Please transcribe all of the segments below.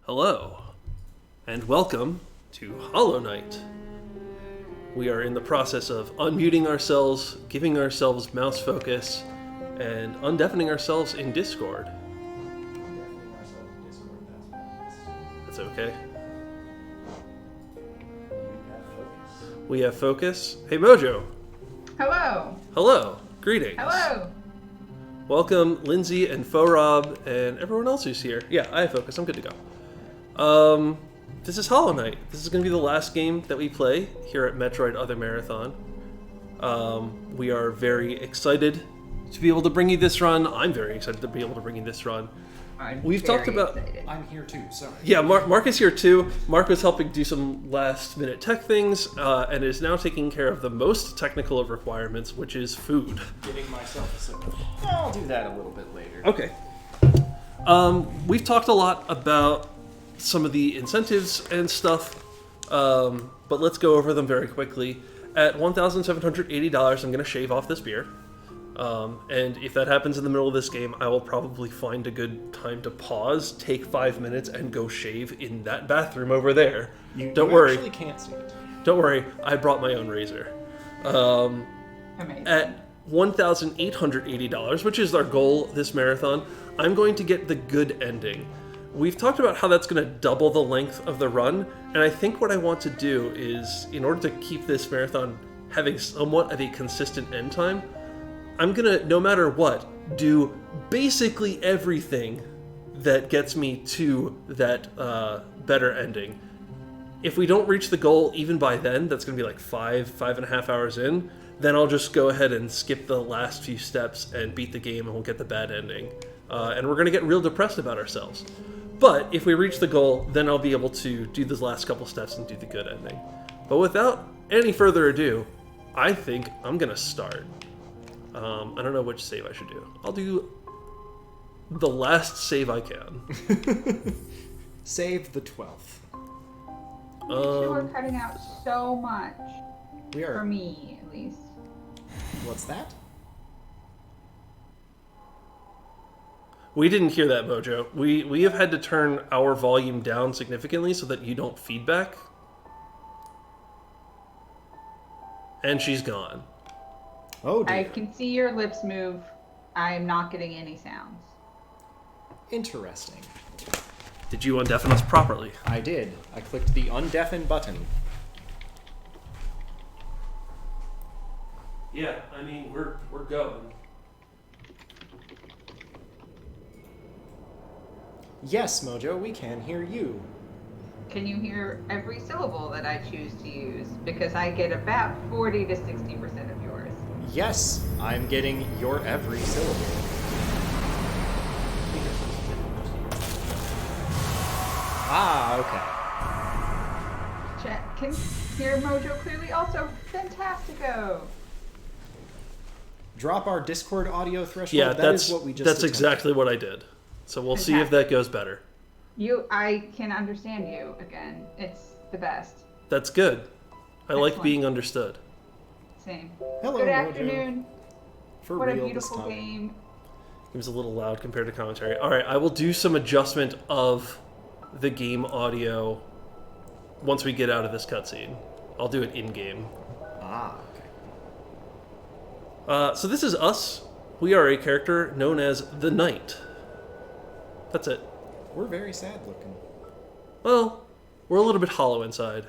Hello, and welcome to Hollow Knight. We are in the process of unmuting ourselves, giving ourselves mouse focus, and undeafening ourselves in Discord. That's okay. We have focus. Hey Mojo. Hello. Hello. Greetings. Hello. Welcome, Lindsay and Faux-Rob, and everyone else who's here. Yeah, I have focus. I'm good to go. This is Hollow Knight. This is going to be the last game that we play here at Metroid Other Marathon. We are very excited to be able to bring you this run. I'm very excited to be able to bring you this run. We've talked about. Excited. I'm here too, sorry. Yeah, Mark is here too. Mark was helping do some last-minute tech things, and is now taking care of the most technical of requirements, which is food. Getting myself a sip. I'll do that a little bit later. Okay. We've talked a lot about some of the incentives and stuff, but let's go over them very quickly. At $1,780, I'm going to shave off this beer. And if that happens in the middle of this game, I will probably find a good time to pause, take 5 minutes, and go shave in that bathroom over there. Don't worry. You actually can't see it. Don't worry, I brought my own razor. Amazing. At $1,880, which is our goal this marathon, I'm going to get the good ending. We've talked about how that's going to double the length of the run, and I think what I want to do is, in order to keep this marathon having somewhat of a consistent end time, I'm going to, no matter what, do basically everything that gets me to that better ending. If we don't reach the goal even by then, that's going to be like 5.5 hours in, then I'll just go ahead and skip the last few steps and beat the game and we'll get the bad ending. And we're going to get real depressed about ourselves. But if we reach the goal, then I'll be able to do those last couple steps and do the good ending. But without any further ado, I think I'm going to start. I don't know which save I should do. I'll do the last save I can. Save the 12th. We're cutting out so much. We are. For me, at least. What's that? We didn't hear that, Mojo. We have had to turn our volume down significantly so that you don't feedback. And she's gone. Oh dear. I can see your lips move. I am not getting any sounds. Interesting. Did you undeafen us properly? I did. I clicked the undeafen button. Yeah, I mean, we're going. Yes, Mojo, we can hear you. Can you hear every syllable that I choose to use? Because I get about 40 to 60% of yours. Yes, I'm getting your every syllable. Ah, okay. Chat can hear Mojo clearly. Also, fantastico. Drop our Discord audio threshold. Yeah, That is what we just that's attempted. exactly what I did. So we'll see if that goes better. I can understand you again. It's the best. That's good. I like Excellent. being understood. Same. Hello, Good Mojo. afternoon. For What a real beautiful this time. game. It was a little loud compared to commentary. All right, I will do some adjustment of the game audio once we get out of this cutscene. I'll do it in-game. Ah, okay. So this is us. We are a character known as the Knight. That's it. We're very sad looking. Well, we're a little bit hollow inside.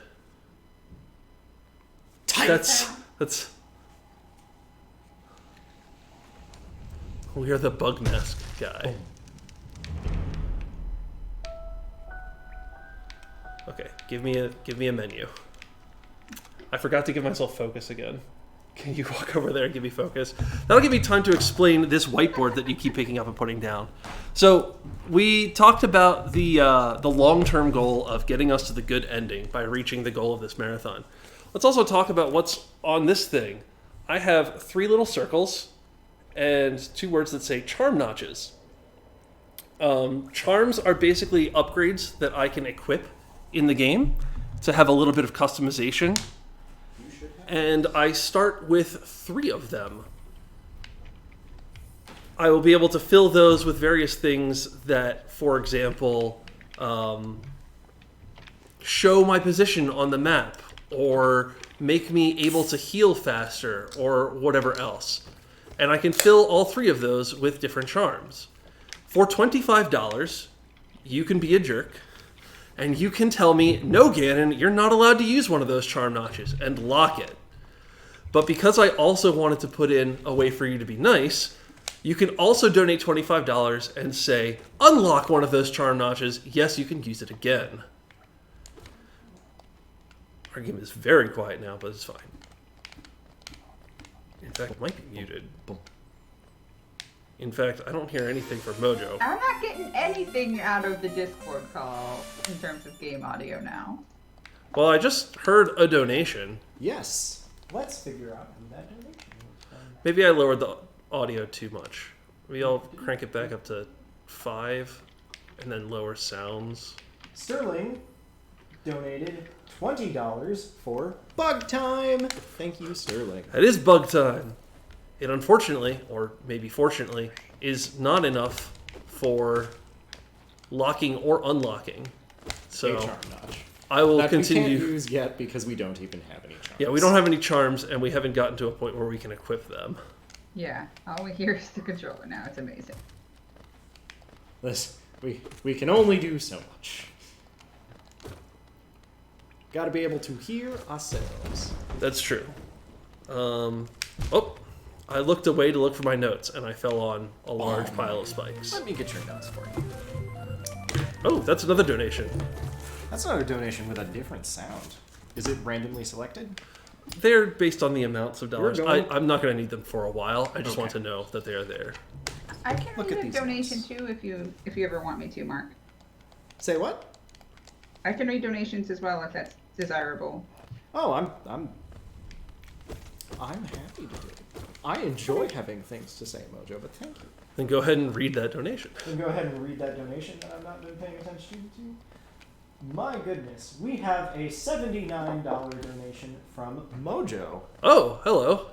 That's... We are the bug mask guy. Okay, give me a menu. I forgot to give myself focus again. Can you walk over there and give me focus? That'll give me time to explain this whiteboard that you keep picking up and putting down. So we talked about the long-term goal of getting us to the good ending by reaching the goal of this marathon. Let's also talk about what's on this thing. I have 3 little circles and 2 words that say charm notches. Charms are basically upgrades that I can equip in the game to have a little bit of customization. And I start with 3 of them. I will be able to fill those with various things that, for example, show my position on the map, or make me able to heal faster, or whatever else. And I can fill all three of those with different charms. For $25, you can be a jerk, and you can tell me, no, Ganon, you're not allowed to use one of those charm notches, and lock it. But because I also wanted to put in a way for you to be nice, you can also donate $25 and say, unlock one of those charm notches. Yes, you can use it again. Our game is very quiet now, but it's fine. In fact, it might be muted. In fact, I don't hear anything from Mojo. I'm not getting anything out of the Discord call in terms of game audio now. Well, I just heard a donation. Yes. Let's figure out who that donation was from. Maybe I lowered the audio too much. Maybe I'll crank it back up to 5 and then lower sounds. Sterling donated $20 for Bug Time. Thank you, Sterling. That is bug time. It unfortunately, or maybe fortunately, is not enough for locking or unlocking. So A charm notch. I will That continue. we can't use yet because we don't even have any charms. Yeah, we don't have any charms, and we haven't gotten to a point where we can equip them. Yeah, all we hear is the controller now. It's amazing. We can only do so much. Got to be able to hear ourselves. That's true. Oh, I looked away to look for my notes, and I fell on a large pile of spikes. Let me get your notes for you. Oh, that's another donation. That's not a donation with a different sound. Is it randomly selected? They're based on the amounts of dollars. going- I'm not going to need them for a while. I just want to Okay. know that they are there. I can Look read at a these donation notes. too if you ever want me to, Mark. Say what? I can read donations as well if that's desirable. Oh, I'm happy to do it. I enjoy having things to say, Mojo, but thank you. Then go ahead and read that donation. Then go ahead and read that donation that I've not been paying attention to. My goodness, we have a $79 donation from Mojo, Oh, hello.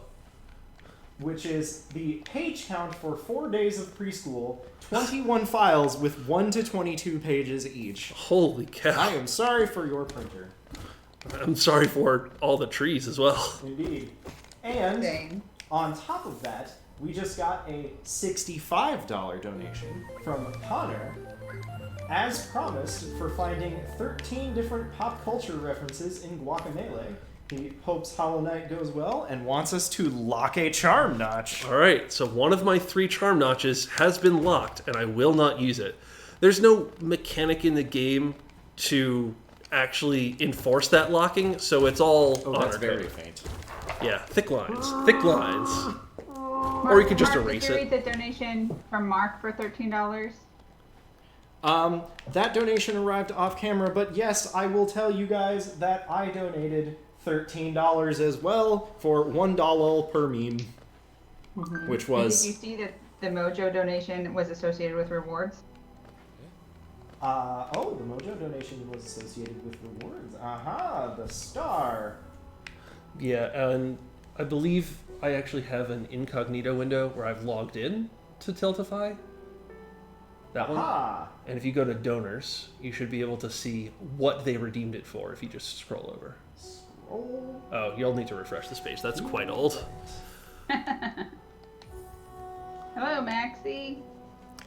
which is the page count for 4 days of preschool, 21 files with 1 to 22 pages each. Holy I cow. am sorry for your printer. I'm sorry for all the trees as well. Indeed. And Same. on top of that, we just got a $65 donation from Connor, as promised, for finding 13 different pop culture references in Guacamelee. He hopes Hollow Knight goes well and wants us to lock a charm notch. All right, so one of my 3 charm notches has been locked, and I will not use it. There's no mechanic in the game to actually enforce that locking, so it's all Oh, that's honor very code. faint. Yeah, thick lines. Thick lines. Or you could just Mark, erase did you it. read the donation from Mark for $13? That donation arrived off camera, but yes, I will tell you guys that I donated $13 as well for $1 per meme, which And was did you see that the Mojo donation was associated with rewards? the Mojo donation was associated with rewards. Aha, the star. Yeah, and I believe I actually have an incognito window where I've logged in to Tiltify. That one. Aha. And if you go to donors, you should be able to see what they redeemed it for if you just scroll over. Scroll. Oh, you'll need to refresh this page. That's quite old. Hello, Maxie.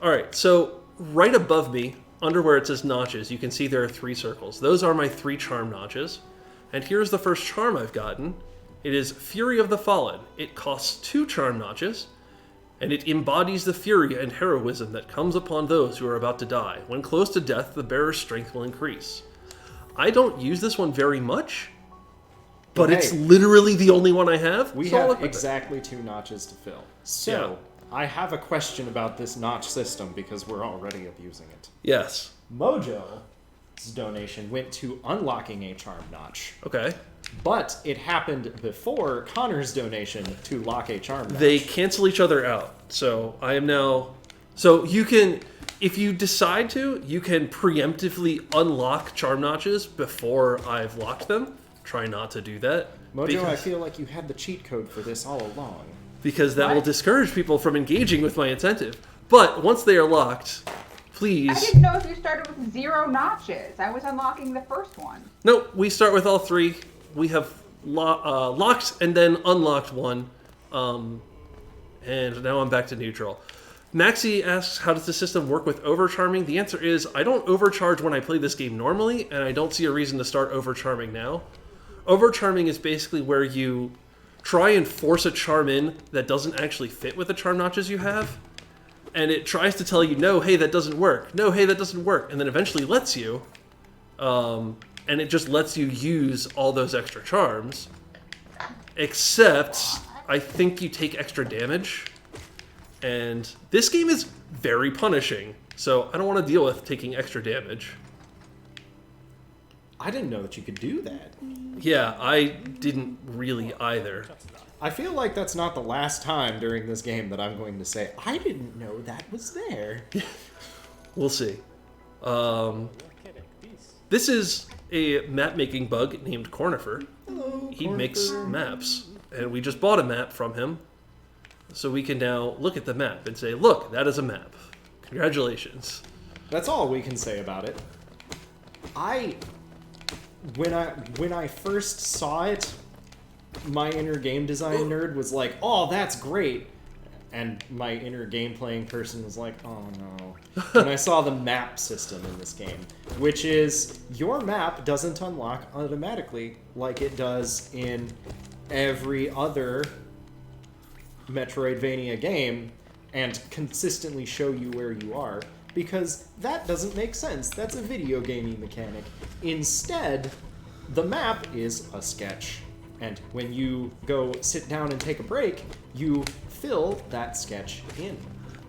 All right, so right above me, under where it says notches, you can see there are 3 circles. Those are my 3 charm notches. And here's the first charm I've gotten. It is Fury of the Fallen. It costs 2 charm notches, and it embodies the fury and heroism that comes upon those who are about to die. When close to death, the bearer's strength will increase. I don't use this one very much, but Hey. it's literally the only one I have. We so I'll have equip it. exactly 2 notches to fill. So, I have a question about this notch system because we're already abusing it. Yes. Mojo's donation went to unlocking a charm notch, Okay. but it happened before Connor's donation to lock a charm notch. They cancel each other out. So I am now. So you can, if you decide to, you can preemptively unlock charm notches before I've locked them. Try not to do that. Mojo, I feel like you had the cheat code for this all along. Because that will What? discourage people from engaging with my incentive. But once they are locked, Please. I didn't know if you started with 0 notches. I was unlocking the first one. No, we start with all 3. We have locked and then unlocked one. And now I'm back to neutral. Maxie asks, how does the system work with overcharming? The answer is, I don't overcharge when I play this game normally, and I don't see a reason to start overcharming now. Overcharming is basically where you try and force a charm in that doesn't actually fit with the charm notches you have, and it tries to tell you, no, hey, that doesn't work. No, hey, that doesn't work. And then eventually lets you, and it just lets you use all those extra charms, except I think you take extra damage. And this game is very punishing, so I don't want to deal with taking extra damage. I didn't know that you could do that. Yeah, I didn't really either. I feel like that's not the last time during this game that I'm going to say, I didn't know that was there. We'll see. This is a map-making bug named Cornifer. Hello, He Cornifer. makes maps, and we just bought a map from him. So we can now look at the map and say, look, that is a map. Congratulations. That's all we can say about it. When I first saw it, my inner game design nerd was like, oh, that's great. And my inner game playing person was like, oh no. And I saw the map system in this game, which is your map doesn't unlock automatically like it does in every other Metroidvania game and consistently show you where you are, because that doesn't make sense. That's a video gaming mechanic. Instead, the map is a sketch, and when you go sit down and take a break, you fill that sketch in.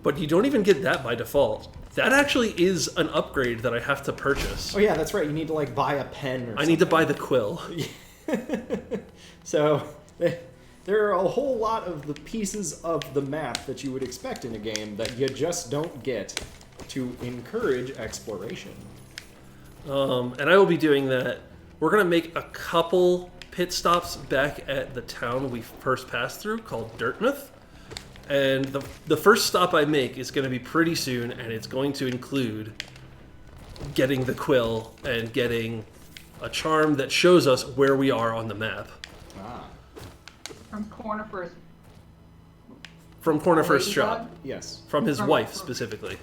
But you don't even get that by default. That actually is an upgrade that I have to purchase. Oh yeah, that's right. You need to like buy a pen or something. I need to buy the quill. So there are a whole lot of the pieces of the map that you would expect in a game that you just don't get to encourage exploration. And I will be doing that. We're going to make a couple pit stops back at the town we first passed through called Dirtmouth. And the first stop I make is going to be pretty soon, and it's going to include getting the quill and getting a charm that shows us where we are on the map. Ah, From Cornifer's. From Cornifer's Ladybug? shop. yes. From his From- wife, specifically.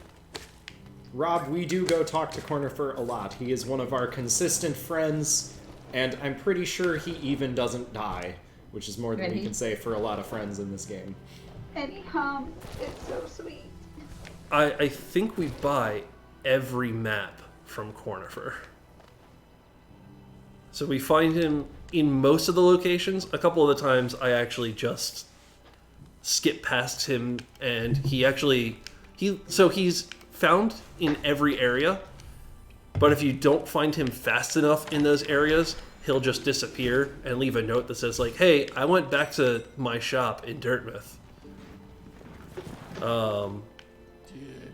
Rob, we do go talk to Cornifer a lot. He is one of our consistent friends, and I'm pretty sure he even doesn't die, which is more than we Really? can say for a lot of friends in this game. And he hums. It's so sweet. I think we buy every map from Cornifer. So we find him in most of the locations. A couple of the times I actually just skip past him, and he's found in every area, but if you don't find him fast enough in those areas, he'll just disappear and leave a note that says like, hey, I went back to my shop in Dirtmouth.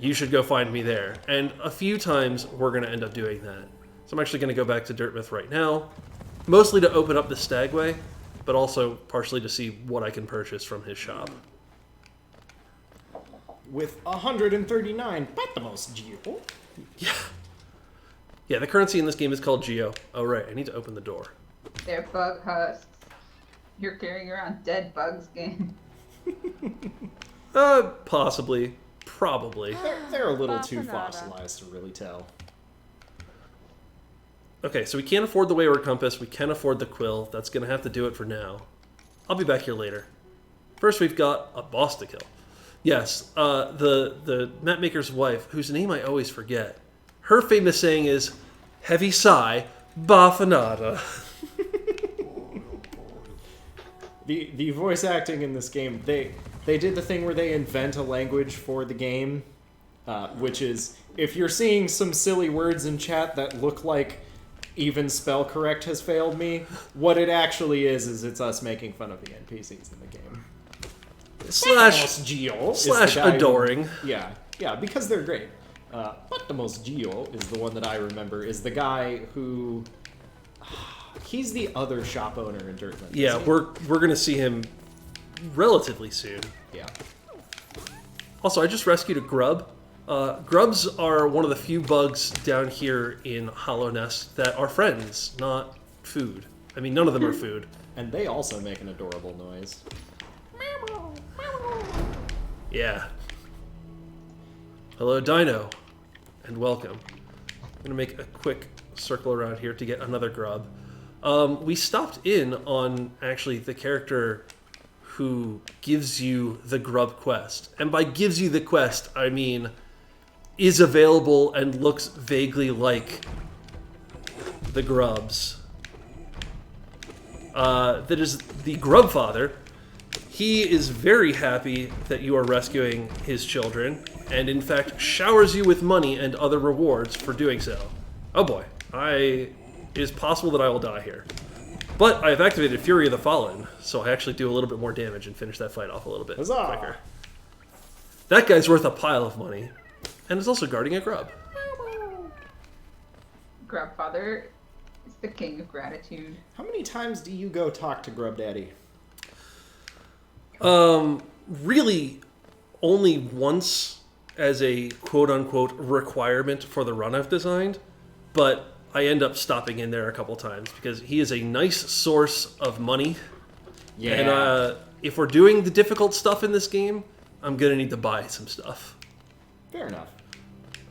You should go find me there. And a few times we're going to end up doing that. So I'm actually going to go back to Dirtmouth right now, mostly to open up the Stagway, but also partially to see what I can purchase from his shop. With 139 Patmos Geo. Yeah, the currency in this game is called Geo. Oh, right, I need to open the door. They're bug husks. You're carrying around dead bug skin. Possibly. Probably. They're a little too fossilized to really tell. Okay, so we can't afford the Wayward Compass. We can afford the Quill. That's going to have to do it for now. I'll be back here later. First, we've got a boss to kill. Yes, the mapmaker's wife, whose name I always forget, her famous saying is, heavy sigh, bafanada. The voice acting in this game, they did the thing where they invent a language for the game, which is, if you're seeing some silly words in chat that look like even spell correct has failed me, what it actually is it's us making fun of the NPCs in the game. Slash Geo is the guy who- adoring. Yeah, because they're great. But the most Geo is the one that I remember, is the guy who... He's the other shop owner in Dirtland. Yeah, isn't he? we're going to see him relatively soon. Yeah. Also, I just rescued a grub. Grubs are one of the few bugs down here in Hollow Nest that are friends, not food. I mean, none of them are food. And they also make an adorable noise. Yeah. Hello, Dino, and welcome. I'm going to make a quick circle around here to get another grub. We stopped in on, actually, the character who gives you the grub quest. And by gives you the quest, I mean is available and looks vaguely like the grubs. That is the grub father. He is very happy that you are rescuing his children, and in fact showers you with money and other rewards for doing so. Oh boy, it is possible that I will die here. But I have activated Fury of the Fallen, so I actually do a little bit more damage and finish that fight off a little bit quicker. That guy's worth a pile of money, and is also guarding a grub. Grubfather is the king of gratitude. How many times do you go talk to Grub Daddy? Really only once as a quote-unquote requirement for the run I've designed, but I end up stopping in there a couple times because he is a nice source of money. Yeah. And if we're doing the difficult stuff in this game, I'm going to need to buy some stuff. Fair enough.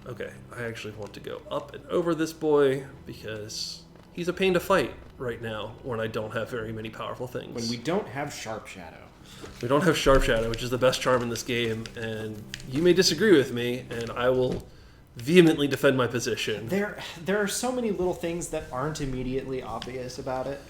Okay, I actually want to go up and over this boy because he's a pain to fight right now when I don't have very many powerful things. When we don't have Sharp Shadow. We don't have Sharp Shadow, which is the best charm in this game, and you may disagree with me, and I will vehemently defend my position. There are so many little things that aren't immediately obvious about it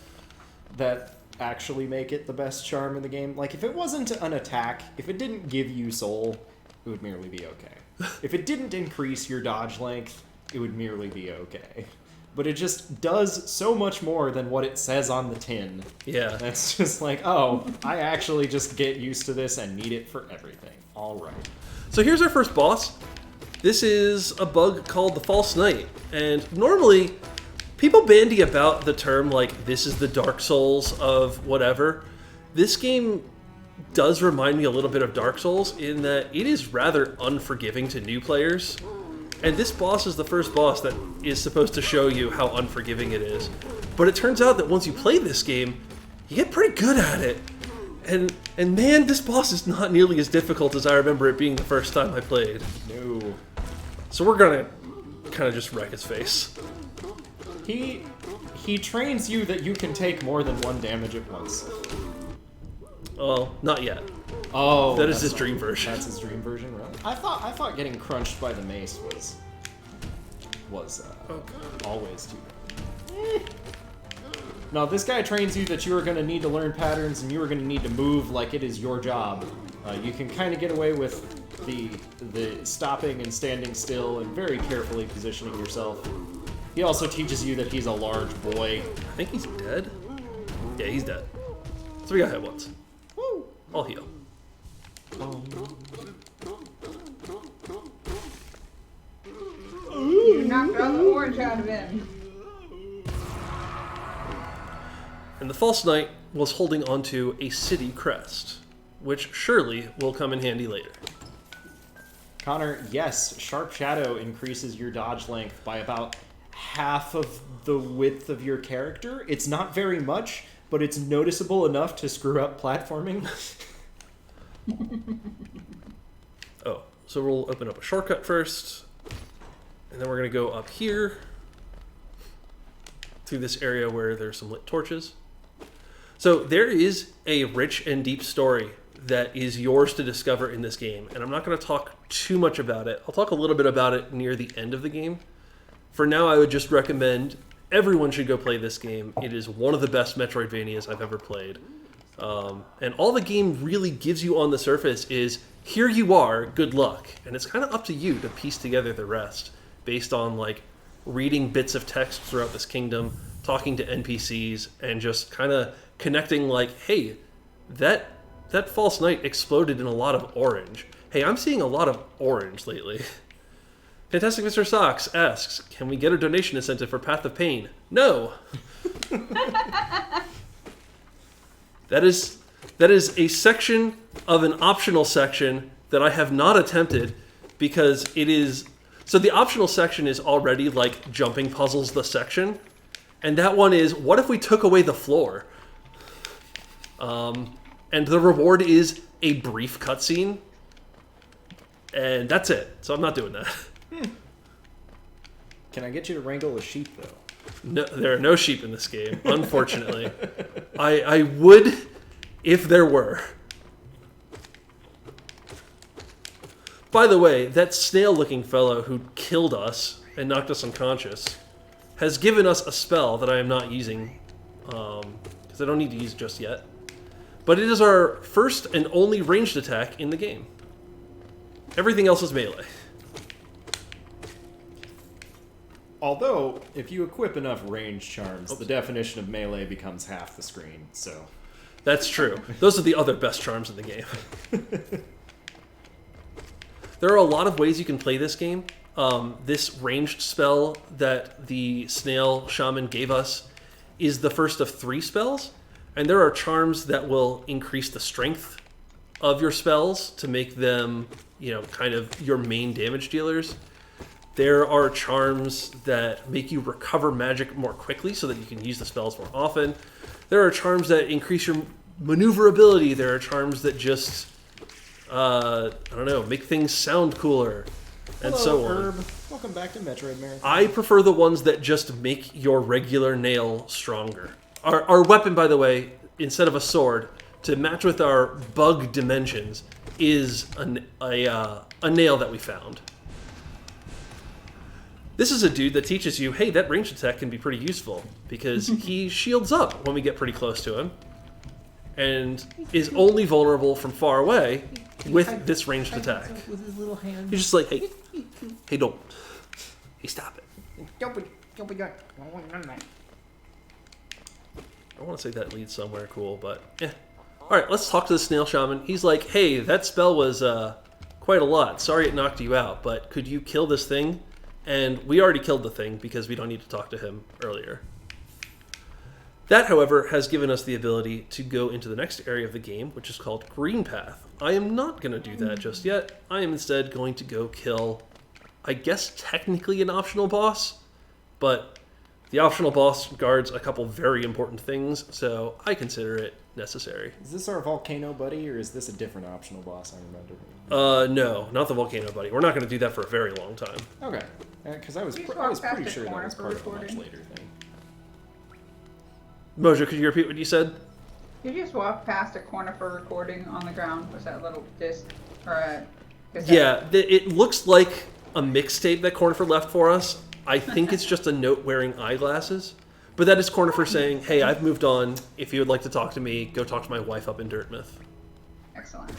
that actually make it the best charm in the game. Like, if it wasn't an attack, if it didn't give you soul, it would merely be okay. If it didn't increase your dodge length, it would merely be okay. But it just does so much more than what it says on the tin. Yeah. That's just like, oh, I actually just get used to this and need it for everything. All right. So here's our first boss. This is a bug called the False Knight. And normally, people bandy about the term like, this is the Dark Souls of whatever. This game does remind me a little bit of Dark Souls in that it is rather unforgiving to new players. And this boss is the first boss that is supposed to show you how unforgiving it is. But it turns out that once you play this game, you get pretty good at it. And man, this boss is not nearly as difficult as I remember it being the first time I played. No. So we're gonna kind of just wreck his face. He trains you that you can take more than one damage at once. Well, not yet. Oh, that is his dream version. That's his dream version, really? I thought getting crunched by the mace was always too good. No, this guy trains you that you are going to need to learn patterns and you are going to need to move like it is your job. You can kind of get away with the stopping and standing still and very carefully positioning yourself. He also teaches you that he's a large boy. I think he's dead. Yeah, he's dead. So we got hit once. Woo! I'll heal. You knocked all the orange out of him. And the False Knight was holding onto a city crest, which surely will come in handy later. Connor, yes, Sharp Shadow increases your dodge length by about half of the width of your character. It's not very much, but it's noticeable enough to screw up platforming. Oh, so we'll open up a shortcut first, and then we're going to go up here through this area where there's some lit torches. So there is a rich and deep story that is yours to discover in this game, and I'm not going to talk too much about it. I'll talk a little bit about it near the end of the game. For now, I would just recommend everyone should go play this game. It is one of the best Metroidvanias I've ever played. And all the game really gives you on the surface is, here you are, good luck. And it's kind of up to you to piece together the rest based on like reading bits of text throughout this kingdom, talking to NPCs, and just kind of connecting like, hey, that False Knight exploded in a lot of orange. Hey, I'm seeing a lot of orange lately. Fantastic Mr. Socks asks, can we get a donation incentive for Path of Pain? No! That is a section of an optional section that I have not attempted because it is... So the optional section is already like jumping puzzles the section. And that one is, what if we took away the floor? And the reward is a brief cutscene. And that's it. So I'm not doing that. Can I get you to wrangle a sheep, though? No, there are no sheep in this game, unfortunately. I would if there were. By the way, that snail-looking fellow who killed us and knocked us unconscious has given us a spell that I am not using, because I don't need to use it just yet. But it is our first and only ranged attack in the game. Everything else is melee. Although, if you equip enough range charms, the definition of melee becomes half the screen, so... That's true. Those are the other best charms in the game. There are a lot of ways you can play this game. This ranged spell that the snail shaman gave us is the first of 3 spells, and there are charms that will increase the strength of your spells to make them, kind of your main damage dealers. There are charms that make you recover magic more quickly so that you can use the spells more often. There are charms that increase your maneuverability. There are charms that just, make things sound cooler, and so on. Herb. Welcome back to Metroid Marathon. I prefer the ones that just make your regular nail stronger. Our weapon, by the way, instead of a sword, to match with our bug dimensions, is a nail that we found. This is a dude that teaches you, hey, that ranged attack can be pretty useful, because he shields up when we get pretty close to him, and is only vulnerable from far away with this ranged attack. With his little hand. He's just like, hey, don't. Hey, stop it. Don't be good. I want to say that leads somewhere cool, but yeah. Alright, let's talk to the snail shaman. He's like, hey, that spell was quite a lot. Sorry it knocked you out, but could you kill this thing? And we already killed the thing because we don't need to talk to him earlier. That, however, has given us the ability to go into the next area of the game, which is called Green Path. I am not going to do that just yet. I am instead going to go kill, I guess technically an optional boss, but the optional boss guards a couple very important things, so I consider it necessary. Is this our volcano buddy, or is this a different optional boss I remember? No, not the volcano buddy. We're not going to do that for a very long time. Okay, because I was pretty sure that was part of a much later thing. Mojo, could you repeat what you said? You just walk past a corner for recording on the ground. Was that little disc or a cassette? Yeah, it looks like a mixtape that Cornifer left for us. I think it's just a note wearing eyeglasses. But that is Cornifer saying, hey, I've moved on. If you would like to talk to me, go talk to my wife up in Dirtmouth. Excellent.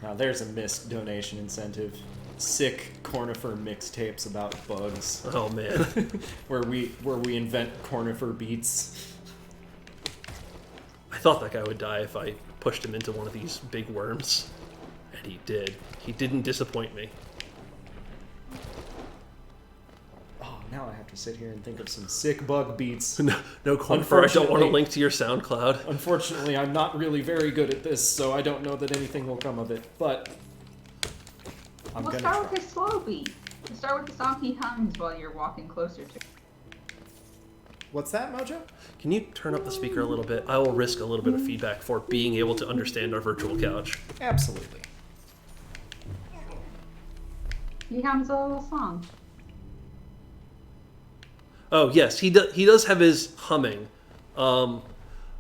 Now there's a missed donation incentive. Sick Cornifer mixtapes about bugs. Oh man. where we invent Cornifer beats. I thought that guy would die if I pushed him into one of these big worms. And he did. He didn't disappoint me. Oh, now I have to sit here and think of some sick bug beats. No, Cornifer, I don't want to link to your SoundCloud. Unfortunately, I'm not really very good at this, so I don't know that anything will come of it, but We'll start with his slow beat. We'll start with the song he hums while you're walking closer to it. What's that, Mojo? Can you turn up the speaker a little bit? I will risk a little bit of feedback for being able to understand our virtual couch. Absolutely. He hums a little song. Oh, yes, he does have his humming. A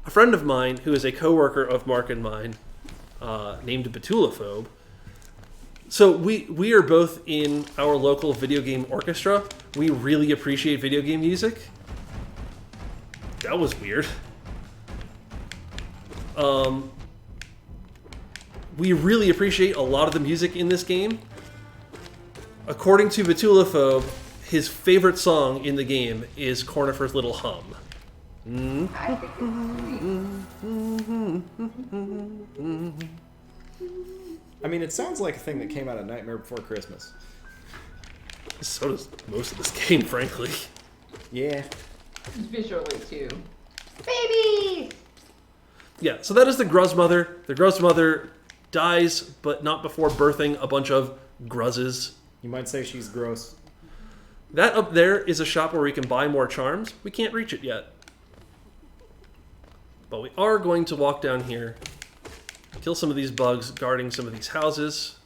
friend of mine, who is a coworker of Mark and mine, named Betulaphobe. So we are both in our local video game orchestra. We really appreciate video game music. That was weird. We really appreciate a lot of the music in this game. According to Betulaphobe, his favorite song in the game is Cornifer's Little Hum. I think it's sweet. I mean, it sounds like a thing that came out of Nightmare Before Christmas. So does most of this game, frankly. Yeah. Visually, too. Babies! Yeah, so that is the Gruzmother. The Gruzmother dies, but not before birthing a bunch of gruzzes. You might say she's gross. That up there is a shop where we can buy more charms. We can't reach it yet. But we are going to walk down here, kill some of these bugs guarding some of these houses,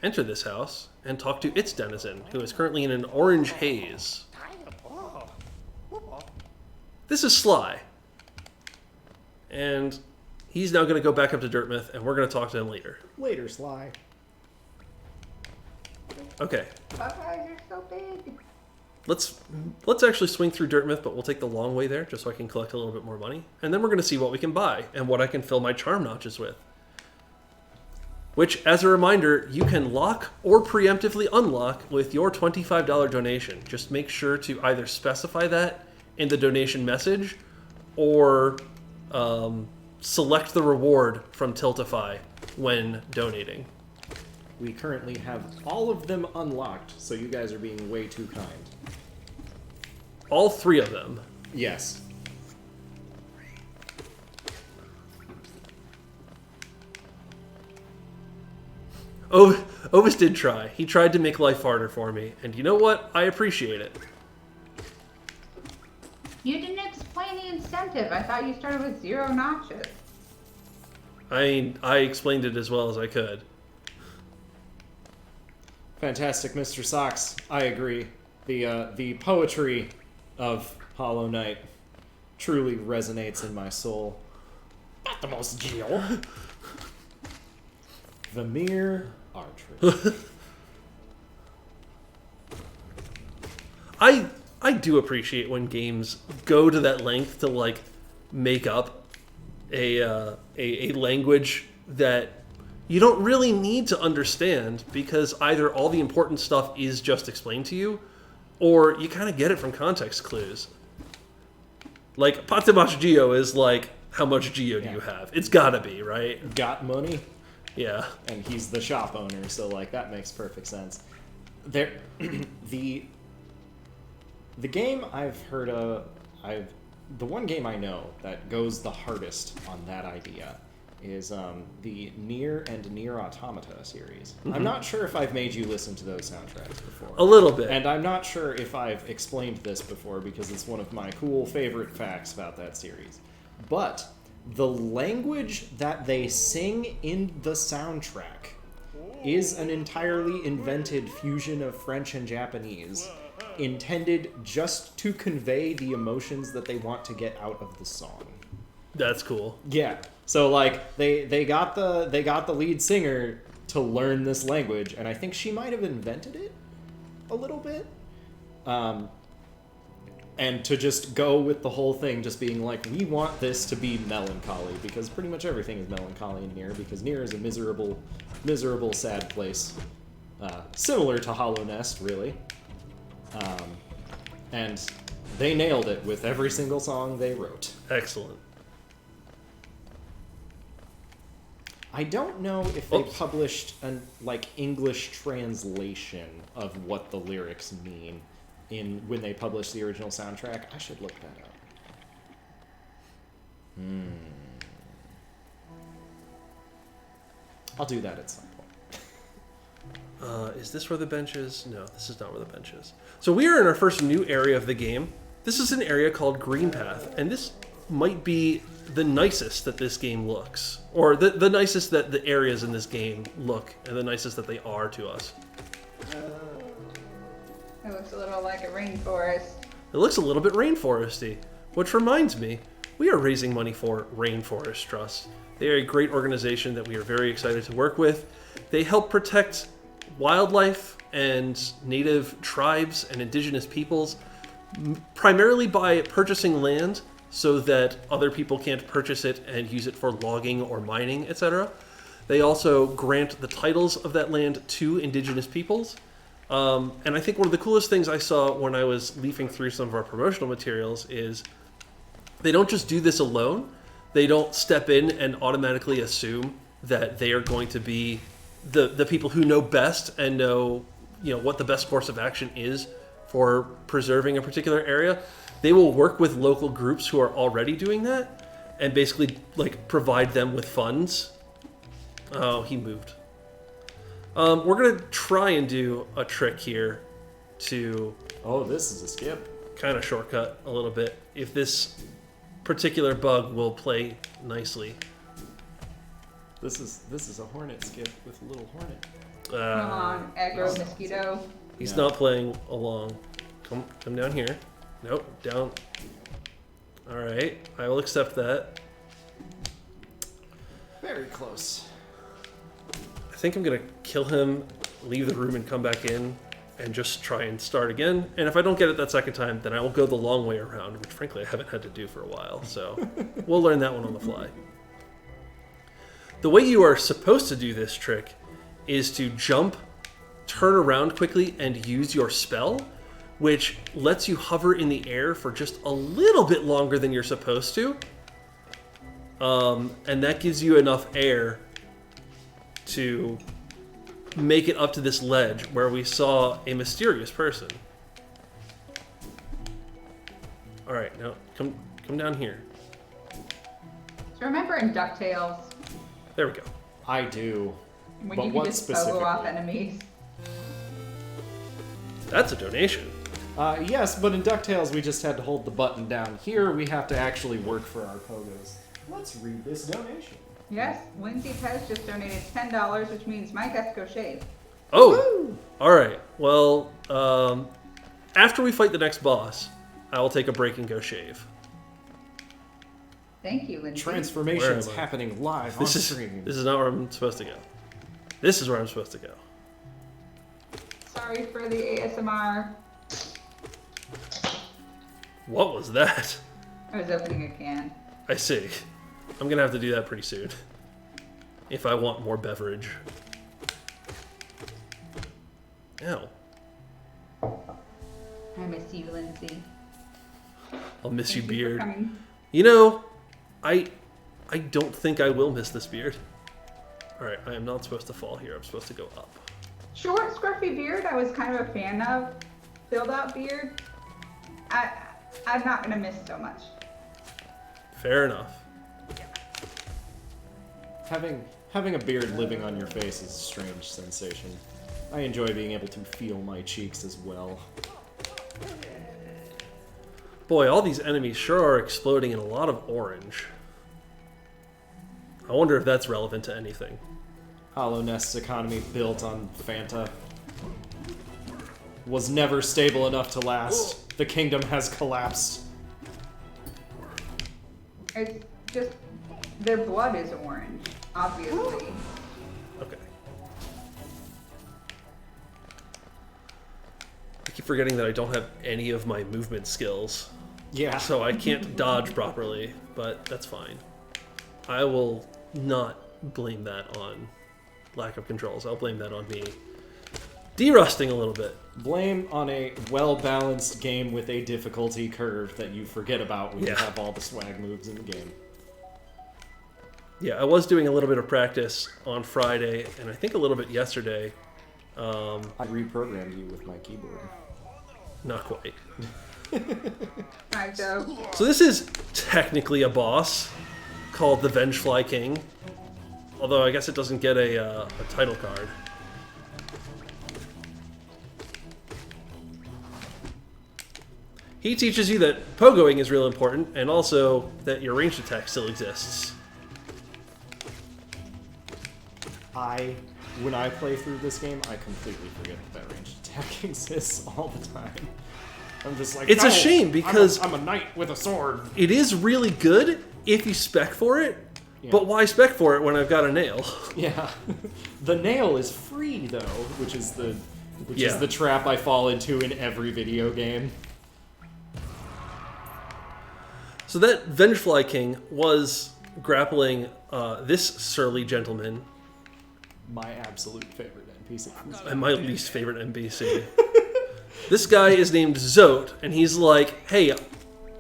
enter this house, and talk to its denizen, who is currently in an orange haze. This is Sly. And he's now going to go back up to Dirtmouth, and we're going to talk to him later. Later, Sly. Okay. Popeyes are so big. Let's actually swing through Dirtmouth, but we'll take the long way there just so I can collect a little bit more money. And then we're going to see what we can buy and what I can fill my charm notches with. Which, as a reminder, you can lock or preemptively unlock with your $25 donation. Just make sure to either specify that in the donation message or select the reward from Tiltify when donating. We currently have all of them unlocked, so you guys are being way too kind. All 3 of them. Yes. Oh, Ovis did try. He tried to make life harder for me, and you know what? I appreciate it. You didn't explain the incentive. I thought you started with 0 notches. I explained it as well as I could. Fantastic, Mr. Socks. I agree. The poetry of Hollow Knight truly resonates in my soul. Not the most Geo. The mere archery. I do appreciate when games go to that length to like make up a language that you don't really need to understand because either all the important stuff is just explained to you or you kind of get it from context clues. Like, Patemash Geo is like, how much Geo do you have? It's gotta be, right? Got money? Yeah. And he's the shop owner, so like that makes perfect sense. There, the game I've heard of, the one game I know that goes the hardest on that idea is the Nier and Nier Automata series. Mm-hmm. I'm not sure if I've made you listen to those soundtracks before. A little bit. And I'm not sure if I've explained this before because it's one of my cool favorite facts about that series. But the language that they sing in the soundtrack is an entirely invented fusion of French and Japanese, intended just to convey the emotions that they want to get out of the song. That's cool. Yeah. So like they got the lead singer to learn this language, and I think she might have invented it a little bit. And to just go with the whole thing just being like, we want this to be melancholy, because pretty much everything is melancholy in Nier, because Nier is a miserable, sad place. Similar to Hollow Nest, really. And they nailed it with every single song they wrote. Excellent. I don't know if they published an English translation of what the lyrics mean when they published the original soundtrack. I should look that up. I'll do that at some point. Is this where the bench is? No, this is not where the bench is. So we are in our first new area of the game. This is an area called Green Path, and this might be the nicest that this game looks. Or the nicest that the areas in this game look, and the nicest that they are to us. It looks a little like a rainforest. It looks a little bit rainforesty, which reminds me, we are raising money for Rainforest Trust. They are a great organization that we are very excited to work with. They help protect wildlife and native tribes and indigenous peoples, primarily by purchasing land so that other people can't purchase it and use it for logging or mining, etc. They also grant the titles of that land to indigenous peoples. And I think one of the coolest things I saw when I was leafing through some of our promotional materials is they don't just do this alone. They don't step in and automatically assume that they are going to be the people who know best and know, what the best course of action is for preserving a particular area. They will work with local groups who are already doing that and basically provide them with funds Oh, he moved. We're going to try and do a trick here to... Oh, this is a skip. Kind of shortcut a little bit. If this particular bug will play nicely. This is a hornet skip with a little hornet. Come on, aggro mosquito. He's not playing along. Come down here. Nope, down. Alright, I will accept that. Very close. I think I'm going to kill him, leave the room and come back in, and just try and start again. And if I don't get it that second time, then I will go the long way around, which frankly I haven't had to do for a while. So we'll learn that one on the fly. The way you are supposed to do this trick is to jump, turn around quickly, and use your spell, which lets you hover in the air for just a little bit longer than you're supposed to. And that gives you enough air to make it up to this ledge where we saw a mysterious person. All right, now come down here. So remember in DuckTales? There we go. I do. When But you what could just pogo off specifically? enemies. That's a donation. Yes, but in DuckTales we just had to hold the button down. Here we have to actually work for our pogos. Let's read this donation. Yes, Lindsay Pez just donated $10, which means Mike has to go shave. Oh, all right. Well, after we fight the next boss, I will take a break and go shave. Thank you, Lindsay. Transformation's Where am I? happening live This on is stream. this is not where I'm supposed to go. This is where I'm supposed to go. Sorry for the ASMR. What was that? I was opening a can. I see. I'm gonna have to do that pretty soon. If I want more beverage. Ow. I miss you, Lindsay. I'll miss you, Thank for beard. coming. You know, I don't think I will miss this beard. Alright, I am not supposed to fall here. I'm supposed to go up. Short, scruffy beard, I was kind of a fan of. Filled out beard, I'm not gonna miss so much. Fair enough. Having a beard living on your face is a strange sensation. I enjoy being able to feel my cheeks as well. Boy, all these enemies sure are exploding in a lot of orange. I wonder if that's relevant to anything. Hollow Nest's economy built on Fanta was never stable enough to last. The kingdom has collapsed. It's just, their blood is orange, obviously. Okay. I keep forgetting that I don't have any of my movement skills. Yeah. So I can't dodge properly, but that's fine. I will not blame that on lack of controls. I'll blame that on me derusting a little bit. Blame on a well-balanced game with a difficulty curve that you forget about when you Yeah. have all the swag moves in the game. Yeah, I was doing a little bit of practice on Friday, and I think a little bit yesterday. I reprogrammed you with my keyboard. Not quite. Right, so So this is technically a boss called the Vengefly King. Although I guess it doesn't get a title card. He teaches you that pogoing is real important, and also that your ranged attack still exists. When I play through this game, I completely forget that ranged attack exists all the time. I'm just like, It's a "No, shame because I'm a knight with a sword. it is really good if you spec for it, Yeah. but why spec for it when I've got a nail? Yeah, the nail is free though, which is the Yeah. trap I fall into in every video game. So that Vengefly King was grappling this surly gentleman, My absolute favorite NPC. and my least favorite NPC. This guy is named Zote, and he's like, hey,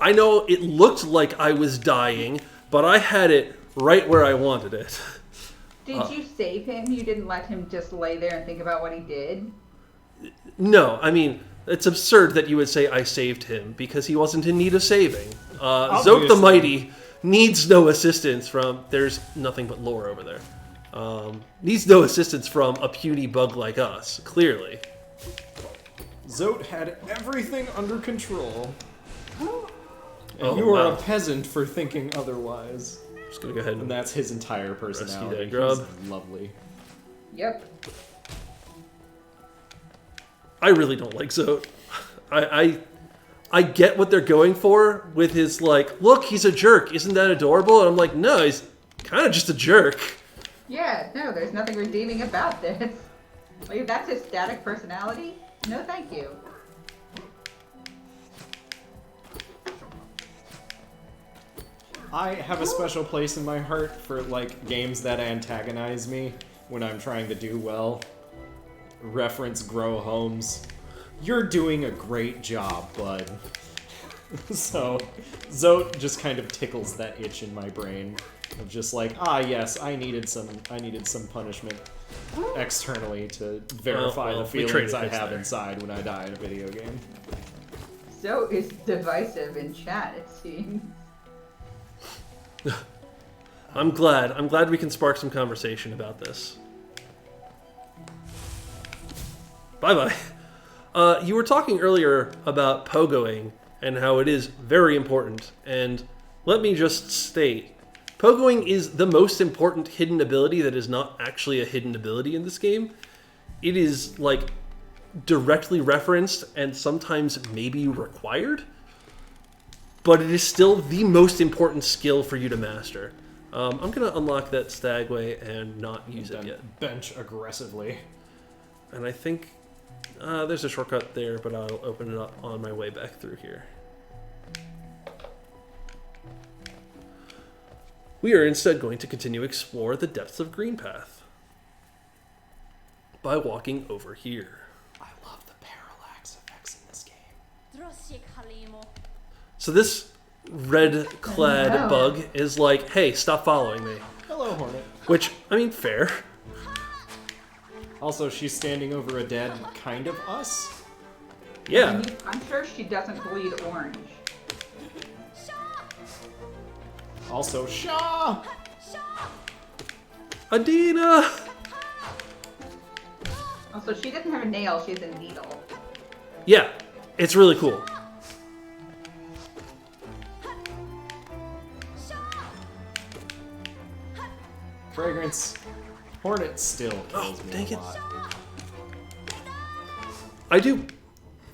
I know it looked like I was dying, but I had it right where I wanted it. did you save him? You didn't let him just lay there and think about what he did? No, I mean, it's absurd that you would say I saved him, because he wasn't in need of saving. Zote the Obviously. Mighty needs no assistance from... There's nothing but lore over there. Needs no assistance from a puny bug like us, clearly. Zote had everything under control. And Oh, you are wow. a peasant for thinking otherwise. Just gonna go ahead And and that's his entire personality. that grub. He's lovely. Yep. I really don't like Zote. I get what they're going for with his, like, look, he's a jerk. Isn't that adorable? And I'm like, no, he's kind of just a jerk. Yeah, no, there's nothing redeeming about this. Like, if that's his static personality, no thank you. I have a special place in my heart for, like, games that antagonize me when I'm trying to do well. Reference Grow Homes. You're doing a great job, bud. So, Zote just kind of tickles that itch in my brain of just like, ah, yes, I needed some punishment externally to verify well, the we feelings traded I hits have there. inside when I die in a video game. So is divisive in chat, it seems. I'm glad we can spark some conversation about this. Bye-bye. You were talking earlier about pogoing and how it is very important, and let me just state, pogoing is the most important hidden ability that is not actually a hidden ability in this game. It is, like, directly referenced and sometimes maybe required, but it is still the most important skill for you to master. I'm going to unlock that Stagway and not use it Then yet. bench aggressively. And I think there's a shortcut there, but I'll open it up on my way back through here. We are instead going to continue explore the depths of Green Path by walking over here. I love the parallax effects in this game. So this red-clad Oh, no. bug is like, hey, stop following me. Hello, Hornet. Which, I mean, fair. Also, she's standing over a dead kind of us. Yeah. When you punch her, she doesn't bleed orange. Also, Shaw! Adina! Also, she doesn't have a nail, she has a needle. Yeah, it's really cool. Fragrance. Hornet still kills Oh, me dang a it. lot. I do...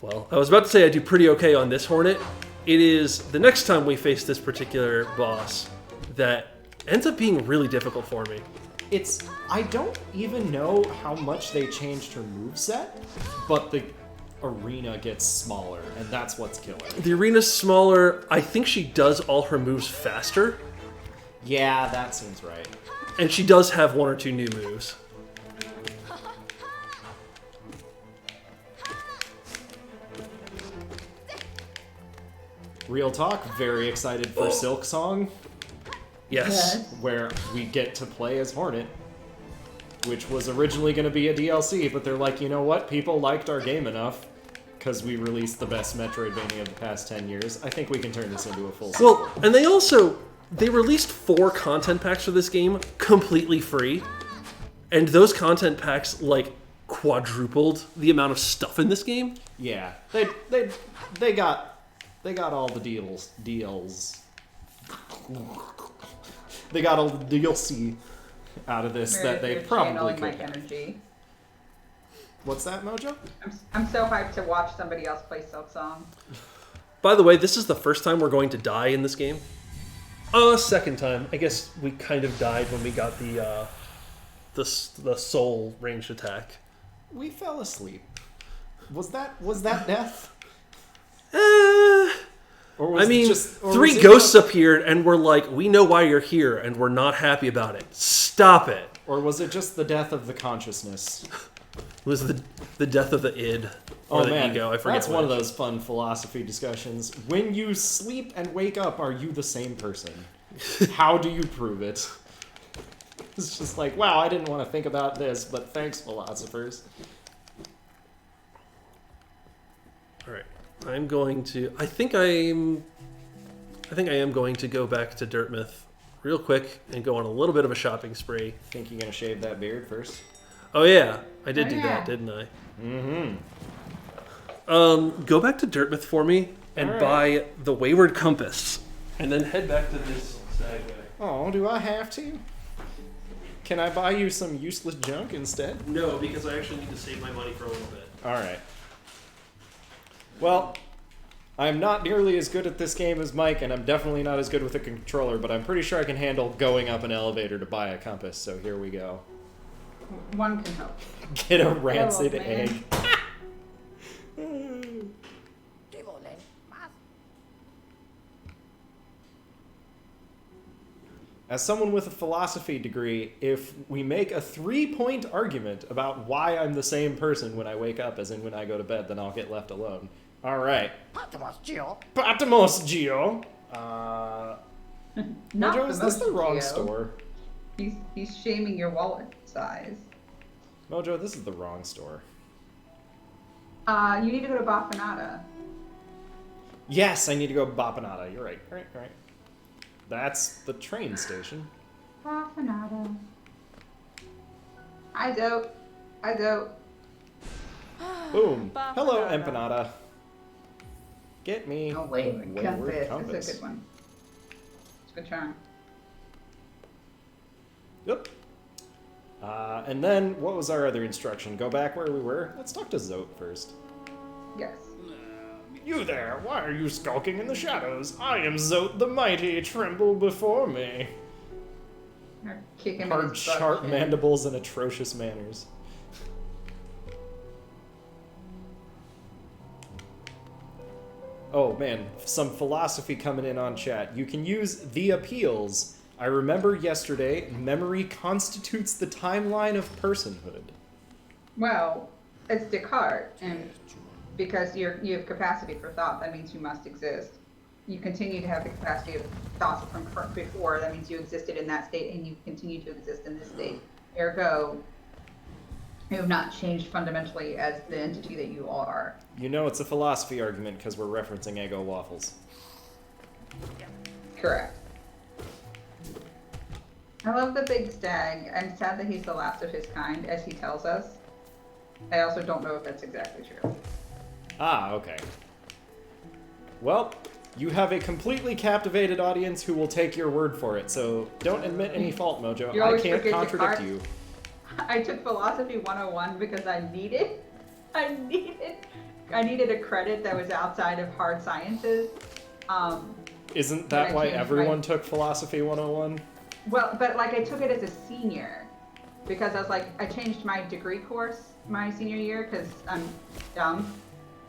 Well, I was about to say I do pretty okay on this Hornet. It is the next time we face this particular boss that ends up being really difficult for me. It's... I don't even know how much they changed her moveset, but the arena gets smaller, and that's what's killer. The arena's smaller. I think she does all her moves faster, Yeah, that seems right. and she does have one or two new moves. Real talk, very excited for Silk Song, Yes. where we get to play as Hornet, which was originally going to be a DLC, but they're like, you know what? People liked our game enough, because we released the best Metroidvania of the past 10 years. I think we can turn this into a full sequel. Well, and they released 4 content packs for this game completely free, and those content packs, like, quadrupled the amount of stuff in this game. Yeah, they got all the deals. They got all the DLC out of this that they You're probably channeling my could. energy. What's that, Mojo? I'm so hyped to watch somebody else play Silk Song. By the way, this is the first time we're going to die in this game. Second time. I guess we kind of died when we got the soul ranged attack. We fell asleep. Was that death? Or was I mean, it just, or 3 was it ghosts just- appeared and we're like, we know why you're here and we're not happy about it. Stop it. Or was it just the death of the consciousness? It was the death of the id. Or Oh the man, ego, I forget that's one of which. those fun philosophy discussions. When you sleep and wake up, are you the same person? How do you prove it? It's just like, wow, I didn't want to think about this, but thanks, philosophers. Alright. I think I am going to go back to Dirtmouth real quick and go on a little bit of a shopping spree. Think you're gonna shave that beard first? Oh yeah, I did Oh, do yeah. that, didn't I? Mm-hmm. Go back to Dirtmouth for me and All buy the Wayward Compass, and then head back to this Stagway. Oh, do I have to? Can I buy you some useless junk instead? No, because I actually need to save my money for a little bit. Alright. Well, I'm not nearly as good at this game as Mike, and I'm definitely not as good with a controller, but I'm pretty sure I can handle going up an elevator to buy a compass, so here we go. One can help. Get a rancid Oh, man. egg. As someone with a philosophy degree, if we make a 3-point argument about why I'm the same person when I wake up as in when I go to bed, then I'll get left alone. Alright. Patamos, Gio. Not Mojo, the is this the most, wrong Gio. store? He's shaming your wallet size. Mojo, this is the wrong store. You need to go to Baffinata. Yes, I need to go Bapanada. You're right. Right. That's the train station. Baffinata. I do. Boom. Hello, Empanada. Get me Oh, a Wayward Wayward Compass. That's a good one. It's a good charm. Yep. And then, what was our other instruction? Go back where we were? Let's talk to Zote first. Yes. You there, why are you skulking in the shadows? I am Zote the Mighty, tremble before me. Or kick him in Hard, his butt sharp chin. mandibles and atrocious manners. Oh man, some philosophy coming in on chat. You can use the appeals. I remember yesterday, memory constitutes the timeline of personhood. Well, it's Descartes, and because you have capacity for thought, that means you must exist. You continue to have the capacity of thoughts from before, that means you existed in that state, and you continue to exist in this state. Ergo, you have not changed fundamentally as the entity that you are. You know it's a philosophy argument because we're referencing Eggo waffles. Correct. I love the big stag. I'm sad that he's the last of his kind, as he tells us. I also don't know if that's exactly true. Ah, okay. Well, you have a completely captivated audience who will take your word for it, so don't admit any fault, Mojo. You I always can't forget contradict Descartes. you. I took Philosophy 101 because I needed a credit that was outside of hard sciences. Isn't But that I why changed everyone my- took Philosophy 101? Well, but like I took it as a senior because I was like, I changed my degree course my senior year because I'm dumb,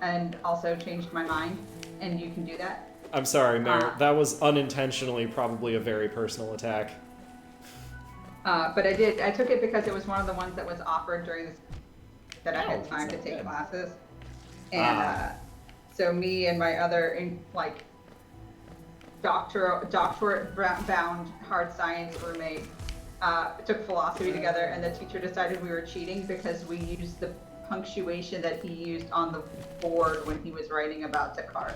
and also changed my mind, and you can do that. I'm sorry, Mayor. That was unintentionally probably a very personal attack. But I took it because it was one of the ones that was offered during this, that I Oh, had time that's to not take good. classes. And so me and my other doctorate-bound hard science roommate took philosophy together, and the teacher decided we were cheating because we used the punctuation that he used on the board when he was writing about Descartes.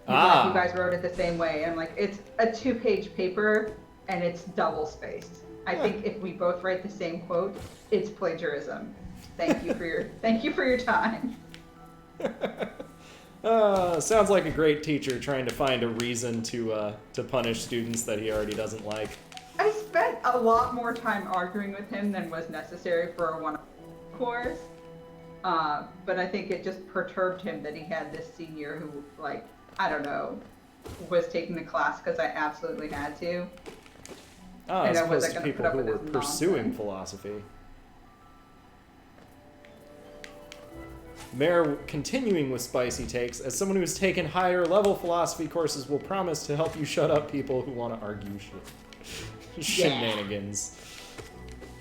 He's like, you guys wrote it the same way. And I'm like, it's a 2-page paper and it's double spaced. I think if we both write the same quote, it's plagiarism. Thank you for your time. Sounds like a great teacher trying to find a reason to punish students that he already doesn't like. I spent a lot more time arguing with him than was necessary for a 1 course. But I think it just perturbed him that he had this senior who, like, I don't know, was taking the class because I absolutely had to. As I opposed wasn't to gonna people put up who with were his pursuing nonsense. philosophy. Mayor, continuing with spicy takes, as someone who's taken higher level philosophy courses, will promise to help you shut up people who want to argue shenanigans.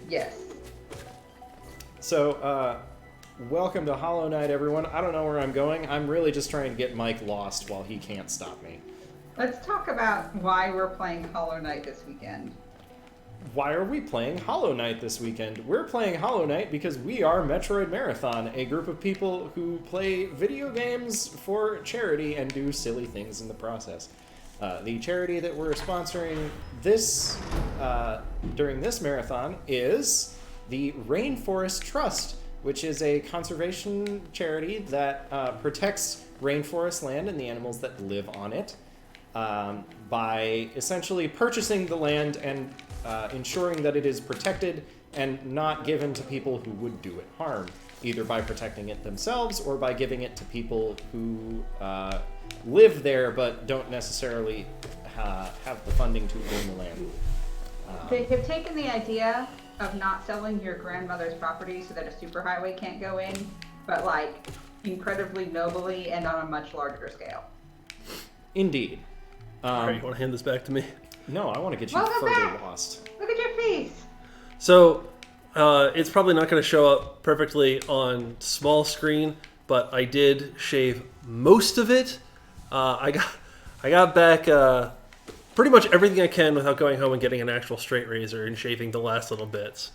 Yes. So, welcome to Hollow Knight, everyone. I don't know where I'm going. I'm really just trying to get Mike lost while he can't stop me. Let's talk about why we're playing Hollow Knight this weekend. Why are we playing Hollow Knight this weekend? We're playing Hollow Knight because we are Metroid Marathon, a group of people who play video games for charity and do silly things in the process. The charity that we're sponsoring this during this marathon is the Rainforest Trust, which is a conservation charity that protects rainforest land and the animals that live on it by essentially purchasing the land and ensuring that it is protected and not given to people who would do it harm, either by protecting it themselves or by giving it to people who live there but don't necessarily have the funding to own the land. They have taken the idea of not selling your grandmother's property so that a superhighway can't go in, but like incredibly nobly and on a much larger scale. Indeed. All right, you want to hand this back to me? No, I want to get you Welcome further back. lost. Look at your face! So, it's probably not going to show up perfectly on small screen, but I did shave most of it. I got back pretty much everything I can without going home and getting an actual straight razor and shaving the last little bits.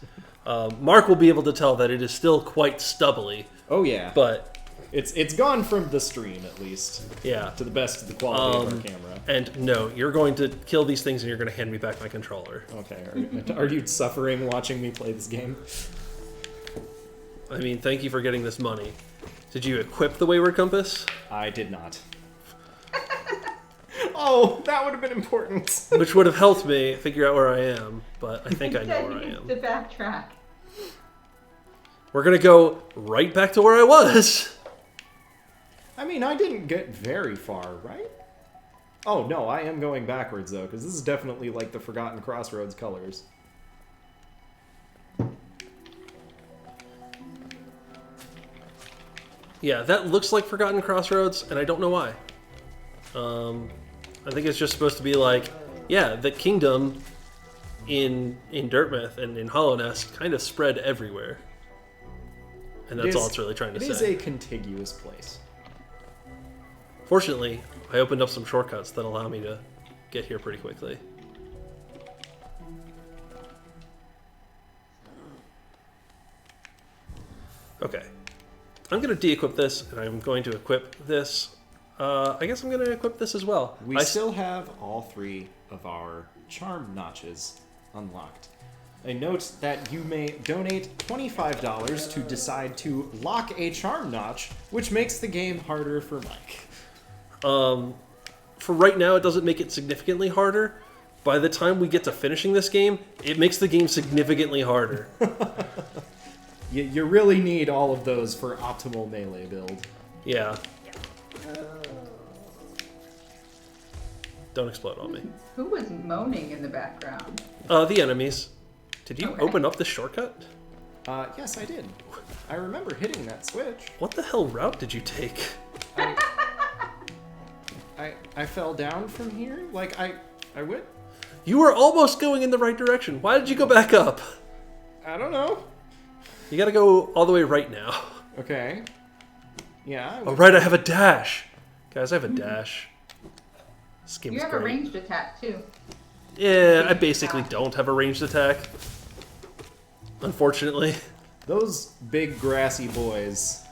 Mark will be able to tell that it is still quite stubbly. Oh yeah, But it's gone from the stream at least. yeah, To the best of the quality of our camera. and no, you're going to kill these things and you're going to hand me back my controller. Okay, are you suffering watching me play this game? I mean, thank you for getting this money. Did you equip the Wayward Compass? I did not. Oh, that would have been important. Which would have helped me figure out where I am, but I think I know Instead, where I he am. needs to backtrack. We're going to go right back to where I was. I mean, I didn't get very far, right? Oh, no, I am going backwards, though, because this is definitely like the Forgotten Crossroads colors. Yeah, that looks like Forgotten Crossroads, and I don't know why. I think it's just supposed to be like, yeah, the kingdom in Dirtmouth and in Hollow Nest kind of spread everywhere. And that's all it's really trying to say. It is a contiguous place. Fortunately, I opened up some shortcuts that allow me to get here pretty quickly. Okay. I'm going to de-equip this, and I'm going to equip this. I guess I'm going to equip this as well. We still have all 3 of our charm notches unlocked. A note that you may donate $25 to decide to lock a charm notch, which makes the game harder for Mike. For right now, it doesn't make it significantly harder. By the time we get to finishing this game, it makes the game significantly harder. You really need all of those for optimal melee build. Yeah. Don't explode on me. Who was moaning in the background? The enemies. Did you Okay. open up the shortcut? Yes, I did. I remember hitting that switch. What the hell route did you take? I fell down from here? Like, I went... You were almost going in the right direction. Why did you go back up? I don't know. You gotta go all the way right now. Okay. Yeah. Oh, right, I have a dash. Guys, I have a dash. This game You is have a great. ranged attack too. Yeah, I basically don't have a ranged attack. Unfortunately. Those big grassy boys.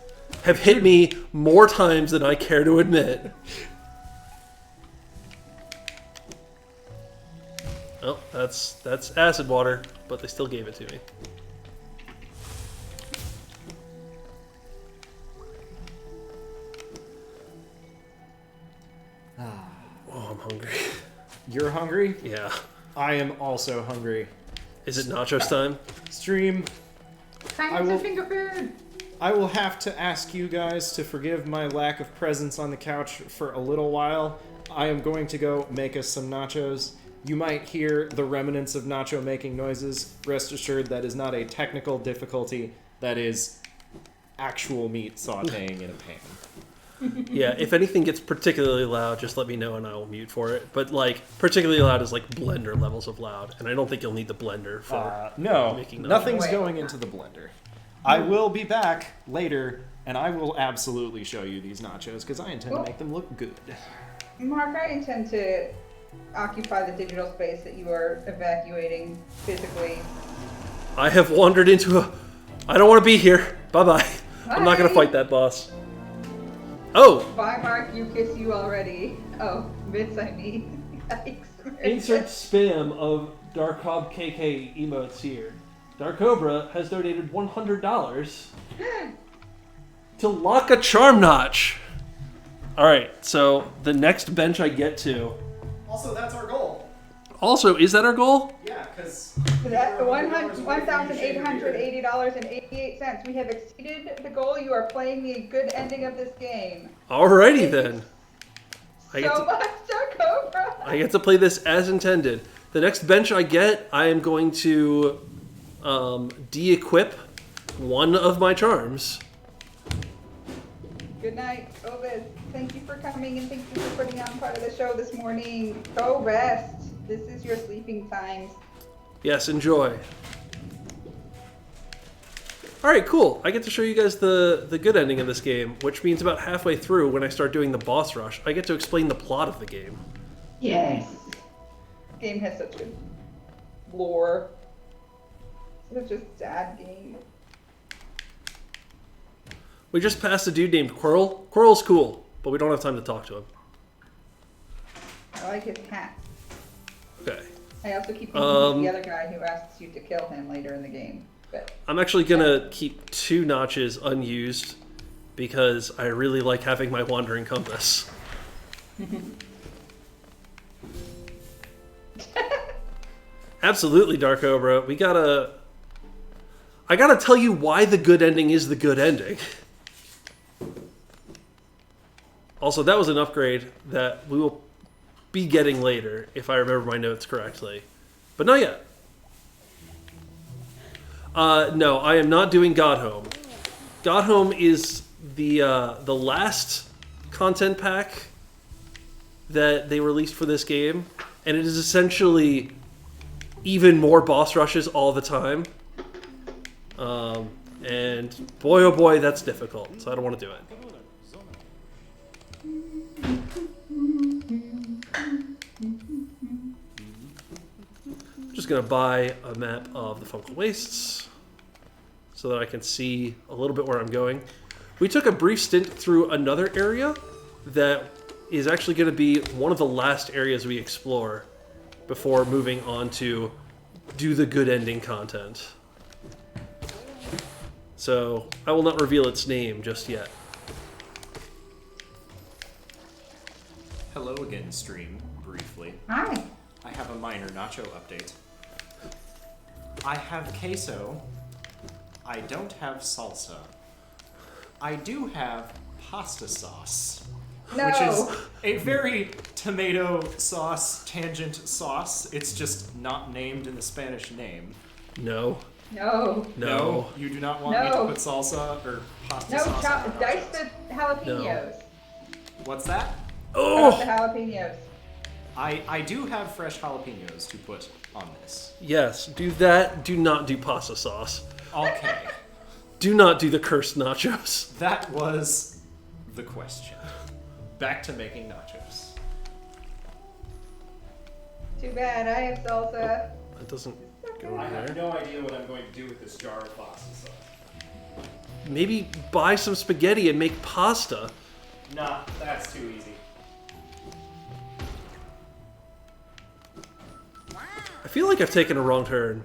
Have hit me more times than I care to admit. Oh, that's acid water, but they still gave it to me. Oh, I'm hungry. You're hungry? Yeah. I am also hungry. Is it nachos time? Stream, Time I for will- some finger food. I will have to ask you guys to forgive my lack of presence on the couch for a little while. I am going to go make us some nachos. You might hear the remnants of nacho making noises. Rest assured that is not a technical difficulty. That is actual meat sauteing in a pan. Yeah, if anything gets particularly loud, just let me know and I will mute for it. But, like, particularly loud is like blender levels of loud. And I don't think you'll need the blender for No, making nachos. nothing's Wait. going into the blender. I will be back later, and I will absolutely show you these nachos, because I intend to make them look good. Mark, I intend to occupy the digital space that you are evacuating physically. I have wandered into a... I don't want to be here. Bye-bye. I'm not going to Bye. fight that boss. Oh! Bye, Mark. You kiss you already. Oh, Vince, I mean. Yikes. Insert spam of Dark Cob KK emotes here. Dark Cobra has donated $100 to lock a charm notch. Alright, so the next bench I get to. Also, that's our goal. Also, is that our goal? Yeah, because That's $1,880.88. We have exceeded the goal. You are playing me a good ending of this game. Alrighty then. I get So to- much, Dark Cobra. I get to play this as intended. The next bench I get, I am going to de-equip one of my charms. Good night, Obed. Thank you for coming and thank you for putting on part of the show this morning. Go rest. This is your sleeping times. Yes, enjoy. Alright, cool. I get to show you guys the good ending of this game, which means about halfway through, when I start doing the boss rush, I get to explain the plot of the game. Yes. This game has such good lore. Such a sad game. We just passed a dude named Quirrell. Quirrell's cool, but we don't have time to talk to him. I like his hat. Okay. I also keep thinking he's the other guy who asks you to kill him later in the game. But I'm actually gonna keep 2 notches unused because I really like having my wandering compass. Absolutely, Dark Cobra. I gotta tell you why the good ending is the good ending. Also, that was an upgrade that we will be getting later, if I remember my notes correctly. But not yet. No, I am not doing God Home. God Home is the last content pack that they released for this game, and it is essentially even more boss rushes all the time. And boy, oh boy, that's difficult, so I don't want to do it. I'm just going to buy a map of the Fungal Wastes so that I can see a little bit where I'm going. We took a brief stint through another area that is actually going to be one of the last areas we explore before moving on to do the good ending content. So I will not reveal its name just yet. hello again, stream, briefly. hi. I have a minor nacho update. I have queso. I don't have salsa. I do have pasta sauce. No. Which is a very tomato sauce tangent sauce. It's just not named in the Spanish name. No. No. No. You do not want me to No. put salsa or pasta No, sauce on my dice nachos. the jalapenos. What's that? Dice the Oh! jalapenos. I do have fresh jalapenos to put on this. Yes, do that. Do not do pasta sauce. Okay. Do not do the cursed nachos. That was the question. Back to making nachos. Too bad, I have salsa. That doesn't go I in have there. no idea what I'm going to do with this jar of pasta sauce. Maybe buy some spaghetti and make pasta. Nah, that's too easy. I feel like I've taken a wrong turn.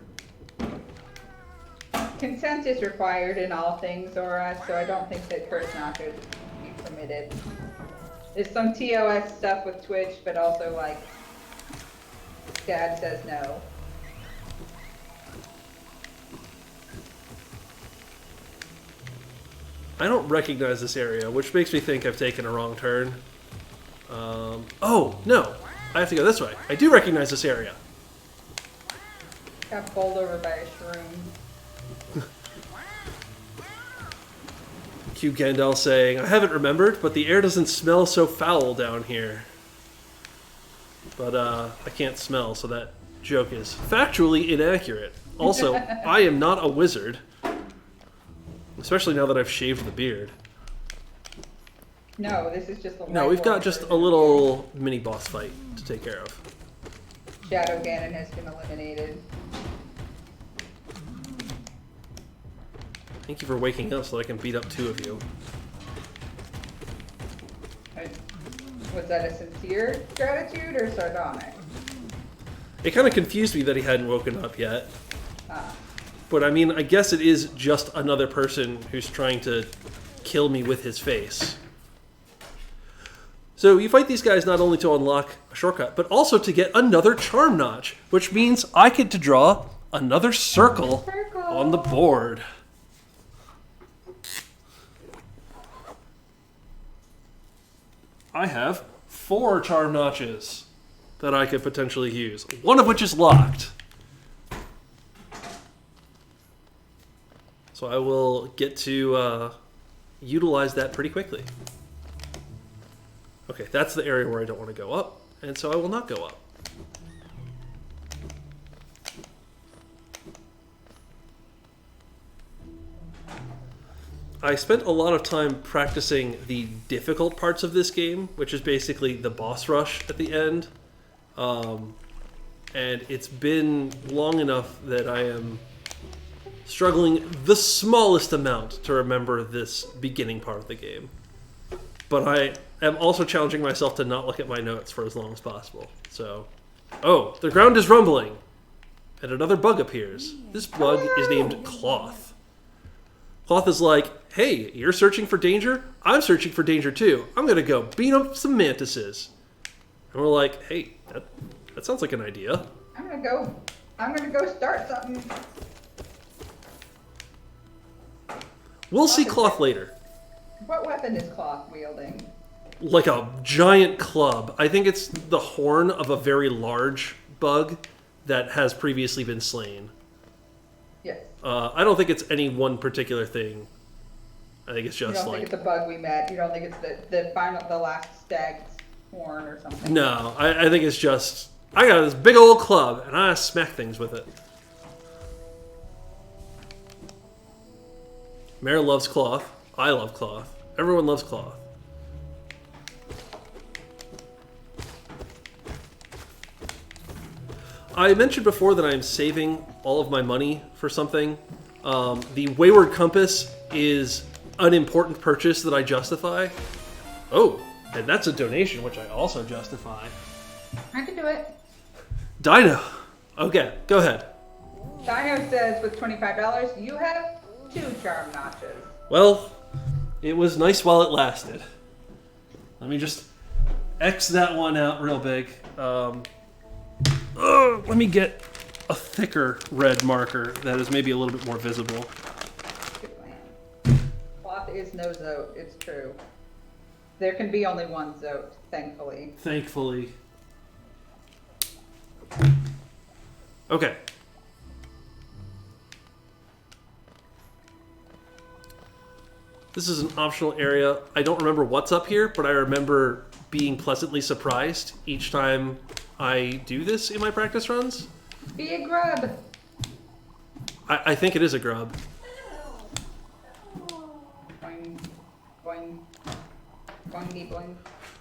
Consent is required in all things, Aura, so I don't think that cursed nachos would be permitted. There's some TOS stuff with Twitch, but also, like, Dad says no. I don't recognize this area, which makes me think I've taken a wrong turn. Oh, no. I have to go this way. I do recognize this area. Got bowled over by a shroom. Cube Gandalf saying, I haven't remembered, but the air doesn't smell so foul down here. But I can't smell, so that joke is factually inaccurate. Also, I am not a wizard. Especially now that I've shaved the beard. No, this is just a No, we've got white just a version. little mini boss fight to take care of. Shadow Ganon has been eliminated. Thank you for waking up so I can beat up 2 of you. Was that a sincere gratitude or sardonic? It kind of confused me that he hadn't woken up yet. Ah. But I mean, I guess it is just another person who's trying to kill me with his face. So you fight these guys not only to unlock a shortcut, but also to get another charm notch, which means I get to draw another circle on the board. I have 4 charm notches that I could potentially use, one of which is locked. So I will get to utilize that pretty quickly. Okay, that's the area where I don't want to go up, and so I will not go up. I spent a lot of time practicing the difficult parts of this game, which is basically the boss rush at the end. And it's been long enough that I am struggling the smallest amount to remember this beginning part of the game. But I am also challenging myself to not look at my notes for as long as possible. So, oh, the ground is rumbling. And another bug appears. This bug is named Cloth. Cloth is like, hey, you're searching for danger? I'm searching for danger too. I'm going to go beat up some mantises. And we're like, hey, that sounds like an idea. I'm gonna go start something. We'll see Cloth later. What weapon is Cloth wielding? Like a giant club. I think it's the horn of a very large bug that has previously been slain. Yes. I don't think it's any one particular thing. I think it's You just don't like... think it's a bug we met? You don't think it's the last stag's horn or something? No, I think it's just... I got this big old club, and I smack things with it. Mare loves Cloth. I love Cloth. Everyone loves Cloth. I mentioned before that I'm saving all of my money for something. The Wayward Compass is an important purchase that I justify. Oh, and that's a donation, which I also justify. I can do it. Dino. Okay, go ahead. Dino says with $25, you have 2 charm notches. Well, it was nice while it lasted. Let me just X that one out real big. Let me get a thicker red marker that is maybe a little bit more visible. Good plan. Cloth is no Zote, it's true. There can be only one Zote, thankfully. Thankfully. Okay. This is an optional area. I don't remember what's up here, but I remember being pleasantly surprised each time I do this in my practice runs. Be a grub. I think it is a grub. Boing, boing, boingy, boing.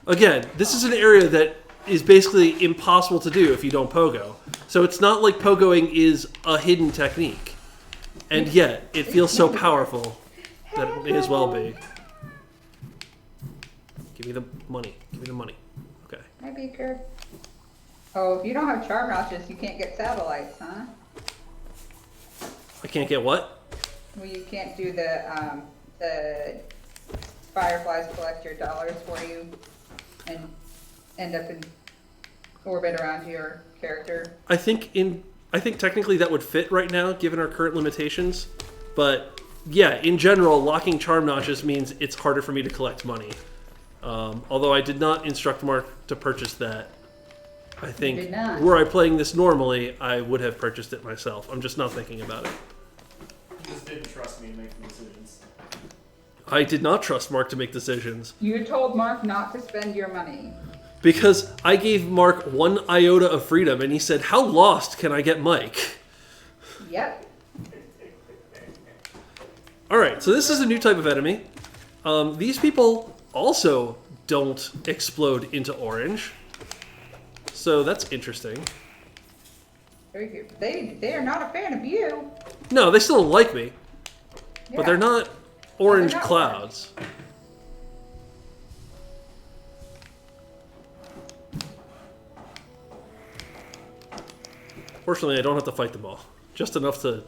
Again, this is an area that is basically impossible to do if you don't pogo. So it's not like pogoing is a hidden technique. And yet, it feels so powerful that it may as well be. Give me the money. Give me the money. Okay. Hi, Beaker. Oh, if you don't have charm notches, you can't get satellites, huh? I can't get what? Well, you can't do the fireflies collect your dollars for you and end up in orbit around your character. I think technically that would fit right now, given our current limitations. But yeah, in general, locking charm notches means it's harder for me to collect money. Although I did not instruct Mark to purchase that. I think, were I playing this normally, I would have purchased it myself. I'm just not thinking about it. You just didn't trust me to make the decisions. I did not trust Mark to make decisions. You told Mark not to spend your money. Because I gave Mark 1 iota of freedom, and he said, how lost can I get Mike? Yep. Alright, so this is a new type of enemy. These people also don't explode into orange. So that's interesting. Very good. They are not a fan of you. No, they still don't like me. Yeah. But they're not orange not clouds. Fortunately, I don't have to fight them all. Just enough to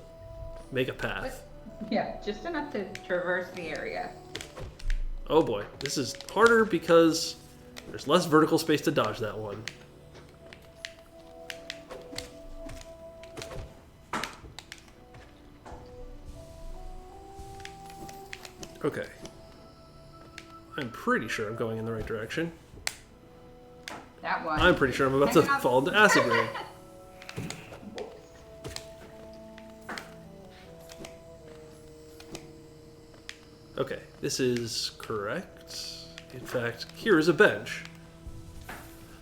make a path. Yeah, just enough to traverse the area. Oh boy, this is harder because there's less vertical space to dodge that one. Okay. I'm pretty sure I'm going in the right direction. That one. I'm pretty sure I'm about to fall into acid rain. Okay, this is correct. In fact, here is a bench.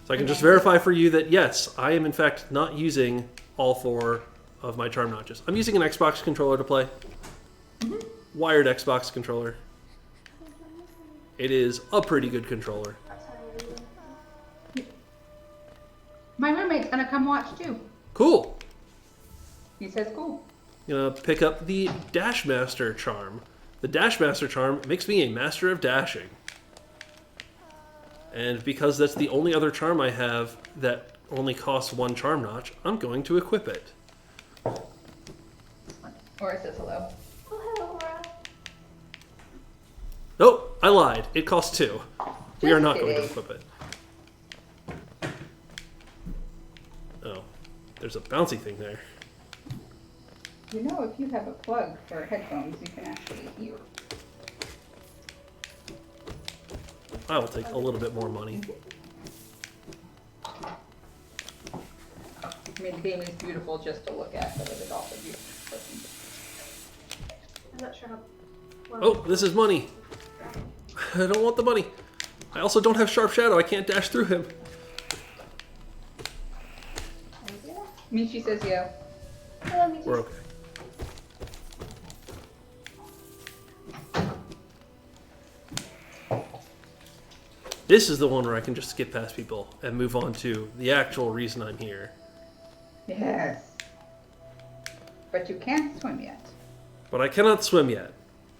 So I can just verify for you that yes, I am in fact not using all 4 of my charm notches. I'm using an Xbox controller to play. Wired Xbox controller. It is a pretty good controller. My roommate's gonna come watch too. Cool. He says cool. I'm gonna pick up the Dash Master charm. The Dash Master charm makes me a master of dashing. And because that's the only other charm I have that only costs 1 charm notch, I'm going to equip it. Or it says hello. Oh, hello, Laura. Nope, I lied. It costs 2. We are Just not going to kidding. equip it. Oh, there's a bouncy thing there. You know, if you have a plug for headphones, you can actually hear. I will take a little bit more money. I mean, the game is beautiful just to look at, but it is also beautiful. I'm not sure how. Oh, this is money. I don't want the money. I also don't have Sharp Shadow. I can't dash through him. Michi says yeah. Hello, me We're too. okay. This is the one where I can just skip past people and move on to the actual reason I'm here. Yes. But you can't swim yet. But I cannot swim yet.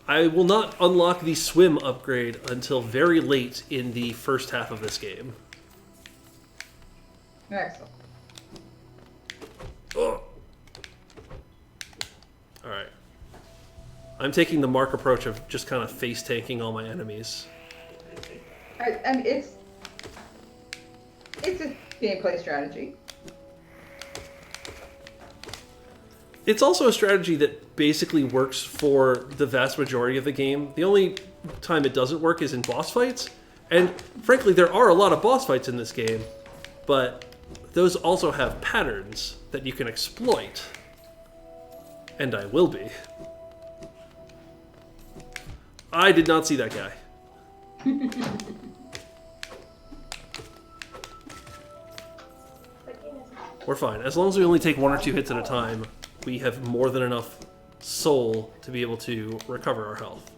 I will not unlock the swim upgrade until very late in the first half of this game. Excellent. Ugh. Alright. I'm taking the Mark approach of just kind of face tanking all my enemies. I mean, it's a gameplay strategy. It's also a strategy that basically works for the vast majority of the game. The only time it doesn't work is in boss fights. And frankly, there are a lot of boss fights in this game, but those also have patterns that you can exploit. And I will be. I did not see that guy. We're fine. As long as we only take 1 or 2 hits at a time, we have more than enough soul to be able to recover our health.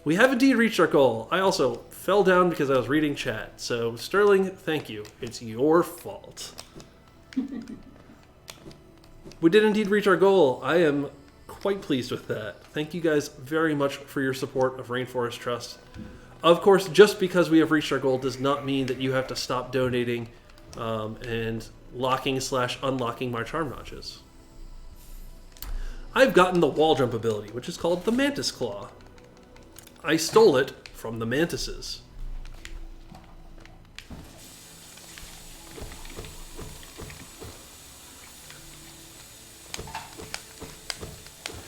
We have indeed reached our goal. I also fell down because I was reading chat. So, Sterling, thank you. It's your fault. We did indeed reach our goal. I am quite pleased with that. Thank you guys very much for your support of Rainforest Trust. Of course, just because we have reached our goal does not mean that you have to stop donating and locking/unlocking my charm notches. I've gotten the wall jump ability, which is called the Mantis Claw. I stole it from the mantises.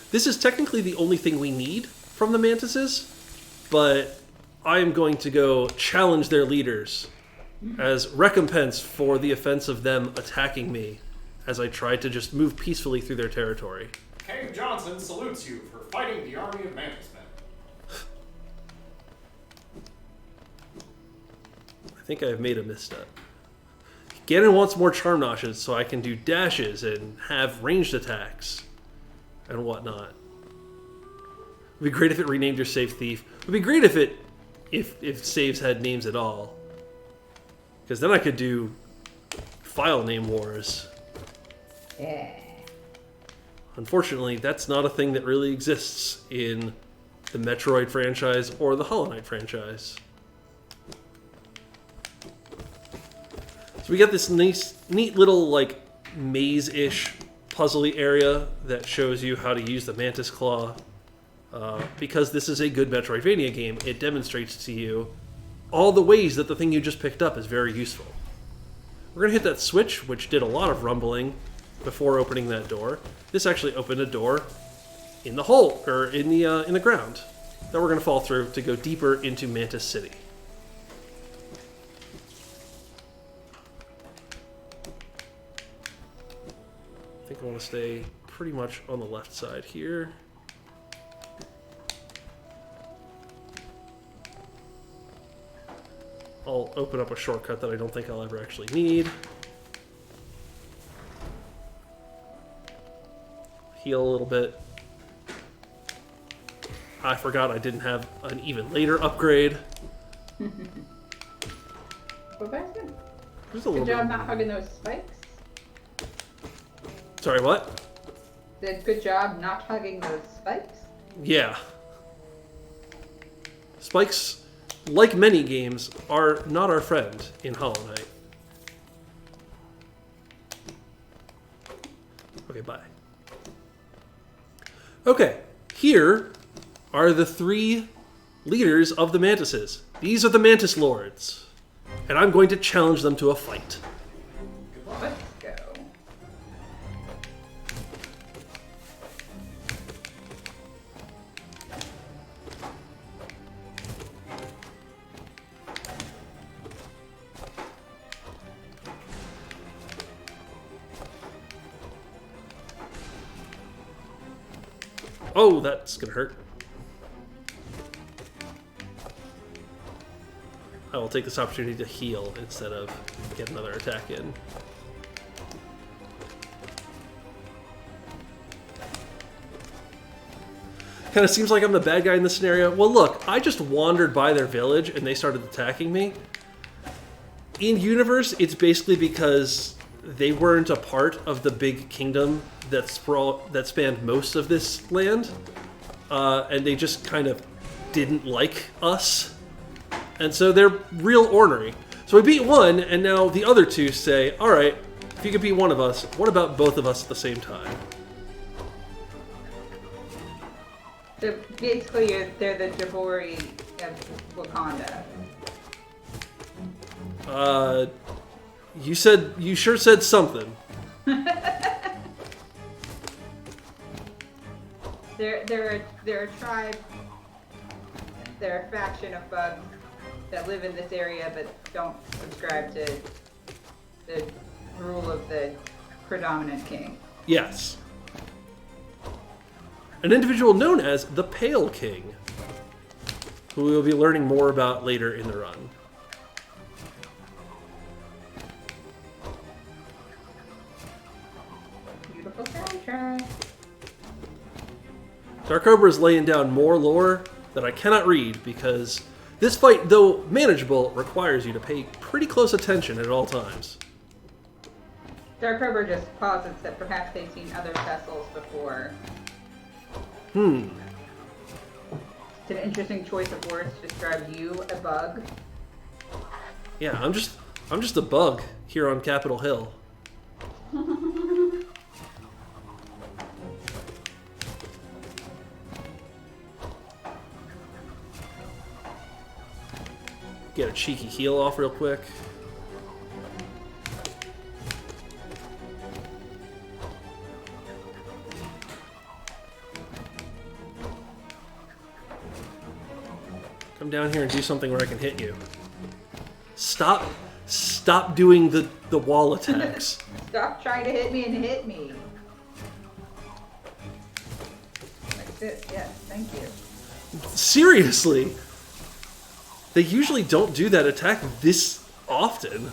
This is technically the only thing we need from the mantises, but I am going to go challenge their leaders as recompense for the offense of them attacking me as I try to just move peacefully through their territory. Cave Johnson salutes you for fighting the army of Mantis Men. I think I've made a misstep. Ganon wants more charm notches so I can do dashes and have ranged attacks and whatnot. It'd be great if it renamed your save thief. It'd be great if saves had names at all. Because then I could do file name wars. Yeah. Unfortunately, that's not a thing that really exists in the Metroid franchise or the Hollow Knight franchise. So we got this nice, neat little like maze-ish puzzly area that shows you how to use the Mantis Claw. Because this is a good Metroidvania game, it demonstrates to you all the ways that the thing you just picked up is very useful. We're gonna hit that switch, which did a lot of rumbling before opening that door. This actually opened a door in the hole, or in the ground, that we're gonna fall through to go deeper into Mantis City. I think I want to stay pretty much on the left side here. I'll open up a shortcut that I don't think I'll ever actually need. Heal a little bit. I forgot I didn't have an even later upgrade. Go back in. There's a little Good job bit. not hugging those spikes. Sorry, what? Did good job not hugging those spikes. Yeah. Spikes, like many games, are not our friend in Hollow Knight. Okay, bye. Okay, here are the 3 leaders of the Mantises. These are the Mantis Lords. And I'm going to challenge them to a fight. Let's go. Oh, that's gonna hurt. I will take this opportunity to heal instead of get another attack in. Kind of seems like I'm the bad guy in this scenario. Well, look, I just wandered by their village and they started attacking me. In universe, it's basically because they weren't a part of the big kingdom that spanned most of this land, and they just kind of didn't like us. And so they're real ornery. So we beat one, and now the other 2 say, all right, if you could beat one of us, what about both of us at the same time? So basically, they're the Jabori of Wakanda. You sure said something. They're a tribe. They're a faction of bugs that live in this area but don't subscribe to the rule of the predominant king. Yes. An individual known as the Pale King, who we will be learning more about later in the run. Beautiful soundtrack. Dark Cobra is laying down more lore that I cannot read because this fight, though manageable, requires you to pay pretty close attention at all times. Dark Cobra just posits that perhaps they've seen other vessels before. Hmm. It's an interesting choice of words to describe you, a bug. Yeah, I'm just a bug here on Capitol Hill. Get a cheeky heal off real quick. Come down here and do something where I can hit you. Stop doing the wall attacks. Stop trying to hit me and hit me. Like this, yes, thank you. Seriously. They usually don't do that attack this often.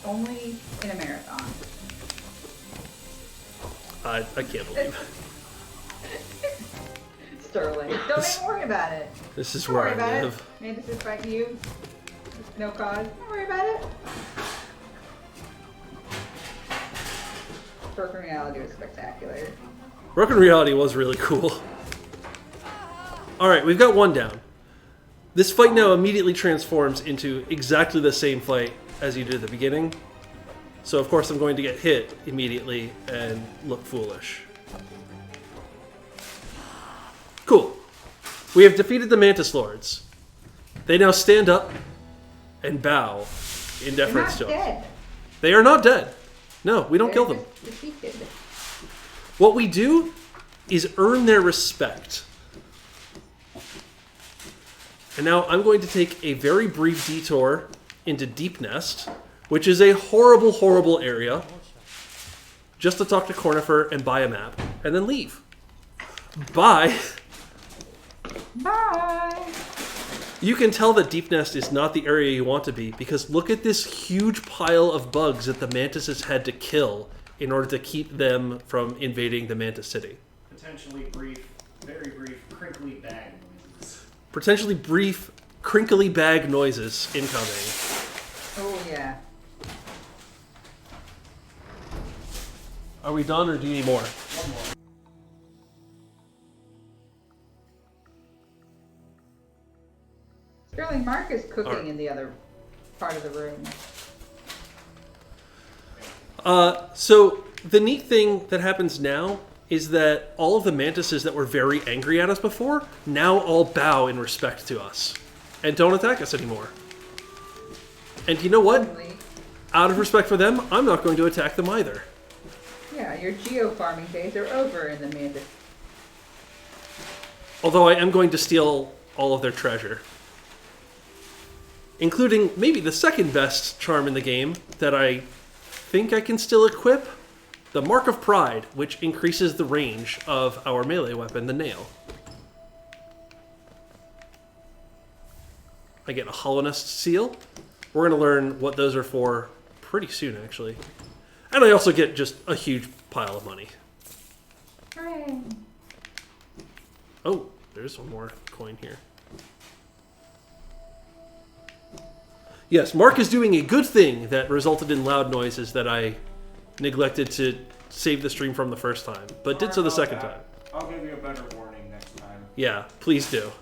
Only in a marathon. I can't believe it. Sterling. Don't even worry about it. This is Don't where worry I about live. it. Mantis is fighting you. No cause. Don't worry about it. Broken Reality was spectacular. Broken Reality was really cool. Alright, we've got one down. This fight now immediately transforms into exactly the same fight as you did at the beginning. So of course I'm going to get hit immediately and look foolish. Cool. We have defeated the Mantis Lords. They now stand up and bow in They're deference not to us. dead. They are not dead. No, we don't They're kill them. just defeated. What we do is earn their respect. And now I'm going to take a very brief detour into Deep Nest, which is a horrible, horrible area, just to talk to Cornifer and buy a map, and then leave. Bye. Bye. You can tell that Deep Nest is not the area you want to be, because look at this huge pile of bugs that the mantises had to kill in order to keep them from invading the Mantis City. Potentially brief, very brief, crinkly bag noises. Potentially brief, crinkly bag noises incoming. Oh yeah. Are we done, or do you need more? One more. Sterling, Mark is cooking Alright. in the other part of the room. So the neat thing that happens now is that all of the mantises that were very angry at us before now all bow in respect to us and don't attack us anymore. And you know what? Suddenly, Out of respect for them, I'm not going to attack them either. yeah, your geo-farming days are over in the Mantis. Although I am going to steal all of their treasure. Including maybe the second best charm in the game that I think I can still equip. The Mark of Pride, which increases the range of our melee weapon, the nail. I get a Hollownest seal. We're going to learn what those are for pretty soon, actually. And I also get just a huge pile of money. Hooray. Oh, there's one more coin here. Yes, Mark is doing a good thing that resulted in loud noises that I neglected to save the stream from the first time, but did so the second time. I'll give you a better warning next time. Yeah, please do.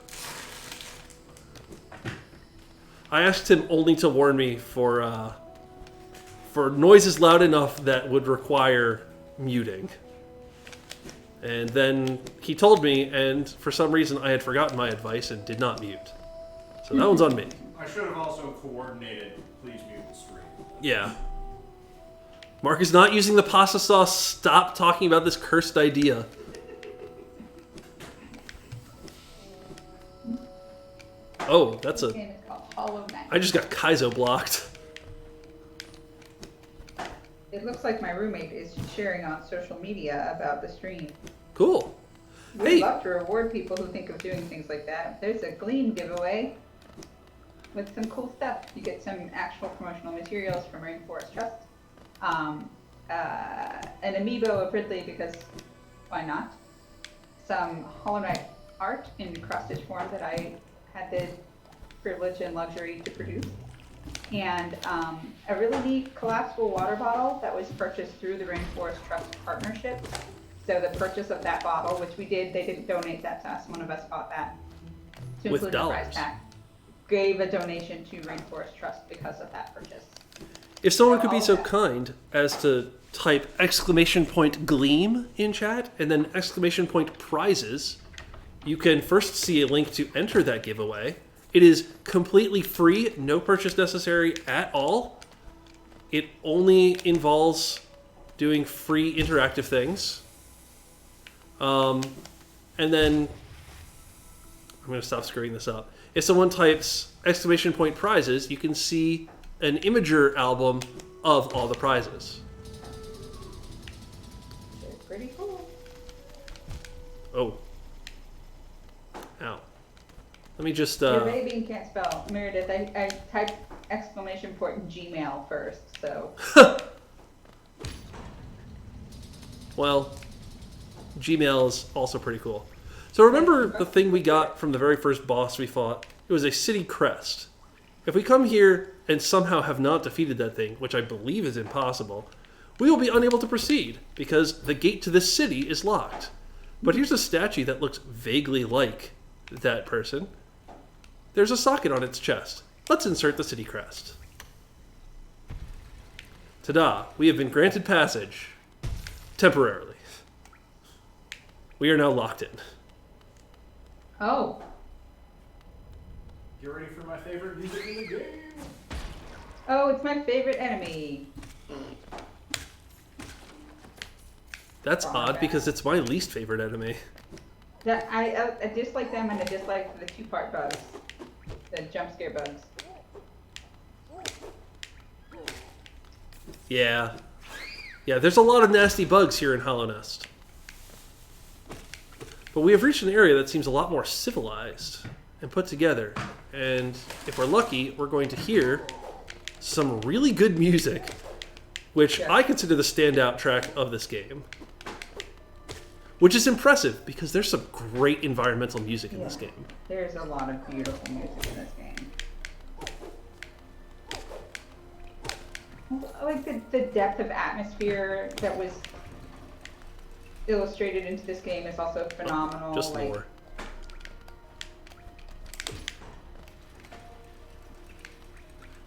I asked him only to warn me for noises loud enough that would require muting. And then he told me, and for some reason I had forgotten my advice and did not mute. So that one's on me. I should have also coordinated, please mute the stream. Yeah. Mark is not using the pasta sauce. Stop talking about this cursed idea. Oh, that's This a... game is called Hollow Knight. I just got Kaizo blocked. It looks like my roommate is sharing on social media about the stream. Cool. We'd Hey. love to reward people who think of doing things like that. There's a Gleam giveaway with some cool stuff. You get some actual promotional materials from Rainforest Trust. An amiibo of Ridley, because why not? Some Hollow Knight art in cross-stitch form that I had the privilege and luxury to produce. And a really neat collapsible water bottle that was purchased through the Rainforest Trust partnership. So the purchase of that bottle, which we did, they didn't donate that to us. One of us bought that to With include in the dollars. prize pack. Gave a donation to Rainforest Trust because of that purchase. If someone could be all so that. kind as to type !Gleam in chat and then !prizes, you can first see a link to enter that giveaway. It is completely free, no purchase necessary at all. It only involves doing free interactive things. And then I'm going to stop screwing this up. If someone types !prizes, you can see an Imager album of all the prizes. They're pretty cool. Oh. Ow. Let me just, Your baby can't spell. Meredith, I typed exclamation point in Gmail first, so. well, Gmail is also pretty cool. So remember the thing we got from the very first boss we fought? It was a city crest. If we come here and somehow have not defeated that thing, which I believe is impossible, we will be unable to proceed because the gate to this city is locked. But here's a statue that looks vaguely like that person. There's a socket on its chest. Let's insert the city crest. Ta-da! We have been granted passage. Temporarily. We are now locked in. Oh. Get ready for my favorite music in the game. Oh, it's my favorite enemy. That's Oh, odd okay. because it's my least favorite enemy. That I dislike them and I dislike the two-part bugs. The jump scare bugs. Yeah. Yeah, there's a lot of nasty bugs here in Hollow Nest. But we have reached an area that seems a lot more civilized and put together. And if we're lucky, we're going to hear some really good music, which Yeah. I consider the standout track of this game. Which is impressive, because there's some great environmental music in this Yeah. game. There's a lot of beautiful music in this game. I like the depth of atmosphere that was illustrated into this game is also phenomenal. Just like, lore.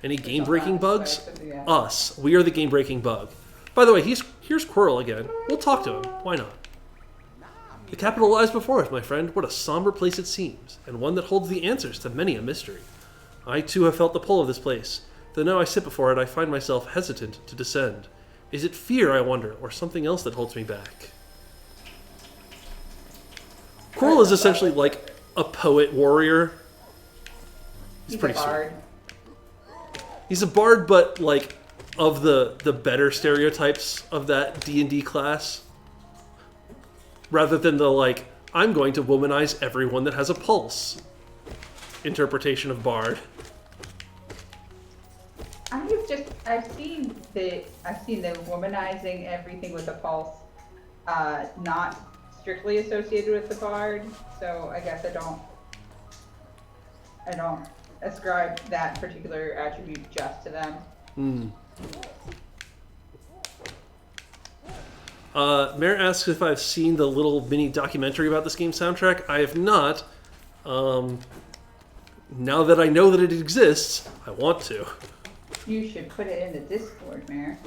Any game-breaking bugs? Yeah. Us. We are the game-breaking bug. By the way, here's Quirrell again. We'll talk to him. Why not? The capital lies before us, my friend. What a somber place it seems, and one that holds the answers to many a mystery. I too have felt the pull of this place, though now I sit before it I find myself hesitant to descend. Is it fear, I wonder, or something else that holds me back? Quirrell is essentially like a poet warrior. He's pretty a sweet. bard. He's a bard, but like of the better stereotypes of that D&D class. Rather than the like, I'm going to womanize everyone that has a pulse interpretation of bard. I've seen the womanizing everything with a pulse, not strictly associated with the bard. So I guess I don't ascribe that particular attribute just to them. Mare asks if I've seen the little mini documentary about this game's soundtrack. I have not. Now that I know that it exists, I want to. You should put it in the Discord, Mare.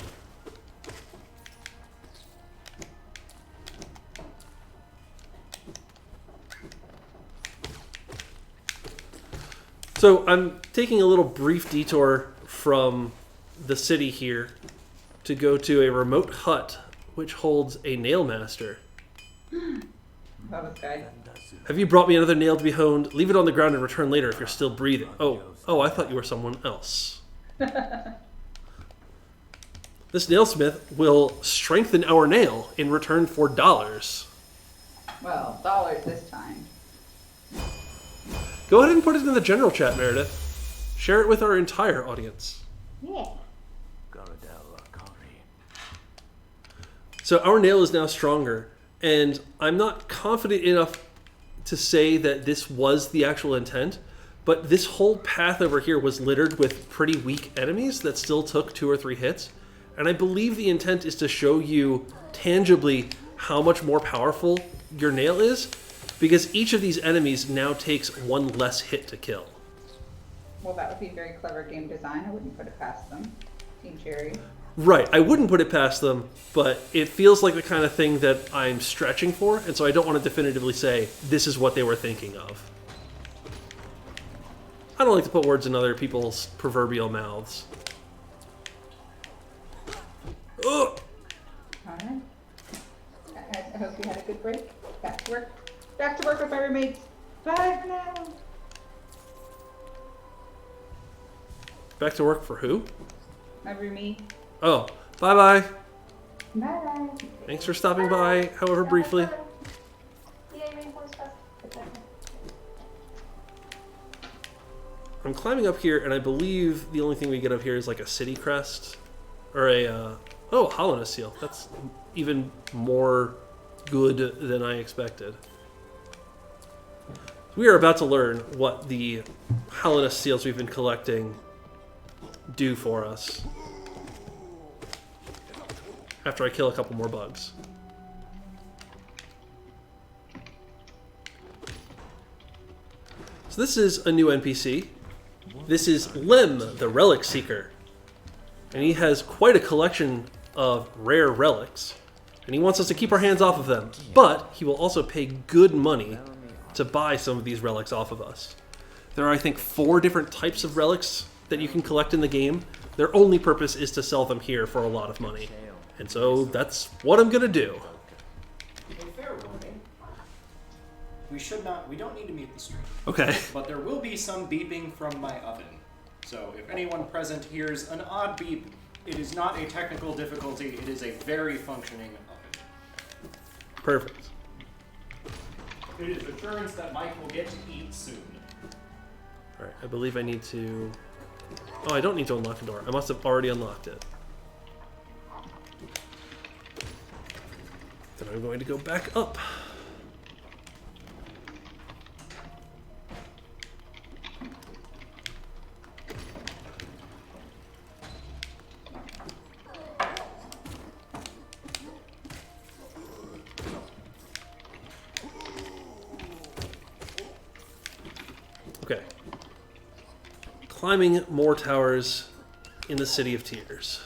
So I'm taking a little brief detour from the city here to go to a remote hut which holds a nail master. Love this guy. Have you brought me another nail to be honed? Leave it on the ground and return later if you're still breathing. Oh, I thought you were someone else. This nailsmith will strengthen our nail in return for dollars. Well, dollars this time. Go ahead and put it in the general chat, Meredith. Share it with our entire audience. Yeah. So our nail is now stronger, and I'm not confident enough to say that this was the actual intent, but this whole path over here was littered with pretty weak enemies that still took 2 or 3 hits, and I believe the intent is to show you tangibly how much more powerful your nail is, because each of these enemies now takes 1 less hit to kill. Well, that would be very clever game design. I wouldn't put it past them. Team Cherry. Right, I wouldn't put it past them, but it feels like the kind of thing that I'm stretching for, and so I don't want to definitively say this is what they were thinking of. I don't like to put words in other people's proverbial mouths. Ugh! Alright. I hope you had a good break. Back to work. Back to work with my roommates. Bye for now. Back to work for who? My roomie. Oh, bye-bye. Bye. Thanks for stopping by, however briefly. Yay, Rainforest Trust. I'm climbing up here, and I believe the only thing we get up here is like a city crest. Or a, oh, Hollowness seal. That's even more good than I expected. We are about to learn what the Hollowness seals we've been collecting do for us. After I kill a couple more bugs. So this is a new NPC. This is Lem, the Relic Seeker. And he has quite a collection of rare relics. And he wants us to keep our hands off of them. But he will also pay good money to buy some of these relics off of us. There are, I think, 4 different types of relics that you can collect in the game. Their only purpose is to sell them here for a lot of money. And so that's what I'm going to do. A fair warning. We don't need to mute the stream. Okay. But there will be some beeping from my oven. So if anyone present hears an odd beep, it is not a technical difficulty, it is a very functioning oven. Perfect. It is assurance that Mike will get to eat soon. Alright, I believe I need to... Oh, I don't need to unlock the door. I must have already unlocked it. Then I'm going to go back up. Okay. Climbing more towers in the City of Tears.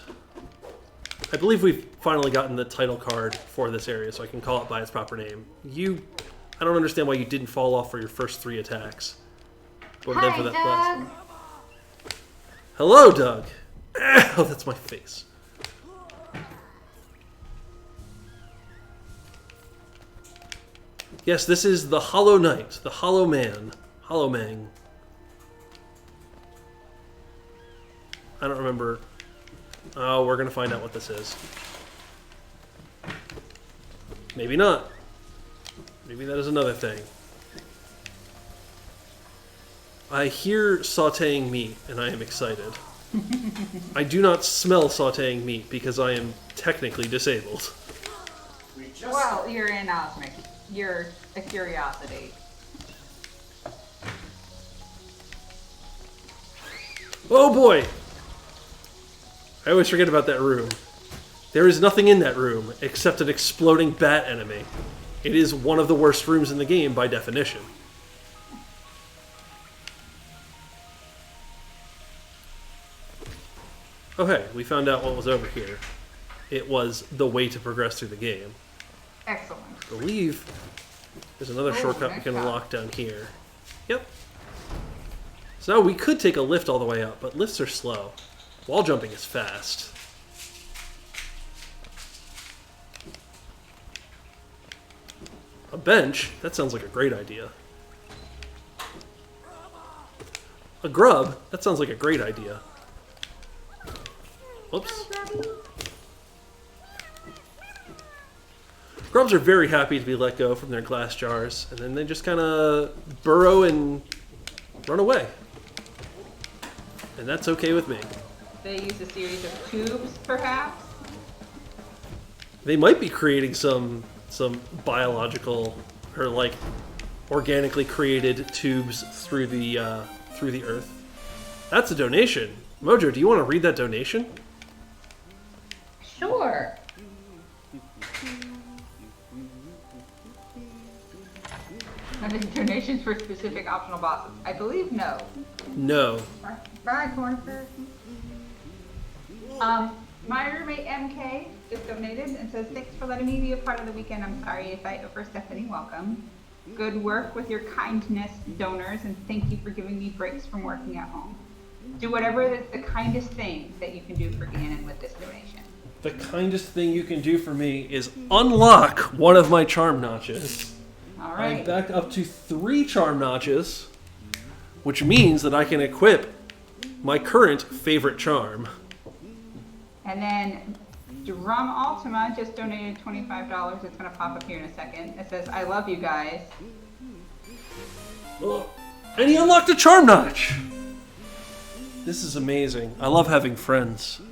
I believe we've finally gotten the title card for this area, so I can call it by its proper name. I don't understand why you didn't fall off for your first 3 attacks. But then for that last one. Hello, Doug! Oh, that's my face. Yes, this is the Hollow Knight, the Hollow Man, Hollow Mang. I don't remember. Oh, we're gonna find out what this is. Maybe not. Maybe that is another thing. I hear sauteing meat, and I am excited. I do not smell sauteing meat because I am technically disabled. Well, you're anosmic. You're a curiosity. Oh boy! I always forget about that room. There is nothing in that room except an exploding bat enemy. It is one of the worst rooms in the game by definition. Okay, we found out what was over here. It was the way to progress through the game. Excellent. I believe there's another shortcut we can unlock down here. Yep. So now we could take a lift all the way up, but lifts are slow. Wall jumping is fast. A bench? That sounds like a great idea. A grub? That sounds like a great idea. Whoops. Grubs are very happy to be let go from their glass jars, and then they just kind of burrow and run away. And that's okay with me. They use a series of tubes, perhaps? They might be creating some biological or like organically created tubes through the earth. That's a donation. Mojo, do you want to read that donation? Sure. Are these donations for specific optional bosses? I believe no. No. Bye, Cornifer. My roommate MK just donated and says, thanks for letting me be a part of the weekend. I'm sorry if I overstepped any welcome. Good work with your kindness, donors, and thank you for giving me breaks from working at home. Do whatever is the kindest thing that you can do for Gannon with this donation. The kindest thing you can do for me is unlock one of my charm notches. All right. I'm back up to 3 charm notches, which means that I can equip my current favorite charm. And then Drum Ultima just donated $25. It's going to pop up here in a second. It says, I love you guys. Oh, and he unlocked a charm notch! This is amazing. I love having friends.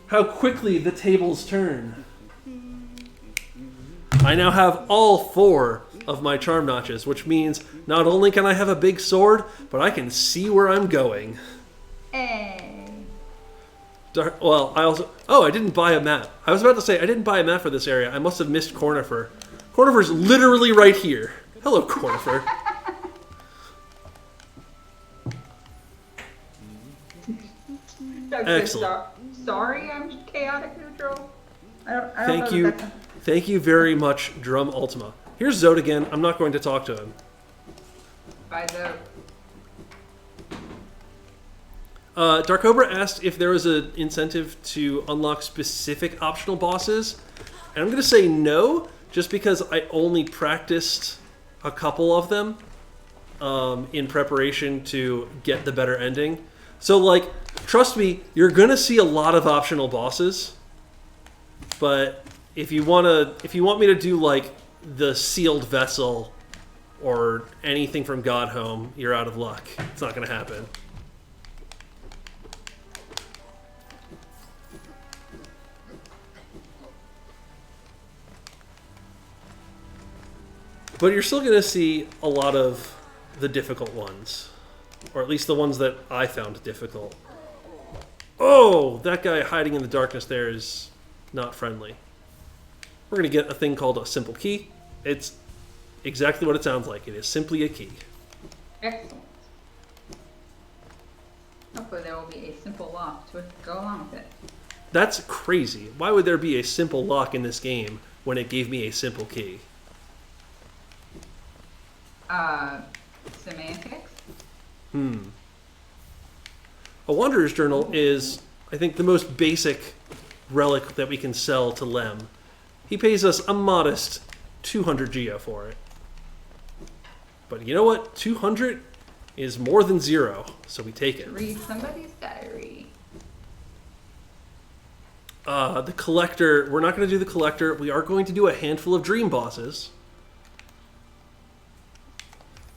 How quickly the tables turn. I now have all 4 of my charm notches, which means not only can I have a big sword, but I can see where I'm going. Hey. Well, I also... Oh, I didn't buy a map. I was about to say, I didn't buy a map for this area. I must have missed Cornifer. Cornifer's literally right here. Hello, Cornifer. Doug says, Excellent. Sorry, I'm chaotic neutral. I don't Thank know you. that that's- Thank you very much, Drum Ultima. Here's Zod again. I'm not going to talk to him. By the Dark Cobra asked if there was an incentive to unlock specific optional bosses. And I'm going to say no, just because I only practiced a couple of them in preparation to get the better ending. So, like, trust me, you're going to see a lot of optional bosses. But if you want me to do, like, the sealed vessel or anything from God Home, you're out of luck. It's not going to happen. But you're still going to see a lot of the difficult ones. Or at least the ones that I found difficult. Oh, that guy hiding in the darkness there is not friendly. We're going to get a thing called a simple key. It's exactly what it sounds like. It is simply a key. excellent. Hopefully there will be a simple lock to go along with it. That's crazy. Why would there be a simple lock in this game when it gave me a simple key? Semantics? A Wanderer's Journal is, I think, the most basic relic that we can sell to Lem. He pays us a modest 200 Geo for it. But you know what? 200 is more than 0, so we take it. Read somebody's diary. The Collector, we're not going to do the Collector. We are going to do a handful of Dream Bosses.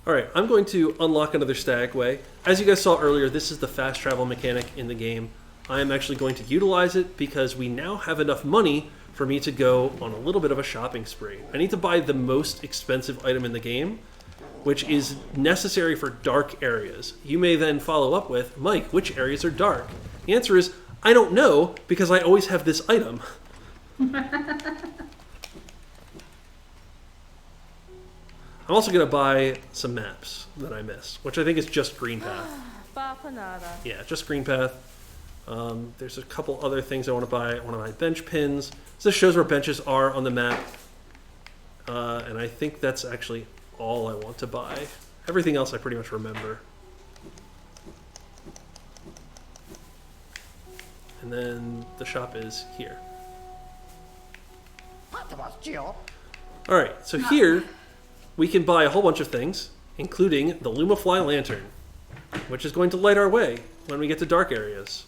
Alright, I'm going to unlock another Stagway. As you guys saw earlier, this is the fast travel mechanic in the game. I am actually going to utilize it because we now have enough money for me to go on a little bit of a shopping spree. I need to buy the most expensive item in the game, which is necessary for dark areas. You may then follow up with, Mike, which areas are dark? The answer is, I don't know, because I always have this item. I'm also going to buy some maps that I missed, which I think is just Green Path. Yeah, just Green Path. There's a couple other things I want to buy. I want to buy bench pins. This shows where benches are on the map. And I think that's actually all I want to buy. Everything else I pretty much remember. And then the shop is here. Alright, so here we can buy a whole bunch of things, including the Lumafly Lantern, which is going to light our way when we get to dark areas.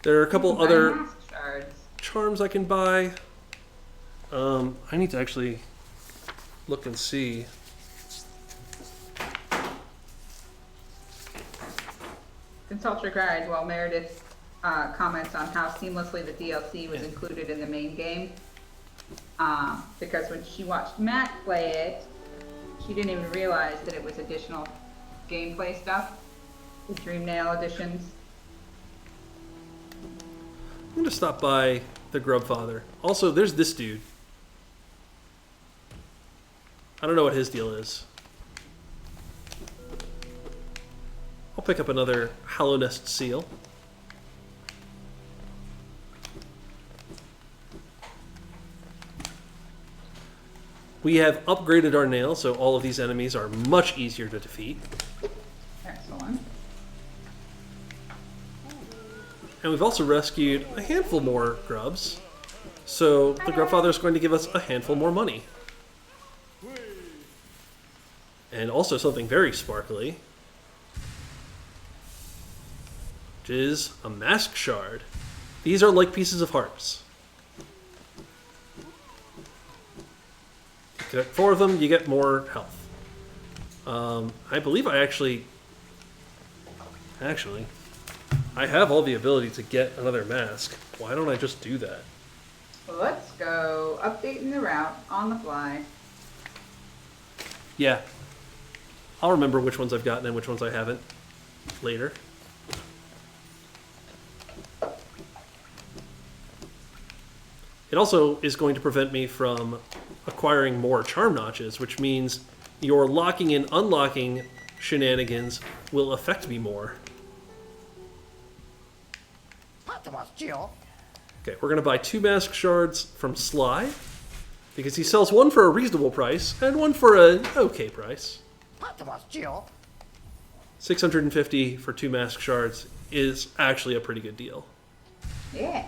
There are a couple other Mask shards. charms I can buy. I need to actually look and see. Consult your guide while Meredith comments on how seamlessly the DLC was included in the main game. Because when she watched Matt play it, she didn't even realize that it was additional gameplay stuff. The Dream Nail editions. I'm going to stop by the Grubfather. Also, there's this dude. I don't know what his deal is. I'll pick up another Hollow Nest seal. We have upgraded our nail, so all of these enemies are much easier to defeat. Excellent. And we've also rescued a handful more grubs. So the Grubfather is going to give us a handful more money. And also something very sparkly, which is a mask shard. These are like pieces of hearts. Get 4 of them, you get more health. I believe I actually, I have all the ability to get another mask. Why don't I just do that? Let's go updating the route on the fly. Yeah. I'll remember which ones I've gotten and which ones I haven't later. It also is going to prevent me from acquiring more charm notches, which means your locking and unlocking shenanigans will affect me more. Okay, we're going to buy 2 mask shards from Sly, because he sells one for a reasonable price and one for an okay price. 650 for 2 mask shards is actually a pretty good deal. Yeah.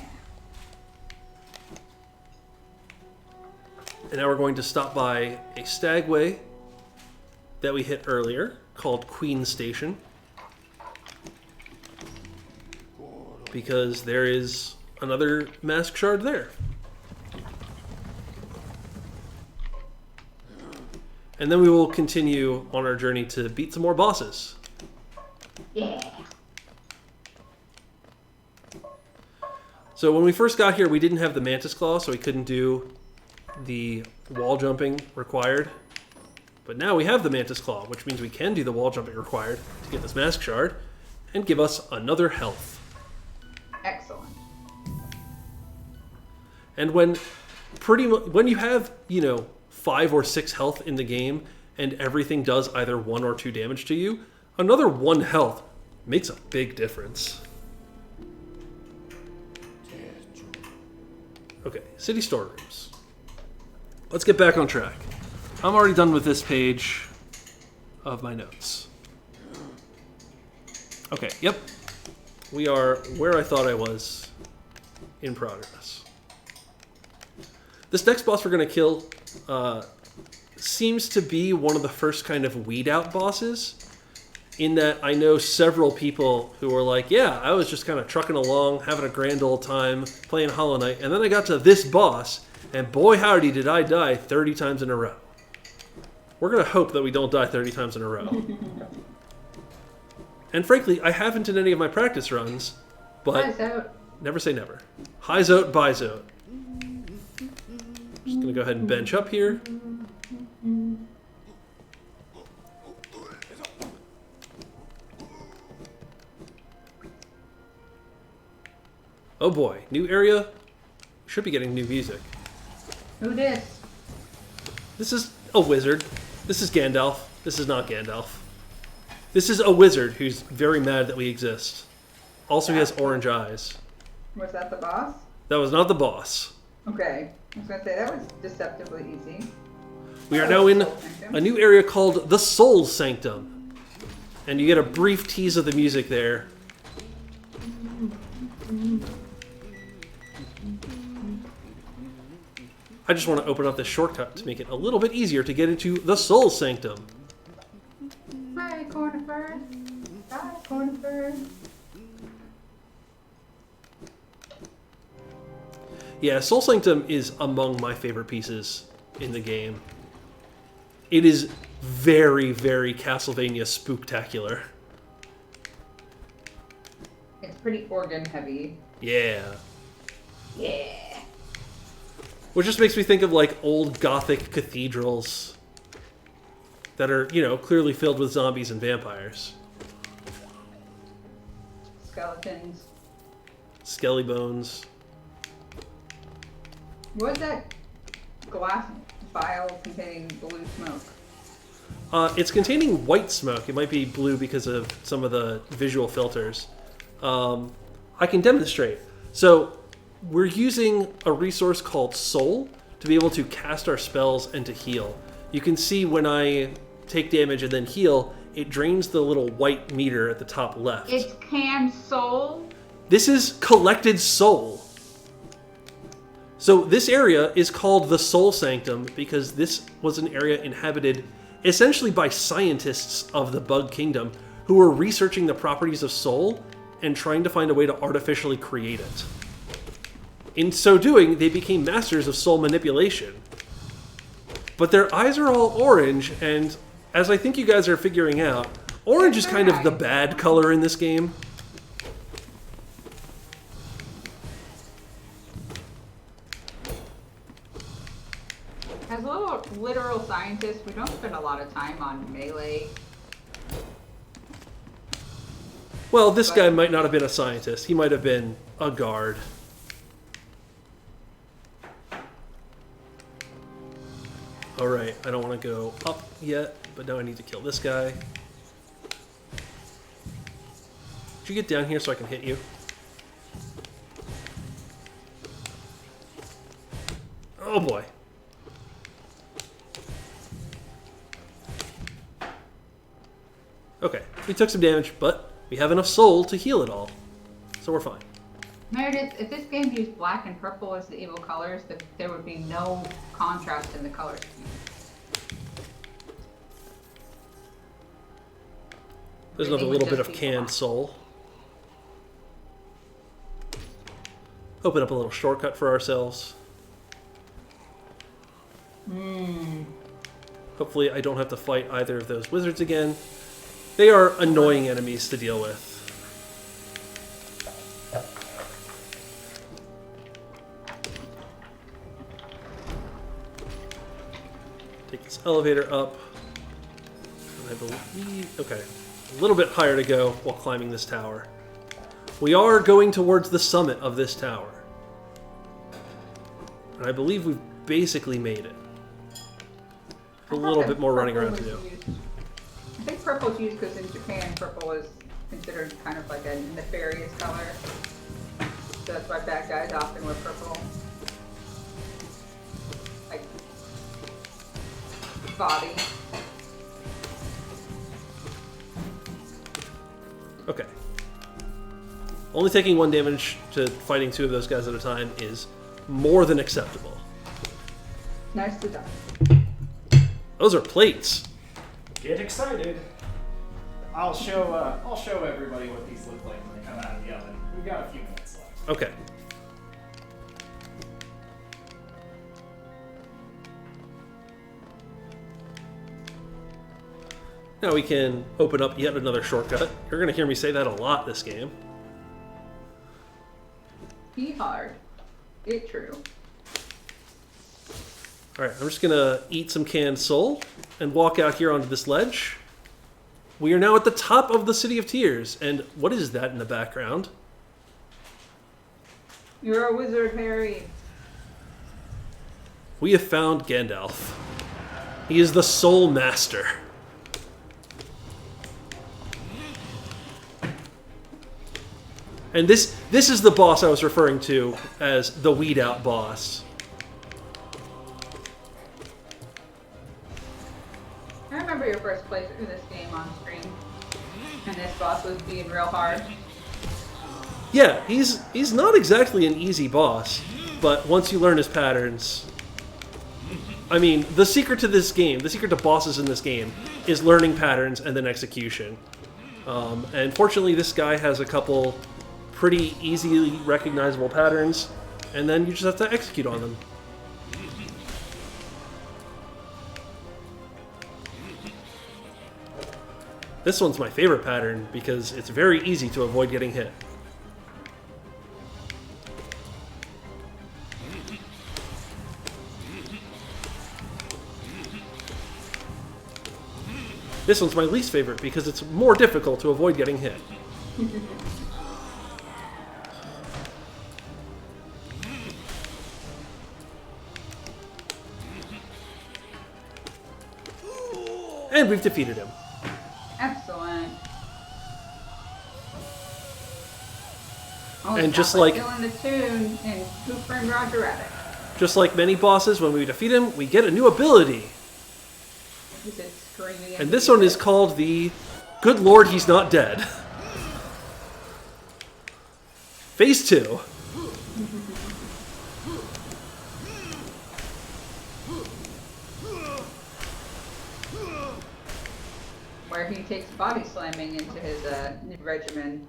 And now we're going to stop by a stagway that we hit earlier, called Queen Station. Because there is another mask shard there. And then we will continue on our journey to beat some more bosses. Yeah. So when we first got here, we didn't have the Mantis Claw, so we couldn't do the wall jumping required. But now we have the Mantis Claw, which means we can do the wall jumping required to get this mask shard and give us another health. Excellent. And when you have, 5 or 6 health in the game and everything does either 1 or 2 damage to you, another 1 health makes a big difference. Okay, city storerooms. Let's get back on track. I'm already done with this page of my notes. Okay, yep. We are where I thought I was in progress. This next boss we're going to kill seems to be one of the first kind of weed out bosses, in that I know several people who were like, yeah, I was just kind of trucking along, having a grand old time, playing Hollow Knight, and then I got to this boss, and boy howdy did I die 30 times in a row. We're going to hope that we don't die 30 times in a row. And frankly, I haven't in any of my practice runs, but never say never. High Zote, By Zote. Just going to go ahead and bench up here. Oh boy, new area. Should be getting new music. Who dis? This is a wizard. This is Gandalf. This is not Gandalf. This is a wizard who's very mad that we exist. Also, he has orange eyes. Was that the boss? That was not the boss. Okay. I was going to say, that was deceptively easy. We are now in a new area called the Soul Sanctum. And you get a brief tease of the music there. I just want to open up this shortcut to make it a little bit easier to get into the Soul Sanctum. Hi, Cornifer. Hi, Cornifer. Yeah, Soul Sanctum is among my favorite pieces in the game. It is very, very Castlevania spooktacular. It's pretty organ heavy. Yeah. Yeah. Which just makes me think of like old Gothic cathedrals that are, clearly filled with zombies and vampires. Skeletons. Skelly bones. What is that glass vial containing blue smoke? It's containing white smoke. It might be blue because of some of the visual filters. I can demonstrate. So we're using a resource called Soul to be able to cast our spells and to heal. You can see when I take damage and then heal, it drains the little white meter at the top left. It's canned soul? This is collected soul. So this area is called the Soul Sanctum because this was an area inhabited essentially by scientists of the Bug Kingdom who were researching the properties of soul and trying to find a way to artificially create it. In so doing, they became masters of soul manipulation. But their eyes are all orange, and as I think you guys are figuring out, orange is kind of the bad color in this game. As a little literal scientist, we don't spend a lot of time on melee. Well, this guy might not have been a scientist. He might have been a guard. Alright, I don't want to go up yet, but now I need to kill this guy. Could you get down here so I can hit you? Oh boy. Okay, we took some damage, but we have enough soul to heal it all. So we're fine. Meredith, if this game used black and purple as the evil colors, there would be no contrast in the color scheme. There's another Everything little would bit just of be canned black. soul. Open up a little shortcut for ourselves. Hopefully I don't have to fight either of those wizards again. They are annoying enemies to deal with. Take this elevator up. And I believe... Okay. A little bit higher to go while climbing this tower. We are going towards the summit of this tower. And I believe we've basically made it. A little bit more running around to do. I think purple's used because in Japan, purple is considered kind of like a nefarious color. So that's why bad guys often wear purple. Like, body. Okay. Only taking 1 damage to fighting 2 of those guys at a time is more than acceptable. Nice to die. Those are plates. Get excited. I'll show everybody what these look like when they come out of the oven. We've got a few minutes left. Okay. Now we can open up yet another shortcut. You're going to hear me say that a lot this game. Be hard. It true. Alright, I'm just going to eat some canned soul and walk out here onto this ledge. We are now at the top of the City of Tears. And what is that in the background? You're a wizard, Harry. We have found Gandalf. He is the Soul Master. And this is the boss I was referring to as the Weed Out boss. I remember your first playthrough of this game on stream. And this boss was being real hard. Yeah, he's not exactly an easy boss, but once you learn his patterns... I mean, the secret to this game, the secret to bosses in this game, is learning patterns and then execution. And fortunately, this guy has a couple pretty easily recognizable patterns, and then you just have to execute on them. This one's my favorite pattern because it's very easy to avoid getting hit. This one's my least favorite because it's more difficult to avoid getting hit. And we've defeated him. Excellent. Oh, And sounds just like- feeling the tune in Cooper and Roger Rabbit. Just like many bosses, when we defeat him, we get a new ability. Is it screaming? And this one is called the Good Lord, He's Not Dead. Phase 2. where he takes body slamming into his regimen.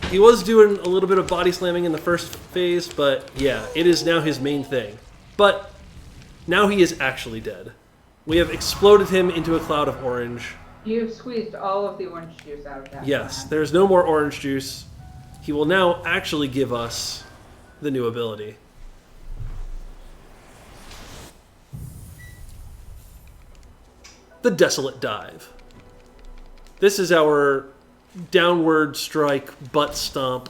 He was doing a little bit of body slamming in the first phase, but yeah, it is now his main thing. But now he is actually dead. We have exploded him into a cloud of orange. You've squeezed all of the orange juice out of that. Yes, man. there's no more orange juice. He will now actually give us the new ability. The Desolate Dive. This is our downward strike, butt stomp,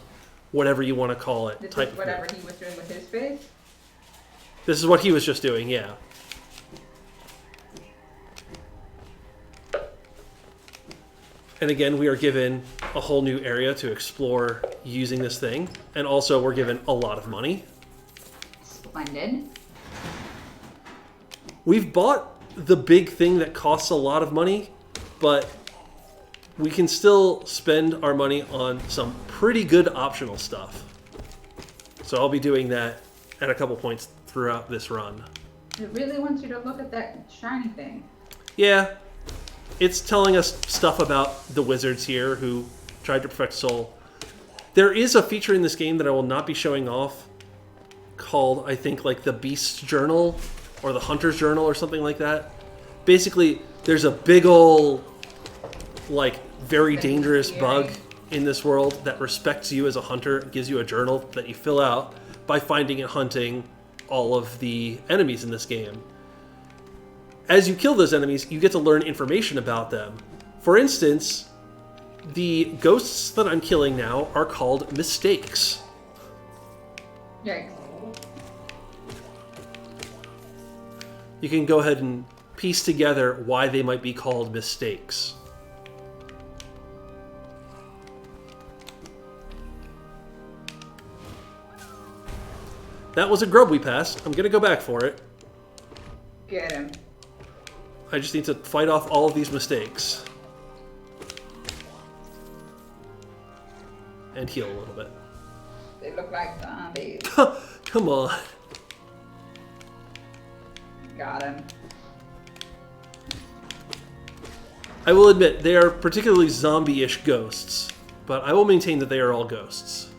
whatever you want to call it. This type is of whatever move. he was doing with his face. This is what he was just doing, yeah. And again, we are given a whole new area to explore using this thing, and also we're given a lot of money. Splendid. We've bought the big thing that costs a lot of money, but we can still spend our money on some pretty good optional stuff. So I'll be doing that at a couple points throughout this run. It really wants you to look at that shiny thing. Yeah, it's telling us stuff about the wizards here who tried to perfect soul. There is a feature in this game that I will not be showing off called, I think, like the Beast's Journal or the Hunter's Journal or something like that. Basically, there's a big ol', like, very dangerous bug in this world that respects you as a hunter, gives you a journal that you fill out by finding and hunting all of the enemies in this game. As you kill those enemies, you get to learn information about them. For instance, the ghosts that I'm killing now are called mistakes. Yikes. You can go ahead and piece together why they might be called mistakes. That was a grub we passed. I'm gonna go back for it. Get him. I just need to fight off all of these mistakes. And heal a little bit. They look like zombies. Come on. Got him. I will admit, they are particularly zombie-ish ghosts, but I will maintain that they are all ghosts.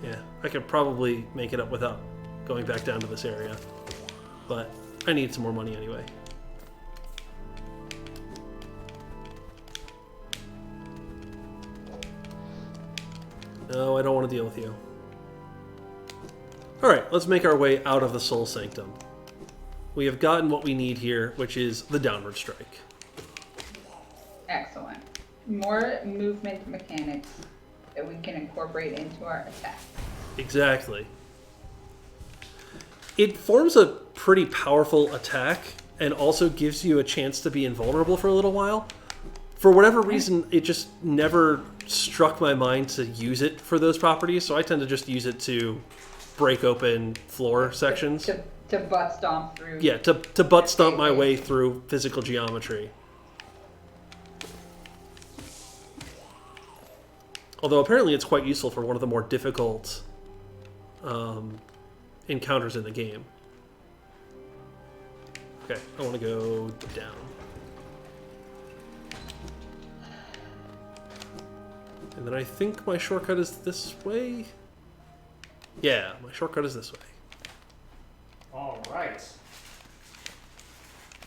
Yeah, I could probably make it up without going back down to this area, but I need some more money anyway. No, I don't want to deal with you. Alright, let's make our way out of the Soul Sanctum. We have gotten what we need here, which is the Downward Strike. Excellent. More movement mechanics that we can incorporate into our attack. Exactly. It forms a pretty powerful attack and also gives you a chance to be invulnerable for a little while. For whatever reason, it just never struck my mind to use it for those properties, so I tend to just use it to break open floor sections. To butt stomp through. Yeah, to butt stomp my way through physical geometry. Although apparently it's quite useful for one of the more difficult encounters in the game. Okay, I want to go down. And then I think my shortcut is this way? Yeah, my shortcut is this way. All right.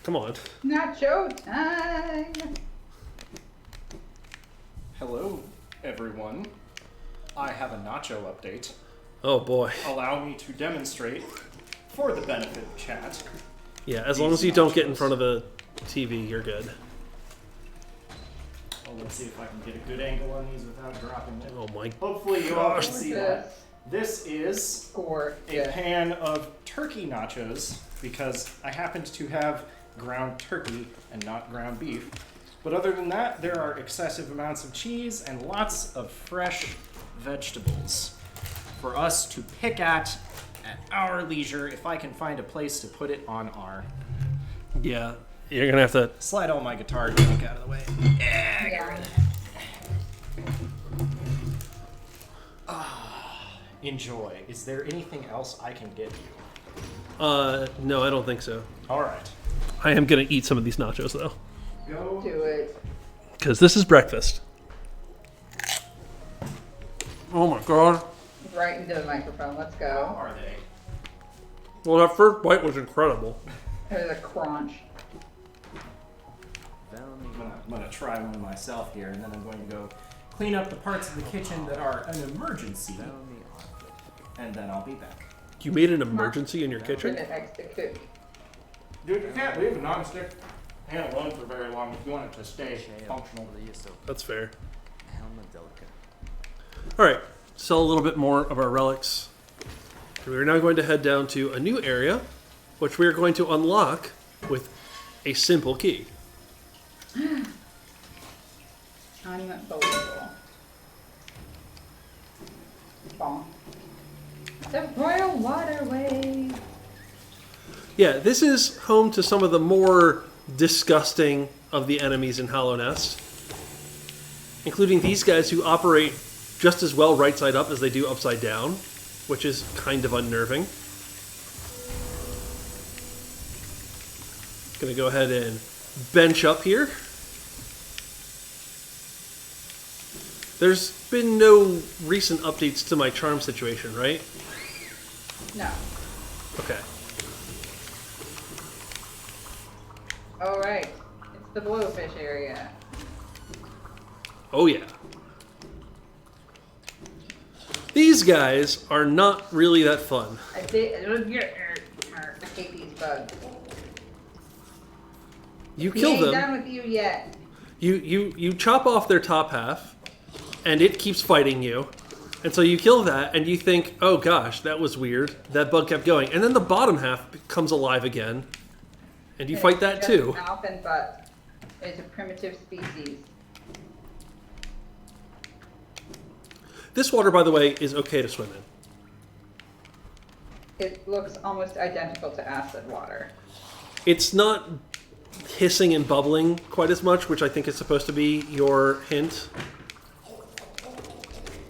Come on. Nacho time! Hello, everyone. I have a nacho update. Oh boy. Allow me to demonstrate, for the benefit of chat. Yeah, as long as you don't get in front of the TV, you're good. Well, let's see if I can get a good angle on these without dropping it. Oh my Hopefully you all gosh. can see that. This is Score. a pan of turkey nachos because I happened to have ground turkey and not ground beef. But other than that, there are excessive amounts of cheese and lots of fresh vegetables for us to pick at our leisure if I can find a place to put it on our... Yeah, you're gonna have to... Slide all my guitar junk out of the way. Yeah. Enjoy. Is there anything else I can get you? No, I don't think so. All right. I am gonna eat some of these nachos, though. Go. Do it. Because this is breakfast. Oh my god. Right into the microphone. Let's How go. are they? Well, that first bite was incredible. There's a crunch. I'm gonna try one myself here, and then I'm going to go clean up the parts of the kitchen that are an emergency, and then I'll be back. You made an emergency in your Put kitchen? it next to cook. Dude, you can't leave a non-stick pan alone for very long if you want it to stay functional. That's fair. Alright, sell a little bit more of our relics. We are now going to head down to a new area, which we are going to unlock with a simple key. Unbelievable. Ball. The Royal Waterway. Yeah, this is home to some of the more disgusting of the enemies in Hollow Nest, including these guys who operate just as well right side up as they do upside down, which is kind of unnerving. Gonna go ahead and bench up here. There's been no recent updates to my charm situation, right? No. Okay. All right. It's the blowfish area. Oh yeah. These guys are not really that fun. I hate these bugs. You He kill ain't them. done with you yet. You chop off their top half, and it keeps fighting you. And so you kill that, and you think, oh gosh, that was weird. That bug kept going. And then the bottom half comes alive again, and you fight that Just too. Mouth and butt is a primitive species. This water, by the way, is okay to swim in. It looks almost identical to acid water. It's not hissing and bubbling quite as much, which I think is supposed to be your hint.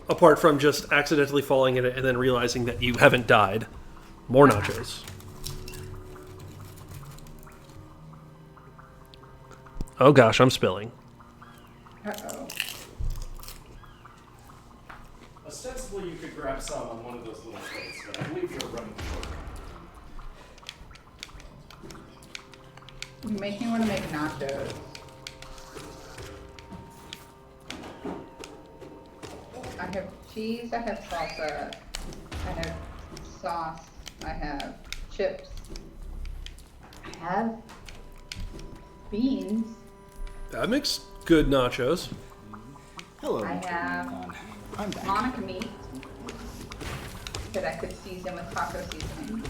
Apart from just accidentally falling in it and then realizing that you haven't died. More nachos. Oh gosh, I'm spilling. Uh-oh. Ostensibly, you could grab some on one of those little plates, but I believe you're running short. You make me want to make nachos. I have cheese, I have salsa, I have sauce, I have chips, I have beans, That makes good nachos. Hello. I have I'm back. Monica meat that I could season with taco seasoning.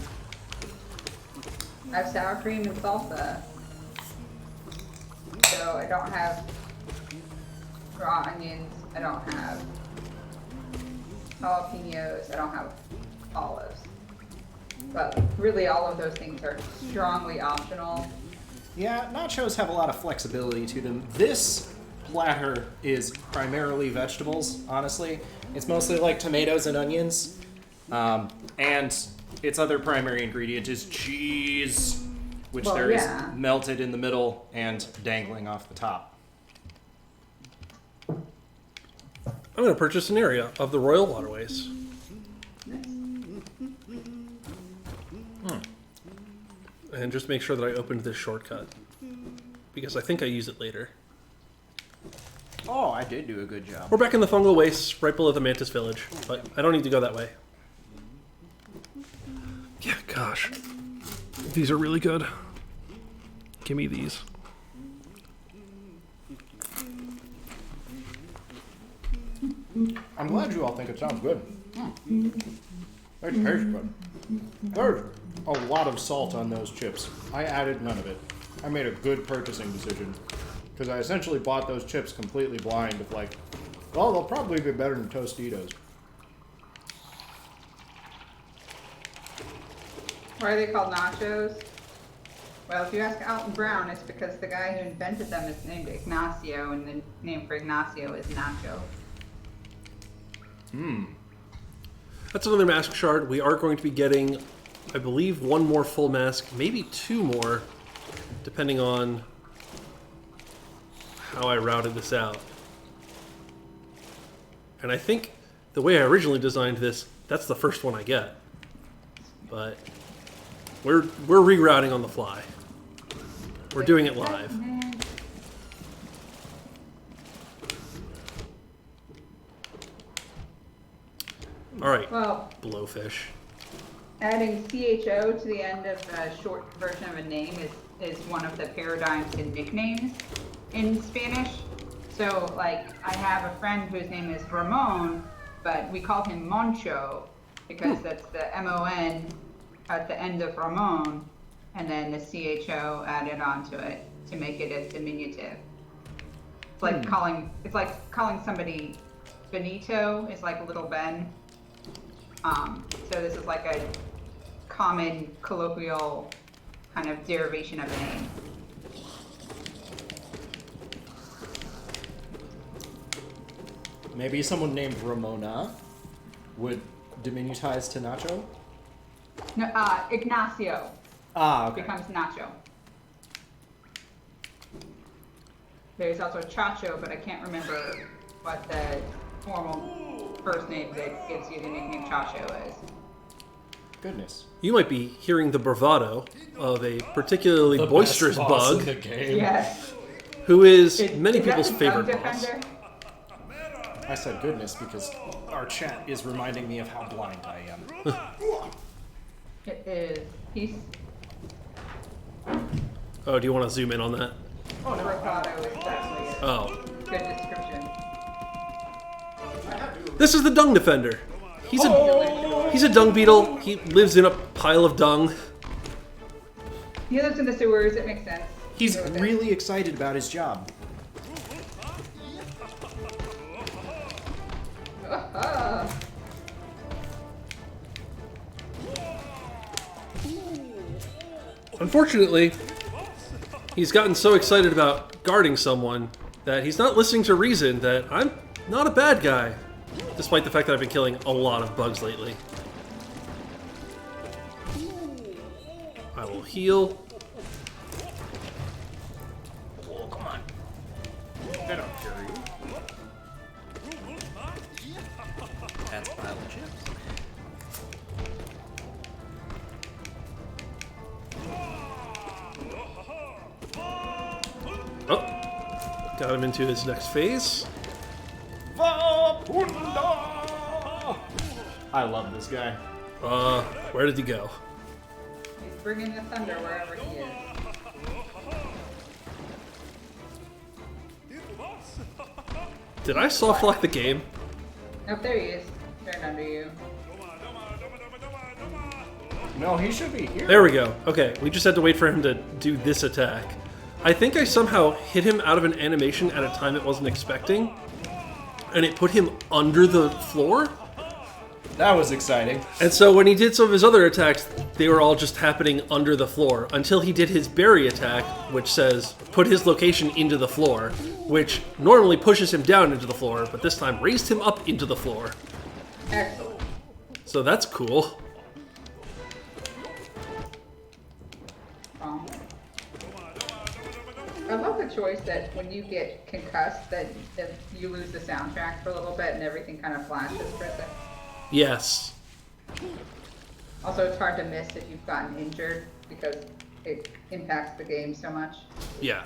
I have sour cream and salsa. So I don't have raw onions, I don't have jalapenos, I don't have olives. But really all of those things are strongly optional. Yeah, nachos have a lot of flexibility to them. This platter is primarily vegetables, honestly. It's mostly like tomatoes and onions. And its other primary ingredient is cheese, which Well, there is yeah. melted in the middle and dangling off the top. I'm going to purchase an area of the Royal Waterways. And just make sure that I opened this shortcut. Because I think I use it later. Oh, I did do a good job. We're back in the fungal wastes, right below the Mantis Village. But I don't need to go that way. Yeah, gosh. These are really good. Give me these. I'm glad you all think it sounds good. It tastes good. There's a lot of salt on those chips. I added none of it. I made a good purchasing decision. Because I essentially bought those chips completely blind of like, well, they'll probably be better than Tostitos. Why are they called nachos? Well, if you ask Alton Brown, it's because the guy who invented them is named Ignacio, and the name for Ignacio is Nacho. That's another mask shard. We are going to be getting, I believe, one more full mask, maybe two more, depending on how I routed this out. And I think the way I originally designed this, that's the first one I get. But we're rerouting on the fly. We're doing it live. All right, Well, blowfish. adding CHO to the end of the short version of a name is one of the paradigms in nicknames in Spanish. So, like, I have a friend whose name is Ramon, but we call him Moncho because that's the M-O-N at the end of Ramon. and then the CHO added onto it to make it a diminutive. It's like calling somebody Benito is like Little Ben. So this is like a common colloquial kind of derivation of a name. Maybe someone named Ramona would diminutize to Nacho? No, Ignacio Okay. becomes Nacho. There's also Chacho, but I can't remember what the formal first name that gives you the nickname Chacho is. Goodness. You might be hearing the bravado of a particularly The boisterous best boss bug, in the game. Yes. who is Is many that people's the favorite Dog boss. Defender? I said goodness because our chat is reminding me of how blind I am. It is. He's Oh, do you want to zoom in on that? Oh no. bravado is definitely a Oh. good description. This is the dung defender. He's a dung beetle. He lives in a pile of dung. He lives in the sewers. It makes sense. He's Go with it. really excited about his job. Ah. Unfortunately, he's gotten so excited about guarding someone that he's not listening to reason that I'm not a bad guy, despite the fact that I've been killing a lot of bugs lately. I will heal. Oh, come on. Get up, Jerry. That's a pile of chips. Oh, got him into his next phase. Vapunda! I love this guy. Where did he go? He's bringing the thunder wherever he is. Did I soft lock the game? Oh, there he is. Turned under you. No, he should be here. There we go. Okay, we just had to wait for him to do this attack. I think I somehow hit him out of an animation at a time it wasn't expecting, and it put him under the floor. That was exciting. And so when he did some of his other attacks, they were all just happening under the floor until he did his berry attack, which says put his location into the floor, which normally pushes him down into the floor, but this time raised him up into the floor. Excellent. So that's cool. I love the choice that when you get concussed, that you lose the soundtrack for a little bit and everything kind of flashes for a second. Yes. Also, it's hard to miss if you've gotten injured because it impacts the game so much. Yeah.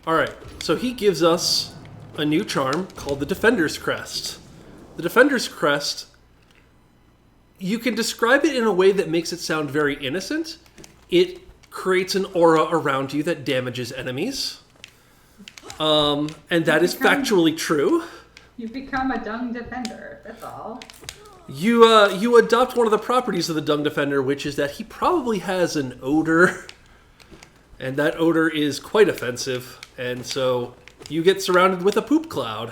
Alright, so he gives us a new charm called the Defender's Crest. The Defender's Crest, you can describe it in a way that makes it sound very innocent. It creates an aura around you that damages enemies. And that is factually true. You become a dung defender, that's all. You adopt one of the properties of the Dung Defender, which is that he probably has an odor. And that odor is quite offensive. And so you get surrounded with a poop cloud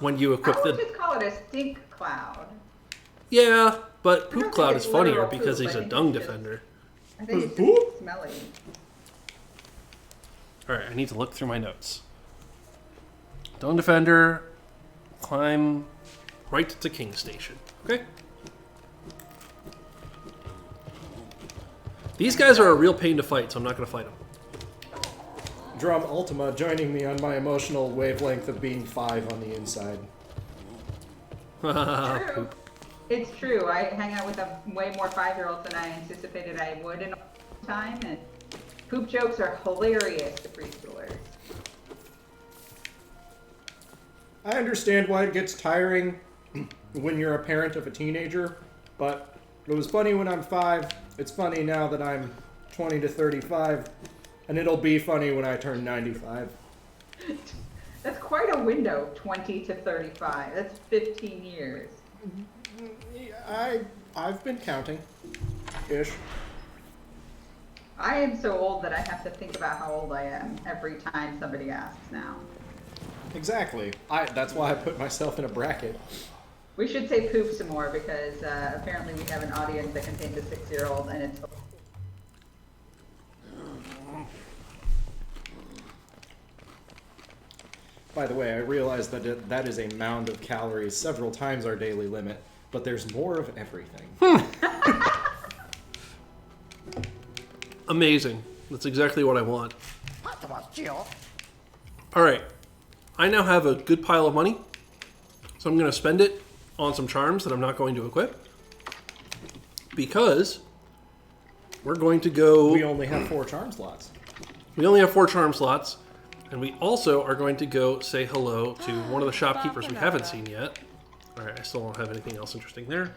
when you equip I would the... just call it a stink cloud. Yeah, but don't poop think cloud it's is funnier literal because poop, he's I a think Dung it's just- Defender. I think it's Poop? just smelly. Alright, I need to look through my notes. Dung Defender, climb right to King Station. Okay? These guys are a real pain to fight, so I'm not going to fight them. Drum Ultima joining me on my emotional wavelength of being 5 on the inside. True. It's true. I hang out with way more 5-year-olds than I anticipated I would in a time, and poop jokes are hilarious to preschoolers. I understand why it gets tiring when you're a parent of a teenager, but it was funny when I'm 5. It's funny now that I'm 20 to 35, and it'll be funny when I turn 95. That's quite a window, 20 to 35. That's 15 years. I've been counting, ish. I am so old that I have to think about how old I am every time somebody asks now. Exactly. That's why I put myself in a bracket. We should say poop some more because apparently we have an audience that contains a 6-year-old and it's. By the way, I realize that that is a mound of calories several times our daily limit, but there's more of everything. Amazing. That's exactly what I want. All right. I now have a good pile of money, so I'm going to spend it on some charms that I'm not going to equip because we're going to go... We only have 4 charm slots. We only have 4 charm slots, and we also are going to go say hello to one of the shopkeepers we haven't seen yet. All right, I still don't have anything else interesting there.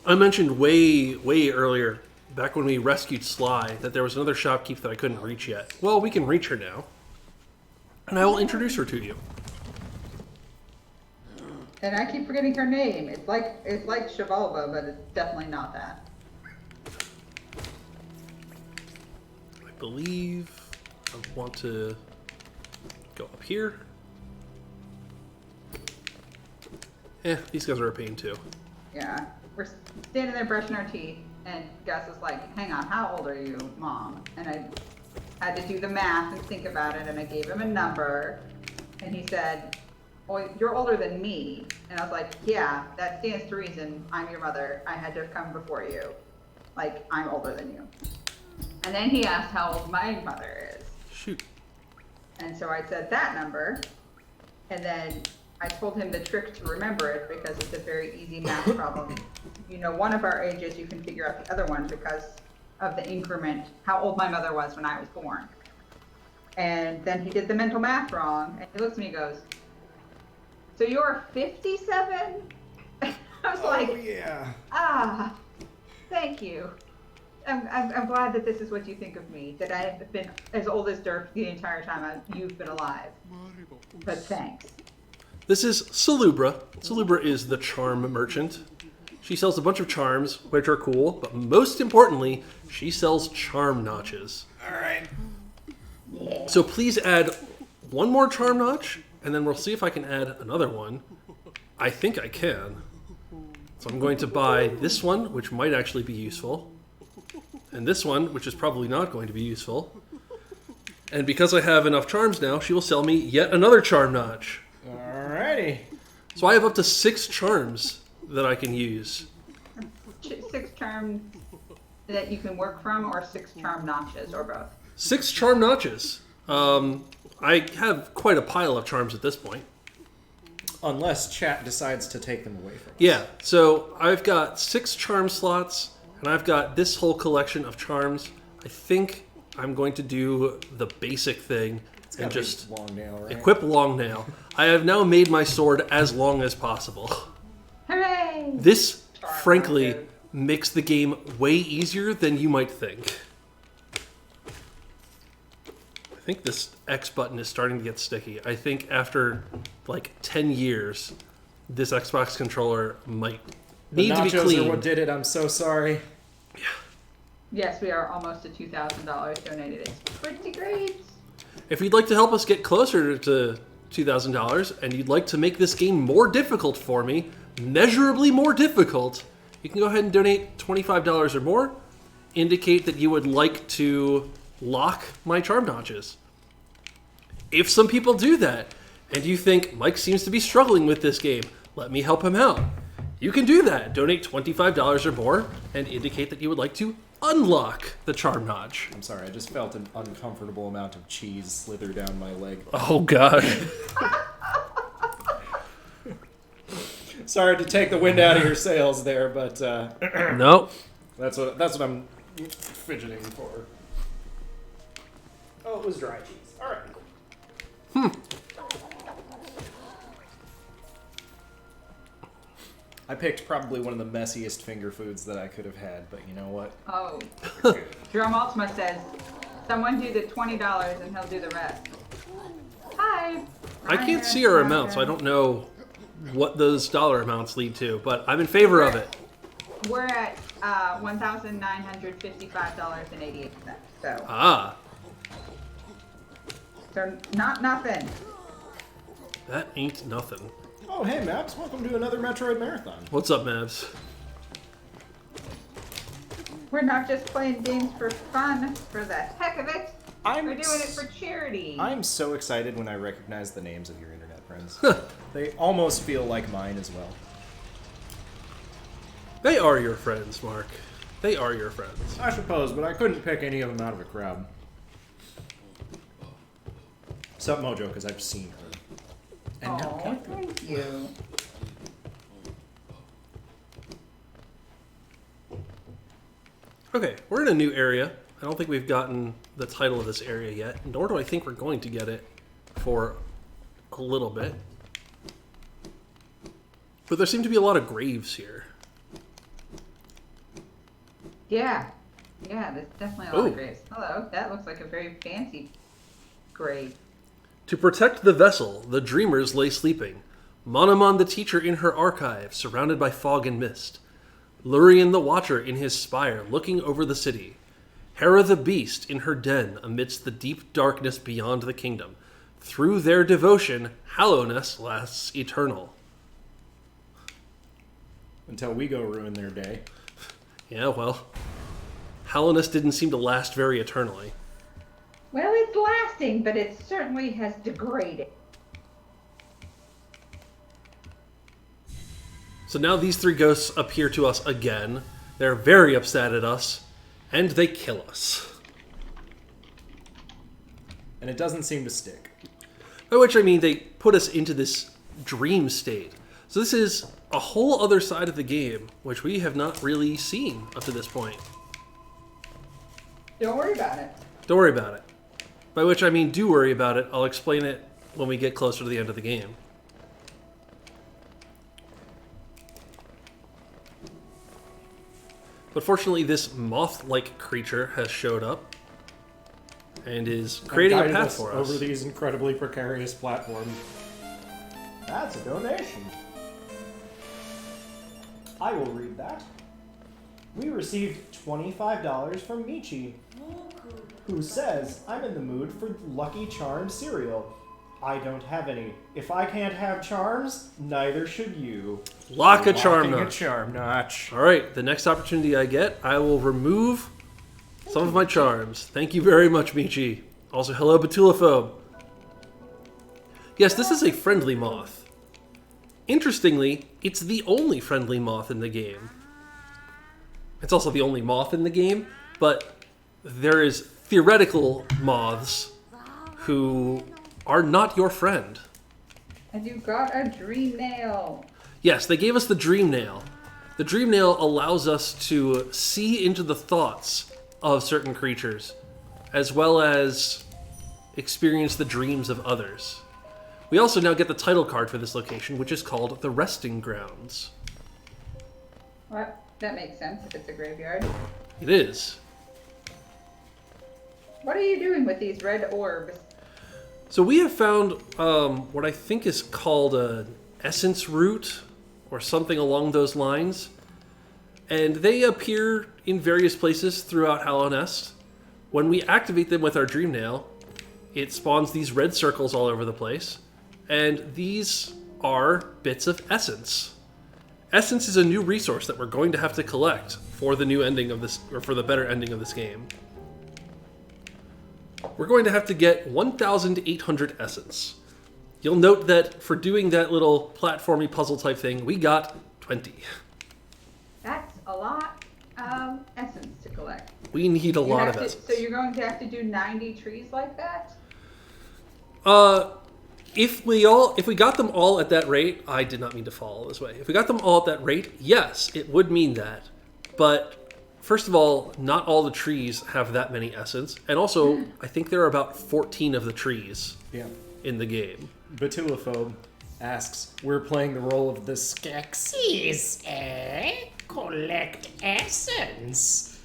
I mentioned way earlier, back when we rescued Sly, that there was another shopkeep that I couldn't reach yet. Well, we can reach her now, and I will introduce her to you. And I keep forgetting her name. It's like Shivalva, but it's definitely not that. I believe I want to go up here. These guys are a pain too. Yeah. We're standing there brushing our teeth, and Gus is like, hang on, how old are you, Mom? And I had to do the math and think about it, and I gave him a number, and he said, well, you're older than me. And I was like, yeah, that stands to reason. I'm your mother. I had to have come before you. Like, I'm older than you. And then he asked how old my mother is. Shoot. And so I said that number, and then I told him the trick to remember it because it's a very easy math problem. You know one of our ages, you can figure out the other one because of the increment, how old my mother was when I was born. And then he did the mental math wrong, and he looks at me and goes, so you're 57? I was like, yeah. Thank you. I'm glad that this is what you think of me, that I have been as old as dirt the entire time you've been alive. But thanks. This is Salubra. Salubra is the charm merchant. She sells a bunch of charms, which are cool, but most importantly, she sells charm notches. All right. So please add one more charm notch, and then we'll see if I can add another one. I think I can. So I'm going to buy this one, which might actually be useful, and this one, which is probably not going to be useful. And because I have enough charms now, she will sell me yet another charm notch. Alrighty. So I have up to 6 charms that I can use. 6 charms that you can work from, or 6 charm notches, or both? 6 charm notches. I have quite a pile of charms at this point. Unless chat decides to take them away from us. Yeah, so I've got 6 charm slots, and I've got this whole collection of charms. I think I'm going to do the basic thing and just long nail, right? equip long nail. I have now made my sword as long as possible. Hooray! This, Charm frankly, notches. makes the game way easier than you might think. I think this X button is starting to get sticky. I think after like 10 years, this Xbox controller might need to be The nachos cleaned. are what did it. I'm so sorry. Yes, we are almost to $2,000 donated. It's pretty great. If you'd like to help us get closer to $2,000 and you'd like to make this game more difficult for me, measurably more difficult, you can go ahead and donate $25 or more. Indicate that you would like to lock my charm notches. If some people do that, and you think Mike seems to be struggling with this game, let me help him out. You can do that. Donate $25 or more and indicate that you would like to unlock the charm notch. I'm sorry, I just felt an uncomfortable amount of cheese slither down my leg. Oh, God. Sorry to take the wind out of your sails there, but No. that's what I'm fidgeting for. Oh, it was dry cheese. All right. I picked probably one of the messiest finger foods that I could have had, but you know what? Oh. Drum Ultima says, someone do the $20 and he'll do the rest. Hi. I can't see our amount, so I don't know what those dollar amounts lead to, but I'm in favor of it. we're at $1,955.88. Ah, So not nothing. that ain't nothing. Oh, hey, Maps. Welcome to another Metroid Marathon. What's up, Mavs? We're not just playing games for fun, for the heck of it. We're doing it for charity. I'm so excited when I recognize the names of your internet friends. They almost feel like mine as well. They are your friends, Mark. They are your friends. I suppose, but I couldn't pick any of them out of a crowd. Except Mojo, because I've seen her. And now Oh, Catherine. thank you. Okay, we're in a new area. I don't think we've gotten the title of this area yet, nor do I think we're going to get it for a little bit. But there seem to be a lot of graves here. Yeah. Yeah, there's definitely a lot Ooh. of graves. Hello, that looks like a very fancy grave. To protect the vessel, the dreamers lay sleeping. Monomon the teacher in her archive, surrounded by fog and mist. Lurian the watcher in his spire, looking over the city. Hera the beast in her den amidst the deep darkness beyond the kingdom. Through their devotion, hallowness lasts eternal. Until we go ruin their day. Yeah, well, hallowness didn't seem to last very eternally. Well, it's lasting, but it certainly has degraded. So now these three ghosts appear to us again. They're very upset at us, and they kill us. And it doesn't seem to stick. By which I mean they put us into this dream state. So this is a whole other side of the game, which we have not really seen up to this point. Don't worry about it. Don't worry about it. By which I mean do worry about it. I'll explain it when we get closer to the end of the game. But fortunately, this moth-like creature has showed up and is creating a And guided path us for us. over these incredibly precarious platforms. That's a donation. I will read that. We received $25 from Michi, who says, I'm in the mood for Lucky Charms cereal. I don't have any. If I can't have charms, neither should you. Lock a charm Locking a notch. charm notch. All right, the next opportunity I get, I will remove some of my charms. Thank you very much, Michi. Also, hello, Batulophobe. Yes, this is a friendly moth. Interestingly, it's the only friendly moth in the game. It's also the only moth in the game, but there is theoretical moths who are not your friend. And you got a dream nail. Yes, they gave us the dream nail. The dream nail allows us to see into the thoughts of certain creatures, as well as experience the dreams of others. We also now get the title card for this location, which is called the Resting Grounds. What? That makes sense if it's a graveyard. It is. What are you doing with these red orbs? So we have found what I think is called an essence root, or something along those lines. And they appear in various places throughout Hallownest. When we activate them with our Dream Nail, it spawns these red circles all over the place. And these are bits of essence. Essence is a new resource that we're going to have to collect for the new ending of this, or for the better ending of this game. We're going to have to get 1,800 essence. You'll note that for doing that little platformy puzzle type thing, we got 20. That's a lot of essence to collect. We need a lot of essence. So you're going to have to do 90 trees like that? If we got them all at that rate, I did not mean to follow this way. If we got them all at that rate, yes, it would mean that. But first of all, not all the trees have that many essence, and also I think there are about 14 of the trees in the game. Batulophobe asks, we're playing the role of the Skeksis, eh? Collect essence.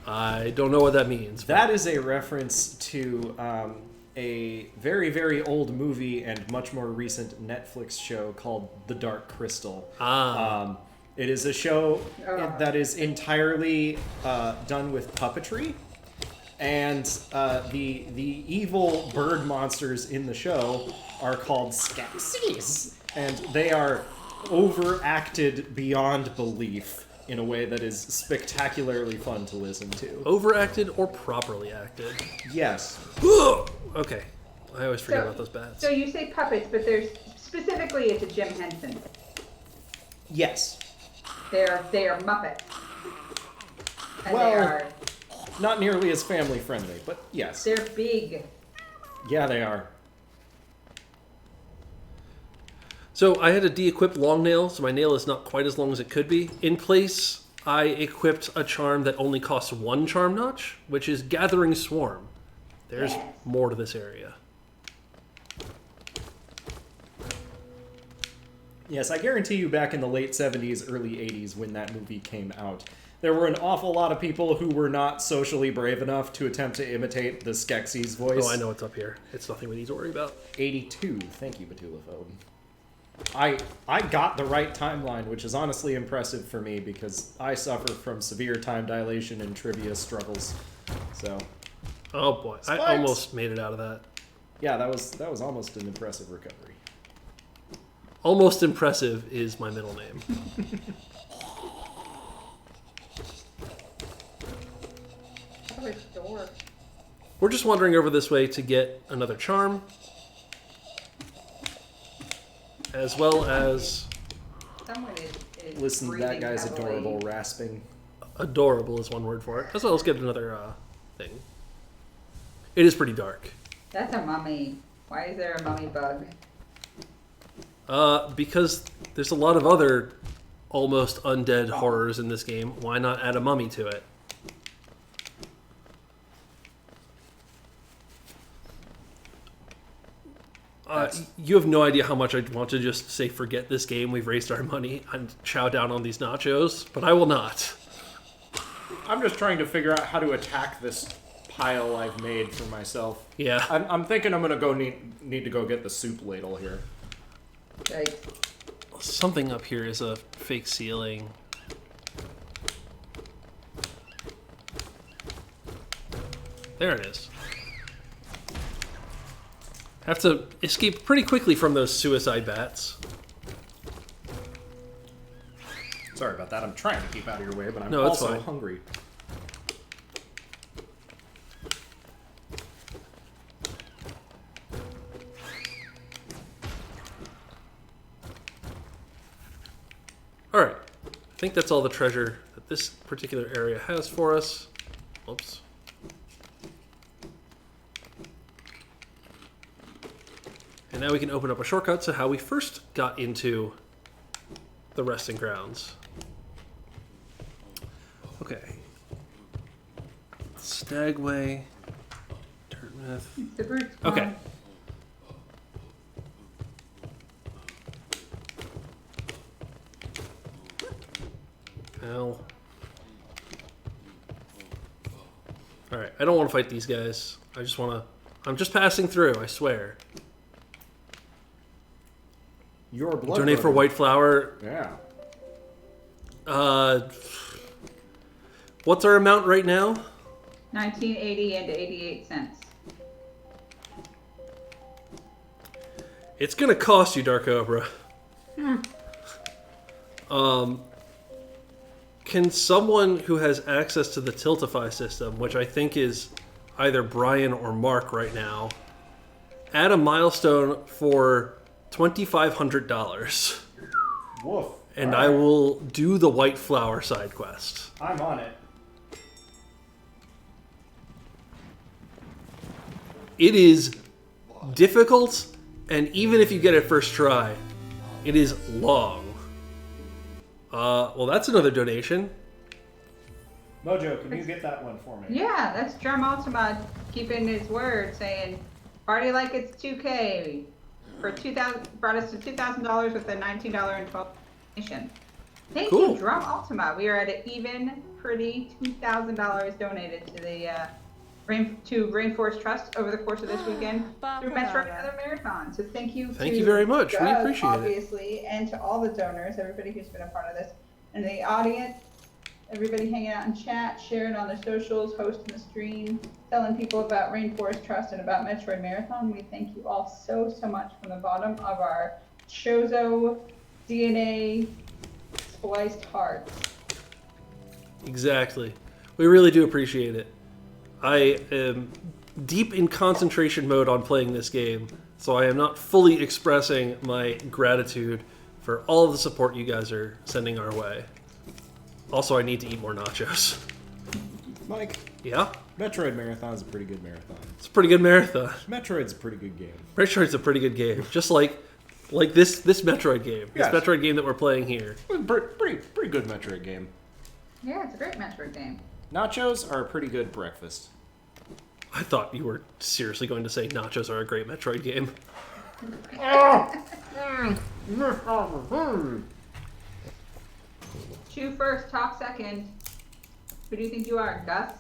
I don't know what that means. That is a reference to a very, very old movie and much more recent Netflix show called The Dark Crystal. It is a show Oh. that is entirely done with puppetry, and the evil bird monsters in the show are called Skeksis, and they are overacted beyond belief in a way that is spectacularly fun to listen to. Overacted or properly acted? Yes. Okay. I always forget about those bats. So you say puppets, but there's specifically it's a Jim Henson. Yes. They are Muppets. And Well, not nearly as family friendly, but yes. they're big. Yeah, they are. So I had to de-equip long nail, so my nail is not quite as long as it could be. In place, I equipped a charm that only costs 1 charm notch, which is Gathering Swarm. There's Yes. more to this area. Yes, I guarantee you back in the late 70s, early 80s, when that movie came out, there were an awful lot of people who were not socially brave enough to attempt to imitate the Skeksis voice. Oh, I know what's up here. It's nothing we need to worry about. 82. Thank you, Batulaphone. I got the right timeline, which is honestly impressive for me because I suffer from severe time dilation and trivia struggles. So, Oh boy, Spikes. I almost made it out of that. yeah, that was almost an impressive recovery. Almost impressive is my middle name. Oh, it's door. We're just wandering over this way to get another charm, as well as Someone is Listen to that breathing guy's heavily. adorable rasping. adorable is one word for it, as well as get another thing. It is pretty dark. That's a mummy. Why is there a mummy bug? Because there's a lot of other almost undead horrors in this game. Why not add a mummy to it? You have no idea how much I want to just say forget this game, we've raised our money, and chow down on these nachos, but I will not. I'm just trying to figure out how to attack this pile I've made for myself. Yeah. I'm thinking I'm gonna go need to go get the soup ladle here. Like, Something up here is a fake ceiling. There it is. Have to escape pretty quickly from those suicide bats. Sorry about that. I'm trying to keep out of your way, but I'm No, it's also fine. hungry. All right. I think that's all the treasure that this particular area has for us. Oops. And now we can open up a shortcut to how we first got into the resting grounds. Okay. Stagway. Dartmouth. the brute's Okay. gone. Ow. Alright, I don't want to fight these guys. I just want to... I'm just passing through, I swear. Your blood. Donate for brother. white flour. Yeah. What's our amount right now? 1980 and 88 cents. It's gonna cost you, Dark Cobra. Can someone who has access to the Tiltify system, which I think is either Brian or Mark right now, add a milestone for $2,500, Woof. and All I right. will do the white flower side quest. I'm on it. It is difficult, and even if you get it first try, it is long. Well, that's another donation. Mojo, can you get that one for me? Yeah, that's Drum Ultima keeping his word, saying party like it's 2K for 2,000, brought us to $2,000 with a $19 and 12 donation. Thank Cool. you, Drum Ultima. We are at an even pretty $2,000 donated to the Rainforest Trust over the course of this weekend through Metroid and other marathon. So thank you. Thank to you very much. We Doug, appreciate it. obviously, and to all the donors, everybody who's been a part of this. and the audience, everybody hanging out in chat, sharing on their socials, hosting the stream, telling people about Rainforest Trust and about Metroid Marathon. We thank you all so much from the bottom of our Chozo DNA spliced hearts. Exactly. We really do appreciate it. I am deep in concentration mode on playing this game, so I am not fully expressing my gratitude for all of the support you guys are sending our way. Also, I need to eat more nachos. Mike, Yeah? Metroid Marathon is a pretty good marathon. It's a pretty good marathon. Metroid's a pretty good game. Metroid's a pretty good game. Just like this Metroid game. Yes. This Metroid game that we're playing here. Pretty good Metroid game. Yeah, it's a great Metroid game. Nachos are a pretty good breakfast. I thought you were seriously going to say nachos are a great Metroid game. Chew first, talk second. Who do you think you are, Gus?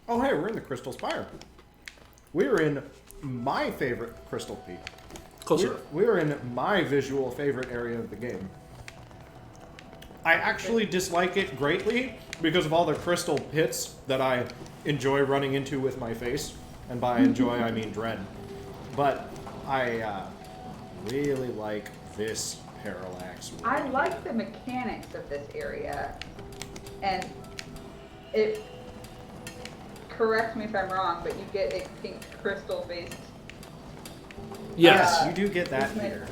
Oh, hey, we're in the Crystal Spire. We're in my favorite Crystal Peak. Closer. We're in my visual favorite area of the game. I actually dislike it greatly because of all the crystal pits that I enjoy running into with my face. And by enjoy, I mean dread. But I really like this parallax. I like the mechanics of this area, and it. Correct me if I'm wrong, but you get a pink crystal-based. Yes. You do get that Isn't it- here.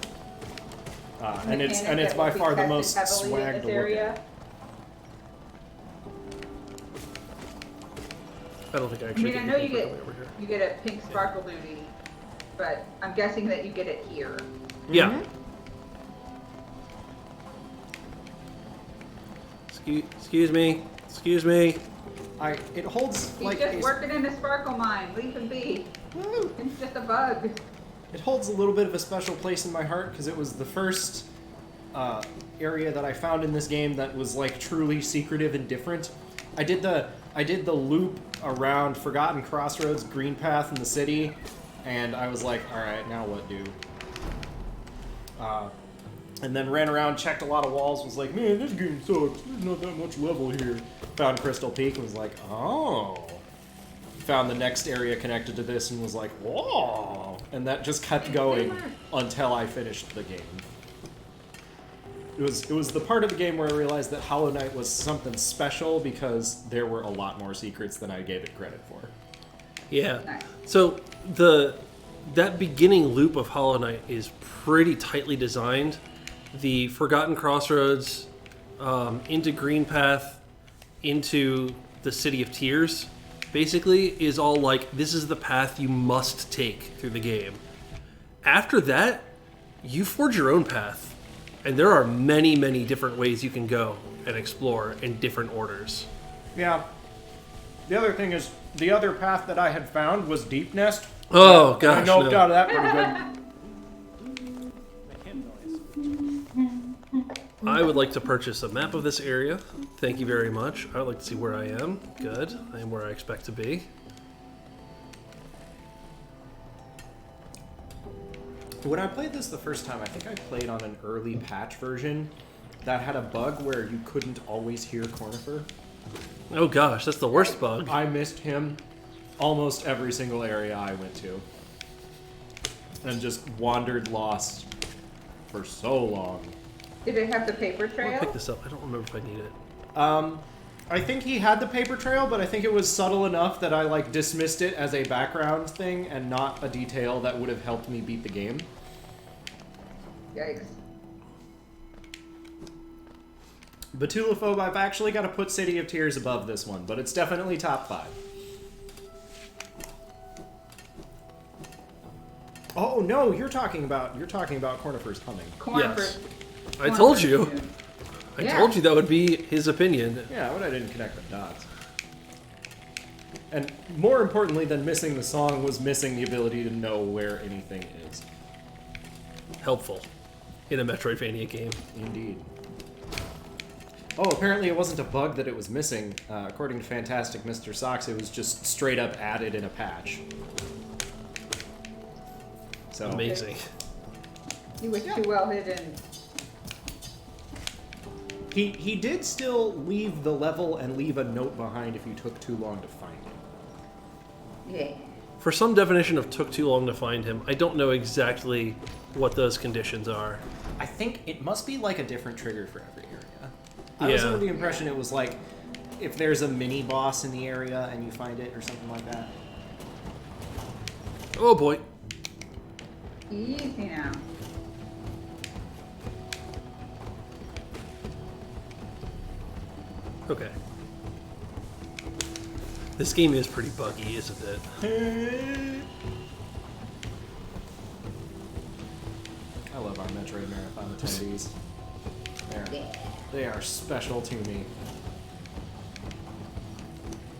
And it's mechanic that by will be far the tested most heavily in swag this to look area. at. I don't think I I actually mean, I get know anything you for get coming over here. you get a pink sparkle booty, but I'm guessing that you get it here. Yeah. Excuse me. Excuse me. It holds He's like just working in a sparkle mine. Leave him be. Woo! It's just a bug. It holds a little bit of a special place in my heart because it was the first area that I found in this game that was like truly secretive and different. I did the loop around Forgotten Crossroads, Green Path in the city, and I was like, all right, now what do? And then ran around, checked a lot of walls, was like, man, this game sucks. There's not that much level here. Found Crystal Peak and was like, oh. Found the next area connected to this and was like, whoa. And that just kept going until I finished the game. It was the part of the game where I realized that Hollow Knight was something special because there were a lot more secrets than I gave it credit for. Yeah. Nice. So that beginning loop of Hollow Knight is pretty tightly designed. The Forgotten Crossroads into Green Path into the City of Tears basically is all like, this is the path you must take through the game. After that, you forge your own path. And there are many, many different ways you can go and explore in different orders. Yeah. The other thing is, the other path that I had found was Deep Nest. Oh, I gosh, noped no. out of that pretty good. I would like to purchase a map of this area. Thank you very much. I would like to see where I am. Good. I am where I expect to be. When I played this the first time, I think I played on an early patch version that had a bug where you couldn't always hear Cornifer. Oh gosh, that's the worst bug. I missed him almost every single area I went to. And just wandered lost for so long. Did it have the paper I'm gonna trail? pick this up. I don't remember if I need it. I think he had the paper trail, but I think it was subtle enough that I like dismissed it as a background thing and not a detail that would have helped me beat the game. Yikes. Batulophobe, I've actually got to put City of Tears above this one, but it's definitely top 5. Oh no, you're talking about Cornifer's humming. Corn Yes. for- I corn told for you. June. I Yeah. told you that would be his opinion. Yeah, but I didn't connect the dots. And more importantly than missing the song was missing the ability to know where anything is. Helpful in a Metroidvania game. Indeed. Oh, apparently it wasn't a bug that it was missing. According to Fantastic Mr. Socks, it was just straight up added in a patch. So Amazing. He was too well hidden. he did still leave the level and leave a note behind if you took too long to find him. Yeah. For some definition of took too long to find him, I don't know exactly what those conditions are. I think it must be like a different trigger for every area. I was Yeah. under the impression it was like if there's a mini boss in the area and you find it or something like that. Oh boy. Easy now. Okay. This game is pretty buggy, isn't it? I love our Metroid Marathon attendees. They are special to me.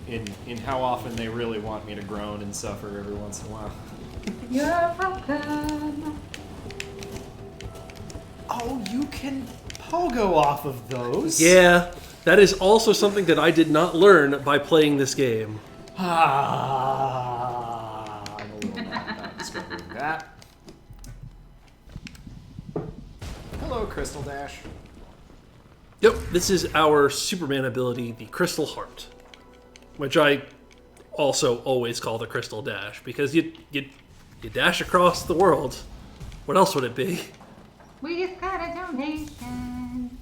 In how often they really want me to groan and suffer every once in a while. You're welcome. Oh, you can pogo off of those? Yeah, that is also something that I did not learn by playing this game. Ah, I'm a little mad about discovering that. Hello, Crystal Dash. Yep, this is our Superman ability, the Crystal Heart, which I also always call the Crystal Dash, because you dash across the world. What else would it be? We just got a donation.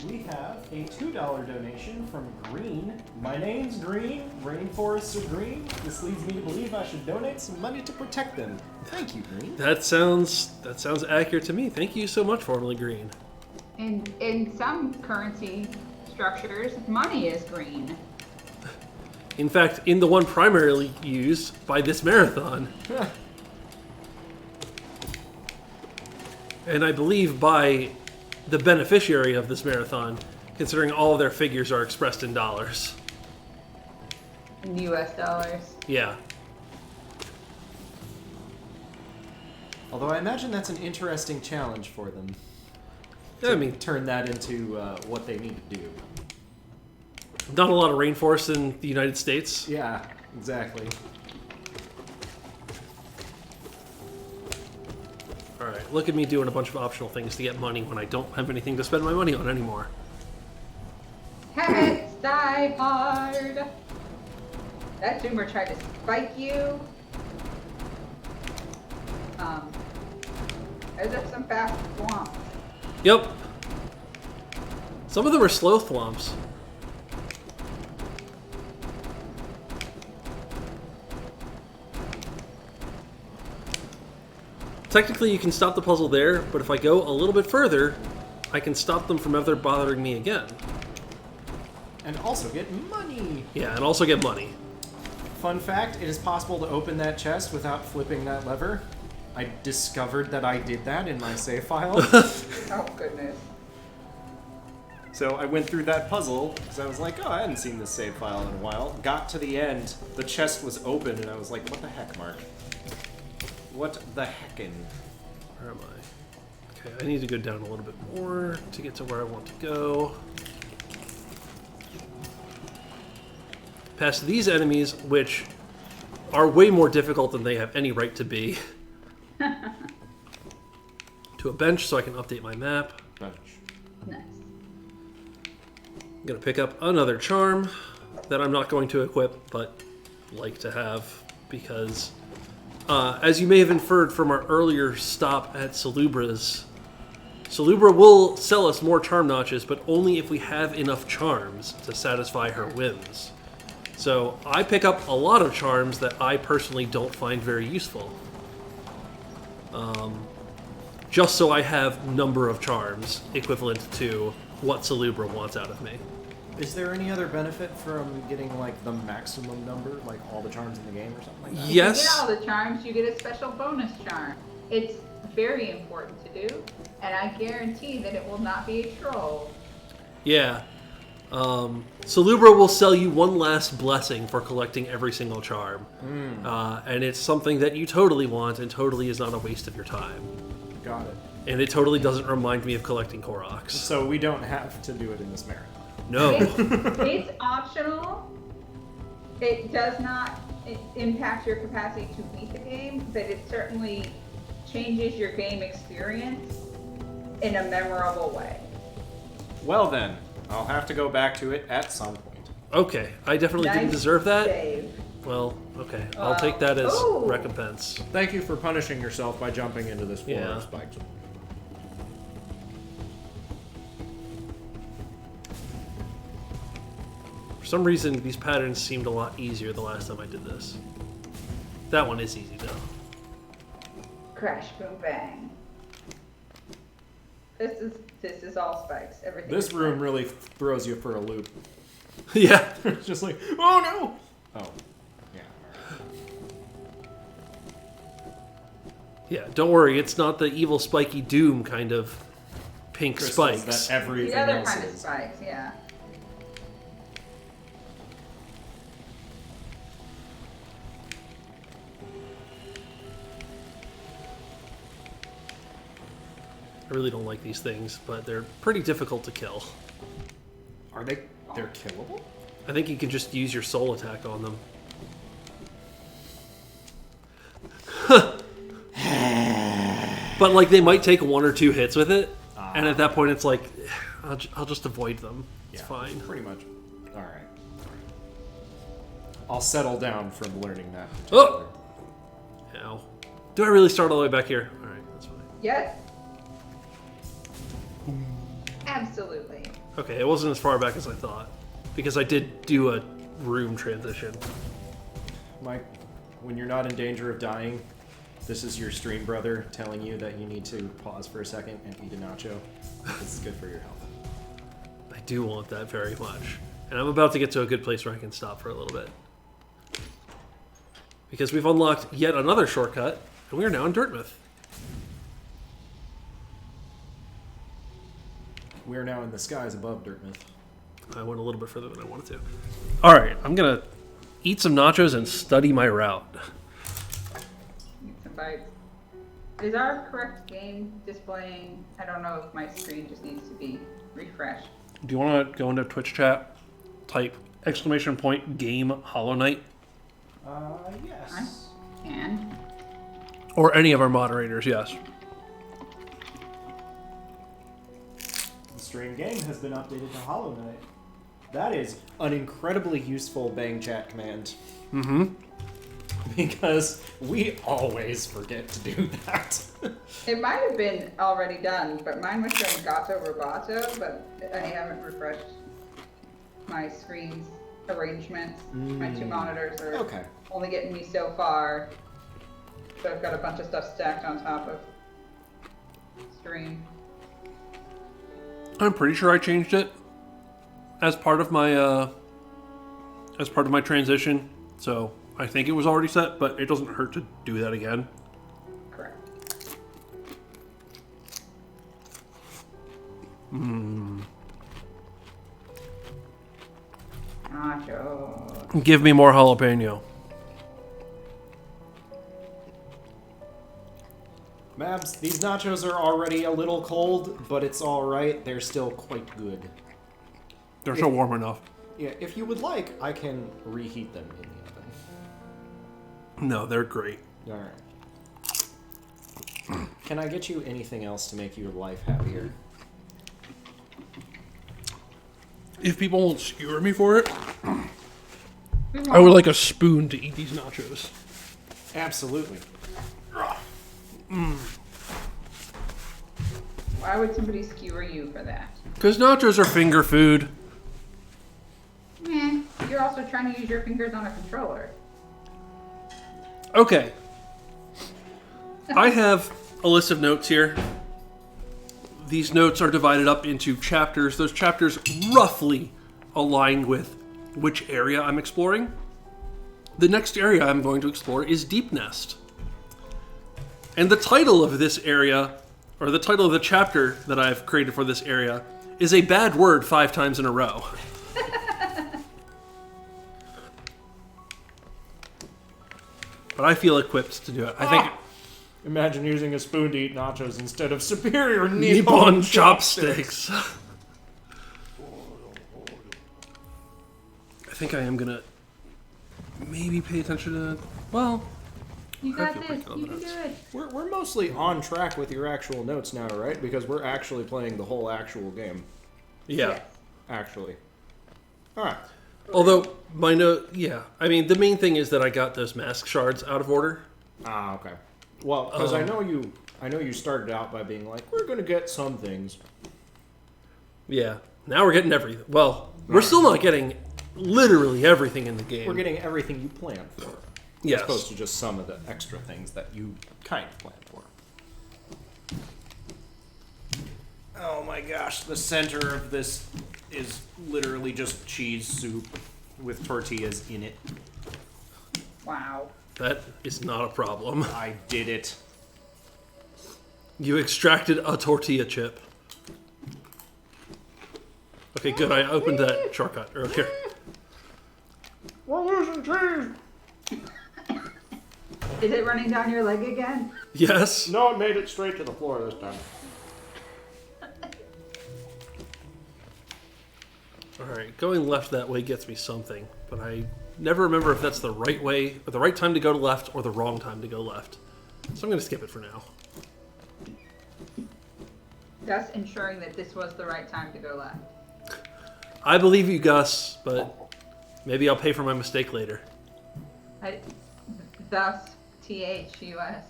We have a $2 donation from Green. My name's Green. Rainforests are green. This leads me to believe I should donate some money to protect them. Thank you, Green. That sounds accurate to me. Thank you so much, Formerly Green. In some currency structures, money is green. In fact, in the one primarily used by this marathon, and I believe by the beneficiary of this marathon, considering all of their figures are expressed in dollars. In US dollars. Yeah. Although I imagine that's an interesting challenge for them. Yeah, I mean, Turn that into what they need to do. not a lot of rainforests in the United States. Yeah, exactly. Alright, look at me doing a bunch of optional things to get money when I don't have anything to spend my money on anymore. Habits die hard. That zoomer tried to spike you. There's some fast swamps. Yep. Some of them are slow thwomps. Technically, you can stop the puzzle there, but if I go a little bit further, I can stop them from ever bothering me again. And also get money! Yeah, and also get money. Fun fact, it is possible to open that chest without flipping that lever. I discovered that I did that in my save file. Oh, goodness. So I went through that puzzle, because I was like, oh, I hadn't seen this save file in a while. Got to the end, the chest was open, and I was like, what the heck, Mark? What the heckin'? Where am I? Okay, I need to go down a little bit more to get to where I want to go. Past these enemies, which are way more difficult than they have any right to be. To a bench so I can update my map. Bunch. Nice. I'm going to pick up another charm that I'm not going to equip, but like to have, because as you may have inferred from our earlier stop at Salubra's, Salubra will sell us more charm notches, but only if we have enough charms to satisfy her whims. So I pick up a lot of charms that I personally don't find very useful. Just so I have number of charms equivalent to what Salubra wants out of me. Is there any other benefit from getting, like, the maximum number, like all the charms in the game or something like that? If you Yes. get all the charms, you get a special bonus charm. It's very important to do, and I guarantee that it will not be a troll. Yeah. Salubra will sell you one last blessing for collecting every single charm. And it's something that you totally want and totally is not a waste of your time. Got it. And it totally doesn't remind me of collecting Koroks. So we don't have to do it in this marathon. No. It's optional. It does not impact your capacity to beat the game, but it certainly changes your game experience in a memorable way. Well then, I'll have to go back to it at some point. Okay, I definitely didn't Nice deserve that. save. Well, okay. I'll take that as ooh. recompense. Thank you for punishing yourself by jumping into this floor Yeah. of spikes. For some reason, these patterns seemed a lot easier the last time I did this. That one is easy, though. Crash, boom, bang. This is all spikes. Everything. This is room spikes. really throws you for a loop. Yeah. It's just like, oh no! Oh, yeah. Yeah, don't worry. It's not the evil spiky doom kind of pink Crystals spikes. that everything The other else kind of is. spikes, yeah. I really don't like these things, but they're pretty difficult to kill. Are they? They're killable? I think you can just use your soul attack on them. But like they might take 1 or 2 hits with it, and at that point it's like, I'll just avoid them. It's Yeah, fine. Pretty much. All right. I'll settle down from learning that. Oh! Ow. Do I really start all the way back here? All right, that's fine. Yes. Absolutely. Okay, it wasn't as far back as I thought, because I did do a room transition. Mike, when you're not in danger of dying, this is your stream brother telling you that you need to pause for a second and eat a nacho. This is good for your health. I do want that very much. And I'm about to get to a good place where I can stop for a little bit. Because we've unlocked yet another shortcut, and we are now in Dirtmouth. We are now in the skies above Dirtmouth. I went a little bit further than I wanted to. Alright, I'm gonna eat some nachos and study my route. Need some bites. Is our correct game displaying? I don't know if my screen just needs to be refreshed. Do you want to go into Twitch chat, type !game Hollow Knight, Yes. And or any of our moderators, yes. The stream game has been updated to Hollow Knight. That is an incredibly useful bang chat command. Mm-hmm. Because we always forget to do that. it might have been already done, but mine was showing Gato Roboto, but I haven't refreshed my screen's arrangements. My 2 monitors are Okay. only getting me so far. So I've got a bunch of stuff stacked on top of stream. I'm pretty sure I changed it as part of my transition, so I think it was already set, but it doesn't hurt to do that again. Correct. Nacho. Give me more jalapeno. Mabs, these nachos are already a little cold, but it's alright. They're still quite good. They're still warm enough. Yeah, if you would like, I can reheat them in the oven. No, they're great. Alright. Can I get you anything else to make your life happier? If people won't skewer me for it, I would like a spoon to eat these nachos. Absolutely. Why would somebody skewer you for that? Because nachos are finger food. Meh. You're also trying to use your fingers on a controller. Okay. I have a list of notes here. These notes are divided up into chapters. Those chapters roughly align with which area I'm exploring. The next area I'm going to explore is Deep Nest. And the title of this area, or the title of the chapter that I've created for this area, is a bad word 5 times in a row. but I feel equipped to do it. I think Imagine using a spoon to eat nachos instead of superior Nippon chopsticks. I think I am gonna maybe pay attention to. Well, You I got feel this. pretty You can do confident. it. We're mostly on track with your actual notes now, right? Because we're actually playing the whole actual game. yeah. Yes. Actually. Alright. Although my note, yeah. I mean, the main thing is that I got those mask shards out of order. Ah, okay. Well, because I know you started out by being like, we're gonna get some things. Yeah. Now we're getting everything. Well, we're still not getting literally everything in the game. We're getting everything you planned for. yes. As opposed to just some of the extra things that you kind of planned for. Oh my gosh, the center of this is literally just cheese soup with tortillas in it. Wow. That is not a problem. I did it. You extracted a tortilla chip. Okay, good. I opened that shortcut. Or here. We're losing cheese! Is it running down your leg again? Yes. No, it made it straight to the floor this time. Alright, going left that way gets me something, but I never remember if that's the right way, or the right time to go to left, or the wrong time to go left. So I'm going to skip it for now. Thus ensuring that this was the right time to go left. I believe you, Gus, but maybe I'll pay for my mistake later. Thus, THUS.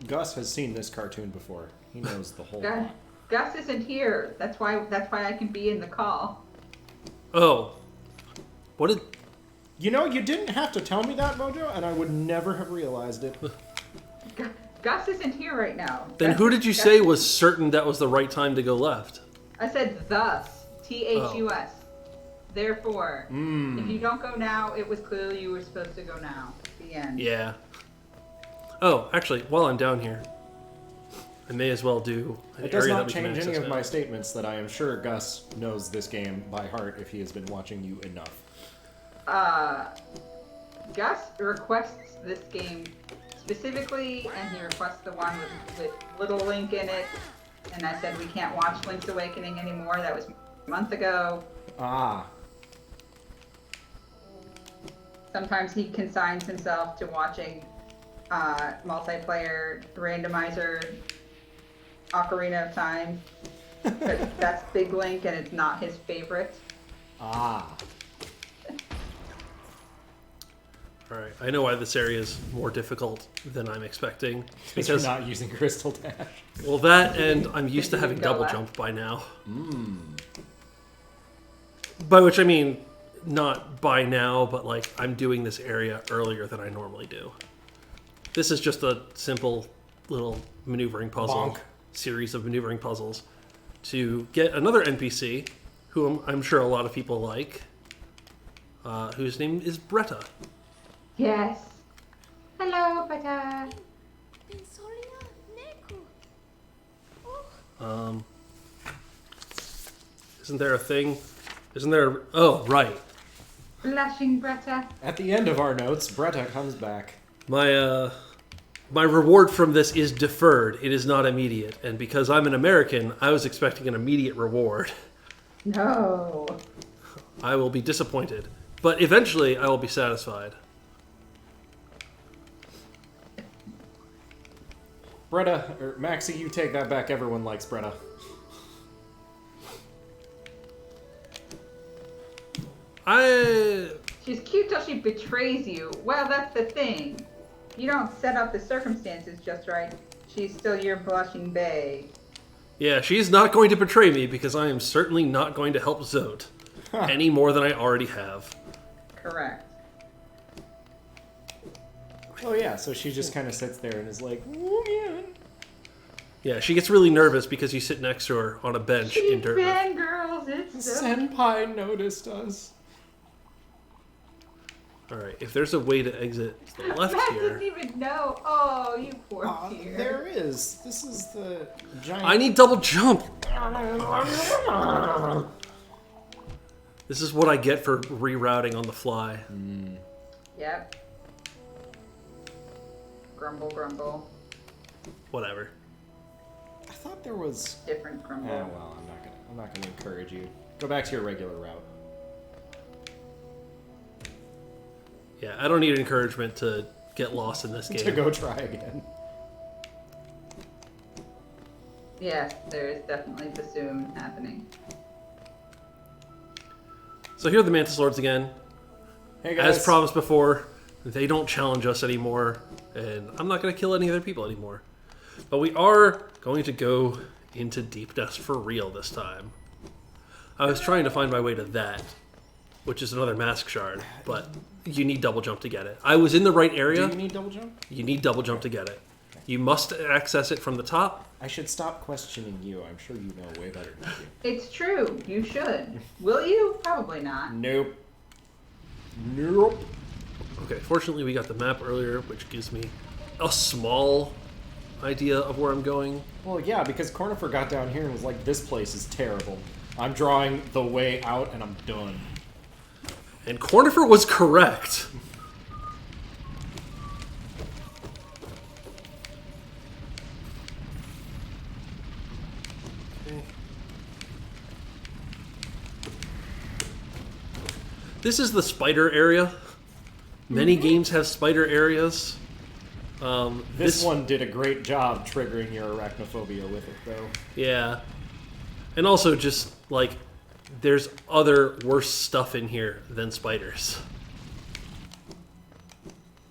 Gus has seen this cartoon before. He knows the whole Gus, lot. Gus isn't here. That's why I can be in the call. Oh. What did... You know, you didn't have to tell me that, Mojo, and I would never have realized it. Gus isn't here right now. Then Gus- who did you Gus- say was certain that was the right time to go left? I said thus. THUS. Therefore, if you don't go now, it was clearly you were supposed to go now. The end. Yeah. Oh, actually, while I'm down here, I may as well do an It does area not that we can change any access of now. my statements that I am sure Gus knows this game by heart if he has been watching you enough. Gus requests this game specifically, and he requests the one with little Link in it. And I said we can't watch Link's Awakening anymore. That was a month ago. Ah. Sometimes he consigns himself to watching multiplayer randomizer Ocarina of Time. But that's Big Link, and it's not his favorite. Ah. Alright, I know why this area is more difficult than I'm expecting. Because you're not using Crystal Dash. Well, that and I'm used to You having go double left. jump by now. By which I mean, not by now, but like I'm doing this area earlier than I normally do. This is just a simple little maneuvering puzzle, Bonk. series of maneuvering puzzles to get another NPC, who I'm sure a lot of people like, whose name is Bretta. Yes. Hello, Bata. Isn't there a thing? Isn't there? Oh, right. Blushing Bretta. At the end of our notes, Bretta comes back. My reward from this is deferred. It is not immediate. And because I'm an American, I was expecting an immediate reward. No. I will be disappointed. But eventually, I will be satisfied. Bretta, or Maxie, you take that back. Everyone likes Bretta. She's cute till she betrays you. Well, that's the thing. You don't set up the circumstances just right. She's still your blushing bae. Yeah, she's not going to betray me because I am certainly not going to help Zote. Any more than I already have. Correct. Oh yeah, so she just kind of sits there and is like, "Ooh, man." Yeah, she gets really nervous because you sit next to her on a bench She in Dirtmouth. fangirls, it's so... Senpai noticed us. Alright, if there's a way to exit to the left Matt here... didn't even know. Oh, you poor dear. There is. This is the giant. I need double jump! This is what I get for rerouting on the fly. Yep. Grumble, grumble. Whatever. I thought there was. Different grumble. Oh well, I'm not gonna encourage you. Go back to your regular route. Yeah, I don't need encouragement to get lost in this To game. go try again. Yes, there is definitely bassoon happening. So here are the Mantis Lords again. Hey guys. As promised before, they don't challenge us anymore, and I'm not going to kill any other people anymore. But we are going to go into Deep Dust for real this time. I was trying to find my way to that, which is another mask shard, but you need double jump to get it. I was in the right area. Do you need double jump? You need double jump to get it. You must access it from the top. I should stop questioning you. I'm sure you know way better than I do. It's true. You should. Will you? Probably not. Nope. Nope. Okay, fortunately we got the map earlier, which gives me a small idea of where I'm going. Well, yeah, because Cornifer got down here and was like, this place is terrible. I'm drawing the way out and I'm done. And Cornifer was correct. Okay. This is the spider area. Many games have spider areas. This one did a great job triggering your arachnophobia with it, though. Yeah. And also just, like, there's other worse stuff in here than spiders.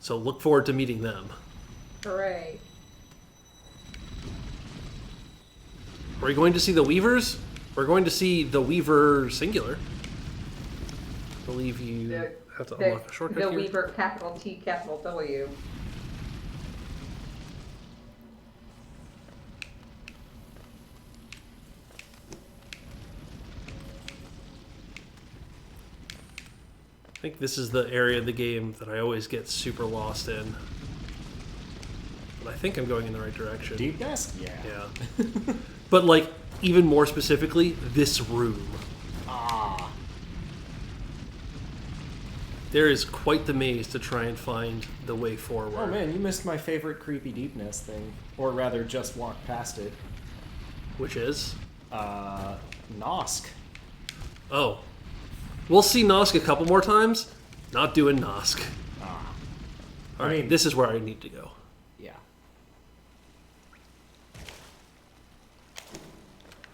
So look forward to meeting them. Hooray. Are we going to see the Weavers? We're going to see the Weaver singular. I believe you have to unlock a shortcut The here. Weaver, capital T, capital W. I think this is the area of the game that I always get super lost in. But I think I'm going in the right direction. Deep Nest? Yeah. Yeah. But, like, even more specifically, this room. Ah. There is quite the maze to try and find the way forward. Oh man, you missed my favorite creepy Deep Nest thing. Or rather, just walked past it. Which is? Nosk. Oh. We'll see Nosk a couple more times. Not doing Nosk. Ah. All right, mean- this is where I need to go. Yeah.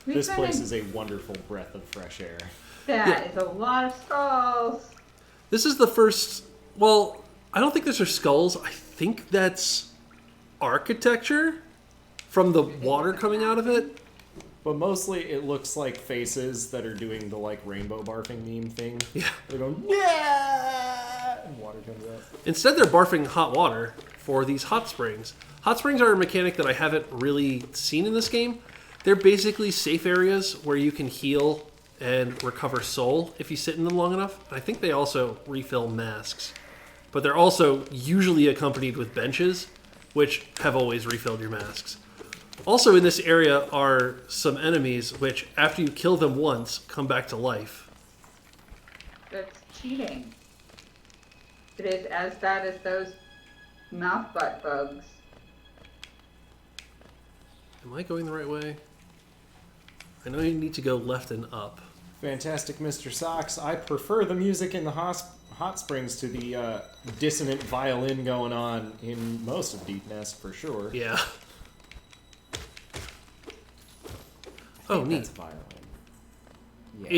We This kinda- place is a wonderful breath of fresh air. That is a lot of skulls. This is the first... Well, I don't think those are skulls. I think that's architecture from the water coming out of it. But mostly it looks like faces that are doing the like rainbow barfing meme thing. Yeah. They're going, yeah! And water comes out. Instead, they're barfing hot water for these hot springs. Hot springs are a mechanic that I haven't really seen in this game. They're basically safe areas where you can heal and recover soul if you sit in them long enough. And I think they also refill masks. But they're also usually accompanied with benches, which have always refilled your masks. Also in this area are some enemies which, after you kill them once, come back to life. That's cheating. It is as bad as those mouth butt bugs. Am I going the right way? I know you need to go left and up. Fantastic Mr. Socks. I prefer the music in the hot springs to the dissonant violin going on in most of Deep Nest, for sure. Yeah. I Oh, think neat. That's violin. Yeah,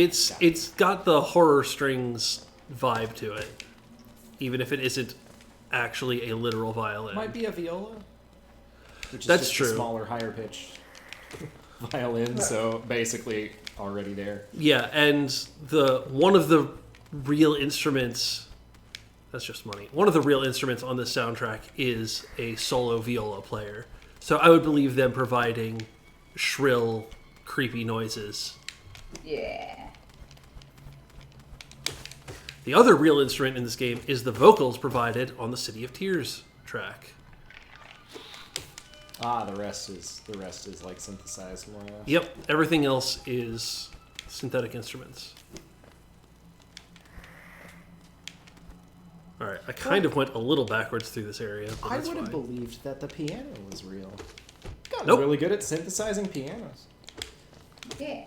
It's got the horror strings vibe to it, even if it isn't actually a literal violin. Might be a viola. Which is That's just true. A smaller, higher pitched violin, so basically already there. Yeah, and one of the real instruments. That's just money. One of the real instruments on this soundtrack is a solo viola player. So I would believe them providing shrill, creepy noises. Yeah. The other real instrument in this game is the vocals provided on the City of Tears track. Ah, the rest is like synthesized more or less. Yep, everything else is synthetic instruments. All right, I kind of went a little backwards through this area, but I that's would have fine. believed that the piano was real. Gotten Nope. really good at synthesizing pianos. Yeah.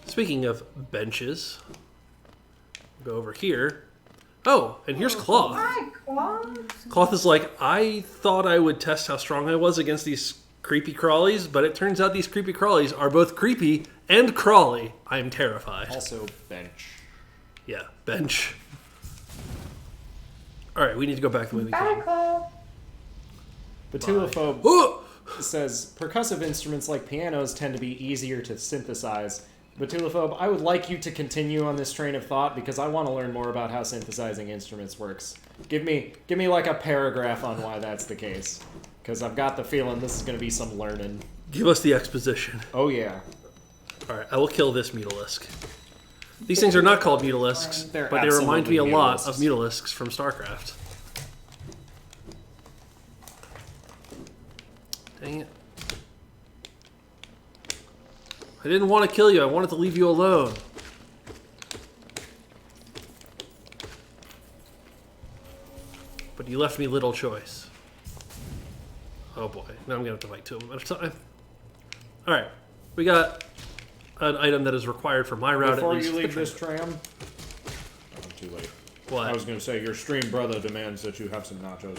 Speaking of benches, go over here. Oh, and here's Cloth. Hi, Claw. Cloth is like, I thought I would test how strong I was against these creepy crawlies, but it turns out these creepy crawlies are both creepy and crawly. I am terrified. Also, bench. Yeah, bench. All right, we need to go back the way we Bye, came. Claw. Batulophobe Oh! says percussive instruments like pianos tend to be easier to synthesize. Batulophobe, I would like you to continue on this train of thought because I want to learn more about how synthesizing instruments works. Give me like a paragraph on why that's the case, because I've got the feeling this is going to be some learning. Give us the exposition. Oh yeah, All right, I will kill this mutalisk. These things are not called mutalisks, They're but they remind me a absolutely lot mutalisks. of mutalisks from StarCraft. Dang it. I didn't want to kill you, I wanted to leave you alone. But you left me little choice. Oh boy, now I'm going to have to fight two of them at a time. Alright, we got an item that is required for my route before at least. you leave this tram, I'm too late. What? I was going to say your stream brother demands that you have some nachos.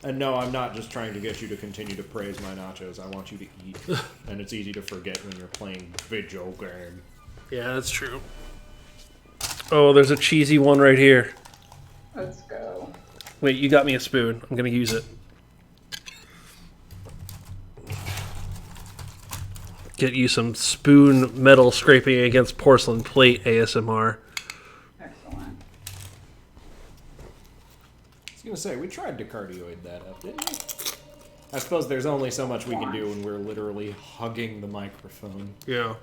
And no, I'm not just trying to get you to continue to praise my nachos. I want you to eat. And it's easy to forget when you're playing video game. Yeah, that's true. Oh, there's a cheesy one right here. Let's go. Wait, you got me a spoon. I'm gonna use it. Get you some spoon metal scraping against porcelain plate ASMR. Excellent. I was going to say, we tried to cardioid that up, didn't we? I suppose there's only so much we can do when we're literally hugging the microphone. Yeah.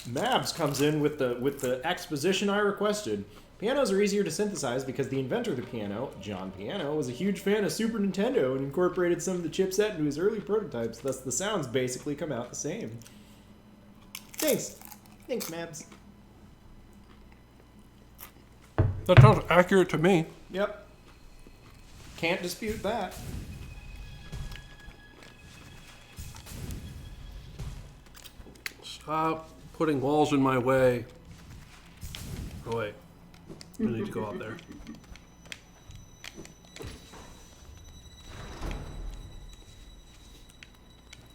Mabs comes in with the exposition I requested. Pianos are easier to synthesize because the inventor of the piano, John Piano, was a huge fan of Super Nintendo and incorporated some of the chipset into his early prototypes, thus the sounds basically come out the same. Thanks. Thanks, Mabs. That sounds accurate to me. Yep. Can't dispute that. Stop putting walls in my way. Oh wait. I need to go out there.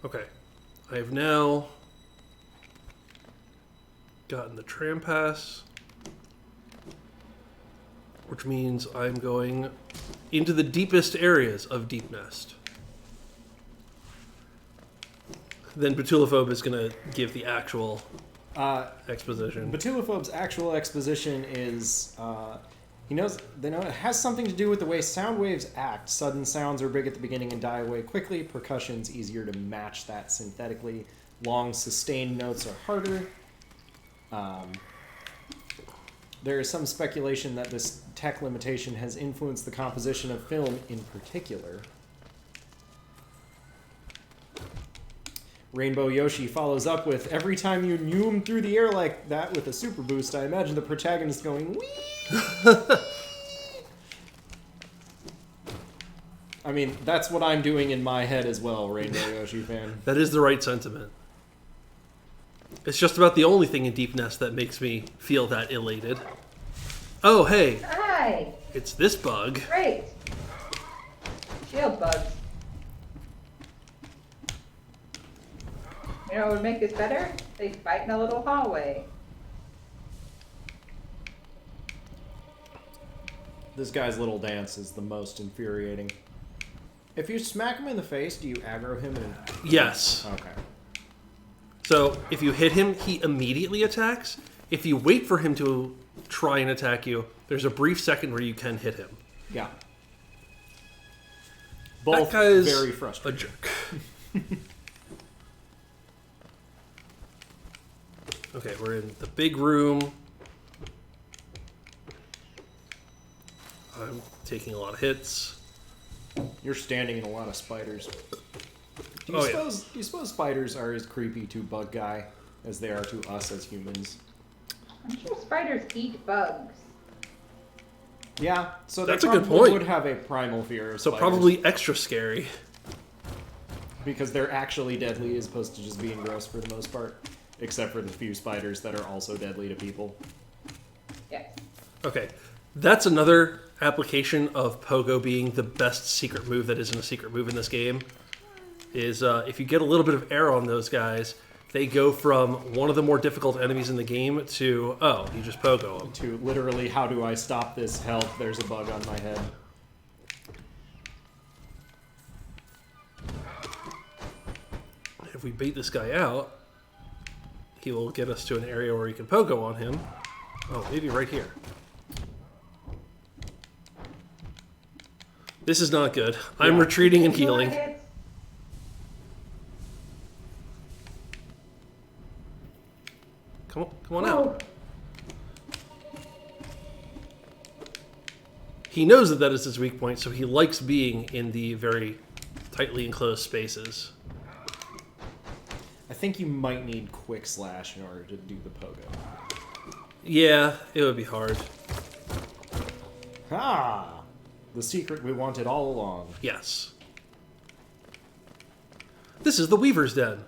Okay. I have now gotten the tram pass, which means I'm going into the deepest areas of Deep Nest. Then Batulophobe is going to give the actual exposition. Batulophobe's actual exposition is, they know it has something to do with the way sound waves act. Sudden sounds are big at the beginning and die away quickly. Percussion's easier to match that synthetically. Long sustained notes are harder. There is some speculation that this tech limitation has influenced the composition of film in particular. Rainbow Yoshi follows up with, every time you noom through the air like that with a super boost, I imagine the protagonist going, wee! I mean, that's what I'm doing in my head as well, Rainbow Yoshi fan. That is the right sentiment. It's just about the only thing in Deep Nest that makes me feel that elated. Oh, hey, Hi. it's this bug. Great. Shield bugs. You know what would make this better? They fight in a little hallway. This guy's little dance is the most infuriating. If you smack him in the face, do you aggro him? Yes. Okay. So if you hit him, he immediately attacks. If you wait for him to try and attack you, there's a brief second where you can hit him. Yeah. That Both guy is very a frustrating. jerk. Okay, we're in the big room. I'm taking a lot of hits. You're standing in a lot of spiders. Do you, Oh, yeah. suppose, do you suppose spiders are as creepy to Bug Guy as they are to us as humans? I'm sure spiders eat bugs. Yeah, so That's they a good probably point. would have a primal fear of So spiders. probably extra scary. Because they're actually deadly as opposed to just being gross for the most part. Except for the few spiders that are also deadly to people. Yes. Okay, that's another application of Pogo being the best secret move that isn't a secret move in this game. Is if you get a little bit of air on those guys, they go from one of the more difficult enemies in the game to, oh, you just Pogo them. To literally, how do I stop this? Help, there's a bug on my head. If we bait this guy out, he will get us to an area where we can Pogo on him. Oh, maybe right here. This is not good. I'm Yeah. retreating and healing. It's- Come on out. He knows that that is his weak point, so he likes being in the very tightly enclosed spaces. I think you might need Quick Slash in order to do the pogo. Yeah, it would be hard. Ah! The secret we wanted all along. Yes. This is the Weaver's Den.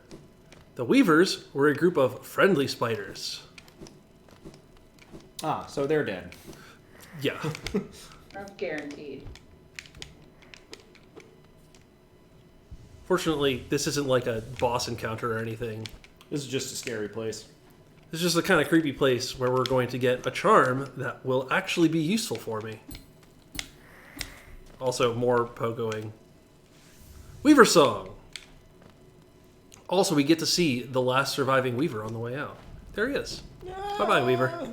The Weavers were a group of friendly spiders. Ah, so they're dead. Yeah. That's guaranteed. Fortunately, this isn't like a boss encounter or anything. This is just a scary place. It's just a kind of creepy place where we're going to get a charm that will actually be useful for me. Also, more pogoing. Weaver Song! Also, we get to see the last surviving Weaver on the way out. There he is. Bye-bye, Weaver.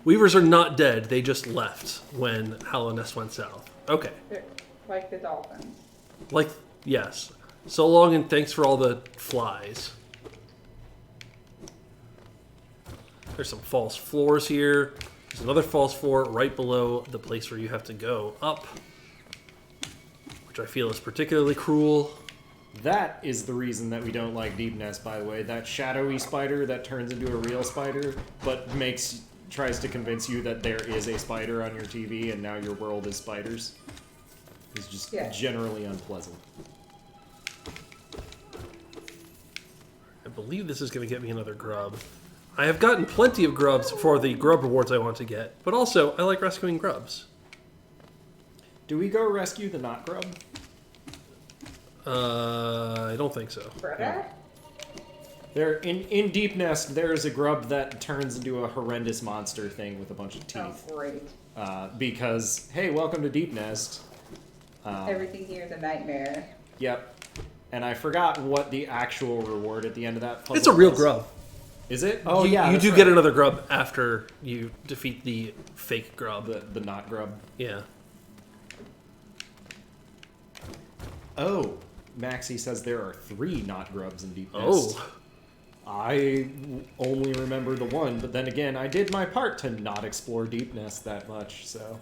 Weavers are not dead. They just left when Hallownest went south. Okay. They're like the dolphins. Like, yes. So long and thanks for all the flies. There's some false floors here. There's another false floor right below the place where you have to go up, which I feel is particularly cruel. That is the reason that we don't like Deep Nest, by the way. That shadowy spider that turns into a real spider, but tries to convince you that there is a spider on your TV and now your world is spiders. Is just generally unpleasant. I believe this is going to get me another grub. I have gotten plenty of grubs for the grub rewards I want to get, but also I like rescuing grubs. Do we go rescue the not grub? I don't think so. Brother? There, in Deep Nest, there is a grub that turns into a horrendous monster thing with a bunch of Oh, teeth. great. Because, hey, welcome to Deep Nest. Everything here is a nightmare. Yep. And I forgot what the actual reward at the end of that puzzle It's a real was. grub. Is it? Oh, yeah. You that's do right. get another grub after you defeat the fake grub. The not grub. Yeah. Oh, Maxie says there are 3 not grubs in Deep Nest. Oh. I only remember the one, but then again, I did my part to not explore Deep Nest that much, so...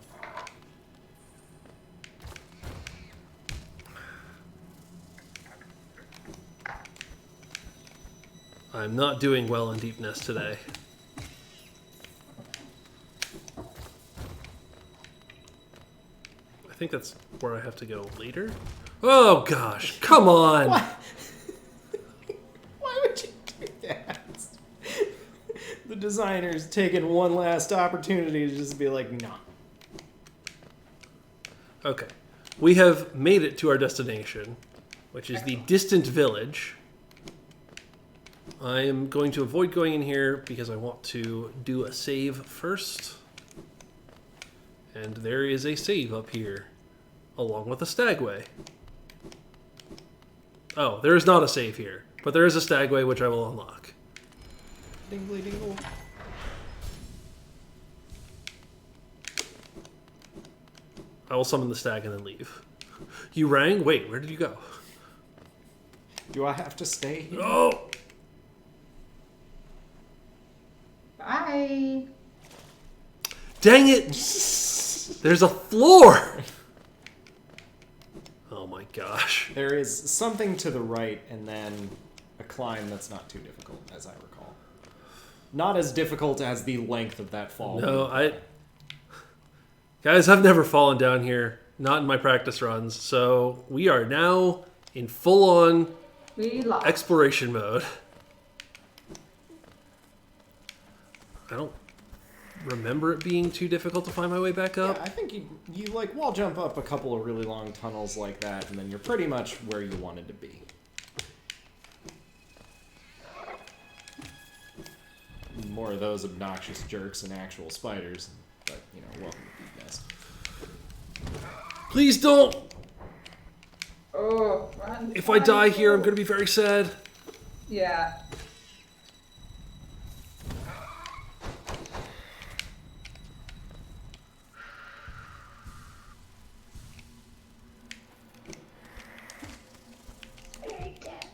I'm not doing well in Deep Nest today. I think that's where I have to go later. Oh gosh, come on! Why would you do that? The designer's taking one last opportunity to just be like, no. Okay. We have made it to our destination, which is the distant village. I am going to avoid going in here because I want to do a save first. And there is a save up here, along with a stagway. Oh, there is not a save here, but there is a stagway which I will unlock. Dingly dingle. I will summon the stag and then leave. You rang? Wait, where did you go? Do I have to stay here? Oh! Bye. Dang it! There's a floor! gosh. There is something to the right, and then a climb that's not too difficult, as I recall. Not as difficult as the length of that fall. No, Guys, I've never fallen down here. Not in my practice runs. So we are now in full-on We lost. exploration mode. I don't remember it being too difficult to find my way back up. Yeah, I think you like wall jump up a couple of really long tunnels like that, and then you're pretty much where you wanted to be. More of those obnoxious jerks and actual spiders, but you know, welcome to Beat Nest. Please don't! Oh, run. If I die here, I'm going to be very sad. Yeah. Very dead.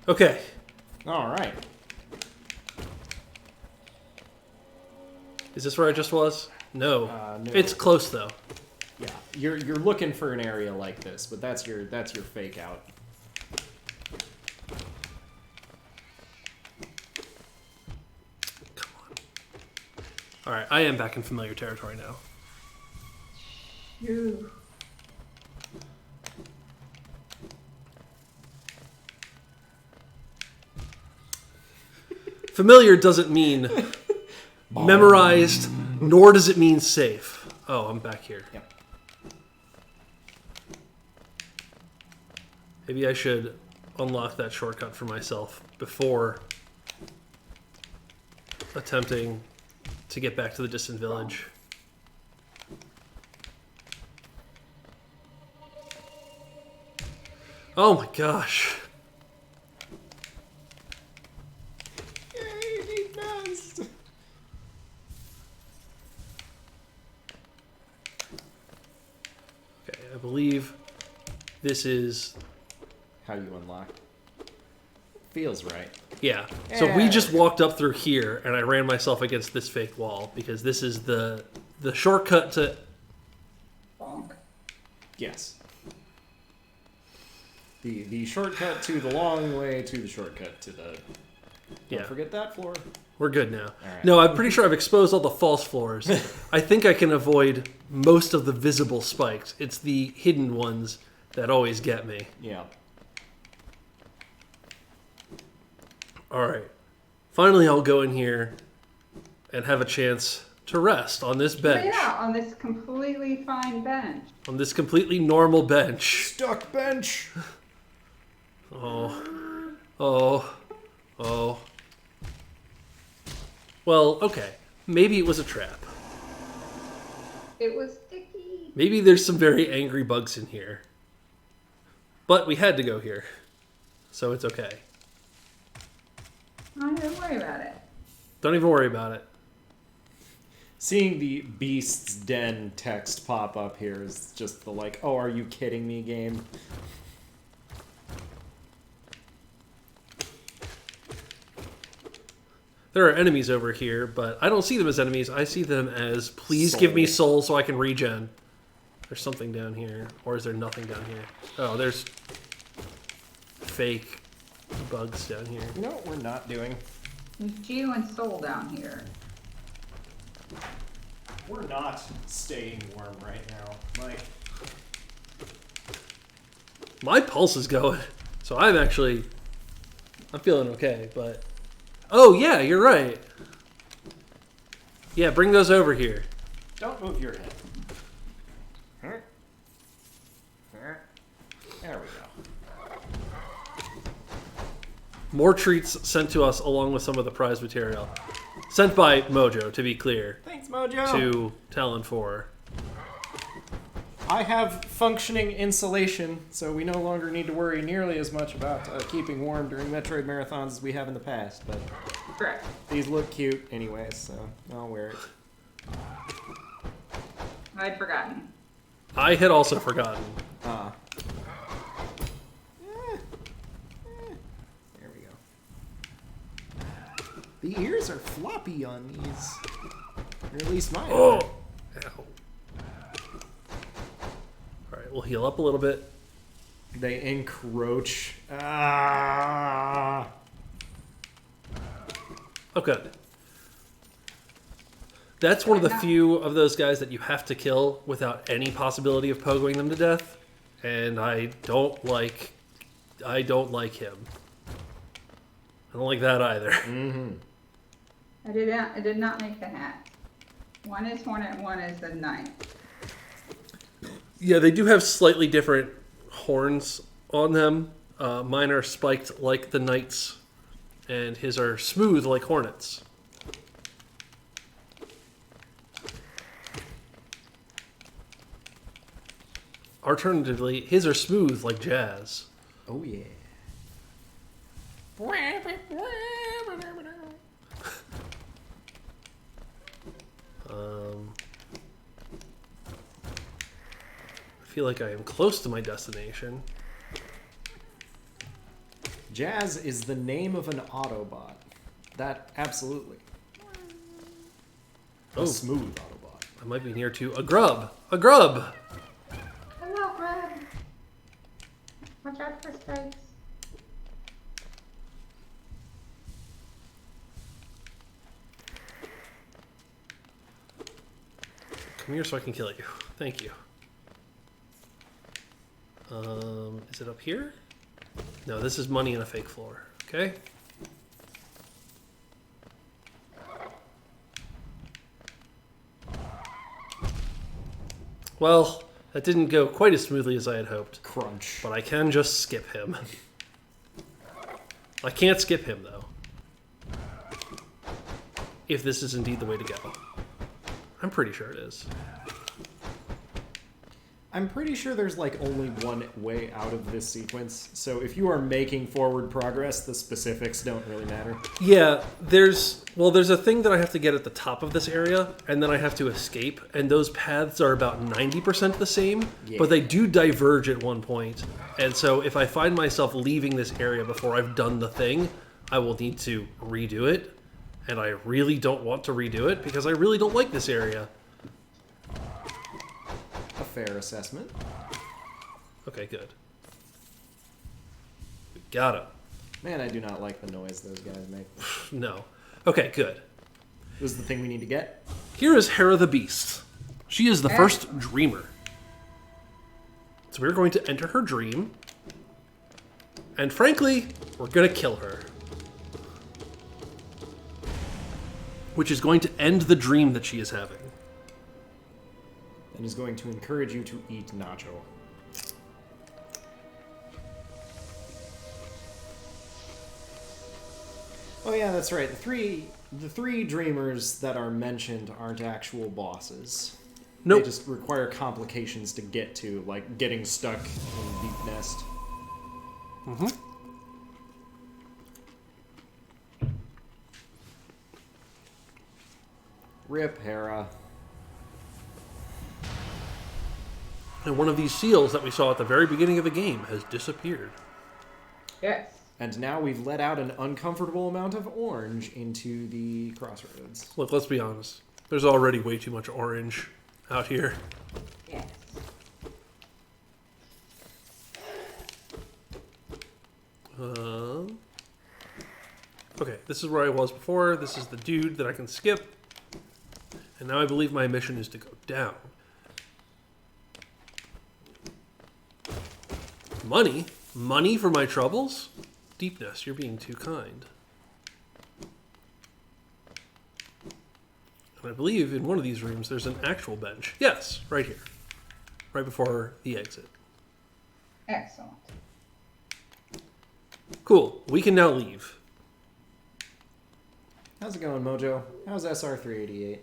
Okay. All right. Is this where I just was? No. No. It's close, though. Yeah, you're looking for an area like this, but that's your fake out. Come on. Alright, I am back in familiar territory now. Phew. Familiar doesn't mean memorized, nor does it mean safe. Oh, I'm back here. Yep. Maybe I should unlock that shortcut for myself before attempting to get back to the distant village. Oh my gosh. Yay, Beat Nest! Okay, I believe this is... How you unlock? Feels right. Yeah. So we just walked up through here, and I ran myself against this fake wall, because this is the shortcut to... Bonk. Yes. The shortcut to the long way to the shortcut to the... Yeah. Don't forget that floor. We're good now. right. No, I'm pretty sure I've exposed all the false floors. I think I can avoid most of the visible spikes. It's the hidden ones that always get me. Yeah. Alright. Finally, I'll go in here and have a chance to rest on this bench. Yeah, on this completely fine bench. On this completely normal bench. Stuck bench! Oh. Oh. Oh. Well, okay. Maybe it was a trap. It was sticky. Maybe there's some very angry bugs in here. But we had to go here. So it's okay. Don't worry about it. Don't even worry about it. Seeing the Beast's Den text pop up here is just the like, oh, are you kidding me game? There are enemies over here, but I don't see them as enemies. I see them as, please give me soul so I can regen. There's something down here. Or is there nothing down here? Oh, there's fake bugs down here. You know what we're not doing? There's Geo and Soul down here. We're not staying warm right now. Like, My pulse is going. So I'm feeling okay, but... Oh, yeah, you're right. Yeah, bring those over here. don't move your head. There we go. More treats sent to us along with some of the prize material. Sent by Mojo, to be clear, Thanks, Mojo! to Talon 4. I have functioning insulation, so we no longer need to worry nearly as much about keeping warm during Metroid marathons as we have in the past, but Correct. these look cute anyways, so I'll wear it. I'd forgotten. I had also forgotten. There we go. The ears are floppy on these. Or at least mine are. Oh! Ow. Alright, we'll heal up a little bit. They encroach. Ah. Oh, good. That's one of the few of those guys that you have to kill without any possibility of pogoing them to death, and I don't like him. I don't like that either. Mm-hmm. I did not make the hat. One is Hornet and one is the Knight. Yeah, they do have slightly different horns on them. Mine are spiked like the Knight's, and his are smooth like Hornet's. Alternatively, his are smooth like Jazz. Oh, yeah. I feel like I am close to my destination. Jazz is the name of an Autobot. That, absolutely. Oh. A smooth Autobot. I might be near to a grub. A grub! Hello, Greg. Watch out for spikes. Come here so I can kill you. Thank you. Is it up here? No, this is money in a fake floor. Okay. Well, that didn't go quite as smoothly as I had hoped. Crunch. But I can just skip him. I can't skip him, though. If this is indeed the way to go. I'm pretty sure it is. I'm pretty sure there's like only one way out of this sequence, so if you are making forward progress, the specifics don't really matter. Yeah, there's a thing that I have to get at the top of this area, and then I have to escape, and those paths are about 90% the same, Yeah. but they do diverge at one point. And so if I find myself leaving this area before I've done the thing, I will need to redo it, and I really don't want to redo it because I really don't like this area. A fair assessment. Okay, good. We got him. Man, I do not like the noise those guys make. No. Okay, good. This is the thing we need to get. Here is Hera the Beast. She is the first dreamer. So we're going to enter her dream. And frankly, we're going to kill her. Which is going to end the dream that she is having. And is going to encourage you to eat nacho. Oh yeah, that's right. The three dreamers that are mentioned aren't actual bosses. Nope. They just require complications to get to, like getting stuck in Deep Nest. Mm-hmm. Rip Hera. And one of these seals that we saw at the very beginning of the game has disappeared. Yes. And now we've let out an uncomfortable amount of orange into the crossroads. Look, let's be honest. There's already way too much orange out here. Yes. Okay, this is where I was before. This is the dude that I can skip. And now I believe my mission is to go down. Money? Money for my troubles? Deepness, you're being too kind. And I believe in one of these rooms there's an actual bench. Yes, right here. Right before the exit. Excellent. Cool. We can now leave. How's it going, Mojo? How's SR388?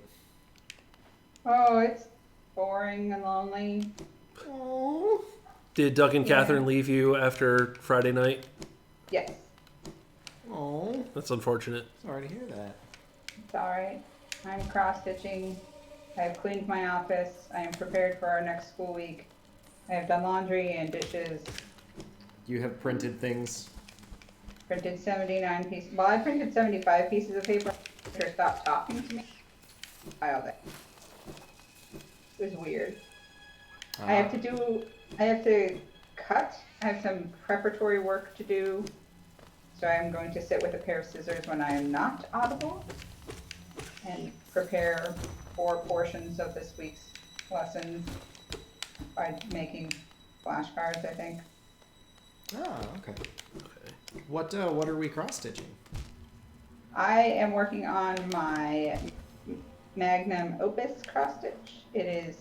Oh, it's boring and lonely. Oh. Did Doug and Yeah. Catherine leave you after Friday night? Yes. Oh. That's unfortunate. Sorry to hear that. It's alright. I'm cross-stitching. I have cleaned my office. I am prepared for our next school week. I have done laundry and dishes. You have printed things. Printed 79 pieces. Well, I printed 75 pieces of paper. Printer stopped talking to me. Filed it. It was weird. I have to cut. I have some preparatory work to do. So I'm going to sit with a pair of scissors when I am not audible and prepare 4 portions of this week's lesson by making flashcards, I think. Okay. What are we cross-stitching? I am working on my magnum opus cross-stitch. It is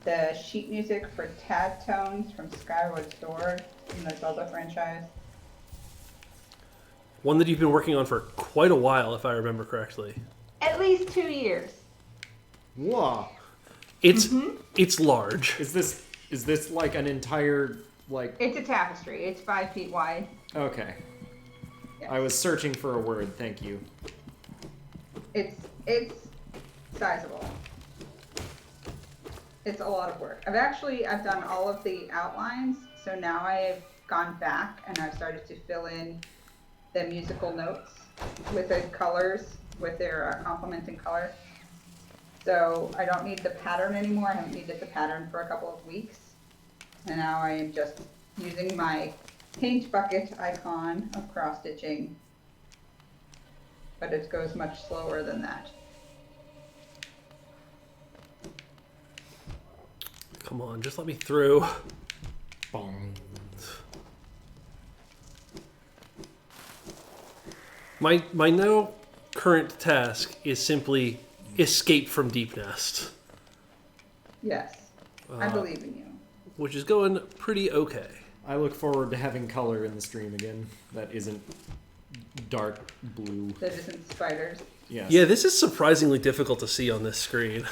the sheet music for Tad Tones from Skyward Sword in the Zelda franchise. One that you've been working on for quite a while, if I remember correctly. At least 2 years. Whoa. It's large. Is this like an entire like? It's a tapestry. It's 5 feet wide. Okay. Yes. I was searching for a word. Thank you. It's sizable. It's a lot of work. I've done all of the outlines, so now I've gone back and I've started to fill in the musical notes with the colors, with their complementing color. So I don't need the pattern anymore. I haven't needed the pattern for a couple of weeks. And now I am just using my paint bucket icon of cross-stitching. But it goes much slower than that. Come on, just let me through. Bong. My now current task is simply escape from Deep Nest, Yes, I believe in you. which is going pretty okay. I look forward to having color in the stream again. That isn't dark blue. That isn't spiders. Yes. Yeah, this is surprisingly difficult to see on this screen.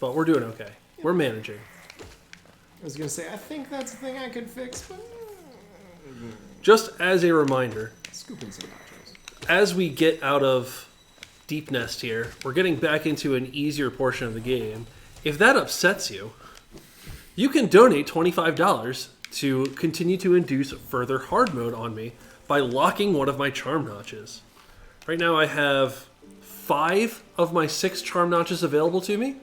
But we're doing okay. We're managing. I was gonna say I think that's a thing I could fix, but Just as a reminder, scooping some nachos. as we get out of Deep Nest here, we're getting back into an easier portion of the game. If that upsets you, you can donate $25 to continue to induce further hard mode on me by locking one of my charm notches. Right now I have 5 of my 6 charm notches available to me.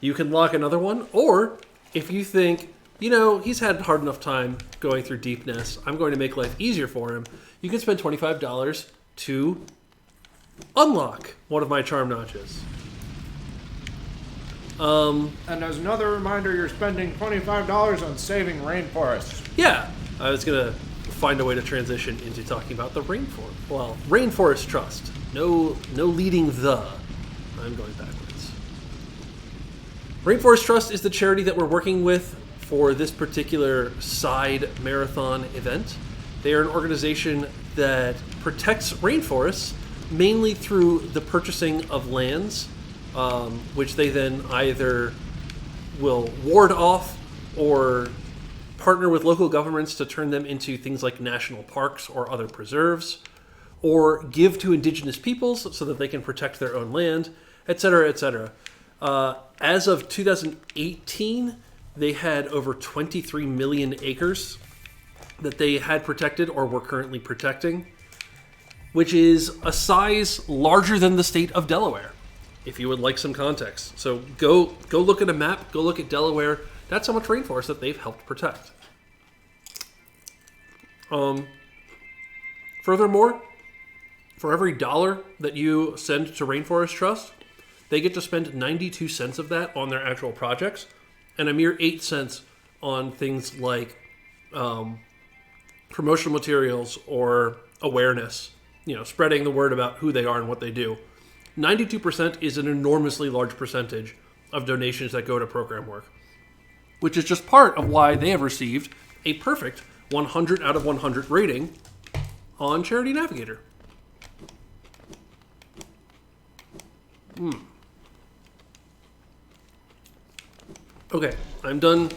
You can lock another one, or if you think, he's had hard enough time going through Deep Nest, I'm going to make life easier for him, you can spend $25 to unlock one of my charm notches. And as another reminder, you're spending $25 on saving rainforests. Yeah, I was going to find a way to transition into talking about the Rainforest. Well, Rainforest Trust. No leading the. I'm going backwards. Rainforest Trust is the charity that we're working with for this particular side marathon event. They are an organization that protects rainforests mainly through the purchasing of lands, which they then either will ward off or partner with local governments to turn them into things like national parks or other preserves, or give to indigenous peoples so that they can protect their own land, etc., etc. As of 2018, they had over 23 million acres that they had protected or were currently protecting, which is a size larger than the state of Delaware, if you would like some context. So go look at a map, go look at Delaware. That's how much rainforest that they've helped protect. Furthermore, for every $1 that you send to Rainforest Trust, they get to spend 92 cents of that on their actual projects, and a mere 8 cents on things like promotional materials or awareness, spreading the word about who they are and what they do. 92% is an enormously large percentage of donations that go to program work, which is just part of why they have received a perfect 100 out of 100 rating on Charity Navigator. Okay, I'm done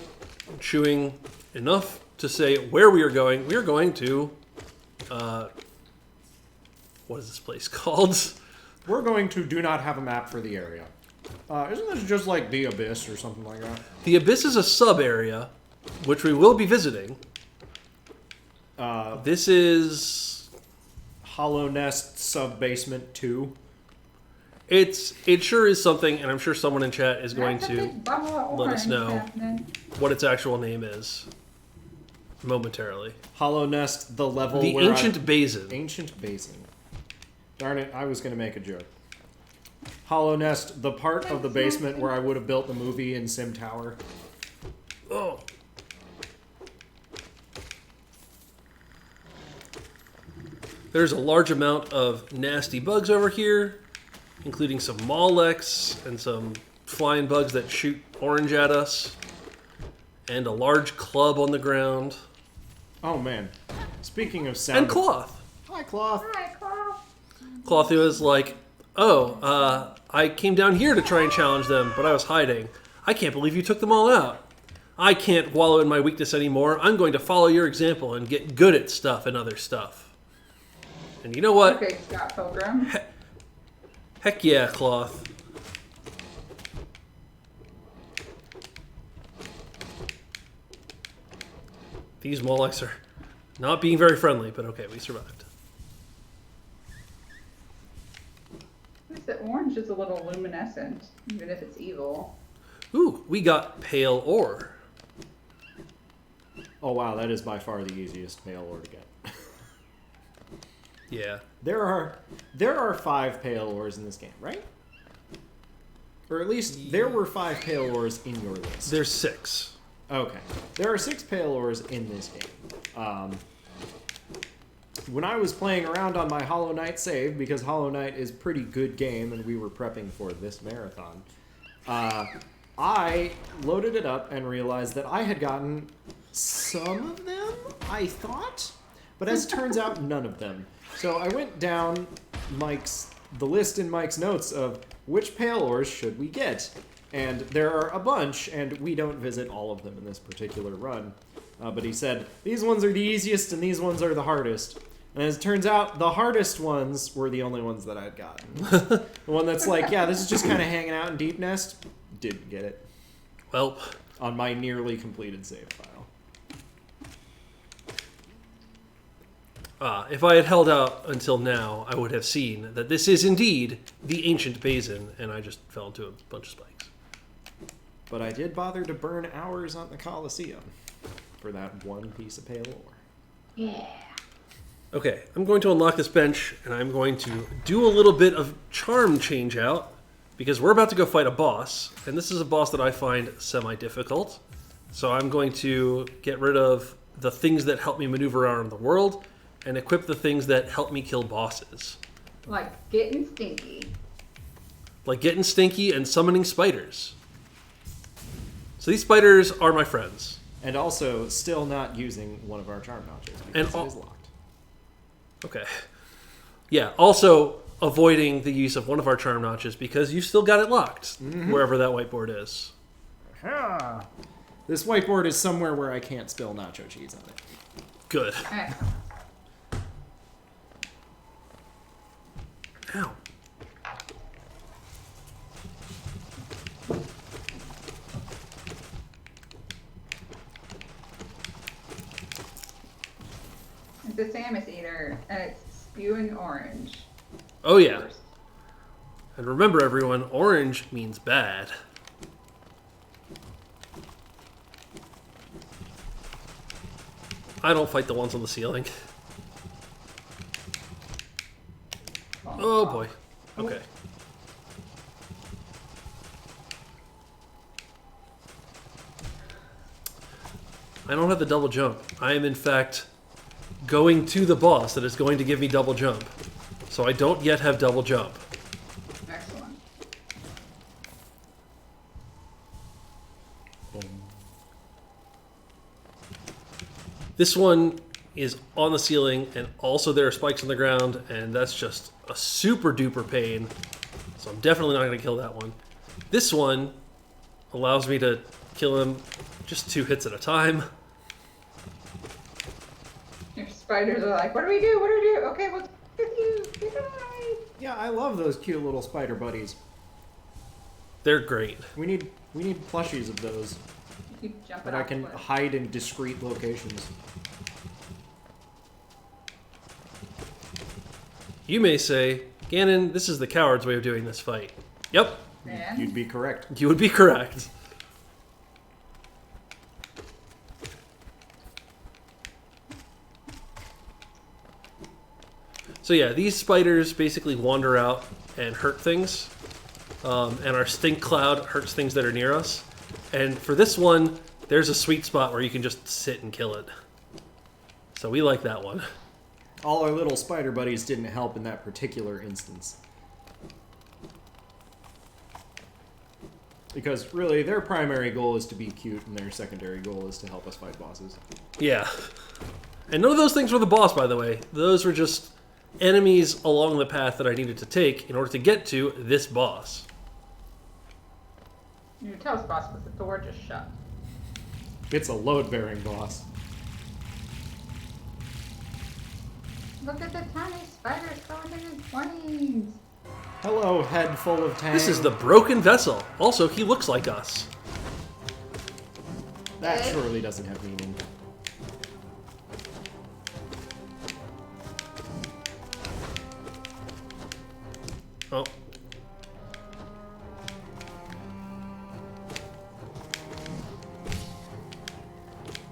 chewing enough to say where we are going. We are going to, what is this place called? We're going to do not have a map for the area. Isn't this just like the Abyss or something like that? The Abyss is a sub-area, which we will be visiting. This is... Hollow Nest Sub Basement 2. It sure is something, and I'm sure someone in chat is going That's a to big bottle of let us orange know happening. what its actual name is momentarily. Hollow Nest, the level The where Ancient Basin. Ancient Basin. Darn it, I was going to make a joke. Hollow Nest, the part of the basement where I would have built the movie in Sim Tower. Oh. There's a large amount of nasty bugs over here, including some Molex and some flying bugs that shoot orange at us, and a large club on the ground. Oh man. Speaking of sound... And Cloth. Hi, Cloth. Hi, Carl. Cloth was like, oh, I came down here to try and challenge them, but I was hiding. I can't believe you took them all out. I can't wallow in my weakness anymore. I'm going to follow your example and get good at stuff and other stuff. And you know what? Okay, Scott Pilgrim. Heck yeah, Cloth. These Molex are not being very friendly, but okay, we survived. The orange is a little luminescent, even if it's evil. Ooh, we got pale ore. Oh wow, that is by far the easiest pale ore to get. Yeah. There are 5 pale ores in this game, right? Or at least there were 5 pale ores in your list. There's 6. Okay. There are 6 pale ores in this game. When I was playing around on my Hollow Knight save, because Hollow Knight is a pretty good game and we were prepping for this marathon, I loaded it up and realized that I had gotten some of them, I thought, but as it turns out, none of them. So I went down the list in Mike's notes of which pale ores should we get. And there are a bunch, and we don't visit all of them in this particular run. But he said, these ones are the easiest and these ones are the hardest. And as it turns out, the hardest ones were the only ones that I'd gotten. The one that's like, yeah, this is just kind of hanging out in Deep Nest, didn't get it. Well, On my nearly completed save file. if I had held out until now, I would have seen that this is indeed the Ancient Basin, and I just fell into a bunch of spikes. But I did bother to burn hours on the Colosseum for that one piece of pale ore. Yeah. Okay, I'm going to unlock this bench, and I'm going to do a little bit of charm change out, because we're about to go fight a boss, and this is a boss that I find semi-difficult. So I'm going to get rid of the things that help me maneuver around the world, and equip the things that help me kill bosses. Like getting stinky. Like getting stinky and summoning spiders. So these spiders are my friends. And also, still not using one of our charm notches because it is locked. Okay. Yeah, also avoiding the use of one of our charm notches because you still got it locked, wherever that whiteboard is. This whiteboard is somewhere where I can't spill nacho cheese on it. Good. Excellent. Ow. It's a Samus eater, and it's spewing orange. Oh yeah. And remember everyone, orange means bad. I don't fight the ones on the ceiling. Oh boy. Okay. I don't have the double jump. I am in fact going to the boss that is going to give me double jump. So I don't yet have double jump. Excellent. This one is on the ceiling, and also there are spikes on the ground, and that's just a super duper pain. So I'm definitely not going to kill that one. This one allows me to kill him just 2 hits at a time. Your spiders are like, what do we do? What do we do? Okay, we'll with you. Goodbye. Yeah, I love those cute little spider buddies. They're great. We need plushies of those Keep jumping that I off can the cliff. hide in discreet locations. You may say, Ganon, this is the coward's way of doing this fight. Yep, And You'd be correct. you would be correct. So yeah, these spiders basically wander out and hurt things. And our stink cloud hurts things that are near us. And for this one, there's a sweet spot where you can just sit and kill it. So we like that one. All our little spider buddies didn't help in that particular instance. Because really, their primary goal is to be cute, and their secondary goal is to help us fight bosses. Yeah. And none of those things were the boss, by the way. Those were just enemies along the path that I needed to take in order to get to this boss. you tell us, boss, but the door just shut. It's a load-bearing boss. Look at the tiny spiders going in his 20s. Hello, head full of tang. This is the broken vessel. Also, he looks like us. That surely doesn't have meaning. Oh.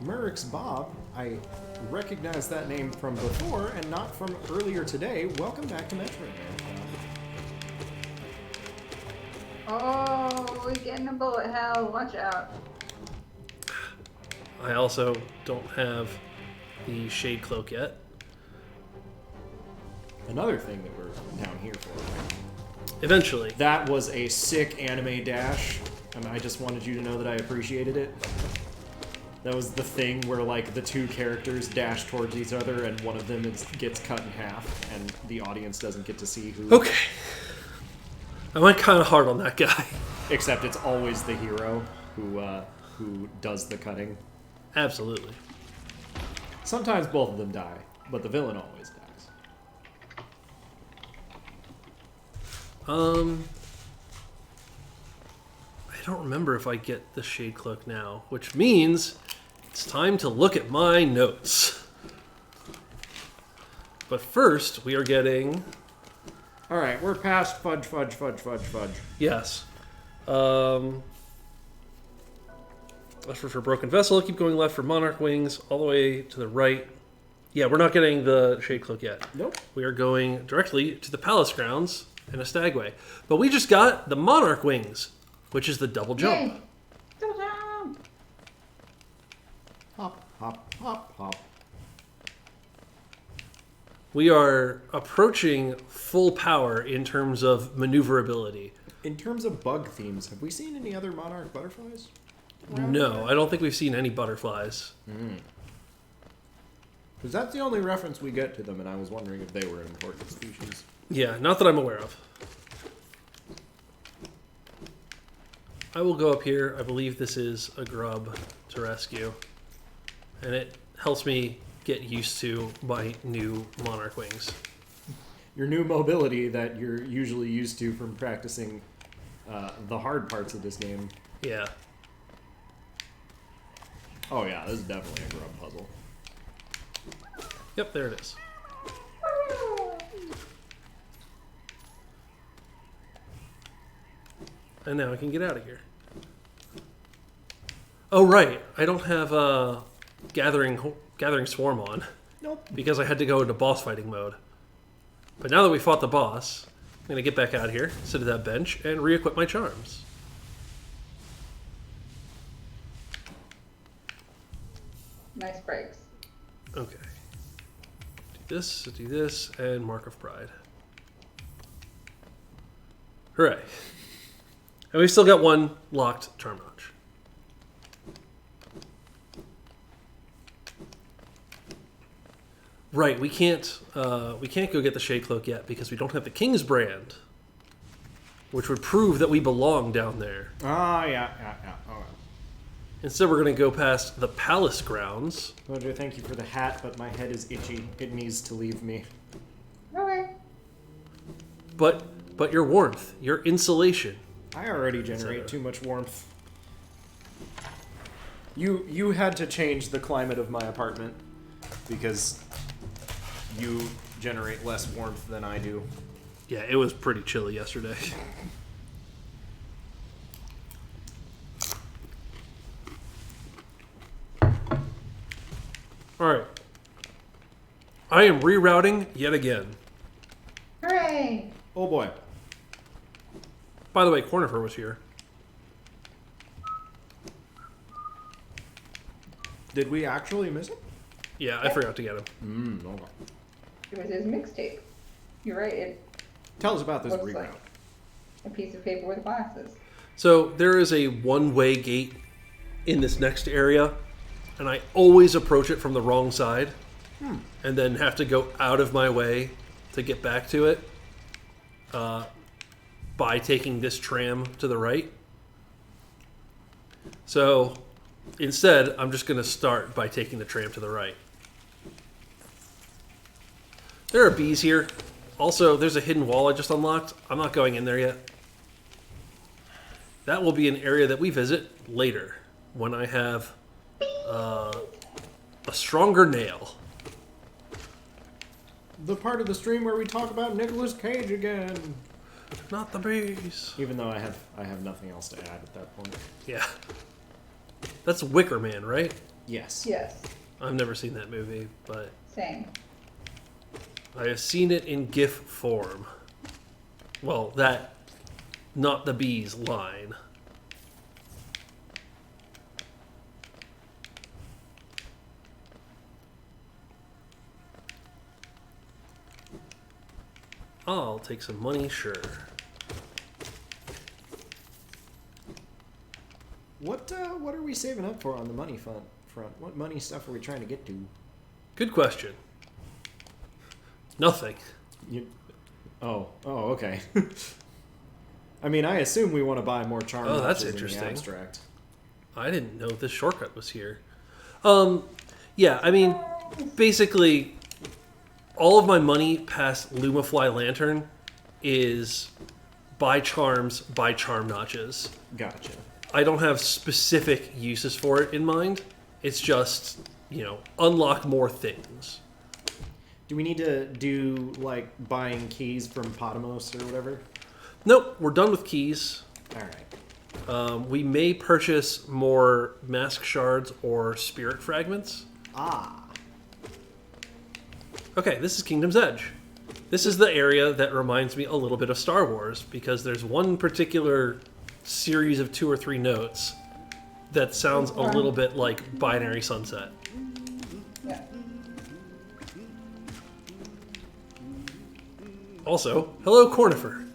Merrick's Bob, I recognize that name from before and not from earlier today. Welcome back to Metroid. Oh, we're getting a bullet hell. Watch out. I also don't have the shade cloak yet. Another thing that we're down here for. Eventually. That was a sick anime dash, and I just wanted you to know that I appreciated it. That was the thing where, like, the two characters dash towards each other and one of them gets cut in half, and the audience doesn't get to see who... Okay. I went kind of hard on that guy. Except it's always the hero who does the cutting. Absolutely. Sometimes both of them die, but the villain always dies. I don't remember if I get the shade cloak now, which means it's time to look at my notes. But first, we are getting... Alright, we're past fudge. Yes. Left for broken vessel. Keep going left for monarch wings. All the way to the right. Yeah, we're not getting the shade cloak yet. Nope. We are going directly to the palace grounds and a stagway. But we just got the monarch wings, which is the double jump. Yay. Double jump. Hop, hop, hop, hop. We are approaching full power in terms of maneuverability. In terms of bug themes, have we seen any other monarch butterflies? No, I don't think we've seen any butterflies. Because that's the only reference we get to them, and I was wondering if they were an important species. Yeah, not that I'm aware of. I will go up here. I believe this is a grub to rescue. And it helps me get used to my new monarch wings. Your new mobility that you're usually used to from practicing the hard parts of this game. Yeah. Oh yeah, this is definitely a grub puzzle. Yep, there it is. And now I can get out of here. Oh, right. I don't have Gathering Swarm on. Nope. Because I had to go into boss fighting mode. But now that we fought the boss, I'm going to get back out here, sit at that bench, and re-equip my charms. Nice breaks. Okay. Do this, and Mark of Pride. Hooray. And we've still got one locked charm notch. Right, we can't go get the Shade Cloak yet because we don't have the King's Brand, which would prove that we belong down there. Ah, yeah. Oh, Instead, we're going to go past the palace grounds. Roger, thank you for the hat, but my head is itchy. It needs to leave me. Okay. But your warmth, your insulation. I already generate too much warmth. You had to change the climate of my apartment because you generate less warmth than I do. Yeah, it was pretty chilly yesterday. Alright. I am rerouting yet again. Hooray! Oh boy. By the way, Cornifer was here. Did we actually miss it? Yeah, I forgot to get him. Okay. It was his mixtape. You're right. It Tell us about this looks reroute. like a piece of paper with glasses. So there is a one-way gate in this next area, and I always approach it from the wrong side, and then have to go out of my way to get back to it by taking this tram to the right. So instead, I'm just going to start by taking the tram to the right. There are bees here. Also, there's a hidden wall I just unlocked. I'm not going in there yet. That will be an area that we visit later when I have a stronger nail. The part of the stream where we talk about Nicolas Cage again. Not the bees. Even though I have nothing else to add at that point. Yeah. That's Wicker Man, right? Yes. Yes. I've never seen that movie, but Same. I have seen it in GIF form. Well, that, not the bees line. I'll take some money, sure. What are we saving up for on the money front? What money stuff are we trying to get to? Good question. Nothing. Oh, okay. I mean, I assume we want to buy more charm. Oh, that's notches in the interesting. abstract. I didn't know this shortcut was here. Yeah, I mean, basically, all of my money past Lumafly Lantern is buy charms, buy charm notches. Gotcha. I don't have specific uses for it in mind. It's just, unlock more things. Do we need to do, like, buying keys from Potamos or whatever? Nope, we're done with keys. Alright. We may purchase more mask shards or spirit fragments. Ah. Okay, this is Kingdom's Edge. This is the area that reminds me a little bit of Star Wars, because there's one particular series of 2 or 3 notes that sounds a little bit like Binary Sunset. Yeah. Also, hello, Cornifer.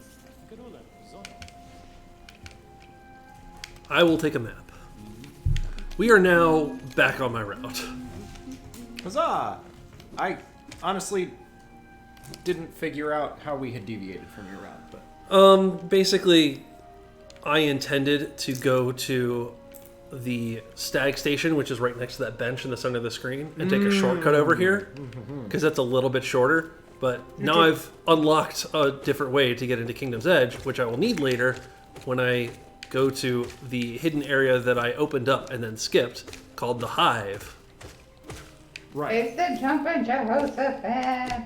I will take a map. We are now back on my route. Huzzah! I honestly didn't figure out how we had deviated from your route, but... Basically, I intended to go to the stag station, which is right next to that bench in the center of the screen, and take a shortcut over here, because that's a little bit shorter. But now I've unlocked a different way to get into Kingdom's Edge, which I will need later when I go to the hidden area that I opened up and then skipped, called the Hive. Right. It's the jumping Jehoshaphat.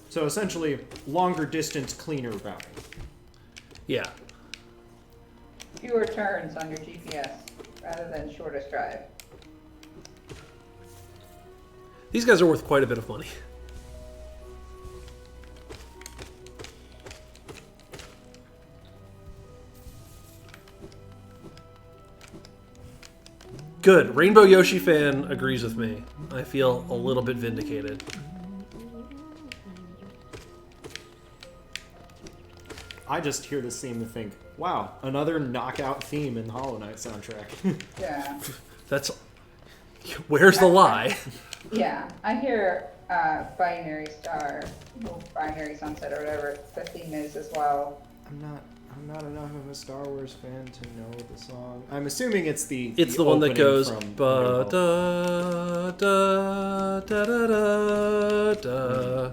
So essentially, longer distance, cleaner routing. Yeah. Fewer turns on your GPS rather than shortest drive. These guys are worth quite a bit of money. Good. Rainbow Yoshi fan agrees with me. I feel a little bit vindicated. I just hear this theme and think, wow, another knockout theme in the Hollow Knight soundtrack. Yeah. That's... Where's the lie? Yeah. I hear Binary Star, or Binary Sunset, or whatever the theme is as well. I'm not enough of a Star Wars fan to know the song. I'm assuming it's the One that opening goes from ba New Hope. da da da da da da.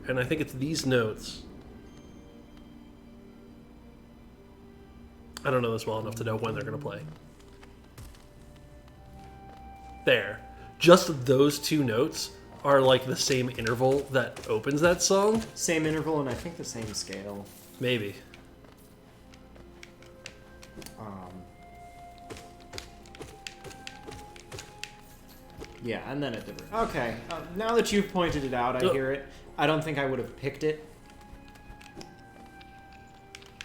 And I think it's these notes. I don't know this well enough to know when they're going to play. There. just those two notes are like the same interval that opens that song. Same interval and I think the same scale. Maybe. Yeah, and then it different. Okay, now that you've pointed it out, I hear it. I don't think I would have picked it.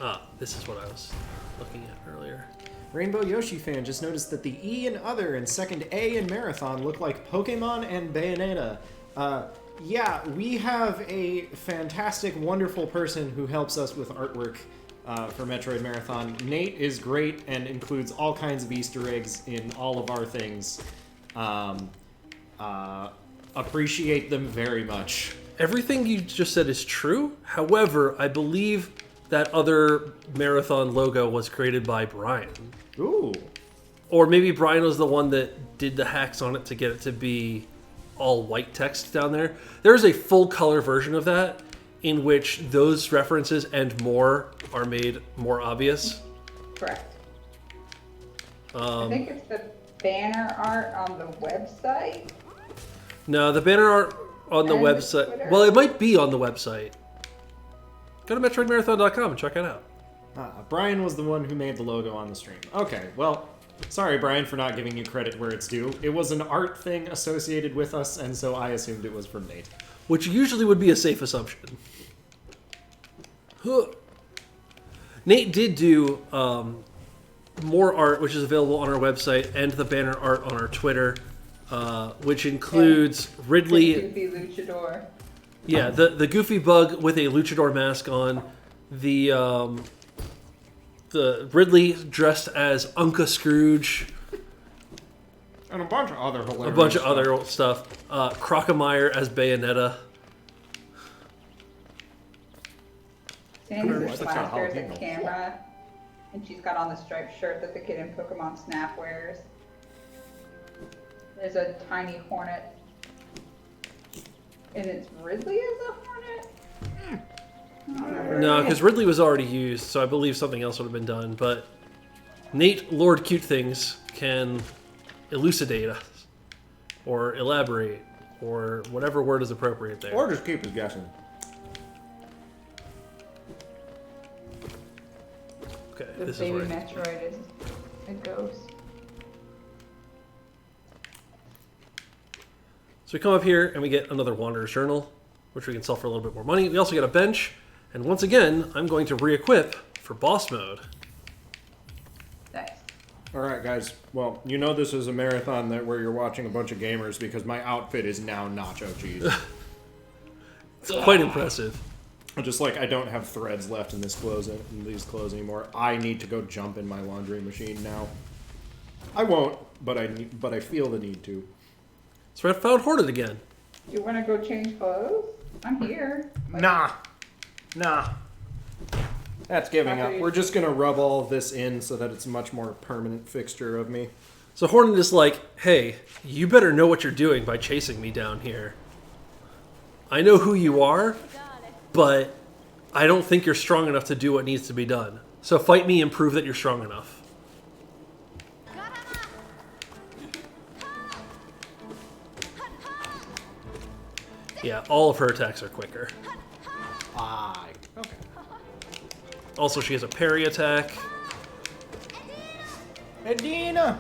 Ah, this is what I was looking at earlier. Rainbow Yoshi fan just noticed that the E and other and second A in Marathon look like Pokemon and Bayonetta. Yeah, we have a fantastic, wonderful person who helps us with artwork for Metroid Marathon. Nate is great and includes all kinds of Easter eggs in all of our things. Appreciate them very much. Everything you just said is true. However, I believe that other Marathon logo was created by Brian. Ooh. Or maybe Brian was the one that did the hacks on it to get it to be all white text down there. There's a full color version of that in which those references and more are made more obvious. Correct. I think it's the banner art on the website. No, the banner art on the And website. Twitter. Well, it might be on the website. Go to MetroidMarathon.com and check it out. Brian was the one who made the logo on the stream. Okay, well, sorry, Brian, for not giving you credit where it's due. It was an art thing associated with us, and so I assumed it was from Nate. Which usually would be a safe assumption. Huh. Nate did do more art, which is available on our website, and the banner art on our Twitter, which includes Ridley. Goofy Luchador. Yeah, the goofy bug with a luchador mask on, the Ridley dressed as Unca Scrooge, And a bunch of other hilarious a bunch of other stuff. Crocomire as Bayonetta. Sandy's That's a not slacker at jalapeno. the camera, and she's got on the striped shirt that the kid in Pokemon Snap wears. There's a tiny hornet, and it's Ridley as a hornet? I don't remember. No, because Ridley was already used, so I believe something else would have been done. But Nate, Lord Cute Things, can elucidate us, or elaborate, or whatever word is appropriate there. Or just keep us guessing. Okay, The this is baby right. Metroid is a ghost. So we come up here and we get another Wanderer's Journal, which we can sell for a little bit more money. We also get a bench, and once again, I'm going to re-equip for boss mode. Nice. Alright, guys. Well, you know this is a marathon where you're watching a bunch of gamers because my outfit is now nacho cheese. It's quite impressive. Just like I don't have threads left in these clothes anymore. I need to go jump in my laundry machine now. I won't, but I feel the need to. So I found Hornet again. You want to go change clothes? I'm here. Nah. That's giving up. We're just gonna rub all of this in so that it's a much more permanent fixture of me. So Hornet is like, hey, you better know what you're doing by chasing me down here. I know who you are, but I don't think you're strong enough to do what needs to be done. So fight me and prove that you're strong enough. Yeah, all of her attacks are quicker. Okay. Also, she has a parry attack. Edina!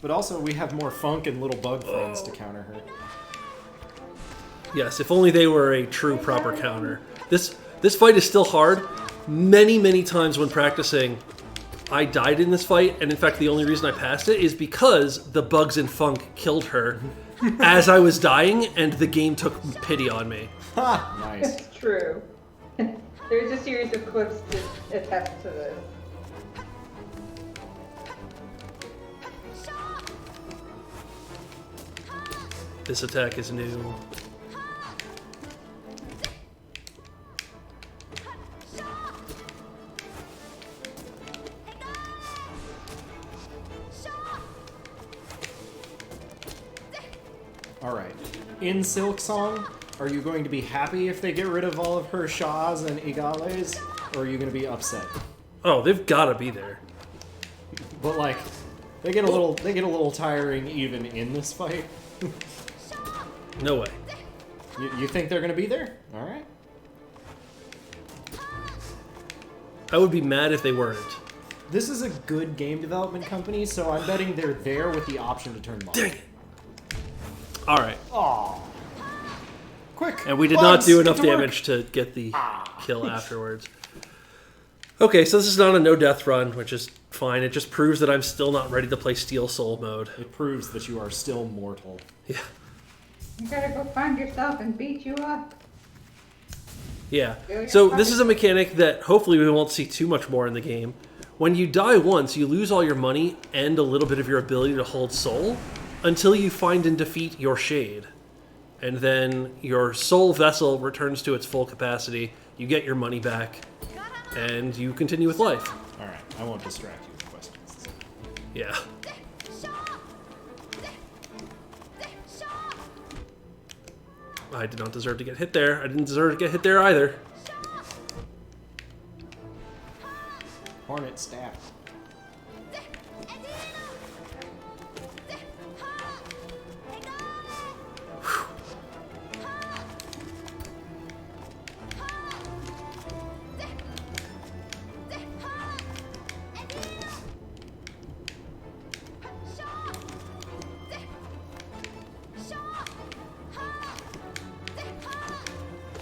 But also, we have more funk and little bug friends to counter her. Yes, if only they were a true proper counter. This fight is still hard. Many times when practicing, I died in this fight, and in fact the only reason I passed it is because the bugs in funk killed her as I was dying, and the game took pity on me. Ha! Nice. It's true. There's a series of clips to attest to this. This attack is new. Alright. In Silk Song, are you going to be happy if they get rid of all of her Shahs and Igales? Or are you going to be upset? Oh, they've got to be there. But like, They get a little tiring even in this fight. No way. You think they're gonna be there? All right. I would be mad if they weren't. This is a good game development company, so I'm betting they're there with the option to turn them off. Dang it. All right. Aw. Quick. And we did Bugs, not do get enough to work. damage to get the kill afterwards. Okay, so this is not a no-death run, which is fine. It just proves that I'm still not ready to play Steel Soul mode. It proves that you are still mortal. Yeah. You gotta go find yourself and beat you up. Yeah. So this is a mechanic that hopefully we won't see too much more in the game. When you die once, you lose all your money and a little bit of your ability to hold soul until you find and defeat your shade. And then your soul vessel returns to its full capacity, you get your money back, and you continue with life. All right, I won't distract you with questions. Yeah. I did not deserve to get hit there. I didn't deserve to get hit there either. Hornet staff.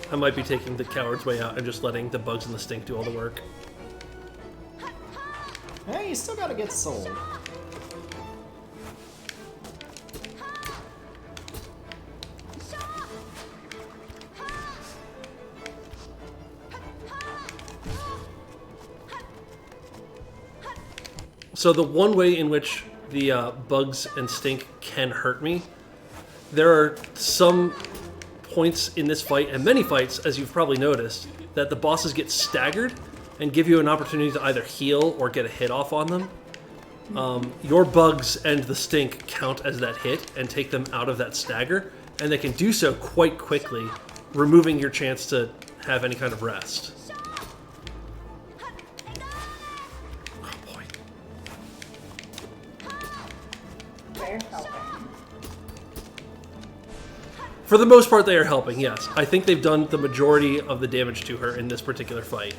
I might be taking the coward's way out and just letting the bugs and the stink do all the work. Hey, you still gotta get soul. So the one way in which the bugs and stink can hurt me, there are some points in this fight, and many fights, as you've probably noticed, that the bosses get staggered and give you an opportunity to either heal or get a hit off on them. Your bugs and the stink count as that hit and take them out of that stagger, and they can do so quite quickly, removing your chance to have any kind of rest. Oh boy. They're helping. For the most part, they are helping, yes. I think they've done the majority of the damage to her in this particular fight.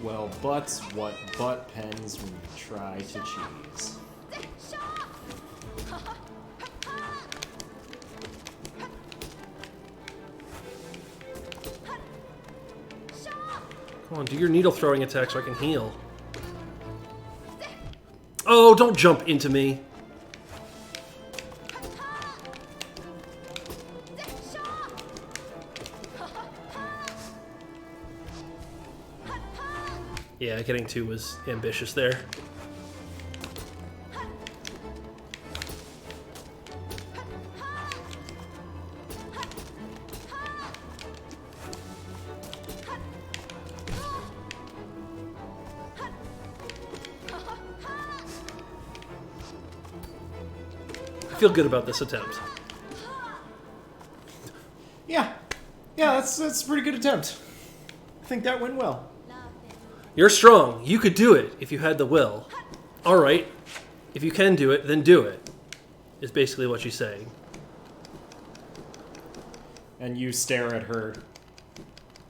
Well, butts what butt pens when you try to cheese. Come on, do your needle throwing attack so I can heal. Oh, don't jump into me. Yeah, getting 2 was ambitious there. I feel good about this attempt. Yeah, that's a pretty good attempt. I think that went well. You're strong. You could do it if you had the will. All right. If you can do it, then do it. Is basically what she's saying. And you stare at her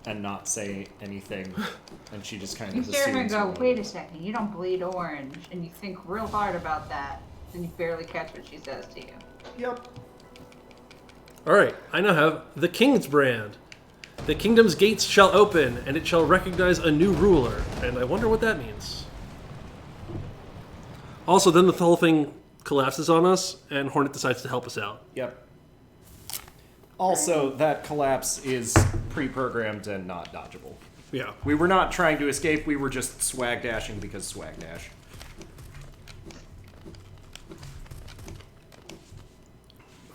and not say anything, and she just kind You of stare at her and assumes go, you wait will. a second, you don't bleed orange. And you think real hard about that, and you barely catch what she says to you. Yep. All right. I now have the King's brand. The kingdom's gates shall open, and it shall recognize a new ruler. And I wonder what that means. Also, then the whole thing collapses on us, and Hornet decides to help us out. Yep. Also, that collapse is pre-programmed and not dodgeable. Yeah. We were not trying to escape, we were just swag dashing because swag dash.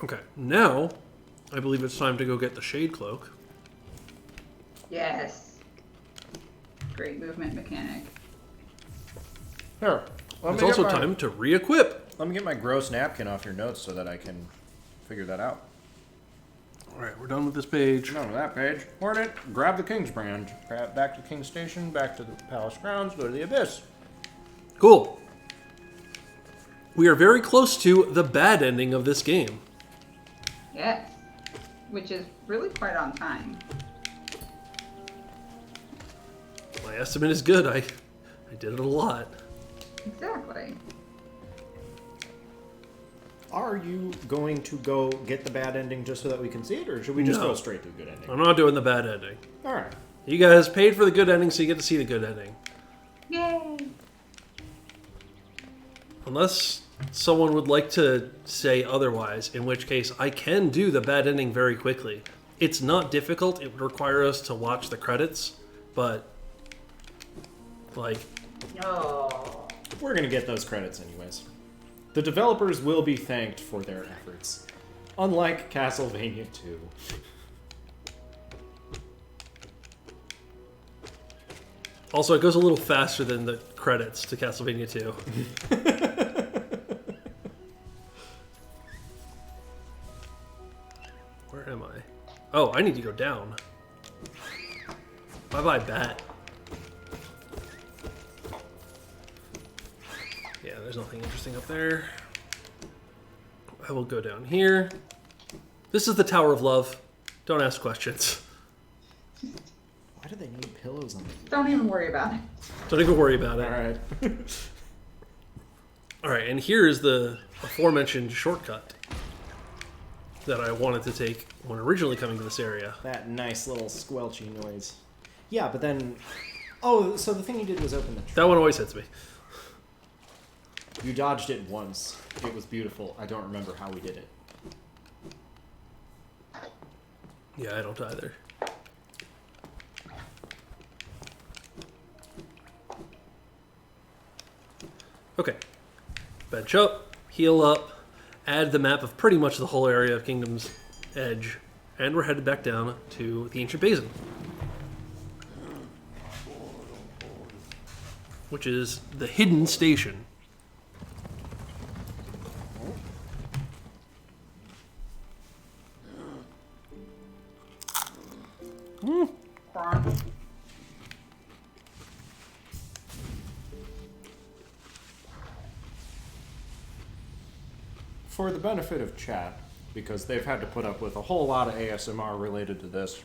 Okay. Now, I believe it's time to go get the Shade Cloak. Yes. Great movement mechanic. Here, It's also time to re-equip. Let me get my gross napkin off your notes so that I can figure that out. Alright, we're done with this page. None of that page. Hoard it. Grab the King's Brand. Grab back to King's Station. Back to the Palace grounds. Go to the Abyss. Cool. We are very close to the bad ending of this game. Yes. Which is really quite on time. My estimate is good. I did it a lot. Exactly. Are you going to go get the bad ending just so that we can see it, or should we just No. go straight to the good ending? I'm not doing the bad ending. All right. You guys paid for the good ending, so you get to see the good ending. Yay! Unless someone would like to say otherwise, in which case I can do the bad ending very quickly. It's not difficult. It would require us to watch the credits, but like, No. We're going to get those credits anyways. The developers will be thanked for their efforts. Unlike Castlevania 2. also it goes a little faster than the credits to Castlevania 2. Where am I? Oh, I need to go down. Bye-bye, bat. Yeah, there's nothing interesting up there. I will go down here. This is the Tower of Love. Don't ask questions. Why do they need pillows on the... Don't even worry about it. Don't even worry about it. All right. All right, and here is the aforementioned shortcut that I wanted to take when originally coming to this area. That nice little squelchy noise. Yeah, but then... Oh, so the thing you did was open the tree. That one always hits me. You dodged it once. It was beautiful. I don't remember how we did it. Yeah, I don't either. Okay. Bench up, heal up, add the map of pretty much the whole area of Kingdom's Edge, and we're headed back down to the Ancient Basin, which is the hidden station. Prawn. For the benefit of chat, because they've had to put up with a whole lot of ASMR related to this.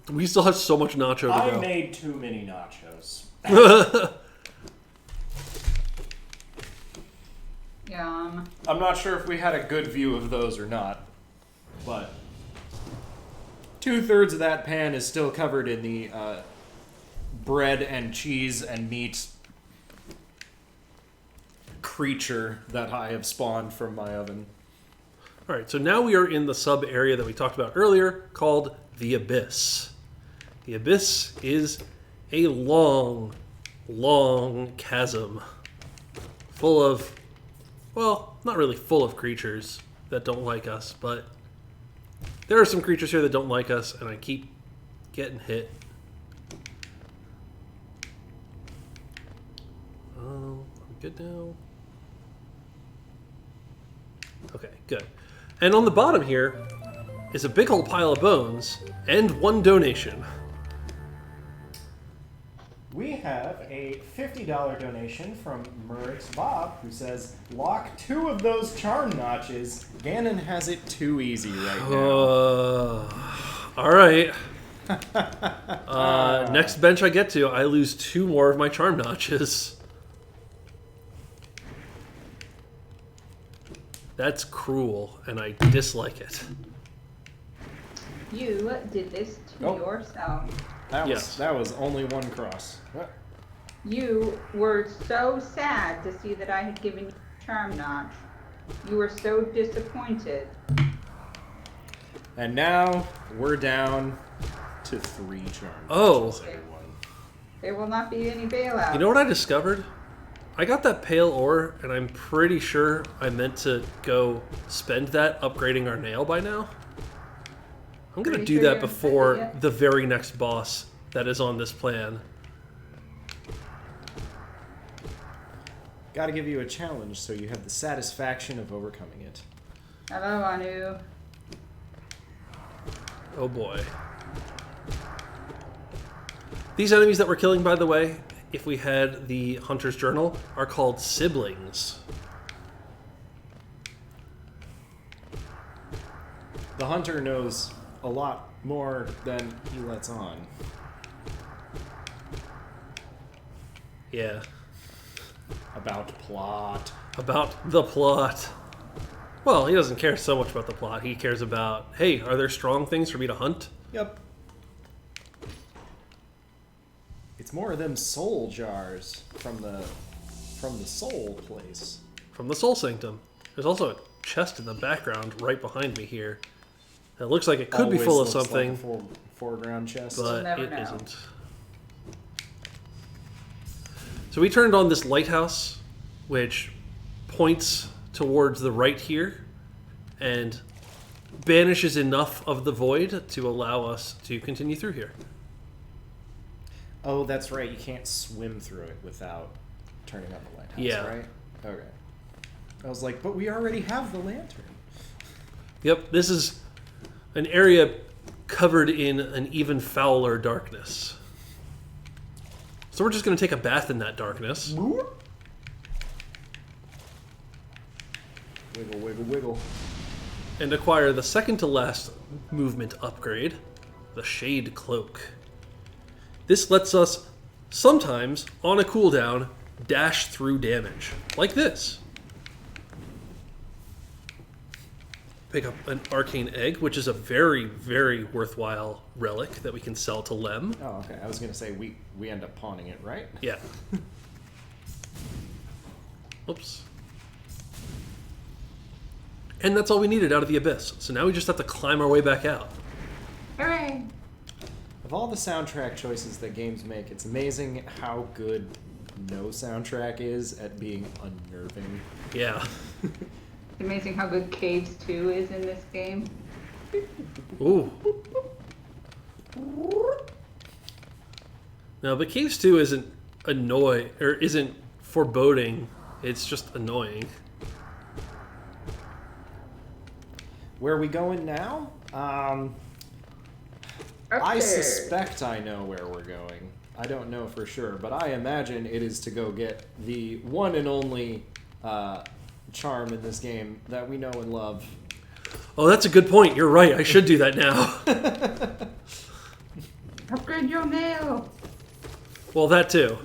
We still have so much nacho to I go. made too many nachos. Yum. I'm not sure if we had a good view of those or not, but 2/3 of that pan is still covered in the bread and cheese and meat creature that I have spawned from my oven. All right, so now we are in the sub area that we talked about earlier called the Abyss. The Abyss is a long, long chasm full of, well, not really full of creatures that don't like us, but there are some creatures here that don't like us, and I keep getting hit. Oh, I'm good now. Okay, good. And on the bottom here is a big old pile of bones and one donation. We have a $50 donation from Murix Bob, who says, "Lock 2 of those charm notches." Ganon has it too easy right now. All right. Next bench I get to, I lose 2 more of my charm notches. That's cruel, and I dislike it. You did this to Oh. yourself. Yes. That was only one cross. What? You were so sad to see that I had given you a charm notch. You were so disappointed. And now we're down to 3 charm Oh. notches, everyone. There will not be any bailout. You know what I discovered? I got that pale ore, and I'm pretty sure I meant to go spend that upgrading our nail by now. I'm going to Pretty do sure that you haven't spent it before yet? the very next boss that is on this plan. Gotta give you a challenge so you have the satisfaction of overcoming it. Hello, Anu. Oh boy. These enemies that we're killing, by the way, if we had the Hunter's Journal, are called siblings. The hunter knows a lot more than he lets on. Yeah. About plot. About the plot. Well, he doesn't care so much about the plot. He cares about, hey, are there strong things for me to hunt? Yep. It's more of them soul jars from the soul place. From the Soul Sanctum. There's also a chest in the background right behind me here. It looks like it could be Always full of looks something, like a foreground chest. but never it know. isn't. So we turned on this lighthouse, which points towards the right here, and banishes enough of the void to allow us to continue through here. Oh, that's right. You can't swim through it without turning on the lighthouse, Yeah. right? Okay. I was like, but we already have the lantern. Yep, this is an area covered in an even fouler darkness. So we're just going to take a bath in that darkness. Wiggle, wiggle, wiggle. And acquire the second to last movement upgrade, the Shade Cloak. This lets us, sometimes, on a cooldown, dash through damage. Like this. Pick up an Arcane Egg, which is a very, very worthwhile relic that we can sell to Lem. Oh, okay. I was going to say we end up pawning it, right? Yeah. Oops. And that's all we needed out of the Abyss. So now we just have to climb our way back out. Hooray! Of all the soundtrack choices that games make, it's amazing how good no soundtrack is at being unnerving. Yeah. It's amazing how good Caves 2 is in this game. Ooh. No, but Caves 2 isn't isn't foreboding. It's just annoying. Where are we going now? I Upstairs. suspect I know where we're going. I don't know for sure, but I imagine it is to go get the one and only charm in this game that we know and love. Oh, that's a good point. You're right. I should do that now. Upgrade your mail! Well, that too.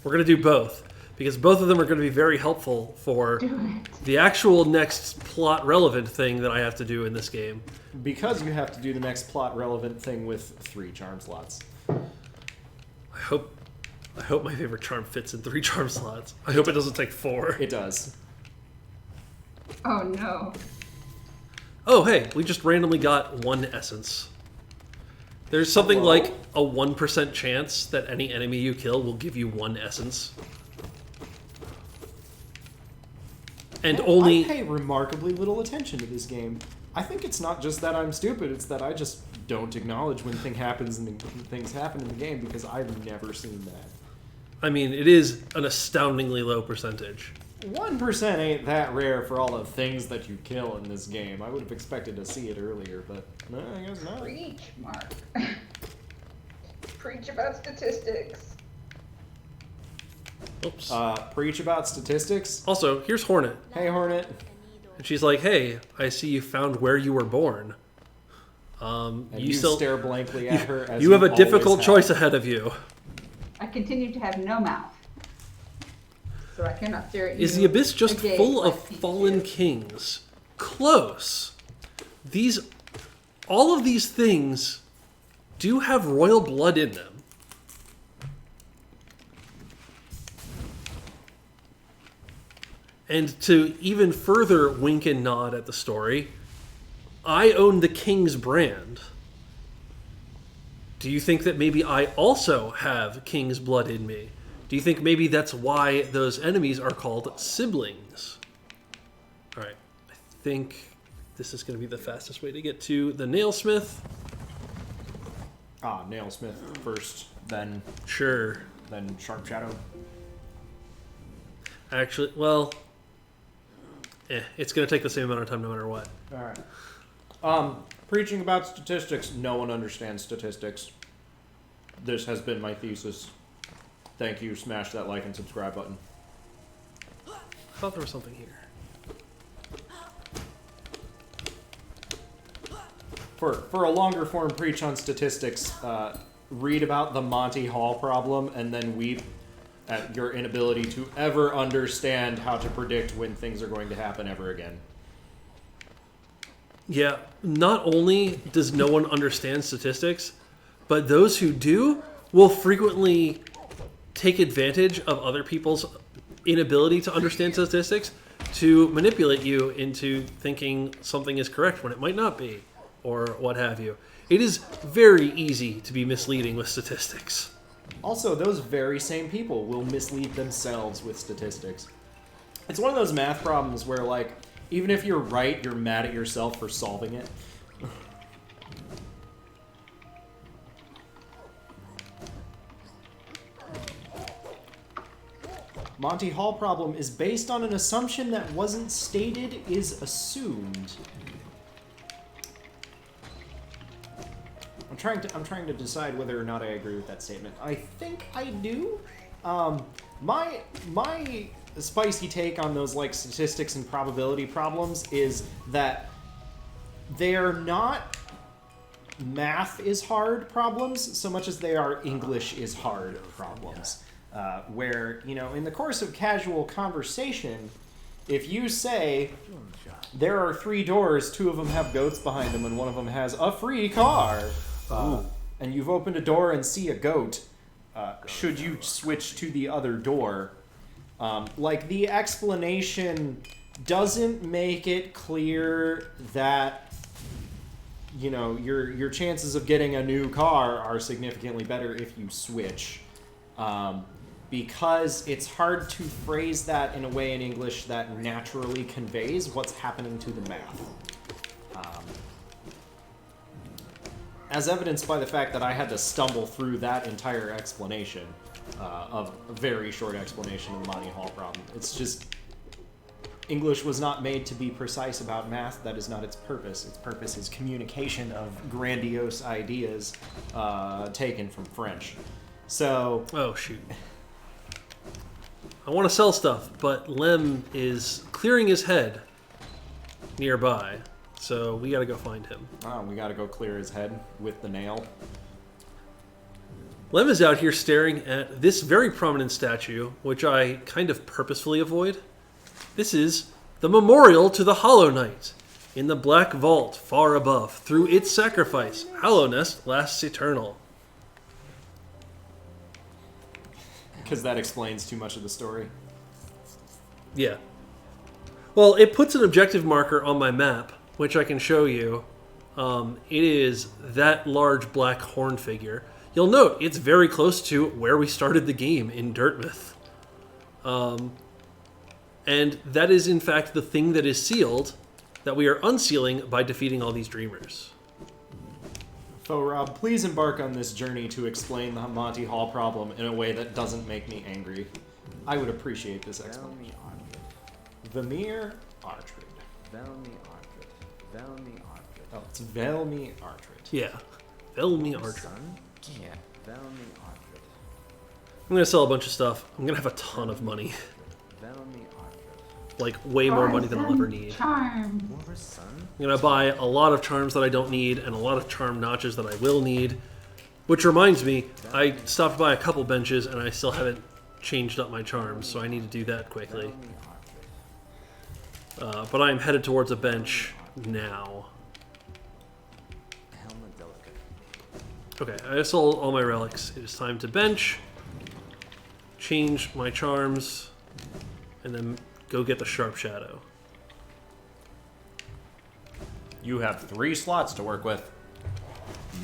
We're going to do both. Because both of them are going to be very helpful for Do it. the actual next plot relevant thing that I have to do in this game. Because you have to do the next plot relevant thing with 3 charm slots. I hope my favorite charm fits in 3 charm slots. I hope it doesn't take 4. It does. Oh no. Oh, hey, we just randomly got 1 essence. There's something Hello? like a 1% chance that any enemy you kill will give you 1 essence. And I only... pay remarkably little attention to this game. I think it's not just that I'm stupid, it's that I just don't acknowledge when things happen in the game because I've never seen that. I mean, it is an astoundingly low percentage. 1% ain't that rare for all the things that you kill in this game. I would have expected to see it earlier, but no, I guess not. Preach, Mark. Preach about statistics. Oops. Preach about statistics. Also, here's Hornet. Hey, Hornet. And she's like, hey, I see you found where you were born. And you stare blankly at her as you have a always difficult have. choice ahead of you. I continue to have no mouth. So I cannot stare at you. Is the Abyss just again full like of these fallen two. kings? Close. All of these things do have royal blood in them. And to even further wink and nod at the story, I own the King's brand. Do you think that maybe I also have King's blood in me? Do you think maybe that's why those enemies are called siblings? All right, I think this is going to be the fastest way to get to the Nailsmith. Nailsmith first, then Sure. Sharp Shadow. Actually, well, it's going to take the same amount of time no matter what. All right. Preaching about statistics. No one understands statistics. This has been my thesis. Thank you. Smash that like and subscribe button. I thought there was something here. For a longer form preach on statistics, read about the Monty Hall problem and then weep at your inability to ever understand how to predict when things are going to happen ever again. Yeah, not only does no one understand statistics, but those who do will frequently take advantage of other people's inability to understand statistics to manipulate you into thinking something is correct when it might not be, or what have you. It is very easy to be misleading with statistics. Also, those very same people will mislead themselves with statistics. It's one of those math problems where, like, even if you're right, you're mad at yourself for solving it. Monty Hall problem is based on an assumption that wasn't stated is assumed. I'm trying to decide whether or not I agree with that statement. I think I do. My spicy take on those like statistics and probability problems is that they are not math is hard problems so much as they are English is hard problems. Where, you know, in the course of casual conversation, if you say there are 3 doors, 2 of them have goats behind them, and one of them has a free car, and you've opened a door and see a goat, should you switch to the other door? Like, the explanation doesn't make it clear that, you know, your chances of getting a new car are significantly better if you switch. Because it's hard to phrase that in a way in English that naturally conveys what's happening to the math. As evidenced by the fact that I had to stumble through that entire explanation, of a very short explanation of the Monty Hall problem. It's just, English was not made to be precise about math. That is not its purpose. Its purpose is communication of grandiose ideas taken from French. So... Oh, shoot. I want to sell stuff, but Lem is clearing his head nearby, so we gotta go find him. Oh, we gotta go clear his head with the nail. Lem is out here staring at this very prominent statue, which I kind of purposefully avoid. This is the memorial to the Hollow Knight. In the black vault far above, through its sacrifice, Hallownest lasts eternal. Because that explains too much of the story. Yeah. Well, it puts an objective marker on my map, which I can show you. It is that large black horn figure. You'll note it's very close to where we started the game in Dirtmouth. And that is, in fact, the thing that is sealed, that we are unsealing by defeating all these dreamers. So, Rob, please embark on this journey to explain the Monty Hall problem in a way that doesn't make me angry. I would appreciate this explanation. Vemir Artrid. Oh, it's Velmi Artrid. Yeah. Velmi Archer. Yeah. I'm going to sell a bunch of stuff. I'm going to have a ton of money. Like, way more money than I'll ever need. Charm. I'm going to buy a lot of charms that I don't need and a lot of charm notches that I will need. Which reminds me, I stopped by a couple benches and I still haven't changed up my charms, so I need to do that quickly. But I'm headed towards a bench now. Okay, I sold all my relics. It is time to bench, change my charms, and then go get the Sharp Shadow. You have 3 slots to work with.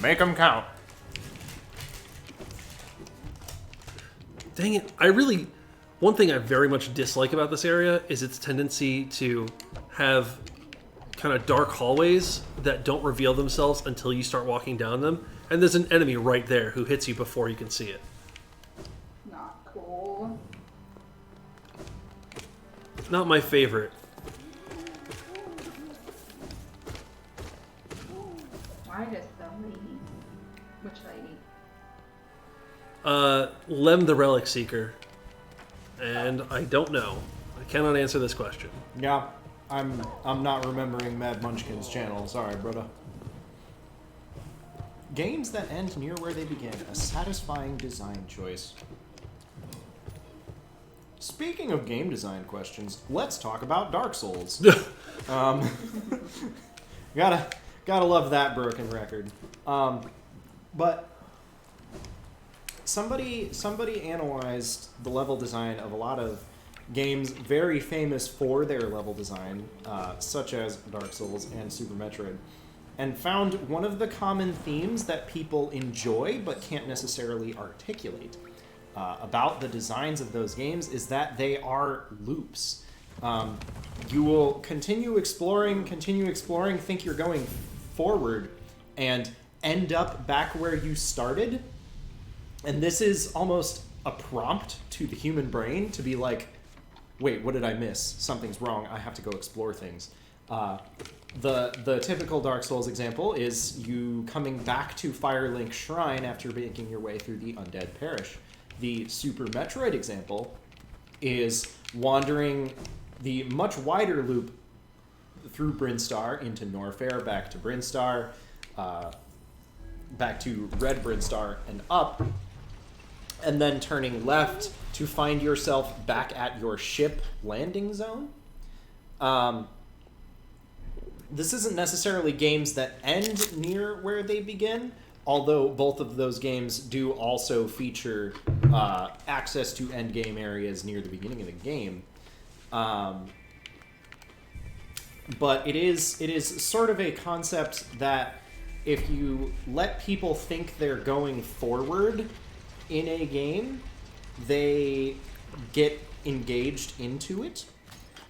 Make them count. Dang it, one thing I very much dislike about this area is its tendency to have kind of dark hallways that don't reveal themselves until you start walking down them. And there's an enemy right there who hits you before you can see it. Not cool. Not my favorite. Why does the lady? Which lady? Lem the Relic Seeker. And I don't know. I cannot answer this question. Yeah, I'm not remembering Mad Munchkin's channel. Sorry, brother. Games that end near where they begin. A satisfying design choice. Speaking of game design questions, let's talk about Dark Souls. Gotta love that broken record. But somebody analyzed the level design of a lot of games very famous for their level design, such as Dark Souls and Super Metroid, and found one of the common themes that people enjoy but can't necessarily articulate about the designs of those games is that they are loops. You will continue exploring, think you're going forward, and end up back where you started. And this is almost a prompt to the human brain to be like, wait, what did I miss? Something's wrong. I have to go explore things. The typical Dark Souls example is you coming back to Firelink Shrine after making your way through the Undead Parish. The Super Metroid example is wandering the much wider loop through Brinstar into Norfair, back to Brinstar, back to Red Brinstar and up, and then turning left to find yourself back at your ship landing zone. This isn't necessarily games that end near where they begin, although both of those games do also feature access to endgame areas near the beginning of the game. But it is sort of a concept that if you let people think they're going forward in a game, they get engaged into it.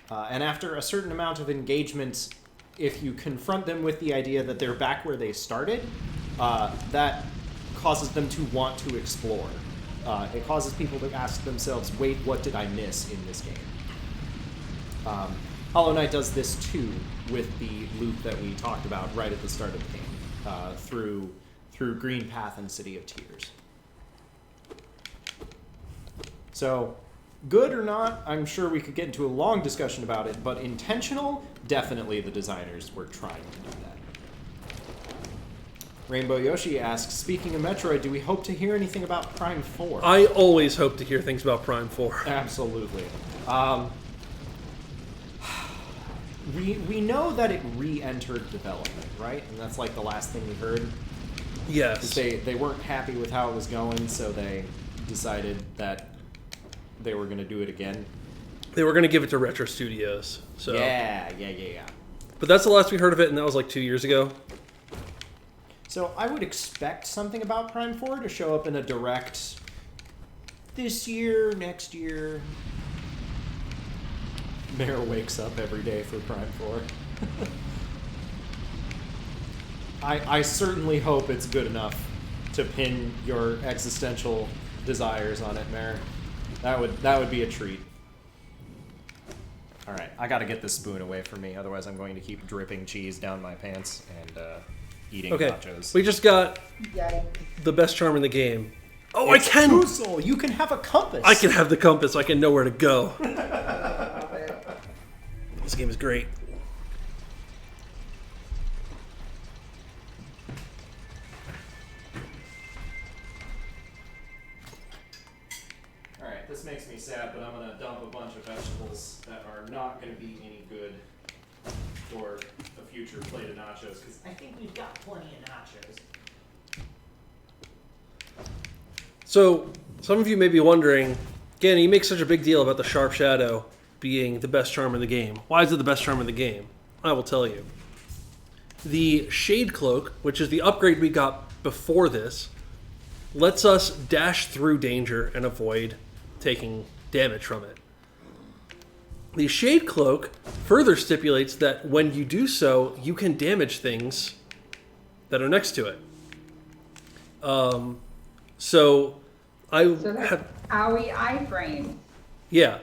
And after a certain amount of engagement, if you confront them with the idea that they're back where they started, that causes them to want to explore. It causes people to ask themselves, wait, what did I miss in this game? Hollow Knight does this too with the loop that we talked about right at the start of the game, through Green Path and City of Tears. So, good or not, I'm sure we could get into a long discussion about it, but intentional, definitely the designers were trying to do that. Rainbow Yoshi asks, speaking of Metroid, do we hope to hear anything about Prime 4? I always hope to hear things about Prime 4. Absolutely. We know that it re-entered development, right? And that's like the last thing we heard. Yes. They weren't happy with how it was going, so they decided that they were going to do it again. They were going to give it to Retro Studios. So. Yeah. But that's the last we heard of it, and that was like 2 years ago. So I would expect something about Prime 4 to show up in a direct this year, next year. Mayor wakes up every day for Prime 4. I certainly hope it's good enough to pin your existential desires on it, Mayor. That would be a treat. All right, I got to get this spoon away from me, otherwise I'm going to keep dripping cheese down my pants and eating nachos. We just got Yikes. the best charm in the game. Oh, It's I can! Kusel. You can have a compass. I can have the compass. I can know where to go. Love it. This game is great. All right, this makes me sad, but I'm going to dump a bunch of vegetables that are not going to be any good for a future plate of nachos, because I think we've got plenty of nachos. So, some of you may be wondering, again, you make such a big deal about the Sharp Shadow being the best charm in the game. Why is it the best charm in the game? I will tell you. The Shade Cloak, which is the upgrade we got before this, lets us dash through danger and avoid taking damage from it. The Shade Cloak further stipulates that when you do so, you can damage things that are next to it. So that's have... owie iframe. Yeah.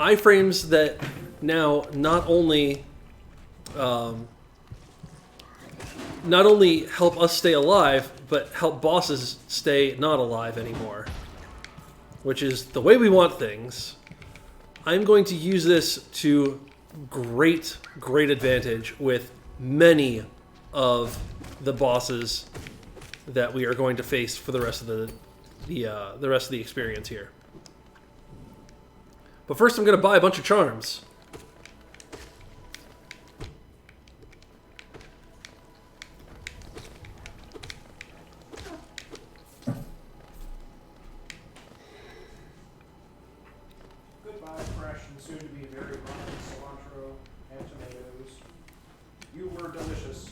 iframes that now not only help us stay alive, but help bosses stay not alive anymore. Which is the way we want things. I'm going to use this to great advantage with many of the bosses that we are going to face for the rest of the rest of the experience here. But first, I'm going to buy a bunch of charms. Goodbye, fresh and soon to be very rotten cilantro and tomatoes. You were delicious.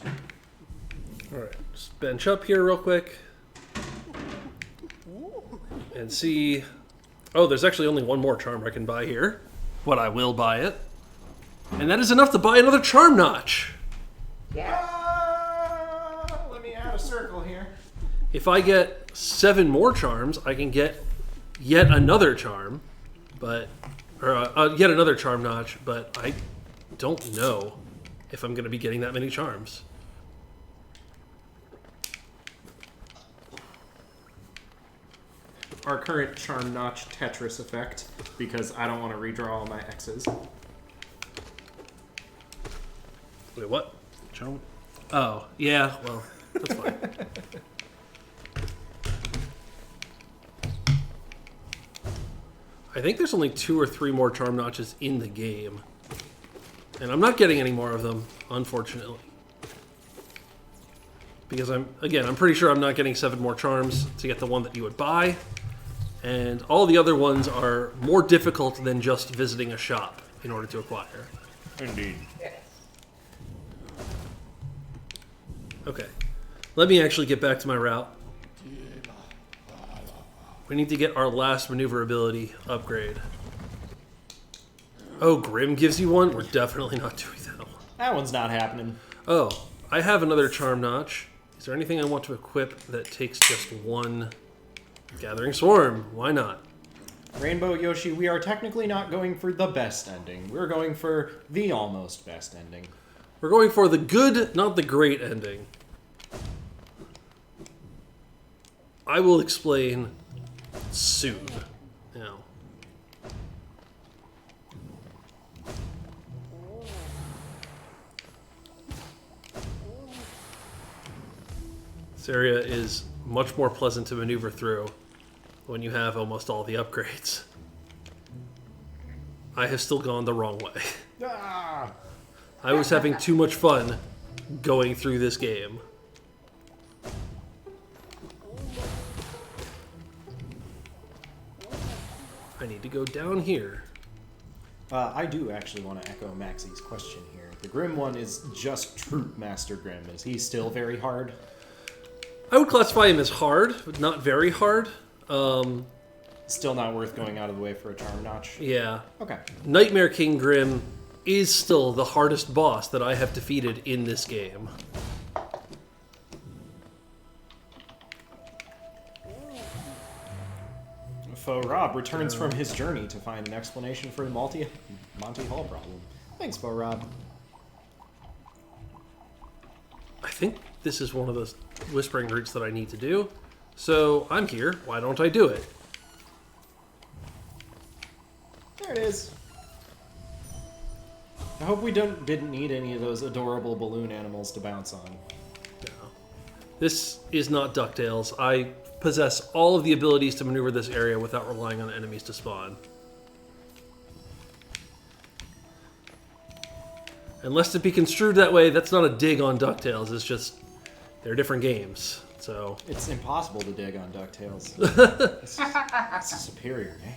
Alright, just bench up here real quick. And see... Oh, there's actually only one more charm I can buy here. But I will buy it. And that is enough to buy another charm notch. Yeah. Let me add a circle here. If I get 7 more charms, I can get yet another charm. But... Or yet another charm notch, but I don't know if I'm going to be getting that many charms. Our current charm notch Tetris effect, because I don't want to redraw all my X's. Wait, what? Charm? Oh, yeah, well, that's fine. I think there's only 2 or 3 more charm notches in the game. And I'm not getting any more of them, unfortunately. Because I'm pretty sure I'm not getting 7 more charms to get the one that you would buy. And all the other ones are more difficult than just visiting a shop in order to acquire. Indeed. Yes. Okay. Let me actually get back to my route. We need to get our last maneuverability upgrade. Oh, Grim gives you one? We're definitely not doing that one. That one's not happening. Oh, I have another charm notch. Is there anything I want to equip that takes just one? Gathering Swarm. Why not? Rainbow Yoshi, we are technically not going for the best ending. We're going for the almost best ending. We're going for the good, not the great ending. I will explain soon. Now. This area is much more pleasant to maneuver through when you have almost all the upgrades. I have still gone the wrong way. Ah! I was having too much fun going through this game. I need to go down here. I do actually want to echo Maxie's question here. The Grim one is just Troop Master Grim. Is he still very hard? I would classify him as hard, but not very hard. Still not worth going out of the way for a charm notch? Yeah. Okay. Nightmare King Grim is still the hardest boss that I have defeated in this game. Faux Rob returns from his journey to find an explanation for the Monty Hall problem. Thanks, Faux Rob. I think this is one of those whispering routes that I need to do. So I'm here. Why don't I do it? There it is. I hope we didn't need any of those adorable balloon animals to bounce on. No. This is not DuckTales. I possess all of the abilities to maneuver this area without relying on enemies to spawn. And lest it be construed that way, that's not a dig on DuckTales. It's just, they're different games. So It's impossible to dig on DuckTales. it's a superior game.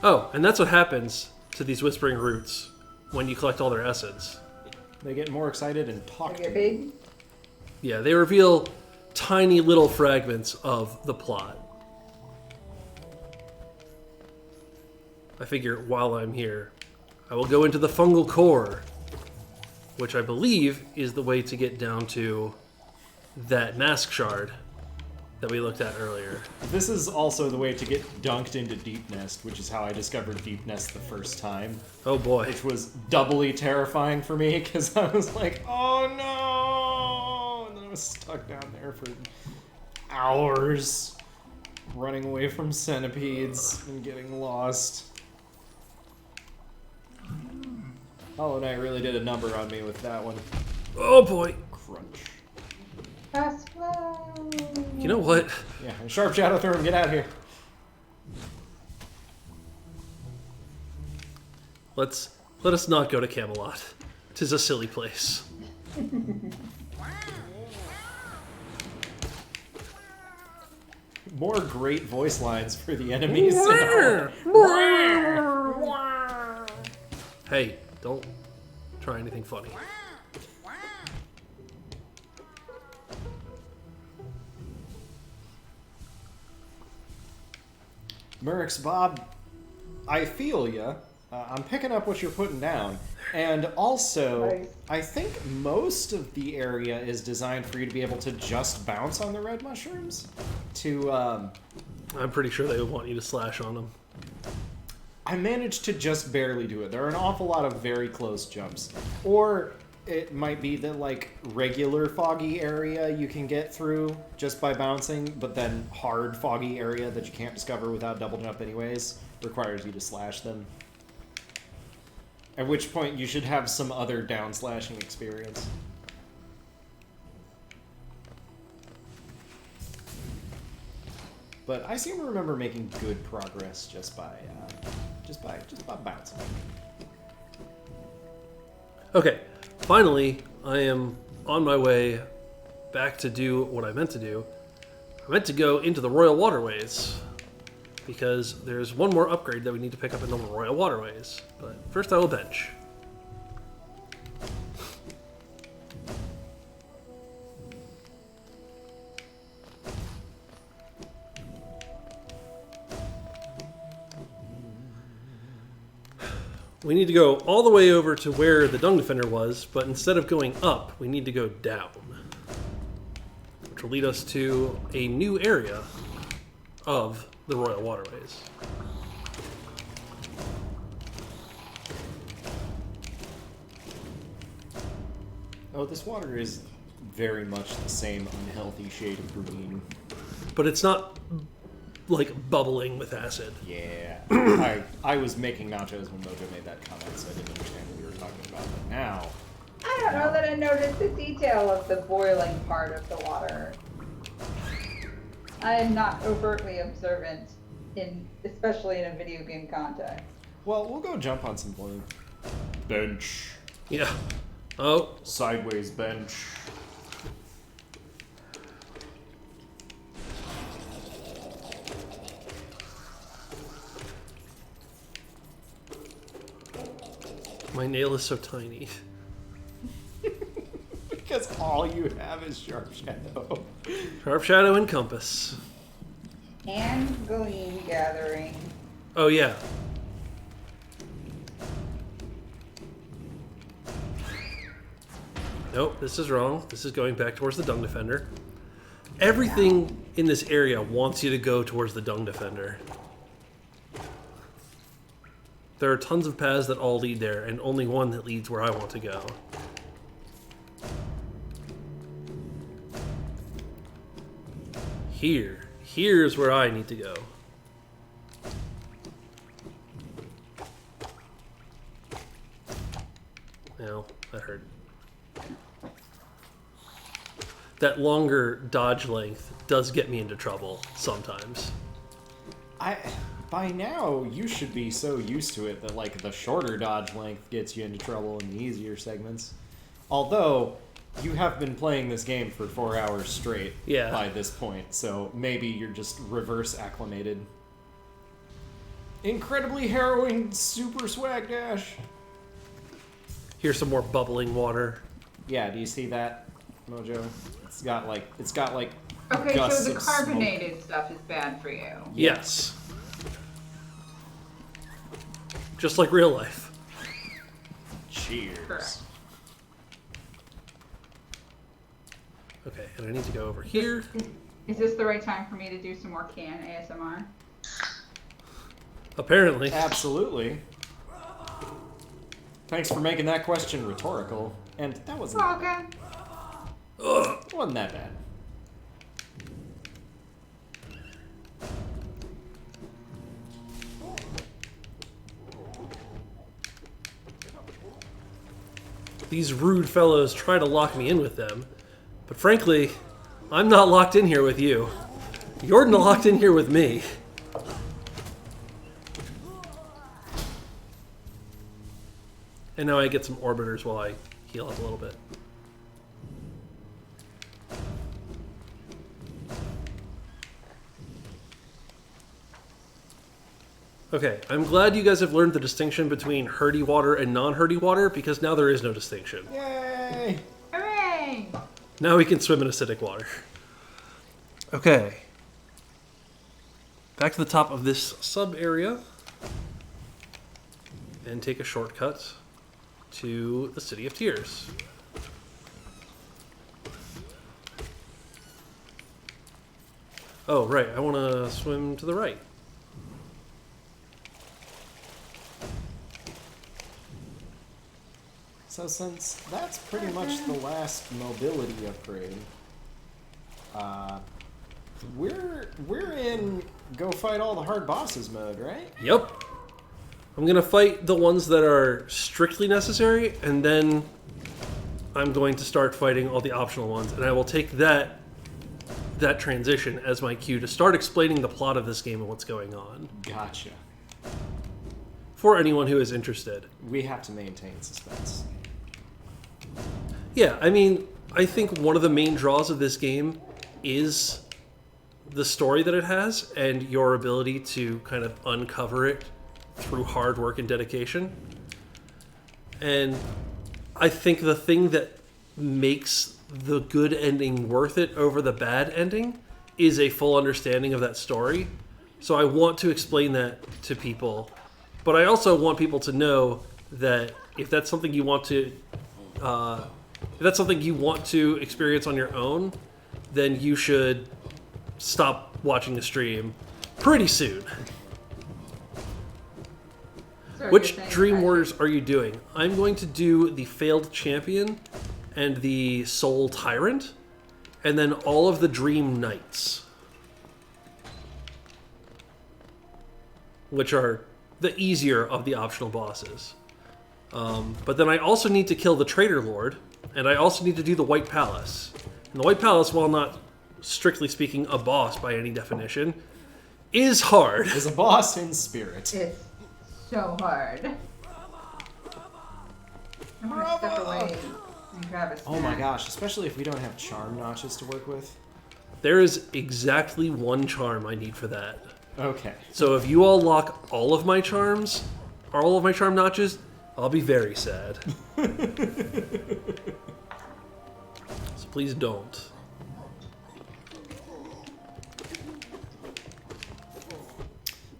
Oh, and that's what happens to these whispering roots when you collect all their essence. They get more excited and talk Get to big. Yeah, they reveal tiny little fragments of the plot. I figure while I'm here, I will go into the fungal core, which I believe is the way to get down to that mask shard. that we looked at earlier. This is also the way to get dunked into Deep Nest, which is how I discovered Deep Nest the first time. Oh boy. Which was doubly terrifying for me, because I was like, oh no! And then I was stuck down there for hours, running away from centipedes and getting lost. Hollow Knight really did a number on me with that one. Oh boy. Crunch. Press flow. You know what? Yeah, Sharp Shadow throw him, get out of here. Let us not go to Camelot. 'Tis a silly place. More great voice lines for the enemies. Hey, don't try anything funny. Merrick's Bob, I feel ya. I'm picking up what you're putting down. And also, Nice. I think most of the area is designed for you to be able to just bounce on the red mushrooms. I'm pretty sure they would want you to slash on them. I managed to just barely do it. There are an awful lot of very close jumps. Or it might be the, like, regular foggy area you can get through just by bouncing, but then hard foggy area that you can't discover without double jump anyways requires you to slash them. At which point you should have some other down slashing experience. But I seem to remember making good progress just by bouncing. Okay, finally, I am on my way back to do what I meant to do. I meant to go into the Royal Waterways, because there's one more upgrade that we need to pick up in the Royal Waterways. But first I will bench. We need to go all the way over to where the Dung Defender was, but instead of going up, we need to go down. Which will lead us to a new area of the Royal Waterways. Oh, this water is very much the same unhealthy shade of green. But it's not, like, bubbling with acid. Yeah. I was making nachos when Mojo made that comment, so I didn't understand what we were talking about. But now... I don't know that I noticed the detail of the boiling part of the water. I am not overtly observant, especially in a video game context. Well, we'll go jump on some blue. Bench. Yeah. Oh, Sideways bench. my nail is so tiny. Because all you have is Sharp Shadow. Sharp Shadow and Compass. And gleam gathering. Oh, yeah. Nope, this is wrong. This is going back towards the Dung Defender. Everything in this area wants you to go towards the Dung Defender. There are tons of paths that all lead there, and only one that leads where I want to go. Here's where I need to go. Ow, that hurt. That longer dodge length does get me into trouble sometimes. By now, you should be so used to it that, like, the shorter dodge length gets you into trouble in the easier segments. Although, you have been playing this game for 4 hours straight by this point, so maybe you're just reverse acclimated. Incredibly harrowing super swag dash! Here's some more bubbling water. Yeah, do you see that, Mojo? It's got like Okay, gusts so the of smoke. carbonated stuff is bad for you. Yes. Just like real life. Cheers. Correct. Okay, and I need to go over here. Is this the right time for me to do some more can ASMR? Apparently. Absolutely. Thanks for making that question rhetorical. And that wasn't Okay. it wasn't that bad. These rude fellows try to lock me in with them, but frankly, I'm not locked in here with you. You're locked in here with me. And now I get some orbiters while I heal up a little bit. Okay, I'm glad you guys have learned the distinction between herdy water and non-herdy water, because now there is no distinction. Yay! Hooray! Now we can swim in acidic water. Okay. Back to the top of this sub-area. And take a shortcut to the City of Tears. Oh, right. I want to swim to the right. So since that's pretty much the last mobility upgrade, we're in go fight all the hard bosses mode, right? Yep. I'm going to fight the ones that are strictly necessary, and then I'm going to start fighting all the optional ones, and I will take that transition as my cue to start explaining the plot of this game and what's going on. Gotcha. For anyone who is interested. We have to maintain suspense. Yeah, I mean, I think one of the main draws of this game is the story that it has and your ability to kind of uncover it through hard work and dedication. And I think the thing that makes the good ending worth it over the bad ending is a full understanding of that story. So I want to explain that to people, but I also want people to know that if that's something you want to experience on your own, then you should stop watching the stream pretty soon. So Which you're saying Dream I- Warriors are you doing? I'm going to do the Failed Champion and the Soul Tyrant, and then all of the Dream Knights, which are the easier of the optional bosses. But then I also need to kill the Traitor Lord, and I also need to do the White Palace. And the White Palace, while not strictly speaking a boss by any definition, is hard. Is a boss in spirit. It's so hard. I'm gonna step away and grab a snack. Oh my gosh, especially if we don't have charm notches to work with. There is exactly one charm I need for that. Okay. So if you all lock all of my charms, or all of my charm notches, I'll be very sad. So please don't.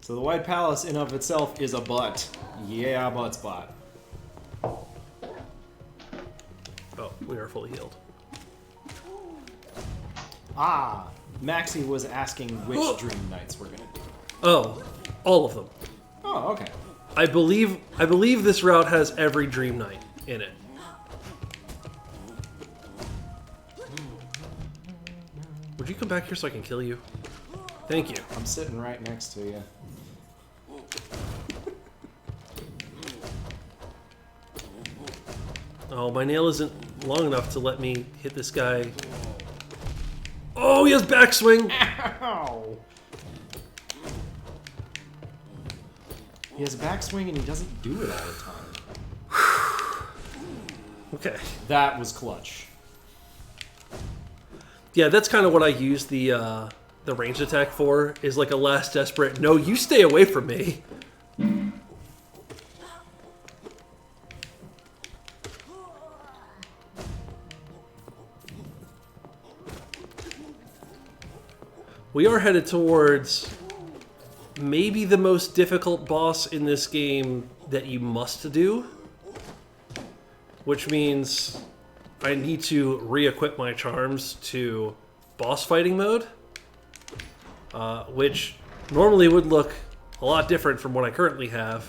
So the White Palace in of itself is a butt. Yeah, butt spot. Oh, we are fully healed. Ah, Maxie was asking which Dream Knights we're gonna do. Oh, all of them. Oh, okay. I believe this route has every Dream Knight in it. Would you come back here so I can kill you? Thank you. I'm sitting right next to you. Oh, my nail isn't long enough to let me hit this guy. Oh, he has backswing! Ow! He has a backswing and he doesn't do it all the time. Okay. That was clutch. Yeah, that's kind of what I use the ranged attack for, is like a last desperate, no, you stay away from me. We are headed towards maybe the most difficult boss in this game that you must do, which means I need to re-equip my charms to boss fighting mode, which normally would look a lot different from what I currently have,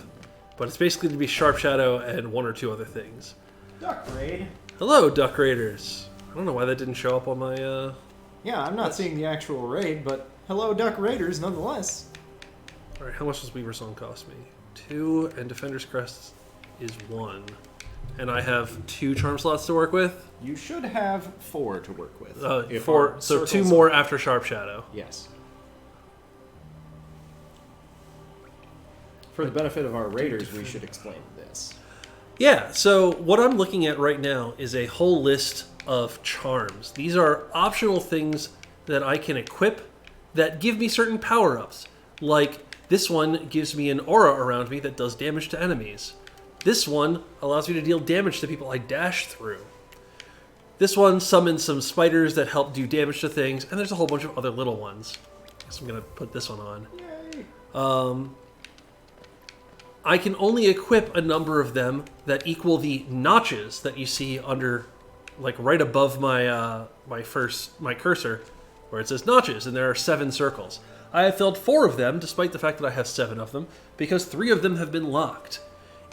but it's basically to be Sharp Shadow and one or two other things. Duck Raid. Hello, Duck Raiders. I don't know why that didn't show up on my, Yeah, I'm not seeing the actual raid, but hello, Duck Raiders, nonetheless. Alright, how much does Weaver Song cost me? 2, and Defender's Crest is 1. And I have 2 charm slots to work with? You should have 4 to work with. If 4, our so 2 circles- more after Sharp Shadow. Yes. For the benefit of our raiders, we should explain this. Yeah, so what I'm looking at right now is a whole list of charms. These are optional things that I can equip that give me certain power-ups. Like, this one gives me an aura around me that does damage to enemies. This one allows me to deal damage to people I dash through. This one summons some spiders that help do damage to things, and there's a whole bunch of other little ones. I guess I'm going to put this one on. Yay! I can only equip a number of them that equal the notches that you see under, like right above my my cursor, where it says notches, and there are 7 circles. I have filled 4 of them, despite the fact that I have 7 of them, because 3 of them have been locked.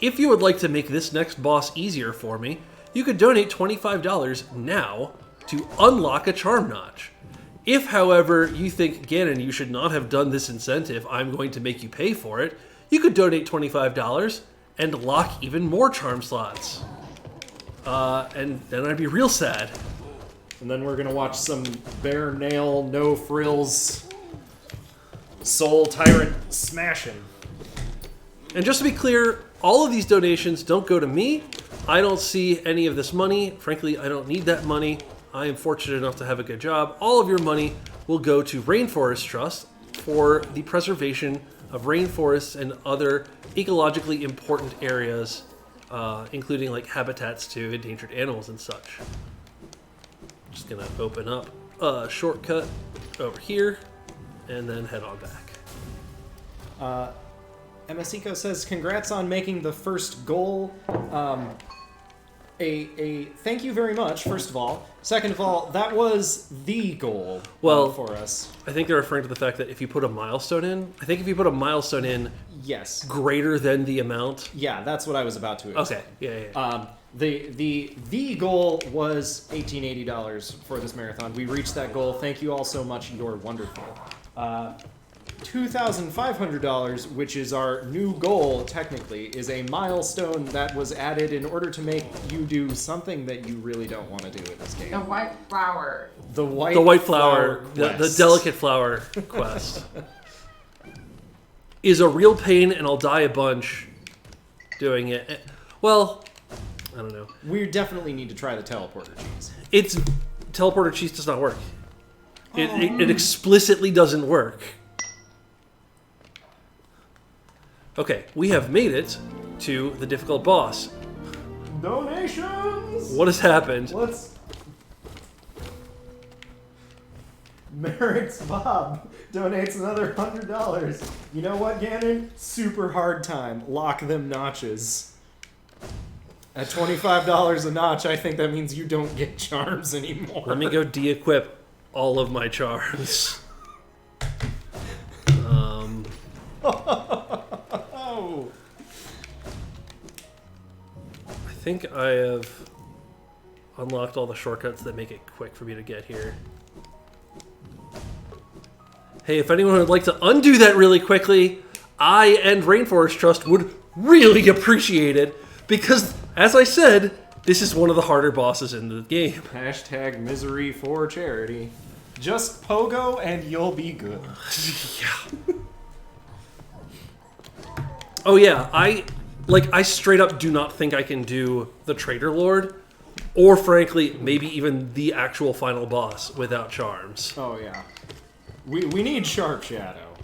If you would like to make this next boss easier for me, you could donate $25 now to unlock a charm notch. If, however, you think, Ganon, you should not have done this incentive, I'm going to make you pay for it, you could donate $25 and lock even more charm slots. And then I'd be real sad. And then we're gonna watch some bare nail, no frills, soul tyrant smashing. And just to be clear, all of these donations don't go to me. I don't see any of this money. Frankly, I don't need that money. I am fortunate enough to have a good job. All of your money will go to Rainforest Trust for the preservation of rainforests and other ecologically important areas, including like habitats to endangered animals and such. Just gonna open up a shortcut over here and then head on back. MSEco says, congrats on making the first goal. A thank you very much, first of all. Second of all, that was the goal for us. I think they're referring to the fact that if you put a milestone in, I think if you put a milestone in Yes. greater than the amount. Yeah, that's what I was about to explain. Okay, yeah. The goal was $1,880 for this marathon. We reached that goal. Thank you all so much. You're wonderful. $2,500, which is our new goal, technically, is a milestone that was added in order to make you do something that you really don't want to do in this game. The white flower. The white flower, the quest. delicate flower quest is a real pain, and I'll die a bunch doing it. Well, I don't know. We definitely need to try the teleporter cheese. Teleporter cheese does not work. It explicitly doesn't work. Okay, we have made it to the difficult boss. Donations! What has happened? Merrick's Bob donates another $100. You know what, Ganon? Super hard time. Lock them notches. At $25 a notch, I think that means you don't get charms anymore. Let me go de-equip all of my charms. Oh. I think I have unlocked all the shortcuts that make it quick for me to get here. Hey, if anyone would like to undo that really quickly, I and Rainforest Trust would really appreciate it, because, as I said, this is one of the harder bosses in the game. Hashtag misery for charity. Just pogo and you'll be good. Yeah. Oh yeah, I straight up do not think I can do the Trader Lord, or frankly, maybe even the actual final boss without charms. Oh yeah. We need Sharp Shadow.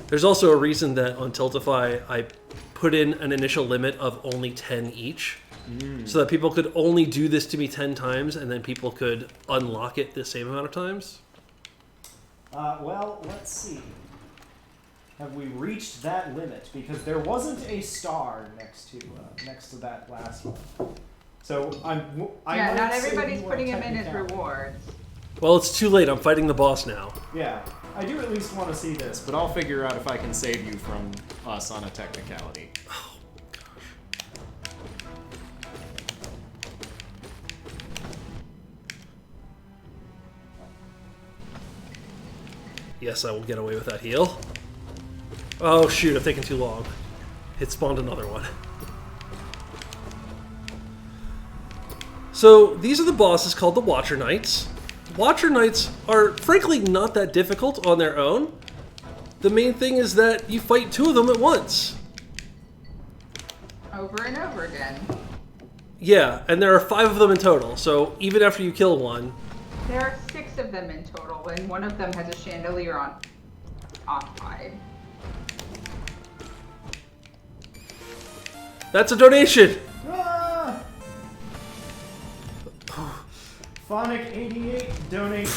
There's also a reason that on Tiltify I put in an initial limit of only 10 each, so that people could only do this to me 10 times, and then people could unlock it the same amount of times. Well, let's see. Have we reached that limit? Because there wasn't a star next to that last one. So I Yeah, might not say everybody's you are putting them in as technicality. rewards. Well, it's too late. I'm fighting the boss now. Yeah. I do at least want to see this, but I'll figure out if I can save you from us on a technicality. Oh, yes, I will get away with that heal. Oh shoot, I've taken too long. It spawned another one. So these are the bosses called the Watcher Knights. Watcher Knights are frankly not that difficult on their own. The main thing is that you fight two of them at once. Over and over again. Yeah, and there are 5 of them in total, so even after you kill one... There are 6 of them in total, and one of them has a chandelier on occupied. That's a donation! Ah! Phonic88 donates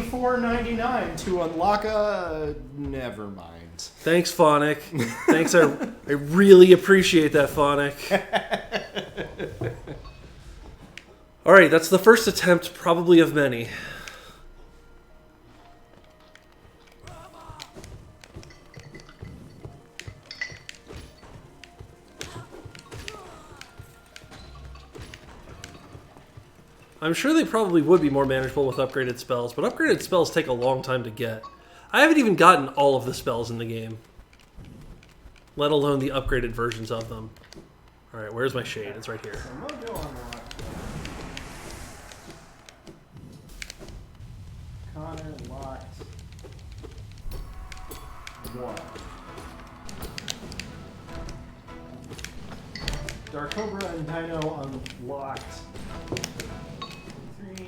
$24.99 To unlock a... never mind. Thanks, Phonic. Thanks, I really appreciate that, Phonic. Alright, that's the first attempt, probably of many. I'm sure they probably would be more manageable with upgraded spells, but upgraded spells take a long time to get. I haven't even gotten all of the spells in the game, let alone the upgraded versions of them. Alright, where's my shade? It's right here. So Mojo unlocked. Connor locked 1. Dark Cobra and Dino unlocked 3.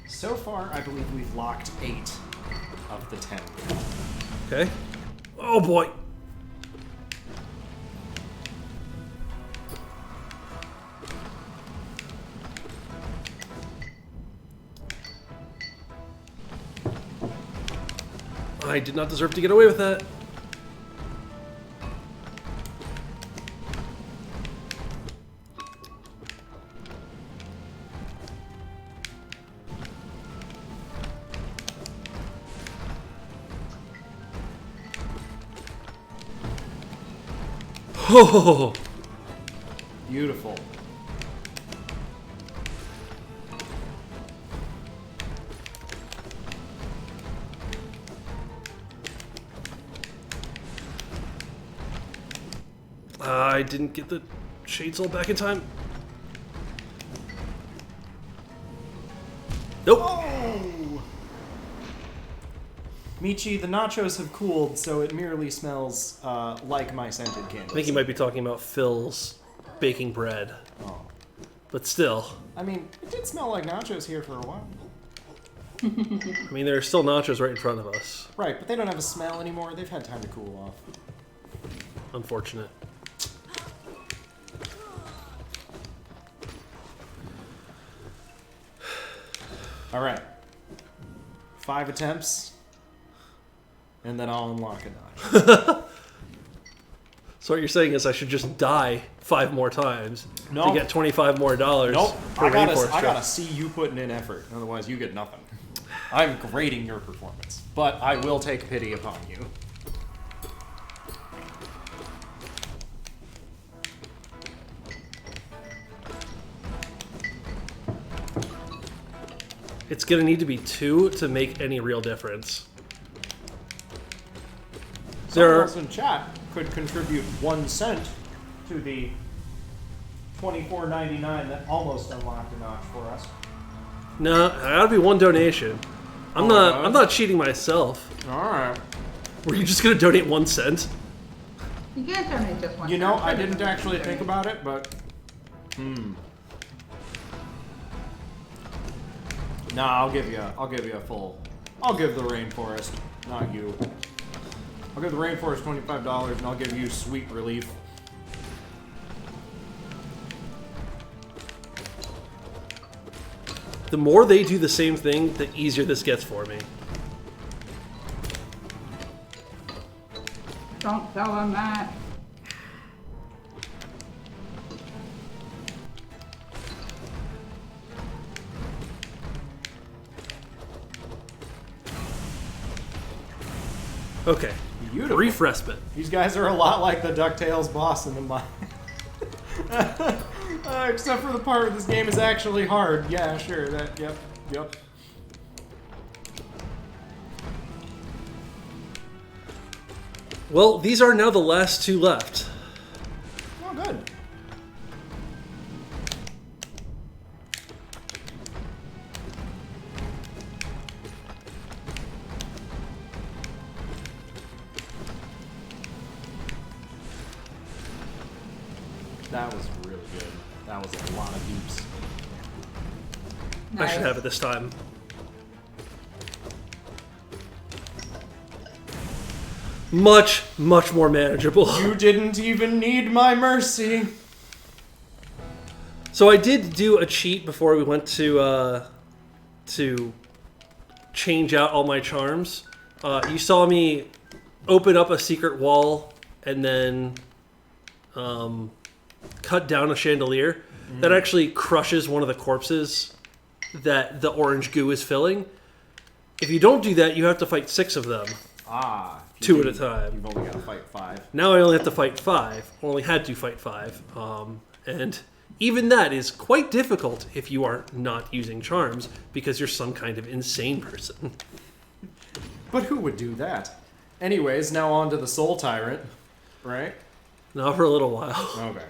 So far, I believe we've locked 8 of the 10. Okay. Oh boy! I did not deserve to get away with that. Oh, Beautiful. I didn't get the shade soul back in time. Nope. Oh! Michi, the nachos have cooled, so it merely smells like my scented candles. I think you might be talking about Phil's baking bread, Oh. but still. I mean, it did smell like nachos here for a while. I mean, there are still nachos right in front of us. Right, but they don't have a smell anymore. They've had time to cool off. Unfortunate. All right. 5 attempts, and then I'll unlock a notch. So what you're saying is I should just die 5 more times No. to get $25 more Nope. for I Rainforest gotta Trust. see you putting in effort. Otherwise, you get nothing. I'm grading your performance, but I will take pity upon you. It's gonna need to be 2 to make any real difference. There Someone are else in chat could contribute 1 cent to the $24.99 that almost unlocked a notch for us. no, I gotta be 1 donation. I'm not cheating myself. All right. Were you just gonna donate 1 cent? You can't donate just one. You know, time. I didn't actually think about it, but Nah, I'll give you a full. I'll give the Rainforest, not you. I'll give the Rainforest $25 and I'll give you sweet relief. The more they do the same thing, the easier this gets for me. Don't tell them that. Okay. Beautiful. Brief respite. These guys are a lot like the DuckTales boss in the mine. Except for the part where this game is actually hard. Yeah, sure. Yep. Well, these are now the last two left. Oh, good. That was really good. That was a lot of deeps. I should Nice. have it this time. Much more manageable. You didn't even need my mercy. So I did do a cheat before we went to change out all my charms. You saw me open up a secret wall and then cut down a chandelier. That actually crushes one of the corpses that the orange goo is filling. If you don't do that, you have to fight 6 of them. Ah. 2 at a time. You've only got to fight 5. Now I only have to fight 5. Only had to fight 5. And even that is quite difficult if you are not using charms because you're some kind of insane person. But who would do that? Anyways, now on to the Soul Tyrant, right? Not for a little while. Okay.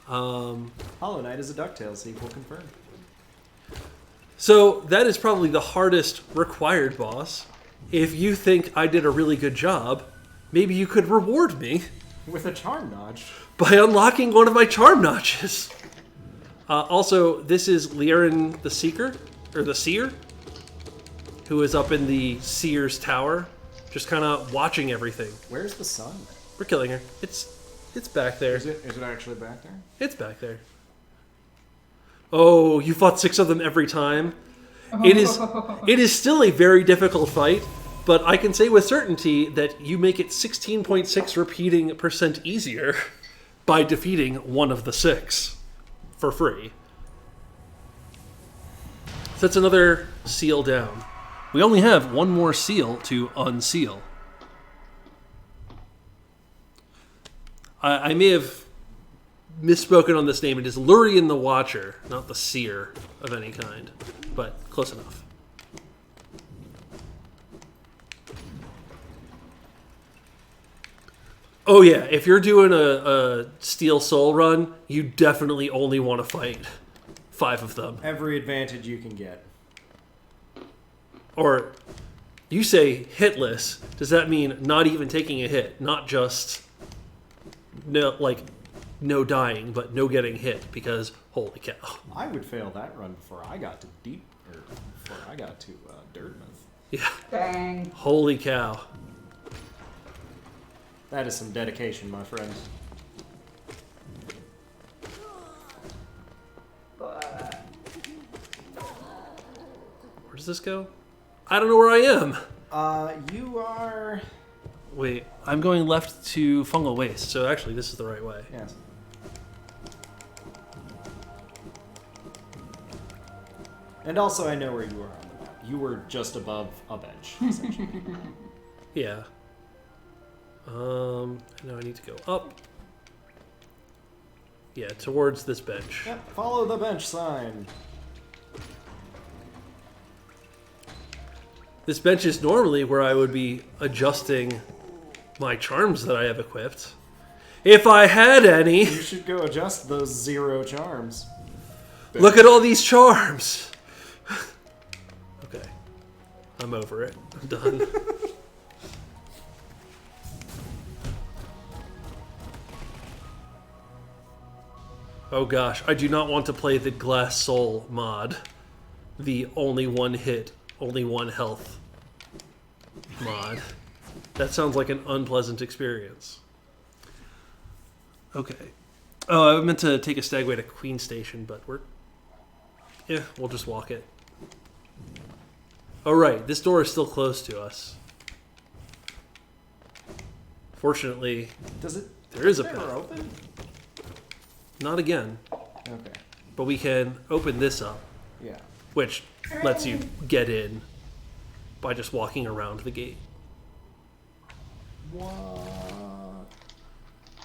Hollow Knight is a DuckTales sequel confirmed. So that is probably the hardest required boss. If you think I did a really good job, maybe you could reward me With a charm notch. by unlocking one of my charm notches. Also, this is Liren the Seeker, or the Seer, who is up in the Seer's Tower, just kind of watching everything. Where's the sun? We're killing her. It's back there. Is it actually back there? It's back there. Oh, you fought 6 of them every time. It is still a very difficult fight, but I can say with certainty that you make it 16.6 repeating % easier by defeating one of the 6 for free. So that's another seal down. We only have one more seal to unseal. I may have misspoken on this name. It is Lurien the Watcher, not the Seer of any kind, but close enough. Oh yeah, if you're doing a Steel Soul run, you definitely only want to fight 5 of them. Every advantage you can get. Or, you say hitless. Does that mean not even taking a hit? Not just no dying, but no getting hit, because holy cow. I would fail that run before I got to Dirtmouth. Yeah. Dang. Holy cow. That is some dedication, my friend. But Where does this go? I don't know where I am. You are... Wait, I'm going left to Fungal Waste, so actually this is the right way. Yes. And also, I know where you are on the map. You were just above a bench, essentially. Yeah. Now I need to go up. Yeah, towards this bench. Yep, follow the bench sign. This bench is normally where I would be adjusting my charms that I have equipped. If I had any! You should go adjust those 0 charms. Look at all these charms! Okay. I'm over it. I'm done. Oh gosh, I do not want to play the Glass Soul mod. The only one hit, only one health mod. That sounds like an unpleasant experience. Okay. Oh, I meant to take a stagway to Queen Station, but we'll just walk it. Oh right, this door is still closed to us. Fortunately, there is a path. Open? Not again, Okay. but we can open this up, Yeah. which lets you get in by just walking around the gate. What?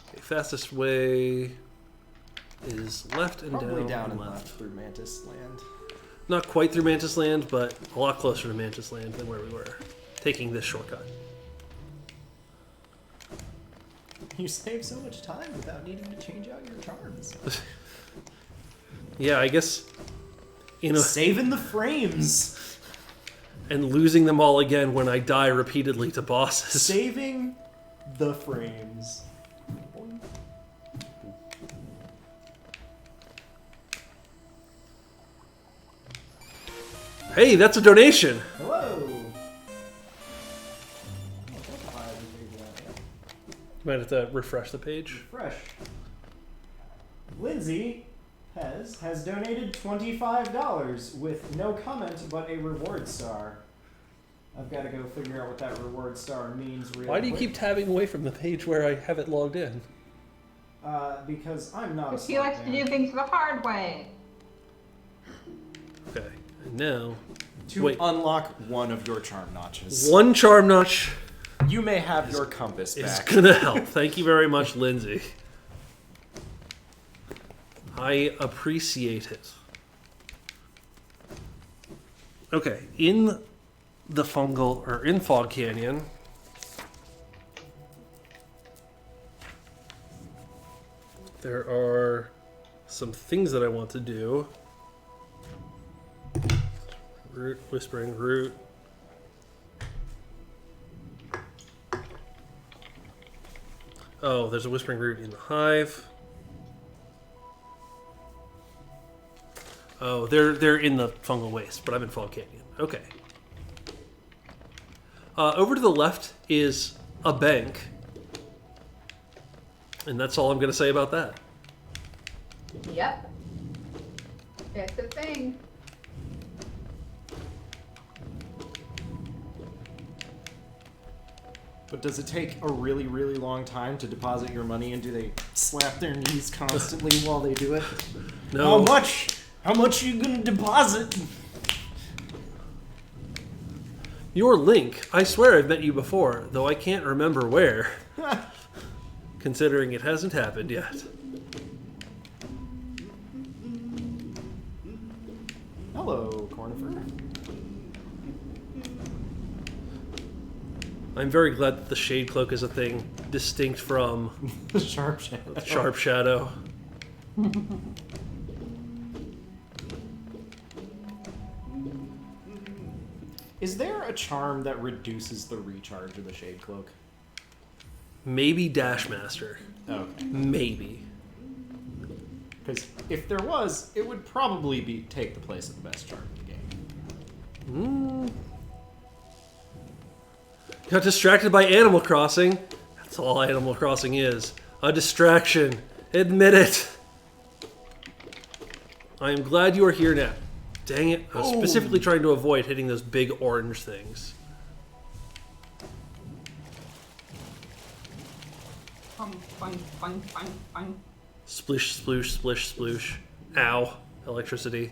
Okay, fastest way is left and Probably down down and left. left through Mantis Land. Not quite through Mantis Land, but a lot closer to Mantis Land than where we were, taking this shortcut. You save so much time without needing to change out your charms. Yeah, I guess, Saving the frames. and losing them all again when I die repeatedly to bosses. Saving the frames. Hey, that's a donation! Hello. Might have to refresh the page. Fresh. Lindsay has donated $25 with no comment but a reward star. I've got to go figure out what that reward star means real Why do you quick. keep tabbing away from the page where I have it logged in? Because I'm not a Because he smart likes to man. do things the hard way. Okay, and now, To wait, unlock one of your charm notches, one charm notch you may have your compass is back. gonna help. Thank you very much, Lindsay. I appreciate it. Okay, in the in Fog Canyon, there are some things that I want to do. Root, Whispering Root. Oh, there's a Whispering Root in the hive. Oh, they're in the fungal waste, but I'm in Fog Canyon. Okay. Over to the left is a bank. And that's all I'm going to say about that. Yep. It's a thing. But does it take a really, really long time to deposit your money, and do they slap their knees constantly while they do it? No. How much? How much are you gonna deposit? You're Link. I swear I've met you before, though I can't remember where. Considering it hasn't happened yet. Hello, Cornifer. I'm very glad that the Shade Cloak is a thing distinct from Sharp shadow. Sharp Shadow. Is there a charm that reduces the recharge of the Shade Cloak? Maybe Dashmaster. Okay. Maybe. Because if there was, it would probably take the place of the best charm in the game. Got distracted by Animal Crossing. That's all Animal Crossing is. A distraction. Admit it. I am glad you are here now. Dang it. I was specifically trying to avoid hitting those big orange things. Splish, sploosh, splish, sploosh. Ow. Electricity.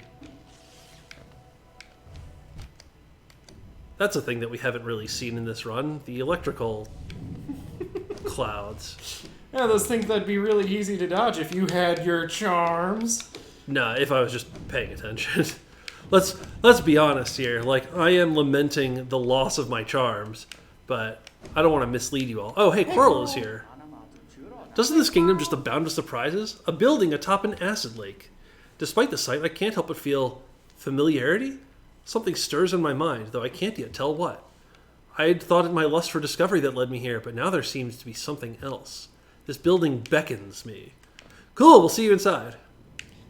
That's a thing that we haven't really seen in this run. The electrical clouds. Yeah, those things that'd be really easy to dodge if you had your charms. Nah, if I was just paying attention. Let's be honest here. Like, I am lamenting the loss of my charms, but I don't want to mislead you all. Oh, hey, Quirrell is here. Doesn't this kingdom just abound with surprises? A building atop an acid lake. Despite the sight, I can't help but feel familiarity. Something stirs in my mind, though I can't yet tell what. I had thought it my lust for discovery that led me here, but now there seems to be something else. This building beckons me. Cool, we'll see you inside.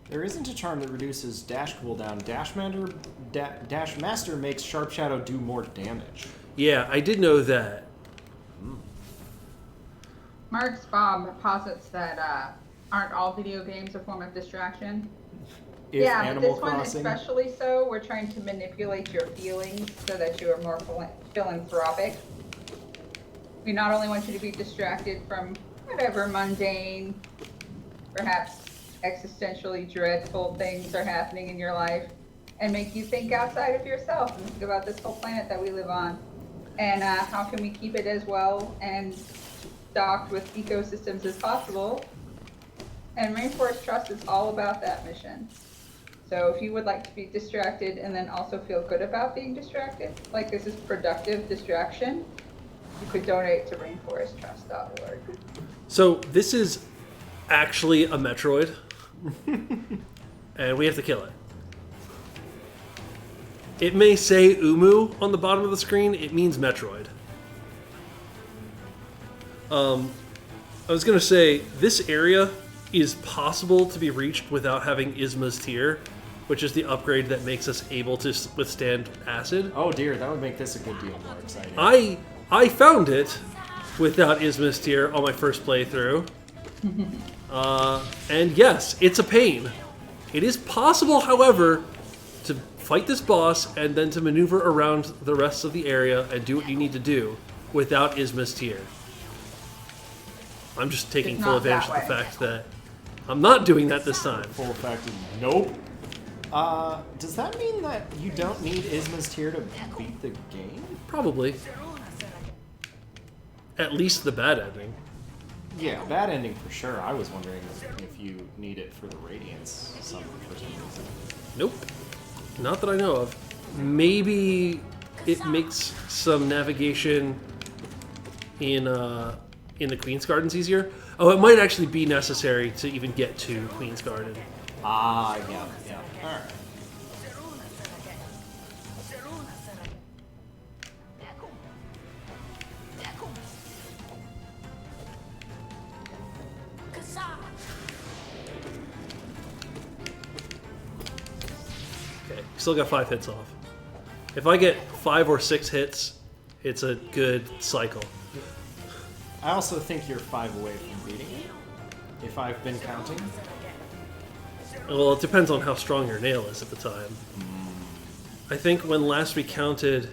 There isn't a charm that reduces dash cooldown. Dash Master makes Sharp Shadow do more damage. Yeah, I did know that. Mark's Bob posits that aren't all video games a form of distraction? If yeah, but Animal this one Crossing, especially so. We're trying to manipulate your feelings so that you are more philanthropic. We not only want you to be distracted from whatever mundane, perhaps existentially dreadful things are happening in your life, and make you think outside of yourself and think about this whole planet that we live on. and how can we keep it as well and stocked with ecosystems as possible. And Rainforest Trust is all about that mission. So if you would like to be distracted and then also feel good about being distracted, like this is productive distraction, you could donate to rainforesttrust.org. So this is actually a Metroid, and we have to kill it. It may say Umu on the bottom of the screen. It means Metroid. I was going to say, this area is possible to be reached without having Isma's Tear, which is the upgrade that makes us able to withstand acid. Oh dear, that would make this a good deal more exciting. I found it without Isma's Tear on my first playthrough. And yes, it's a pain. It is possible, however, to fight this boss and then to maneuver around the rest of the area and do what you need to do without Isma's Tear. I'm just taking It's full not that advantage of the way. fact that I'm not doing that this time. Full effect. Nope. Does that mean that you don't need Isma's Tear to beat the game? Probably. At least the bad ending. Yeah, bad ending for sure. I was wondering if you need it for the Radiance for some reason. Nope. Not that I know of. Maybe it makes some navigation in the Queen's Gardens easier. Oh, it might actually be necessary to even get to Queen's Garden. Ah, yeah. Alright. Okay, still got 5 hits off. If I get 5 or 6 hits, it's a good cycle. I also think you're 5 away from beating it, if I've been counting. Well, it depends on how strong your nail is at the time. I think when last we counted,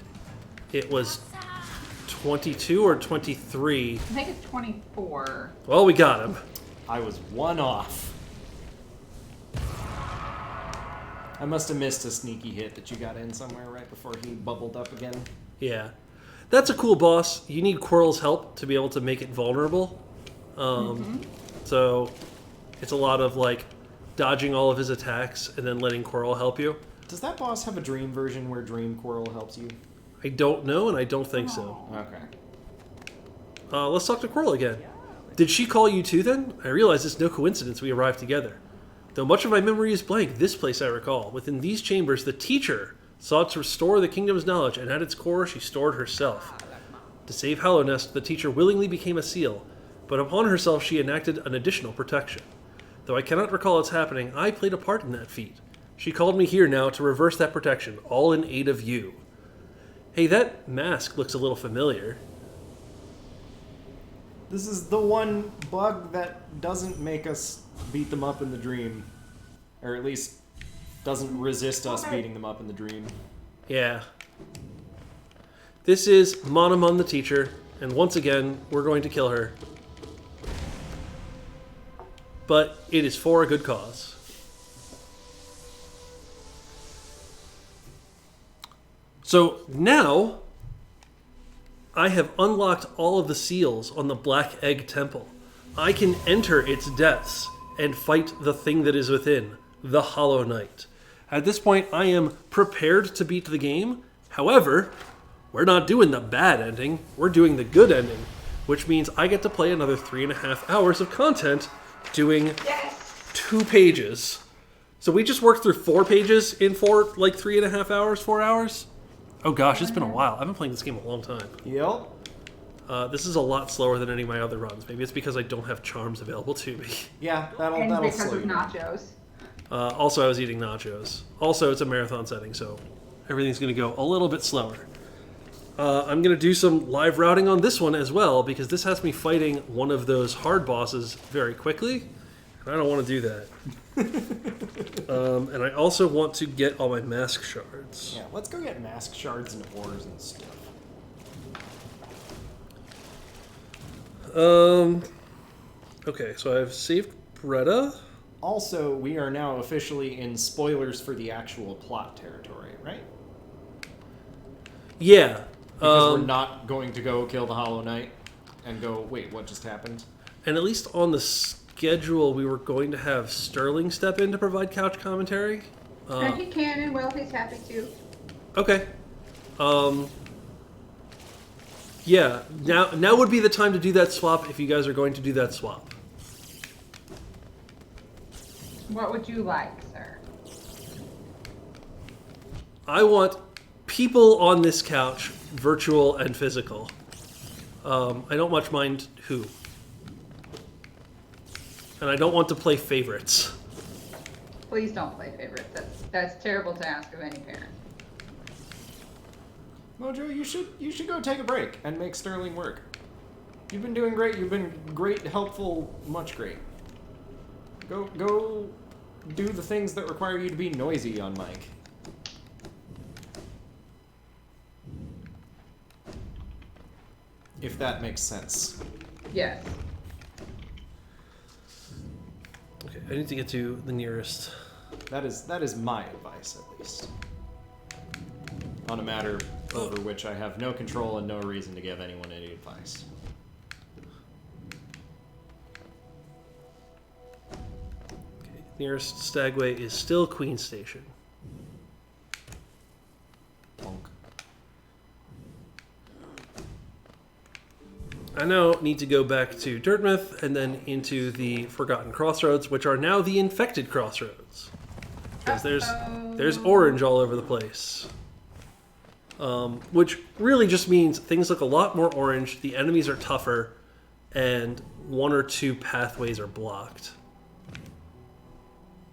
it was 22 or 23. I think it's 24. Well, we got him. I was 1 off. I must have missed a sneaky hit that you got in somewhere right before he bubbled up again. Yeah. That's a cool boss. You need Quirrell's help to be able to make it vulnerable. So it's a lot of like dodging all of his attacks and then letting Quirrell help you. Does that boss have a dream version where Dream Quirrell helps you? I don't know, and I don't think so. Okay. Let's talk to Quirrell again. Did she call you too then? I realize it's no coincidence we arrived together. Though much of my memory is blank, this place I recall. Within these chambers, the teacher sought to restore the kingdom's knowledge, and at its core, she stored herself. To save Hallownest, the teacher willingly became a seal, but upon herself she enacted an additional protection. Though I cannot recall its happening, I played a part in that feat. She called me here now to reverse that protection, all in aid of you. Hey, that mask looks a little familiar. This is the one bug that doesn't make us beat them up in the dream. Or at least doesn't resist us beating them up in the dream. Yeah. This is Monomon the teacher, and once again, we're going to kill her. But it is for a good cause. So now, I have unlocked all of the seals on the Black Egg Temple. I can enter its depths and fight the thing that is within, the Hollow Knight. At this point, I am prepared to beat the game. However, we're not doing the bad ending, we're doing the good ending, which means I get to play another 3.5 hours of content doing 2 pages. So we just worked through 4 pages in 3.5 hours, 4 hours? Oh gosh, it's been a while. I've been playing this game a long time. Yep. This is a lot slower than any of my other runs. Maybe it's because I don't have charms available to me. Yeah, that'll And because slow of you down. nachos. Also, I was eating nachos. Also, it's a marathon setting, so everything's going to go a little bit slower. I'm going to do some live routing on this one as well, because this has me fighting one of those hard bosses very quickly, and I don't want to do that. And I also want to get all my mask shards. Yeah, let's go get mask shards and ores and stuff. Okay, so I've saved Bretta. Also, we are now officially in spoilers for the actual plot territory, right? Yeah. Because we're not going to go kill the Hollow Knight and go, wait, what just happened? And at least on the schedule, we were going to have Sterling step in to provide couch commentary. He can and will. He's happy to. Okay. Yeah, now would be the time to do that swap if you guys are going to do that swap. What would you like, sir? I want people on this couch, virtual and physical. I don't much mind who. And I don't want to play favorites. Please don't play favorites. That's terrible to ask of any parent. Mojo, you should go take a break and make Sterling work. You've been doing great. You've been great, helpful, much great. Go do the things that require you to be noisy on mic. If that makes sense. Yes. Okay, I need to get to the nearest. That is my advice, at least. On a matter over which I have no control and no reason to give anyone any advice. Okay, nearest Stagway is still Queen Station. Bonk. I now need to go back to Dirtmouth and then into the Forgotten Crossroads, which are now the Infected Crossroads. Because there's orange all over the place. Which really just means things look a lot more orange, the enemies are tougher, and one or two pathways are blocked.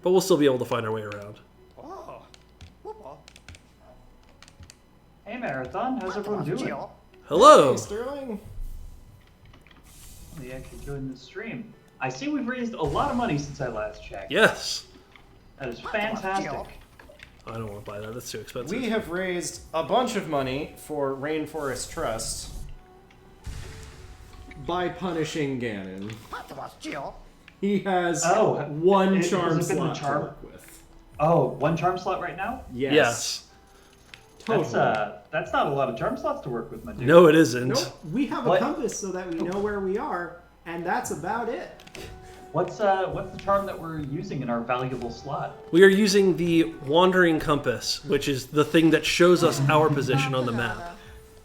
But we'll still be able to find our way around. Hey Marathon, how's everyone doing? Hello! Hey, Sterling. They actually joined the stream. I see we've raised a lot of money since I last checked. Yes! That is fantastic. I don't want to buy that, that's too expensive. We have raised a bunch of money for Rainforest Trust by punishing Ganon. He has one charm has it been the slot charm? to work with. Oh, one charm slot right now? Yes. Totally. That's not a lot of charm slots to work with, my dude. No, it isn't. Nope. We have What? a compass so that we know where we are, and that's about it. What's the charm that we're using in our valuable slot? We are using the Wandering Compass, which is the thing that shows us our position on the map.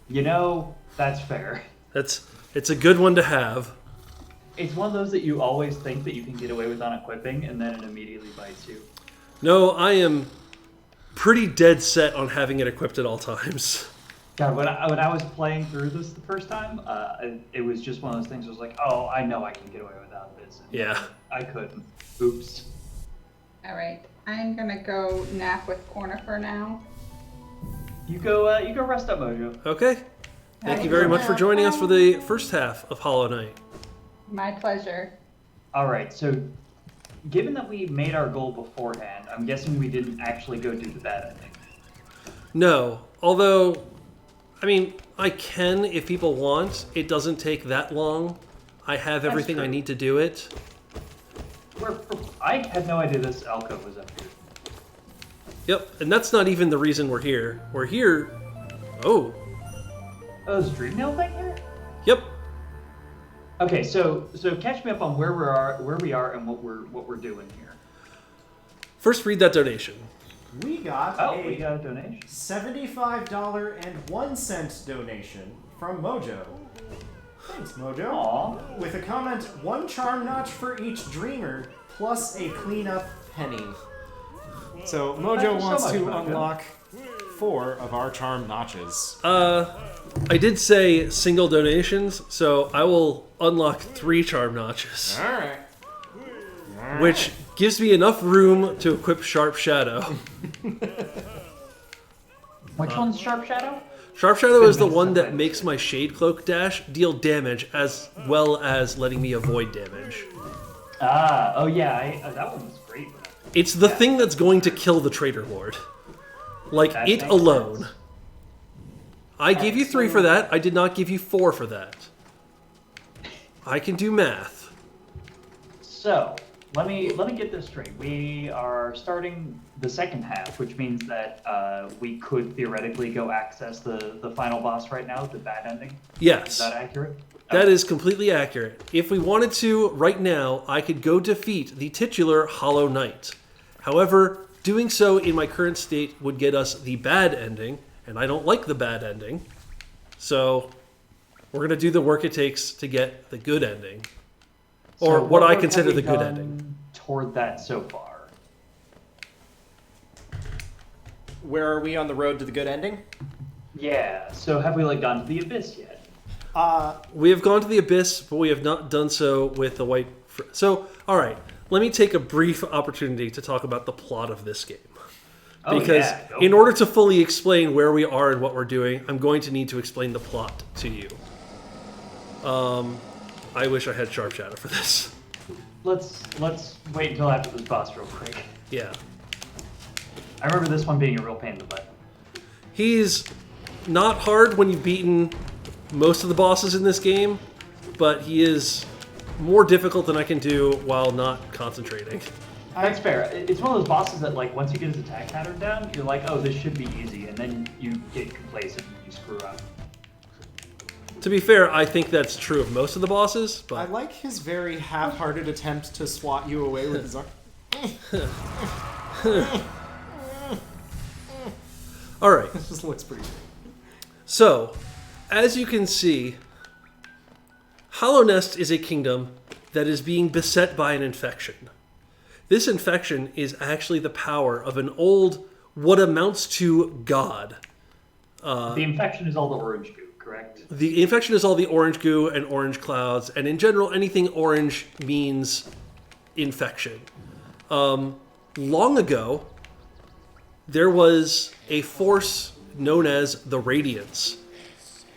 You know, that's fair. It's a good one to have. It's one of those that you always think that you can get away with on equipping, and then it immediately bites you. No, I am pretty dead set on having it equipped at all times. God, when I was playing through this the first time, it was just one of those things. I was like, oh, I know I can get away without this. And Yeah. I couldn't. Oops. All right. I'm gonna go nap with Cornifer now. You go rest up, Mojo. Okay. Thank you very much for joining us for the first half of Hollow Knight. My pleasure. All right, so given that we made our goal beforehand, I'm guessing we didn't actually go do the bad ending. No, although, I mean, I can if people want. It doesn't take that long. I have everything I true. need to do it. I had no idea this alcove was up here. Yep, and that's not even the reason we're here. We're here... Oh, Oh, is Dream Nail thing here? yep. Okay, so catch me up on where we are, and what we're doing here. First, read that donation. We got We got a donation. $75.01 donation from Mojo. Thanks, Mojo. Aw. With a comment, one charm notch for each dreamer, plus a cleanup penny. So Thank Mojo you so wants much, to Mojo. unlock 4 of our charm notches. I did say single donations, so I will unlock 3 charm notches, All right. which gives me enough room to equip Sharp Shadow. Which one's Sharp Shadow? Sharp Shadow is the Makes one sense, that right? makes my Shade Cloak dash deal damage as well as letting me avoid damage. Oh yeah, that one was great. It's the thing that's going to kill the Traitor Lord. Like, That it makes alone. sense. I gave you 3 for that. I did not give you 4 for that. I can do math. So, let me get this straight. We are starting the second half, which means that we could theoretically go access the final boss right now, the bad ending. Is Yes. that accurate? That is completely accurate. If we wanted to, right now, I could go defeat the titular Hollow Knight. However, doing so in my current state would get us the bad ending, and I don't like the bad ending. So, we're going to do the work it takes to get the good ending. Or So what I work consider have we the good done ending. toward that so far? Where are we on the road to the good ending? Yeah. So have we gone to the abyss yet? We have gone to the abyss, but we have not done so with the white... So, alright, let me take a brief opportunity to talk about the plot of this game. Oh, Because yeah, go in for order it. to fully explain where we are and what we're doing, I'm going to need to explain the plot to you. I wish I had Sharp Shadow for this. Let's wait until after this boss real quick. Yeah. I remember this one being a real pain in the butt. He's not hard when you've beaten most of the bosses in this game, but he is more difficult than I can do while not concentrating. That's fair. It's one of those bosses that, once you get his attack pattern down, you're like, oh, this should be easy, and then you get complacent and you screw up. To be fair, I think that's true of most of the bosses, I but like his very half-hearted attempt to swat you away with his arm. alright. This just looks pretty good. So, as you can see, Hollow Nest is a kingdom that is being beset by an infection. This infection is actually the power of an old, what amounts to god. The infection is all the orange goo, correct? The infection is all the orange goo and orange clouds, and in general, anything orange means infection. Long ago, there was a force known as the Radiance.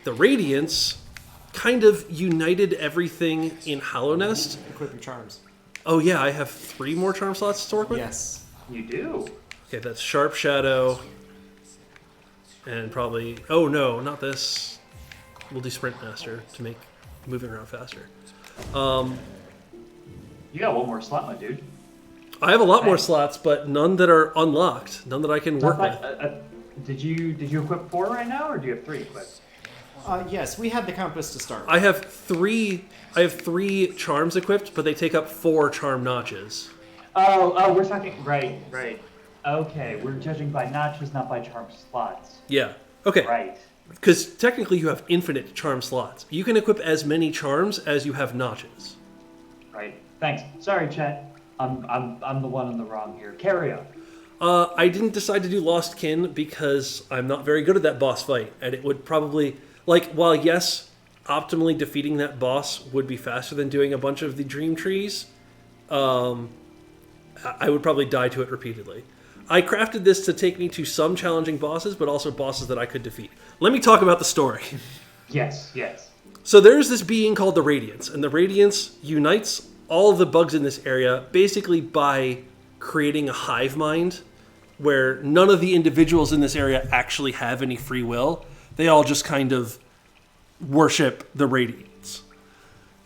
The Radiance kind of united everything in Hollow Nest. Equip your charms. Oh yeah, I have 3 more charm slots to work with? Yes. You do. Okay, that's Sharp Shadow. And probably... Oh no, not this. We'll do Sprint Master to make moving around faster. You got one more slot, my dude. I have a lot more Nice. slots, but none that are unlocked. None that I can work with. Did you equip 4 right now, or do you have 3 equipped? Yes, we had the compass to start with. I have three charms equipped, but they take up 4 charm notches. Oh, we're talking right. Okay, we're judging by notches, not by charm slots. Yeah. Okay. Right. Because technically you have infinite charm slots. You can equip as many charms as you have notches. Right. Thanks. Sorry, chat. I'm the one in the wrong here. Carry on. I didn't decide to do Lost Kin because I'm not very good at that boss fight, and it would probably while yes, optimally defeating that boss would be faster than doing a bunch of the dream trees. I would probably die to it repeatedly. I crafted this to take me to some challenging bosses, but also bosses that I could defeat. Let me talk about the story. Yes. So there's this being called the Radiance, and the Radiance unites all of the bugs in this area basically by creating a hive mind where none of the individuals in this area actually have any free will. They all just kind of worship the Radiance.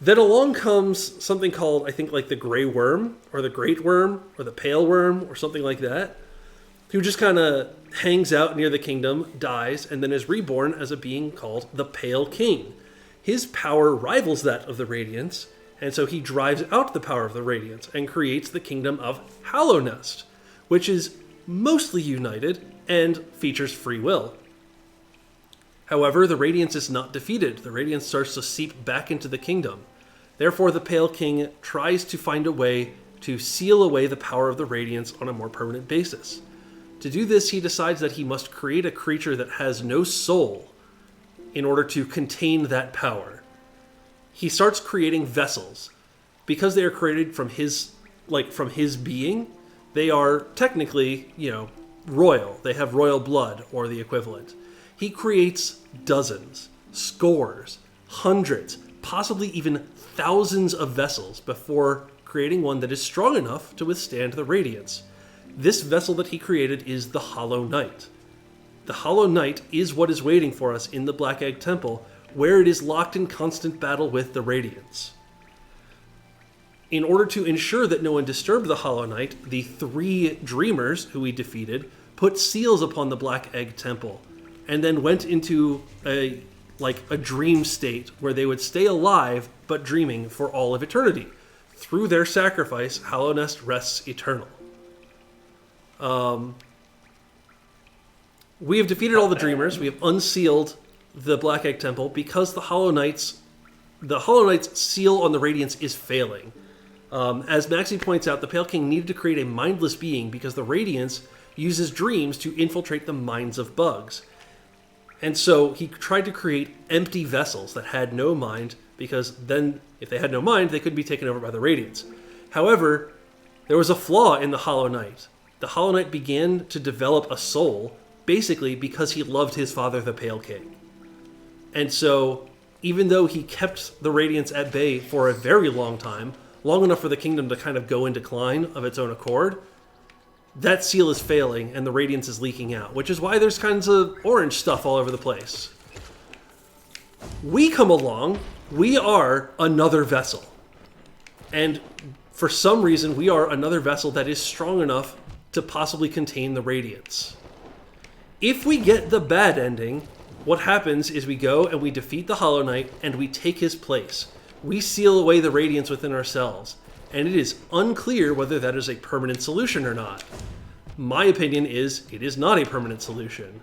Then along comes something called, I think, the Grey Worm, or the Great Worm, or the Pale Worm, or something like that, who just kind of hangs out near the kingdom, dies, and then is reborn as a being called the Pale King. His power rivals that of the Radiance, and so he drives out the power of the Radiance and creates the kingdom of Hollow Nest, which is mostly united and features free will. However, the Radiance is not defeated. The Radiance starts to seep back into the kingdom. Therefore, the Pale King tries to find a way to seal away the power of the Radiance on a more permanent basis. To do this, he decides that he must create a creature that has no soul in order to contain that power. He starts creating vessels. Because they are created from his being, they are technically, royal. They have royal blood, or the equivalent. He creates dozens, scores, hundreds, possibly even thousands of vessels before creating one that is strong enough to withstand the Radiance. This vessel that he created is the Hollow Knight. The Hollow Knight is what is waiting for us in the Black Egg Temple, where it is locked in constant battle with the Radiance. in order to ensure that no one disturbed the Hollow Knight, the 3 dreamers who we defeated put seals upon the Black Egg Temple, and then went into a dream state where they would stay alive but dreaming for all of eternity. Through their sacrifice, Hallownest rests eternal. We have defeated all the dreamers. We have unsealed the Black Egg Temple because the Hollow Knight's seal on the Radiance is failing. As Maxie points out, the Pale King needed to create a mindless being because the Radiance uses dreams to infiltrate the minds of bugs. And so he tried to create empty vessels that had no mind, because then if they had no mind, they couldn't be taken over by the Radiance. However, there was a flaw in the Hollow Knight. The Hollow Knight began to develop a soul, basically because he loved his father, the Pale King. And so, even though he kept the Radiance at bay for a very long time, long enough for the kingdom to kind of go in decline of its own accord, that seal is failing and the Radiance is leaking out, which is why there's kinds of orange stuff all over the place. We come along, we are another vessel. And for some reason, we are another vessel that is strong enough to possibly contain the Radiance. If we get the bad ending, what happens is we go and we defeat the Hollow Knight and we take his place. We seal away the Radiance within ourselves. And it is unclear whether that is a permanent solution or not. My opinion is it is not a permanent solution.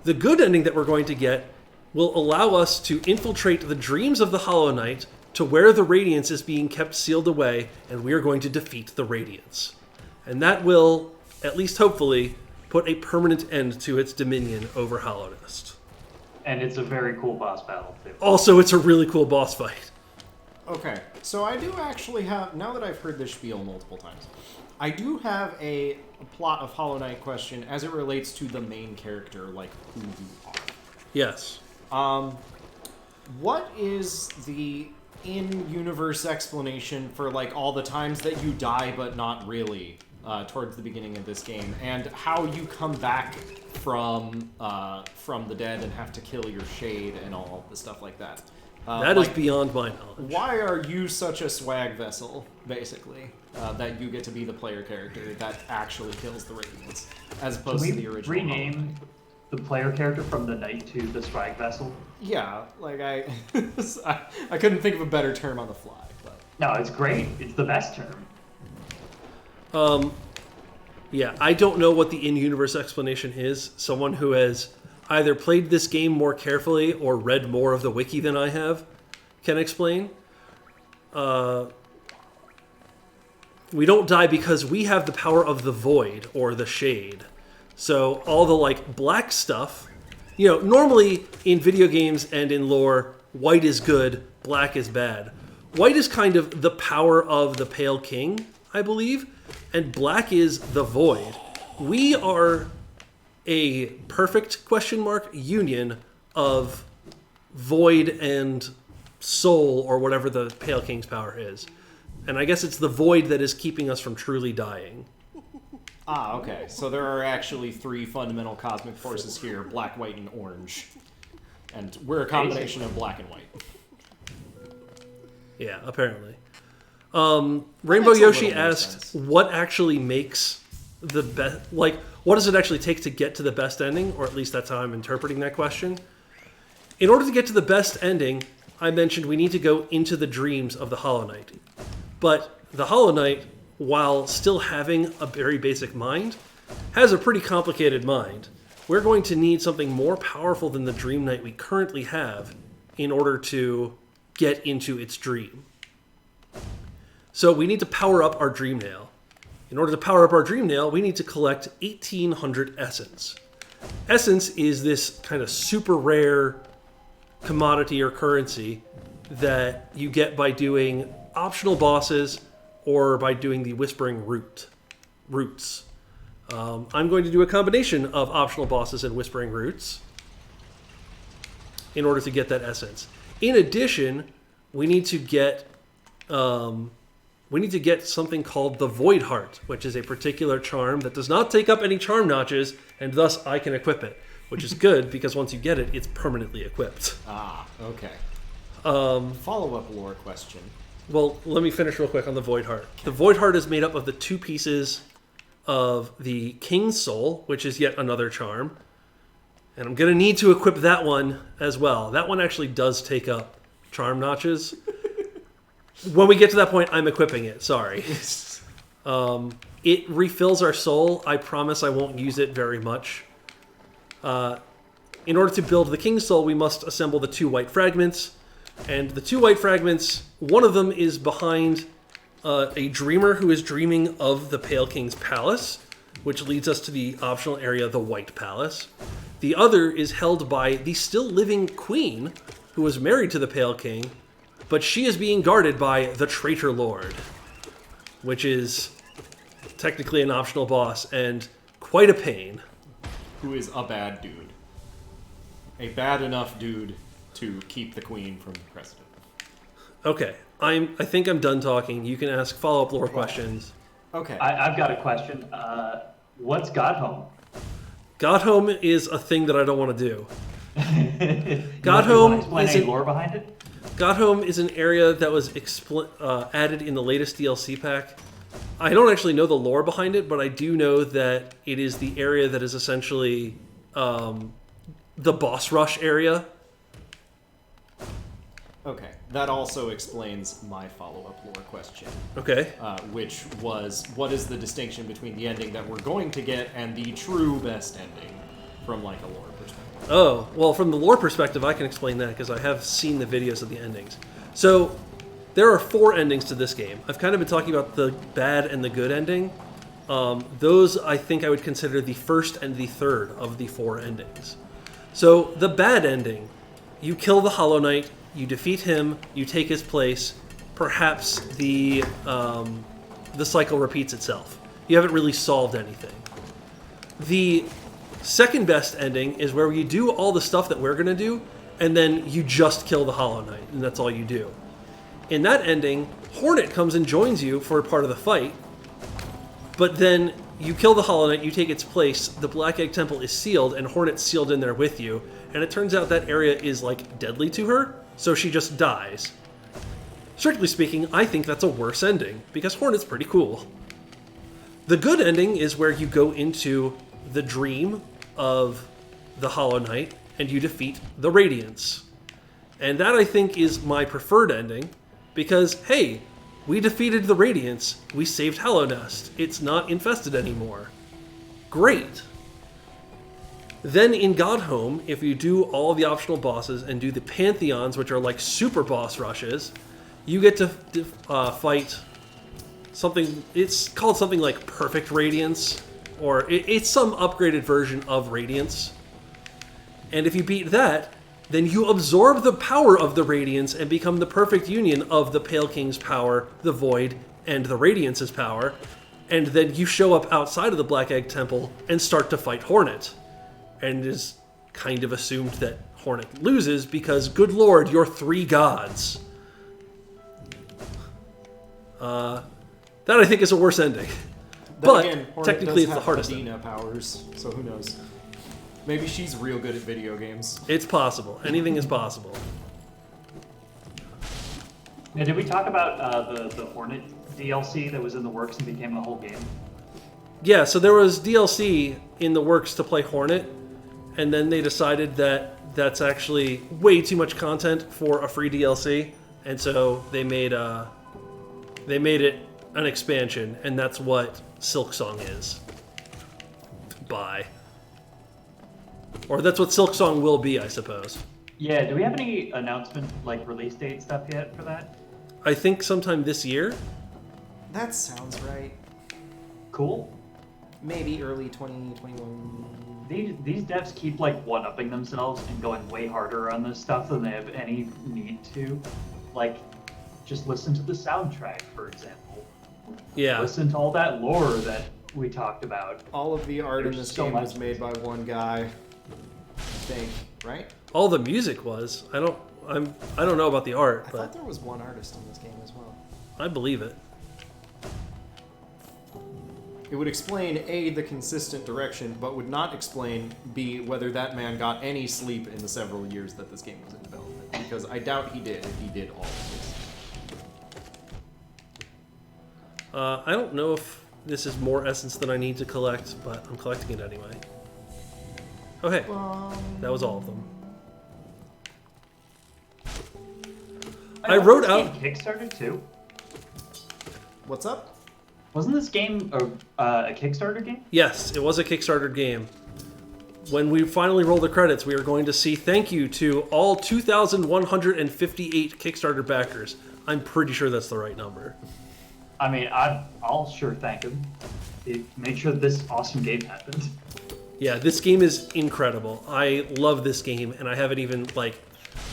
The good ending that we're going to get will allow us to infiltrate the dreams of the Hollow Knight to where the Radiance is being kept sealed away, and we are going to defeat the Radiance. And that will, at least hopefully, put a permanent end to its dominion over Hallownest. And it's a very cool boss battle, too. Also, it's a really cool boss fight. Okay, so I do actually have, now that I've heard this spiel multiple times, I do have a plot of Hollow Knight question as it relates to the main character, like who you are. Yes. What is the in-universe explanation for like all the times that you die but not really towards the beginning of this game, and how you come back from the dead and have to kill your shade and all the stuff like that? That is beyond my knowledge. Why are you such a swag vessel, basically, that you get to be the player character that actually kills the Radiance, as opposed to the original? Rename the player character from the knight to the swag vessel? Yeah, like I couldn't think of a better term on the fly. But. No, it's great. It's the best term. Yeah, I don't know what the in-universe explanation is. Someone who has either played this game more carefully or read more of the wiki than I have can explain. We don't die because we have the power of the void or the shade. So all the like black stuff, normally in video games and in lore, white is good, black is bad. White is kind of the power of the Pale King, I believe, and black is the void. We are a perfect union of void and soul, or whatever the Pale King's power is. And I guess it's the void that is keeping us from truly dying. Ah, okay. So there are actually 3 fundamental cosmic forces here, black, white, and orange. And we're a combination of black and white. Yeah, apparently. Rainbow Yoshi asked, what actually makes the best, what does it actually take to get to the best ending? Or at least that's how I'm interpreting that question. In order to get to the best ending, I mentioned we need to go into the dreams of the Hollow Knight. But the Hollow Knight, while still having a very basic mind, has a pretty complicated mind. We're going to need something more powerful than the Dream Knight we currently have in order to get into its dream. So we need to power up our Dream Nail. In order to power up our Dream Nail, we need to collect 1,800 Essence. Essence is this kind of super rare commodity or currency that you get by doing optional bosses or by doing the Whispering Roots. I'm going to do a combination of optional bosses and Whispering Roots in order to get that Essence. In addition, we need to get something called the Void Heart, which is a particular charm that does not take up any charm notches, and thus I can equip it, which is good because once you get it, it's permanently equipped. Ah, okay. Follow-up lore question. Well, let me finish real quick on the Void Heart. The Void Heart is made up of the 2 pieces of the King's Soul, which is yet another charm. And I'm going to need to equip that one as well. That one actually does take up charm notches. When we get to that point, I'm equipping it. Sorry. It refills our soul. I promise I won't use it very much. In order to build the King's Soul, we must assemble the 2 white fragments. And the 2 white fragments, one of them is behind a dreamer who is dreaming of the Pale King's palace, which leads us to the optional area, the White Palace. The other is held by the still living queen, who was married to the Pale King, but she is being guarded by the Traitor Lord, which is technically an optional boss and quite a pain. Who is a bad dude. A bad enough dude to keep the queen from the president. Okay, I think I'm done talking. You can ask follow-up lore questions. Okay. I've got a question. What's God Home? God Home is a thing that I don't want to do. God Home explain is any an- lore behind it? God Home is an area that was added in the latest DLC pack. I don't actually know the lore behind it, but I do know that it is the area that is essentially the boss rush area. Okay, that also explains my follow-up lore question, Okay. which was, what is the distinction between the ending that we're going to get and the true best ending from, like, a lore perspective? Oh, well, from the lore perspective, I can explain that because I have seen the videos of the endings. So, there are 4 endings to this game. I've kind of been talking about the bad and the good ending. Those, I think I would consider the first and the third of the 4 endings. So, the bad ending, you kill the Hollow Knight, you defeat him, you take his place, perhaps the cycle repeats itself. You haven't really solved anything. The second best ending is where you do all the stuff that we're going to do, and then you just kill the Hollow Knight, and that's all you do. In that ending, Hornet comes and joins you for part of the fight, but then you kill the Hollow Knight, you take its place, the Black Egg Temple is sealed, and Hornet's sealed in there with you, and it turns out that area is, like, deadly to her, so she just dies. Strictly speaking, I think that's a worse ending, because Hornet's pretty cool. The good ending is where you go into the dream of the Hollow Knight, and you defeat the Radiance. And that, I think, is my preferred ending, because, hey, we defeated the Radiance, we saved Hallownest, it's not infested anymore. Great! Then in God Home, if you do all the optional bosses and do the Pantheons, which are like super boss rushes, you get to fight something, it's called something like Perfect Radiance, or it's some upgraded version of Radiance. And if you beat that, then you absorb the power of the Radiance and become the perfect union of the Pale King's power, the Void, and the Radiance's power. And then you show up outside of the Black Egg Temple and start to fight Hornet. And it is kind of assumed that Hornet loses because, good lord, you're 3 gods. That I think is a worse ending. But again, Hornet technically does it's the have hardest Medina powers, so who knows? Maybe she's real good at video games. It's possible. Anything is possible. Now, did we talk about the Hornet DLC that was in the works and became a whole game? Yeah, so there was DLC in the works to play Hornet, and then they decided that that's actually way too much content for a free DLC, and so they made it an expansion, and that's what Silksong is. Bye. Or that's what Silksong will be, I suppose. Yeah, do we have any announcement, like release date stuff yet for that? I think sometime this year. That sounds right. Cool. Maybe early 2021. These devs keep like one-upping themselves and going way harder on this stuff than they have any need to. Like, just listen to the soundtrack, for example. Yeah. Listen to all that lore that we talked about. All of the art in There's this so game much. was made by one guy, I think, right? All the music was. I don't know about the art, I but thought there was one artist in this game as well. I believe it. It would explain A, the consistent direction, but would not explain B, whether that man got any sleep in the several years that this game was in development. Because I doubt he did if he did all of this. I don't know if this is more essence than I need to collect, but I'm collecting it anyway. Okay, that was all of them. I wrote out Kickstarter too. What's up? Wasn't this game a Kickstarter game? Yes, it was a Kickstarter game. When we finally roll the credits, we are going to see thank you to all 2,158 Kickstarter backers. I'm pretty sure that's the right number. I mean, I'll sure thank him. He made sure this awesome game happened. Yeah, this game is incredible. I love this game, and I haven't even like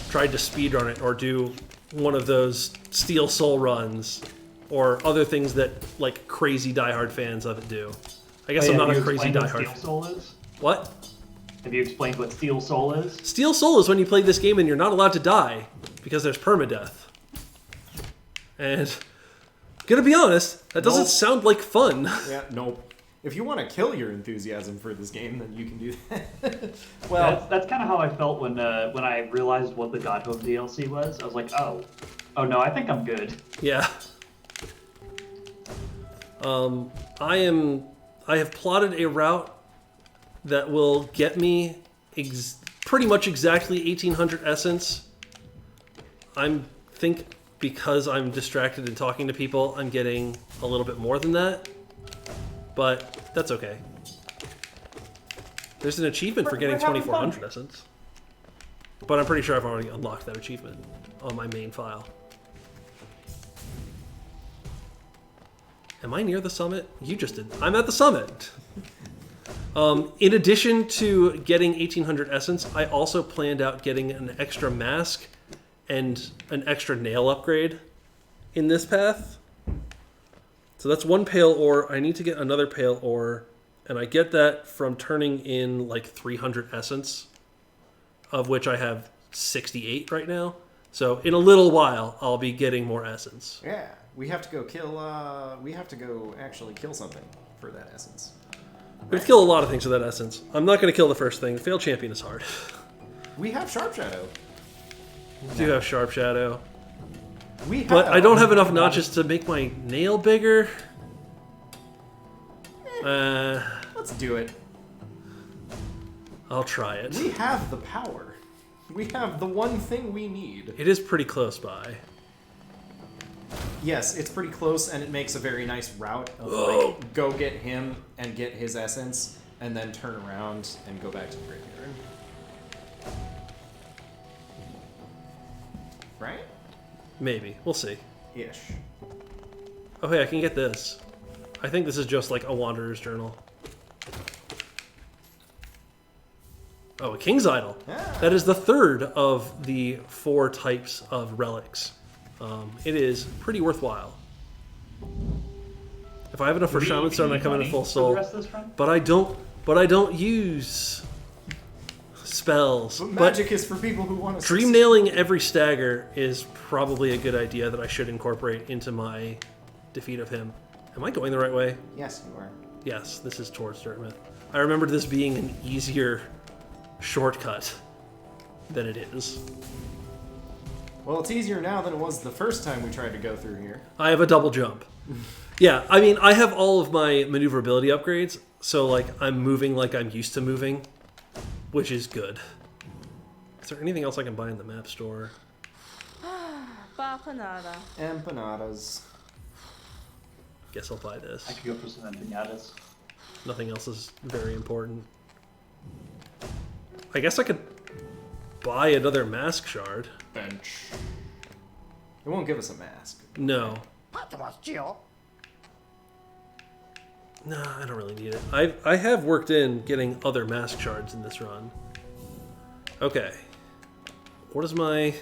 tried to speedrun it or do one of those Steel Soul runs or other things that like crazy diehard fans of it do. I guess I'm not a crazy diehard. Steel Soul is? What? Have you explained what Steel Soul is? Steel Soul is when you play this game and you're not allowed to die because there's permadeath. And gonna be honest, that doesn't sound like fun. Yeah, nope. If you want to kill your enthusiasm for this game, then you can do that. Well, that's kind of how I felt when I realized what the God Home DLC was. I was like, oh no, I think I'm good. Yeah. I have plotted a route that will get me pretty much exactly 1,800 essence. I think because I'm distracted and talking to people, I'm getting a little bit more than that. But that's okay. There's an achievement for getting 2,400 essence. But I'm pretty sure I've already unlocked that achievement on my main file. Am I near the summit? You just did. I'm at the summit. In addition to getting 1,800 essence, I also planned out getting an extra mask and an extra nail upgrade in this path. So that's one pale ore. I need to get another pale ore, and I get that from turning in like 300 essence, of which I have 68 right now. So in a little while, I'll be getting more essence. Yeah, we have to go kill. We have to go actually kill something for that essence. We have to kill a lot of things with that essence. I'm not going to kill the first thing. Failed champion is hard. We have Sharp Shadow. We do have Sharp Shadow. But I don't have enough notches to make my nail bigger. Let's do it. I'll try it. We have the power. We have the one thing we need. It is pretty close by. Yes, it's pretty close, and it makes a very nice route of like go get him and get his essence, and then turn around and go back to the graveyard. Right? Maybe. We'll see. Ish. Oh, hey, I can get this. I think this is just like a Wanderer's Journal. Oh, a King's Idol. Yeah. That is the third of the 4 types of relics. It is pretty worthwhile. If I have enough for Shaman Stone, I come in at full soul. But I don't use spells. But magic is for people who want to Dream nailing every stagger is probably a good idea that I should incorporate into my defeat of him. Am I going the right way? Yes, you are. Yes, this is towards Dirtmouth. I remembered this being an easier shortcut than it is. Well, it's easier now than it was the first time we tried to go through here. I have a double jump. Yeah, I mean, I have all of my maneuverability upgrades, so like I'm moving like I'm used to moving, which is good. Is there anything else I can buy in the map store? Empanadas. Guess I'll buy this. I could go for some empanadas. Nothing else is very important. I guess I could buy another mask shard. Bench. It won't give us a mask. No. Nah, I don't really need it. I have worked in getting other mask shards in this run. Okay. What is my...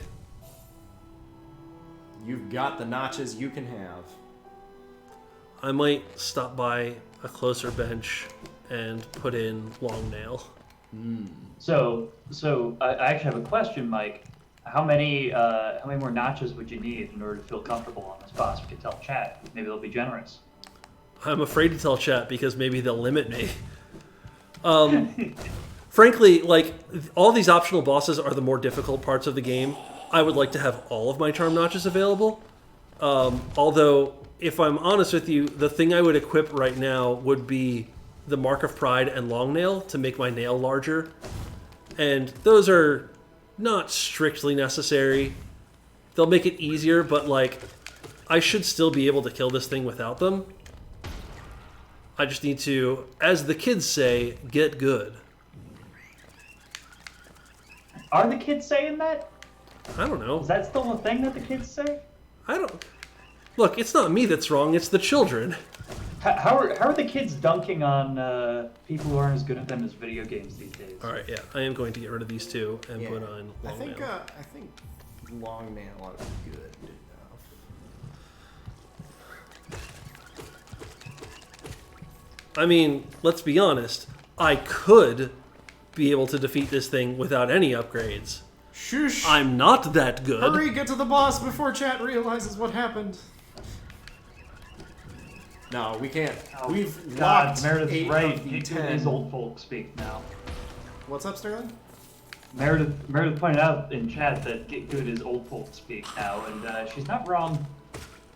You've got the notches you can have. I might stop by a closer bench and put in long nail. So I actually have a question, Mike. How many more notches would you need in order to feel comfortable on this boss? We could tell chat. Maybe they'll be generous. I'm afraid to tell chat because maybe they'll limit me. Frankly, like, all these optional bosses are the more difficult parts of the game. I would like to have all of my charm notches available, Although, if I'm honest with you, the thing I would equip right now would be the Mark of Pride and Long Nail to make my nail larger. And those are not strictly necessary. They'll make it easier, but like, I should still be able to kill this thing without them. I just need to, as the kids say, get good. Are the kids saying that? I don't know. Is that still a thing that the kids say? I don't... Look, it's not me that's wrong, it's the children. How are the kids dunking on people who aren't as good at them as video games these days? Alright, yeah. I am going to get rid of these two and Yeah. put on I Long think Nail. I think long nail ought to be good enough. I mean, let's be honest. I could be able to defeat this thing without any upgrades. Shush! I'm not that good. Hurry, get to the boss before chat realizes what happened. No, we can't. Oh, We've God, locked Meredith's 8 right. of the It 10. is old folk speak now. What's up, Sterling? Meredith pointed out in chat that get good is old folk speak now, and she's not wrong.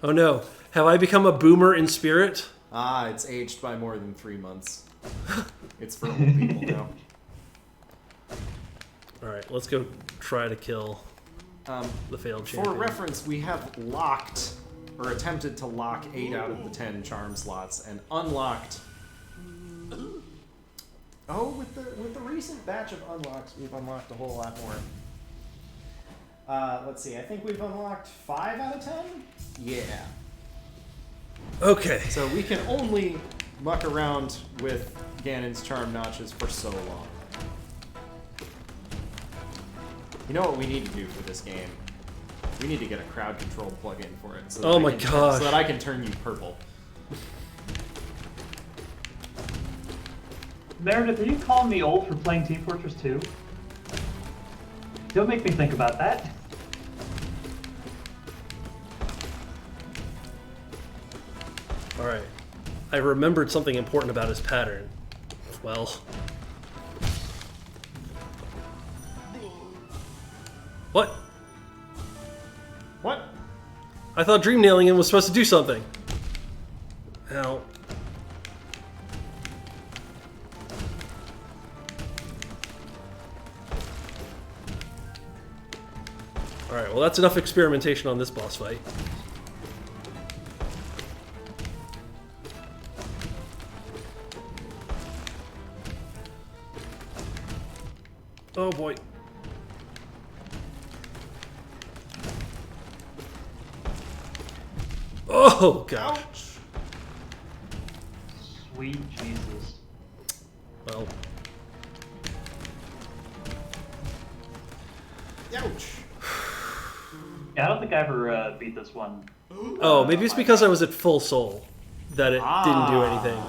Oh no. Have I become a boomer in spirit? Ah, it's aged by more than 3 months. It's for old people now. Alright, let's go try to kill the failed For champion. reference, we have locked, or attempted to lock 8 out of the 10 charm slots, and unlocked... Oh, with the recent batch of unlocks, we've unlocked a whole lot more. Let's see, I think we've unlocked 5 out of 10? Yeah. Okay. So we can only muck around with Ganon's charm notches for so long. You know what we need to do for this game? We need to get a crowd control plugin for it. So that Oh I my can- gosh. So that I can turn you purple. Meredith, are you calling me old for playing Team Fortress 2? Don't make me think about that. Alright. I remembered something important about his pattern. Well. What? What? I thought dream nailing him was supposed to do something. Ow. Alright, well that's enough experimentation on this boss fight. Oh boy. Oh gosh. Ouch! Sweet Jesus. Well, Ouch! Yeah, I don't think I ever beat this one. oh, maybe it's because I was at full soul that it didn't do anything.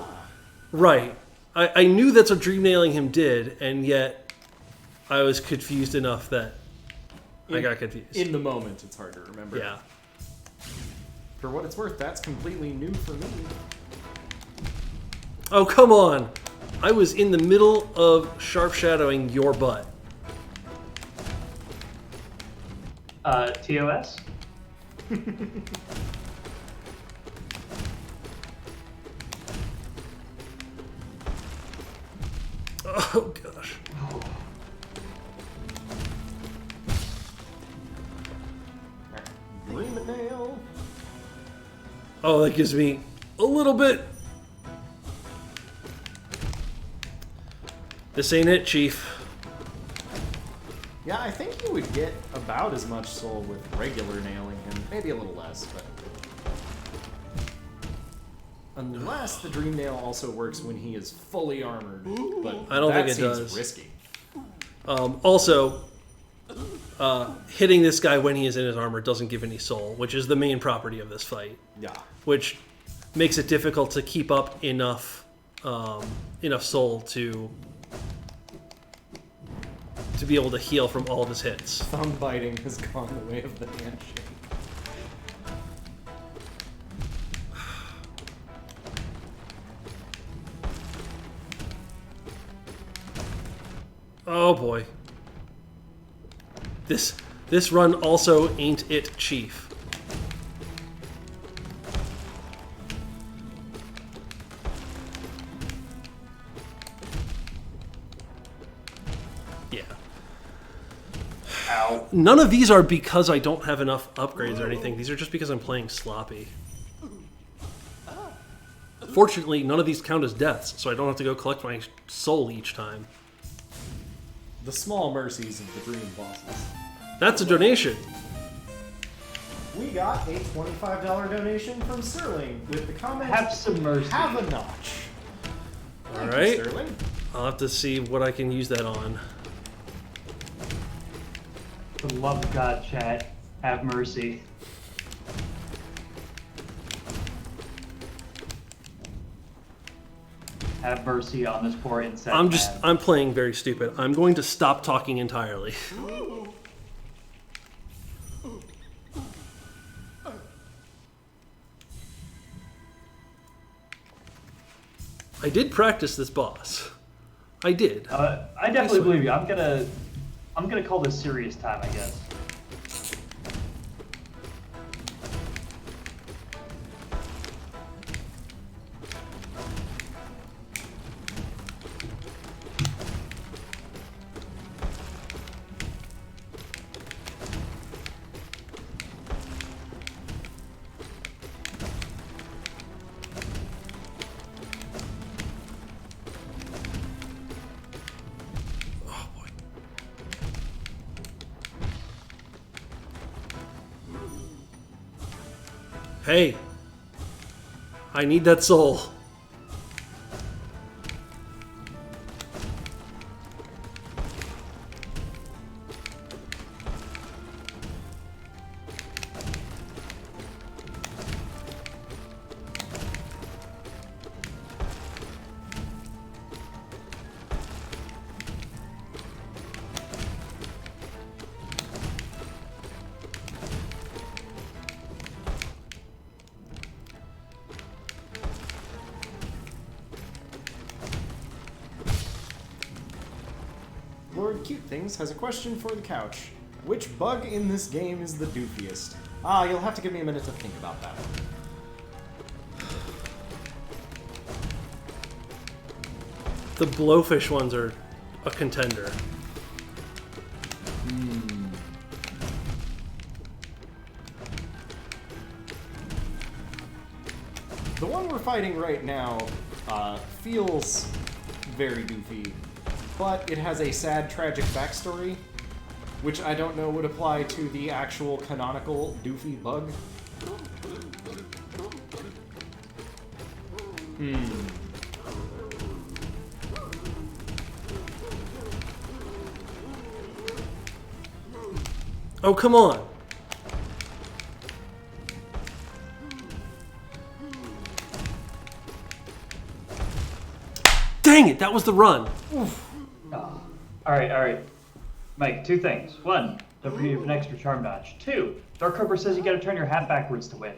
Right. I knew that's what dream nailing him did, and yet I was confused enough that I got confused. In the moment, it's hard to remember. Yeah. For what it's worth, that's completely new for me. Oh, come on! I was in the middle of sharp shadowing your butt. TOS? Oh gosh. Dream it nail. Oh, that gives me a little bit. This ain't it, Chief. Yeah, I think you would get about as much soul with regular nailing him. Maybe a little less, but... Unless the dream nail also works when he is fully armored. But I don't that think it seems does. risky. Also, hitting this guy when he is in his armor doesn't give any soul, which is the main property of this fight. Yeah. Which makes it difficult to keep up enough soul to be able to heal from all of his hits. Thumb biting has gone the way of the handshake. Oh boy. This run also ain't it, Chief. None of these are because I don't have enough upgrades or anything. These are just because I'm playing sloppy. Fortunately, none of these count as deaths, so I don't have to go collect my soul each time. The small mercies of the dream bosses. That's a donation. We got a $25 donation from Sterling with the comment, Have some mercy. have a notch. All Thank right. you, Sterling. I'll have to see what I can use that on. For the love of God, chat, have mercy. Have mercy on this poor insect. I'm playing very stupid. I'm going to stop talking entirely. I did practice this boss. I did. I definitely believe you. I'm gonna call this serious time, I guess. Oh boy. Hey. I need that soul. Lord Cute Things has a question for the couch. Which bug in this game is the doofiest? Ah, you'll have to give me a minute to think about that one. The blowfish ones are a contender. The one we're fighting right now feels very doofy, but it has a sad, tragic backstory, which I don't know would apply to the actual canonical doofy bug. Oh, come on. Dang it, that was the run. Oh. Alright. Mike, two things. One, don't forget you have an extra charm notch. Two, Dark Cobra says you gotta turn your hat backwards to win.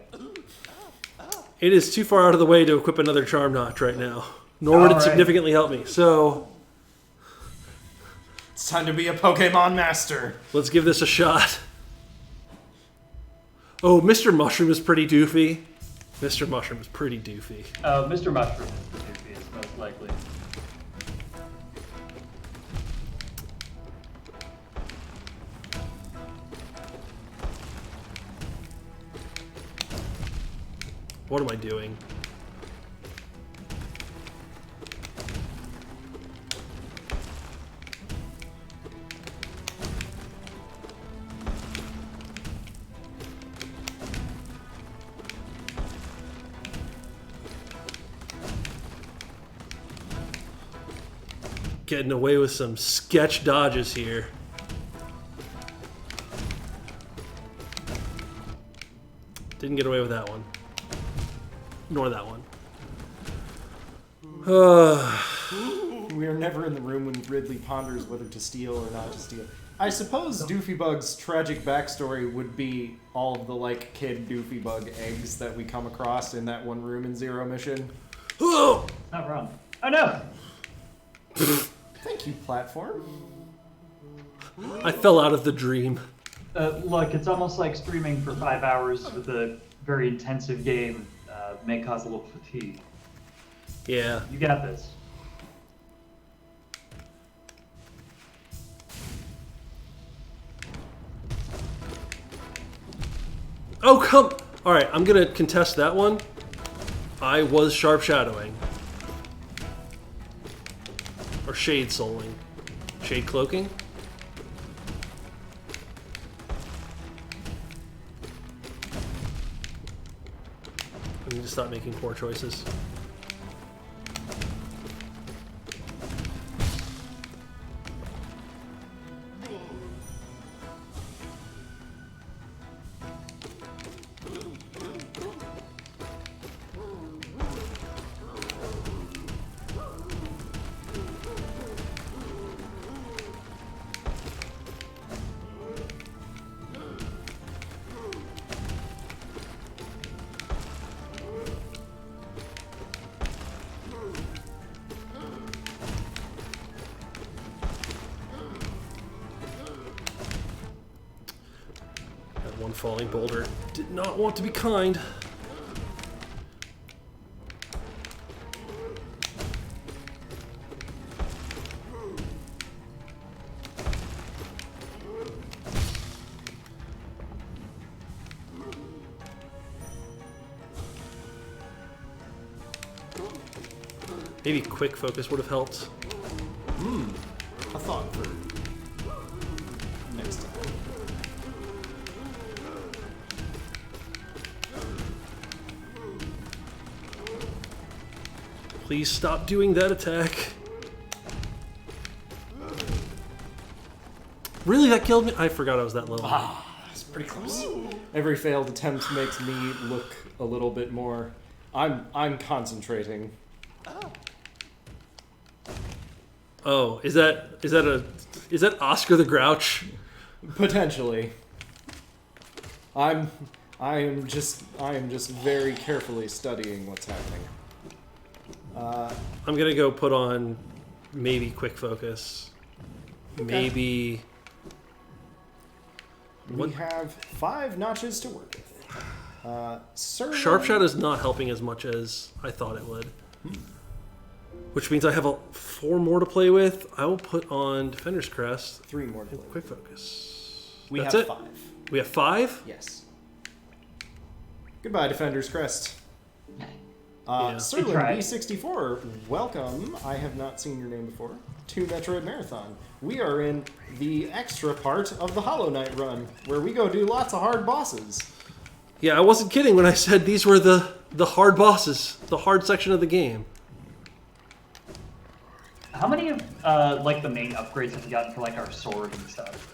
It is too far out of the way to equip another charm notch right now. Nor would it Alright. significantly help me. So, It's time to be a Pokemon master. let's give this a shot. Oh, Mr. Mushroom is pretty doofy. Mr. Mushroom is pretty doofy. Mr. Mushroom is the doofiest, most likely. What am I doing? Getting away with some sketch dodges here. Didn't get away with that one. Nor that one. We are never in the room when Ridley ponders whether to steal or not to steal. I suppose Doofy Bug's tragic backstory would be all of the, like, kid Doofy Bug eggs that we come across in that one room in Zero Mission. Oh! Not wrong. Oh no! Thank you, platform. I fell out of the dream. Look, it's almost like streaming for 5 hours with a very intensive game may cause a little fatigue. Yeah. You got this. Oh, come... Alright, I'm gonna contest that one. I was sharp shadowing. Or shade souling. Shade cloaking? I need to stop making poor choices. That one falling boulder did not want to be kind. Maybe quick focus would have helped. A thought for next time. Please stop doing that attack. Really, that killed me? I forgot I was that low. That's pretty close. Every failed attempt makes me look a little bit more. I'm concentrating. Oh, is that Oscar the Grouch? Potentially. I am just very carefully studying what's happening. I'm gonna go put on maybe quick focus. Maybe We have 5 notches to work with. Sharp Shot is not helping as much as I thought it would. Which means I have 4 more to play with. I will put on Defender's Crest. 3 more to play and quick focus. We That's have it. 5. We have 5? Yes. Goodbye, Defender's Crest. Yeah. Serlin tried. B64, welcome. I have not seen your name before. To Metroid Marathon. We are in the extra part of the Hollow Knight run, where we go do lots of hard bosses. Yeah, I wasn't kidding when I said these were the hard bosses, the hard section of the game. How many of like the main upgrades have you gotten for like our sword and stuff?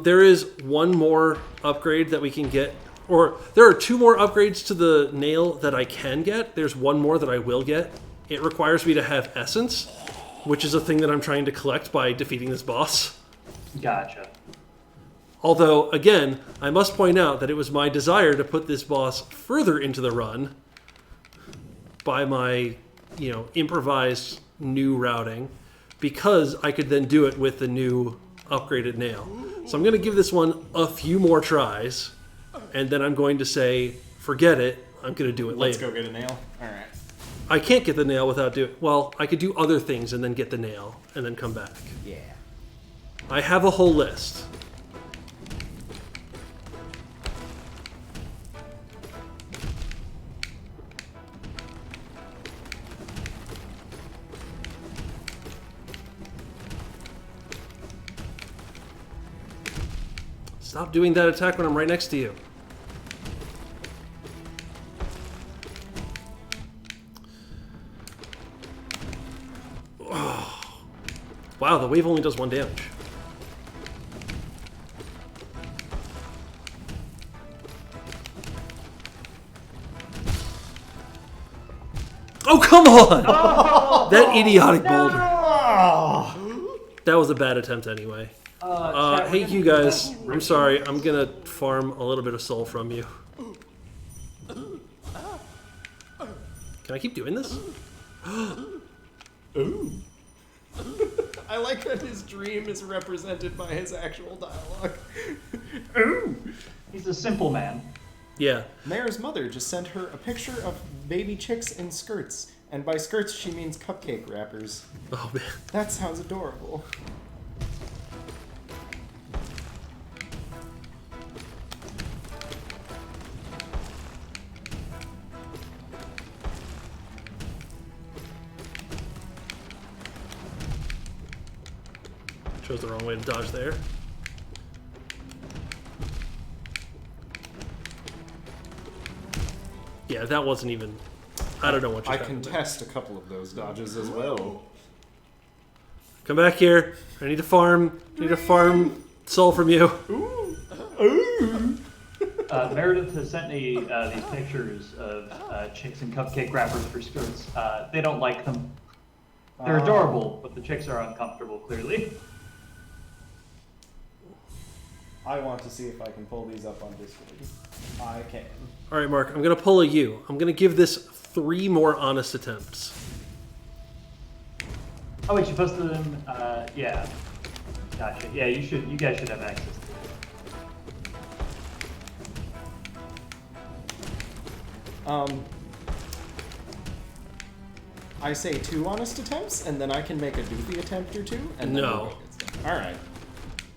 There is one more upgrade that we can get, or there are 2 more upgrades to the nail that I can get. There's one more that I will get. It requires me to have essence, which is a thing that I'm trying to collect by defeating this boss. Gotcha. Although, again, I must point out that it was my desire to put this boss further into the run by my, improvised new routing, because I could then do it with the new upgraded nail. So I'm going to give this one a few more tries, and then I'm going to say, forget it, I'm going to do it Let's later. go get a nail. Alright. I can't get the nail without doing... Well, I could do other things and then get the nail, and then come back. Yeah. I have a whole list. Stop doing that attack when I'm right next to you. Oh. Wow, the wave only does 1 damage. Oh, come on! Oh, That idiotic boulder. Oh. That was a bad attempt anyway. Chat, Hey, we're you gonna do guys. that. I'm sorry. I'm gonna farm a little bit of soul from you. Can I keep doing this? Ooh. I like that his dream is represented by his actual dialogue. Ooh. He's a simple man. Yeah. Mare's mother just sent her a picture of baby chicks in skirts. And by skirts, she means cupcake wrappers. Oh, man. That sounds adorable. Chose the wrong way to dodge there. Yeah, that wasn't even... I don't know what you're I talking about. contest a couple of those dodges as well. Come back here. I need to farm. I need to farm soul from you. Meredith has sent me these pictures of chicks in cupcake wrappers for skirts. They don't like them. They're adorable, but the chicks are uncomfortable, clearly. I want to see if I can pull these up on Discord. I can. All right, Mark. I'm gonna pull a U. I'm gonna give this 3 more honest attempts. Oh wait, you posted them. Yeah. Gotcha. Yeah, you should. You guys should have access to it. I say 2 honest attempts, and then I can make a doofy attempt or 2. And then No. All right.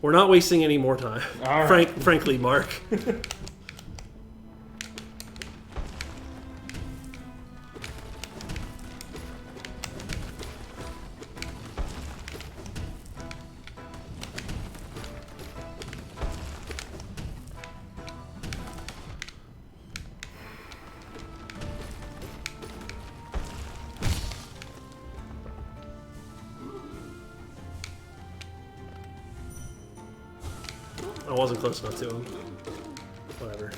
We're not wasting any more time. All right. Frankly, Mark. I wasn't close enough to him. Whatever.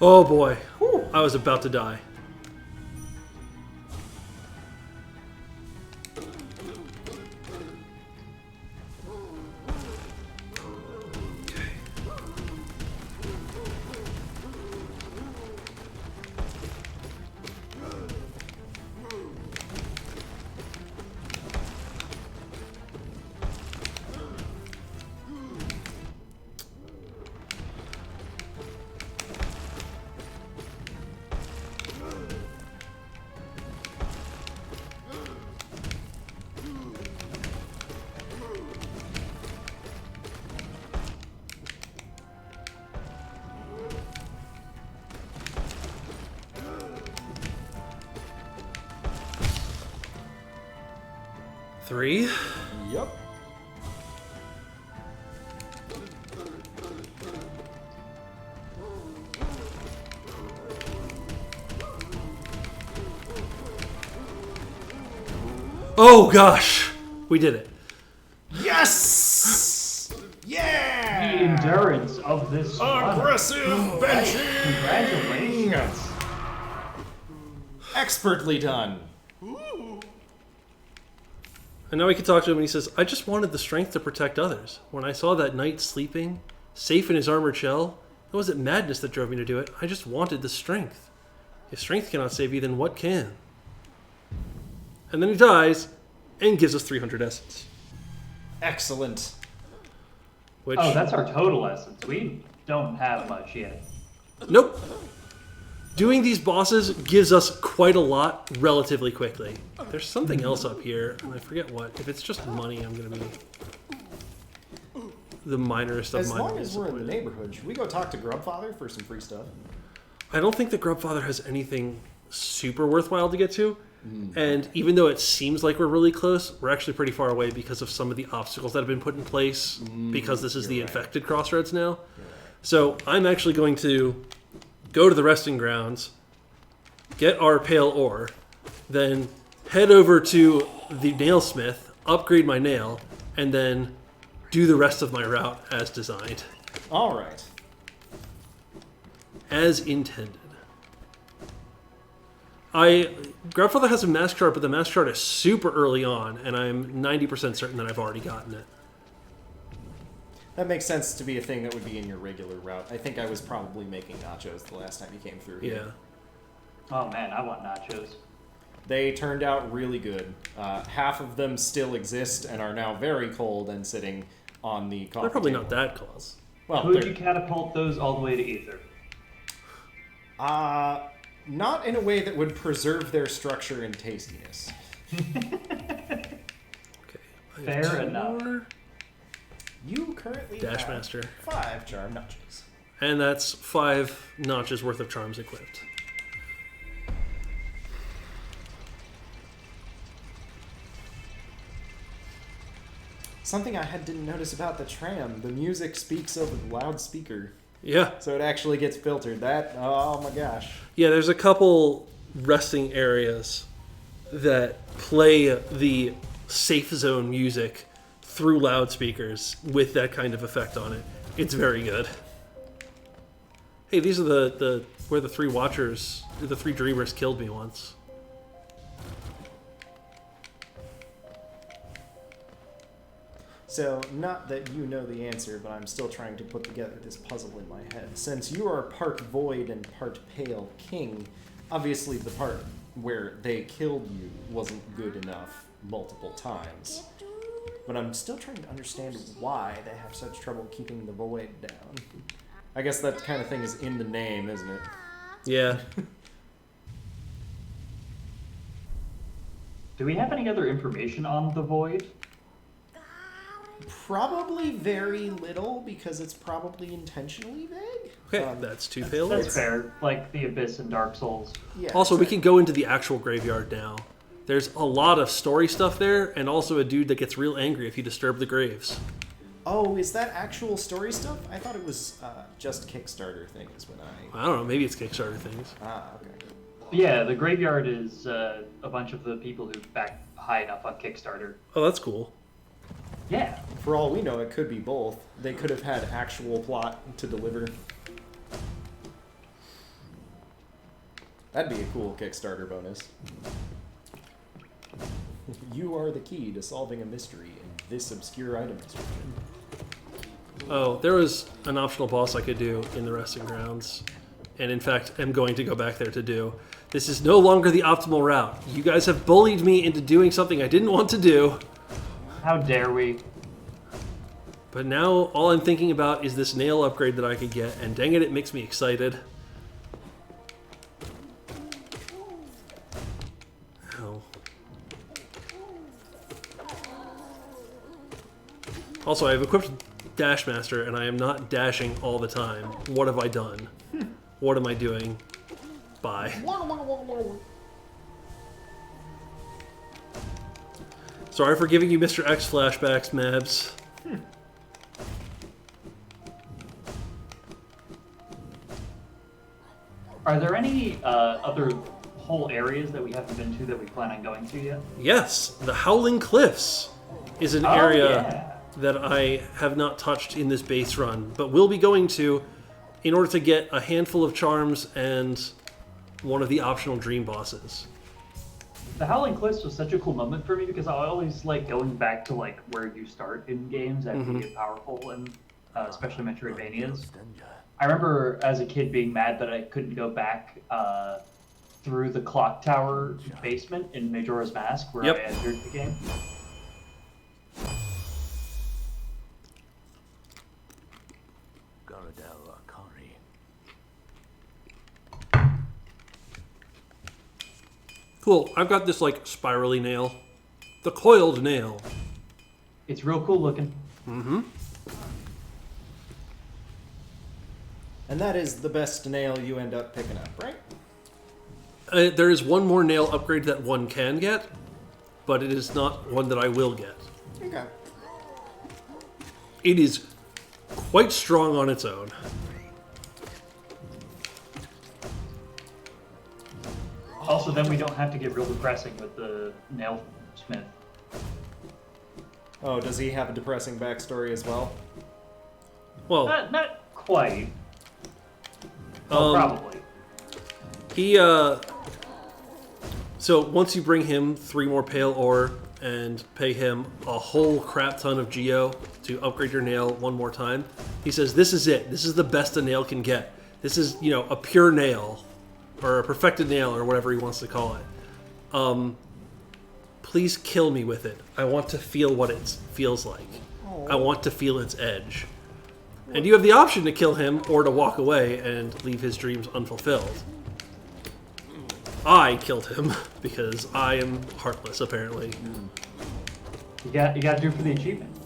Oh boy. I was about to die. Three. Yep. Oh gosh. We did it. Yes! Yeah! The endurance of this run. Aggressive benching! Congratulations. Expertly done. And now we can talk to him and he says, I just wanted the strength to protect others. When I saw that knight sleeping, safe in his armored shell, it wasn't madness that drove me to do it. I just wanted the strength. If strength cannot save you, then what can? And then he dies and gives us 300 essence. Excellent. Which, Oh, that's our total essence. We don't have much yet. nope. Doing these bosses gives us quite a lot relatively quickly. There's something else up here, and I forget what. If it's just money, I'm going to be the minorest of As minor long as we're in the disappointed. neighborhood, should we go talk to Grubfather for some free stuff? I don't think that Grubfather has anything super worthwhile to get to. And even though it seems like we're really close, we're actually pretty far away because of some of the obstacles that have been put in place because this is the infected crossroads now. So I'm actually going to go to the resting grounds, get our pale ore, then head over to the nailsmith, upgrade my nail, and then do the rest of my route as designed. All right. As intended. Grubfather has a mask chart, but the mask chart is super early on, and I'm 90% certain that I've already gotten it. That makes sense to be a thing that would be in your regular route. I think I was probably making nachos the last time you came through here. Yeah. Oh man, I want nachos. They turned out really good. Half of them still exist and are now very cold and sitting on the coffee They're probably table. not that close. Well, Could they're- you catapult those all the way to ether? Not in a way that would preserve their structure and tastiness. Okay. I have Fair 2 enough. more. You currently Dash have Master. 5 charm notches. And that's 5 notches worth of charms equipped. Something I didn't notice about the tram, the music speaks over the loudspeaker, Yeah. so it actually gets filtered. Oh my gosh. Yeah, there's a couple resting areas that play the safe zone music through loudspeakers with that kind of effect on it. It's very good. Hey, these are the where the 3 watchers, the 3 dreamers killed me once. So, not that you know the answer, but I'm still trying to put together this puzzle in my head. Since you are part void and part pale king, obviously the part where they killed you wasn't good enough multiple times. But I'm still trying to understand why they have such trouble keeping the void down. I guess that kind of thing is in the name, isn't it? Yeah. Do we have any other information on the void? Probably very little, because it's probably intentionally vague. Okay, that's 2 failures. That's fair. Like the Abyss and Dark Souls. Yeah, Also, we exactly. can go into the actual graveyard now. There's a lot of story stuff there, and also a dude that gets real angry if you disturb the graves. Oh, is that actual story stuff? I thought it was just Kickstarter things when I don't know, maybe it's Kickstarter things. okay. Yeah, the graveyard is a bunch of the people who backed high enough on Kickstarter. Oh, that's cool. Yeah. For all we know, it could be both. They could have had actual plot to deliver. That'd be a cool Kickstarter bonus. You are the key to solving a mystery in this obscure item description. Oh, there was an optional boss I could do in the resting grounds. And in fact, I'm going to go back there to do. This is no longer the optimal route. You guys have bullied me into doing something I didn't want to do. How dare we? But now all I'm thinking about is this nail upgrade that I could get, and dang it, it makes me excited. Oh. Also, I've equipped Dash Master, and I am not dashing all the time. What have I done? What am I doing? Bye. Sorry for giving you Mr. X flashbacks, Mabs. Are there any other whole areas that we haven't been to that we plan on going to yet? Yes, the Howling Cliffs is an Oh, area yeah. that I have not touched in this base run, but will be going to in order to get a handful of charms and one of the optional dream bosses. The Howling Cliffs was such a cool moment for me because I always like going back to like where you start in games after you get powerful, and especially Metroidvanias. I remember as a kid being mad that I couldn't go back through the clock tower basement in Majora's Mask where Yep. I entered the game. Cool, I've got this like spirally nail. The coiled nail. It's real cool looking. Mm-hmm. And that is the best nail you end up picking up, right? There is one more nail upgrade that one can get, but it is not one that I will get. Okay. It is quite strong on its own. Also, then we don't have to get real depressing with the nail smith. Oh, does he have a depressing backstory as well? Well, Not quite. Well, probably. he So once you bring him 3 more pale ore and pay him a whole crap ton of geo to upgrade your nail 1 more time, he says, "This is it. This is the best a nail can get. This is, a pure nail, or a perfected nail, or whatever he wants to call it. Please kill me with it. I want to feel what it feels like. I want to feel its edge." And you have the option to kill him or to walk away and leave his dreams unfulfilled. I killed him because I am heartless, apparently. You got to do it for the achievement.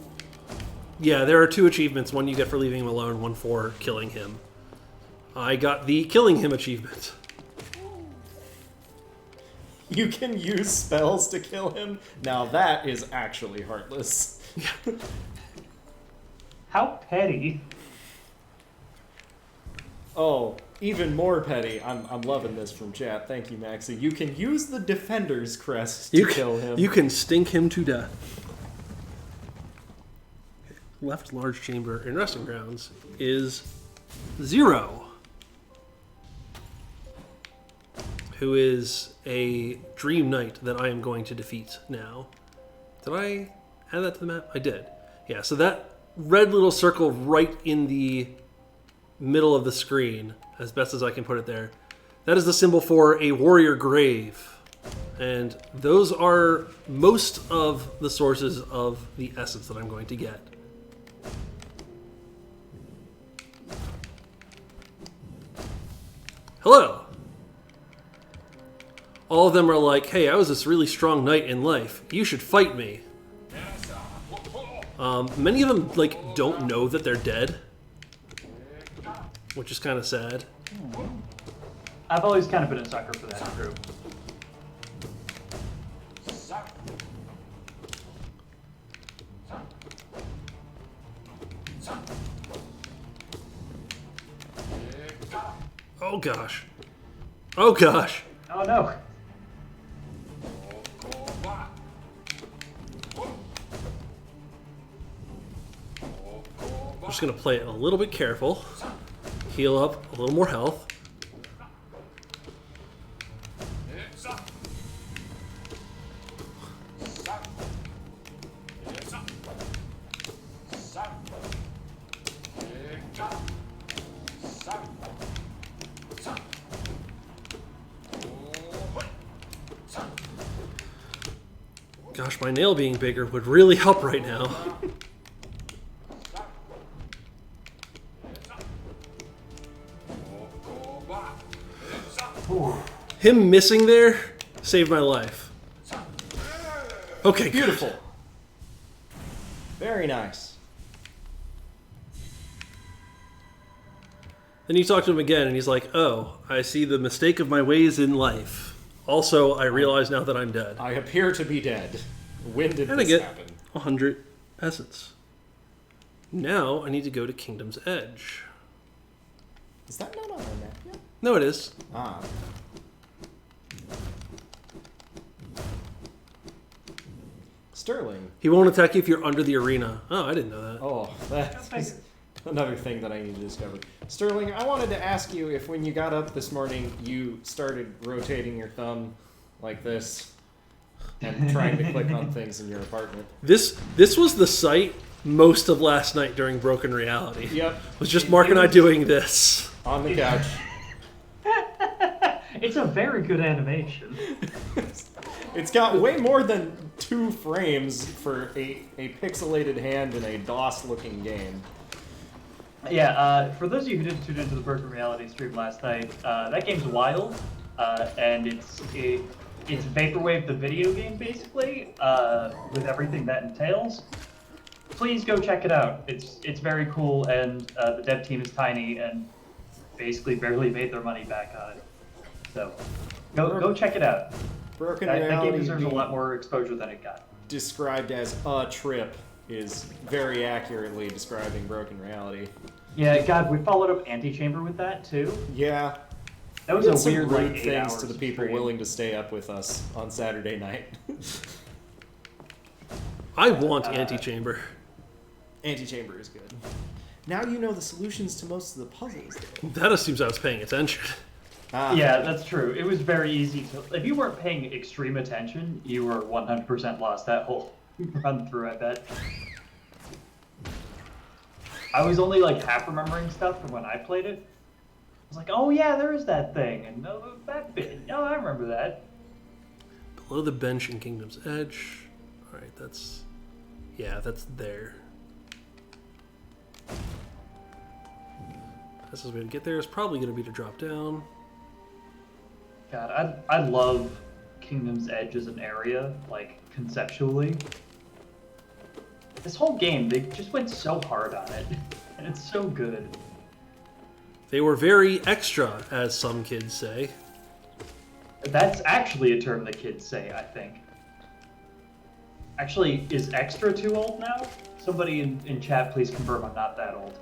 Yeah, there are 2 achievements. One you get for leaving him alone, one for killing him. I got the killing him achievement. You can use spells to kill him? Now that is actually heartless. How petty. Oh, even more petty. I'm loving this from chat. Thank you, Maxie. You can use the Defender's Crest to kill him. You can stink him to death. Left large chamber in resting grounds is 0. Who is a dream knight that I am going to defeat now. Did I add that to the map? I did. Yeah, so that red little circle right in the middle of the screen, as best as I can put it there, that is the symbol for a warrior grave. And those are most of the sources of the essence that I'm going to get. Hello! All of them are like, "Hey, I was this really strong knight in life. You should fight me." Many of them don't know that they're dead, which is kind of sad. I've always kind of been a sucker for that group. Oh gosh. Oh gosh. Oh no. I'm just going to play it a little bit careful. Heal up a little more health. Gosh, my nail being bigger would really help right now. Him missing there saved my life. Okay, Beautiful. Very nice. Then you talk to him again, and he's like, "Oh, I see the mistake of my ways in life. Also, I realize now that I'm dead." I appear to be dead. When did And I this get happen? 100 essence. Now I need to go to Kingdom's Edge. Is that not on our map yet? No, it is. Ah. Sterling. He won't attack you if you're under the arena. Oh, I didn't know that. Oh, that's another thing that I need to discover. Sterling, I wanted to ask you if when you got up this morning, you started rotating your thumb like this and trying to click on things in your apartment. This was the site most of last night during Broken Reality. Yep. Was just Mark and I doing this. On the couch. It's a very good animation. It's got way more than 2 frames for a pixelated hand in a DOS-looking game. Yeah, for those of you who didn't tune into the Broken Reality stream last night, that game's wild, and it's Vaporwave the video game, basically, with everything that entails. Please go check it out. It's very cool, and the dev team is tiny and basically barely made their money back on it. So go check it out. Broken That Reality game deserves a being lot more exposure than it got. described as a trip is very accurately describing Broken Reality. Yeah, God, we followed up Antichamber with that too. Yeah. That was Did a some weird rude 8 things hours to the of people stream. willing to stay up with us on Saturday night. I want Antichamber. Antichamber is good. Now you know the solutions to most of the puzzles. Though. That assumes I was paying attention. Yeah, that's true. It was very easy to. If you weren't paying extreme attention, you were 100% lost that whole run through, I bet. I was only like half remembering stuff from when I played it. I was like, oh yeah, there is that thing, and oh, that bit. Oh, I remember that. Below the bench in Kingdom's Edge. Alright, that's... Yeah, that's there. Fastest way to get there is probably going to be to drop down. God, I love Kingdom's Edge as an area, like, conceptually. This whole game, they just went so hard on it, and it's so good. They were very extra, as some kids say. That's actually a term the kids say, I think. Actually, is extra too old now? Somebody in chat, please confirm I'm not that old.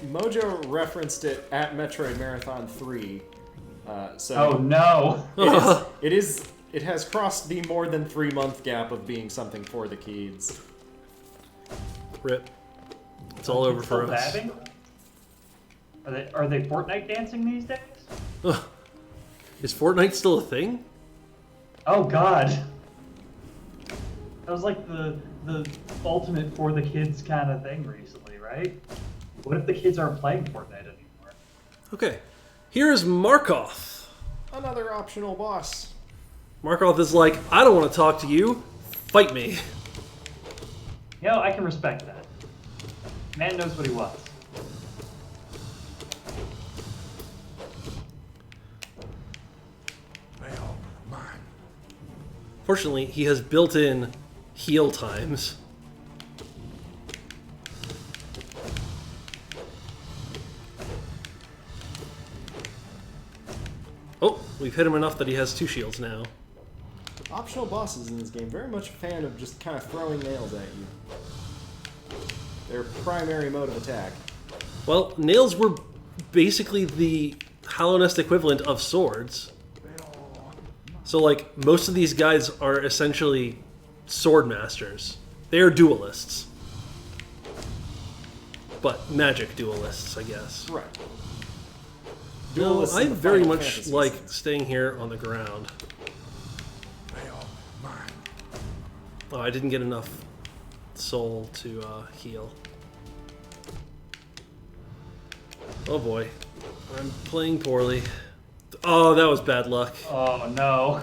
Mojo referenced it at Metroid Marathon 3. Oh no! It has crossed the more than 3-month gap of being something for the kids. Rip. It's all over for us. Dabbing? Are they Fortnite dancing these days? Ugh. Is Fortnite still a thing? Oh god. That was like the ultimate for the kids kind of thing recently, right? What if the kids aren't playing Fortnite anymore? Okay. Here's Markoth. Another optional boss. Markoth is like, I don't want to talk to you. Fight me. You know, I can respect that. Man knows what he wants. Fortunately, he has built-in heal times. Oh, we've hit him enough that he has 2 shields now. Optional bosses in this game, very much a fan of just kind of throwing nails at you. Their primary mode of attack. Well, nails were basically the Hollow Nest equivalent of swords. So, like, most of these guys are essentially sword masters. They are duelists. But magic duelists, I guess. Right. No, Duelists I in the very Final much Fantasy like series. staying here on the ground. Oh, I didn't get enough soul to heal. Oh boy. I'm playing poorly. Oh, that was bad luck. Oh no.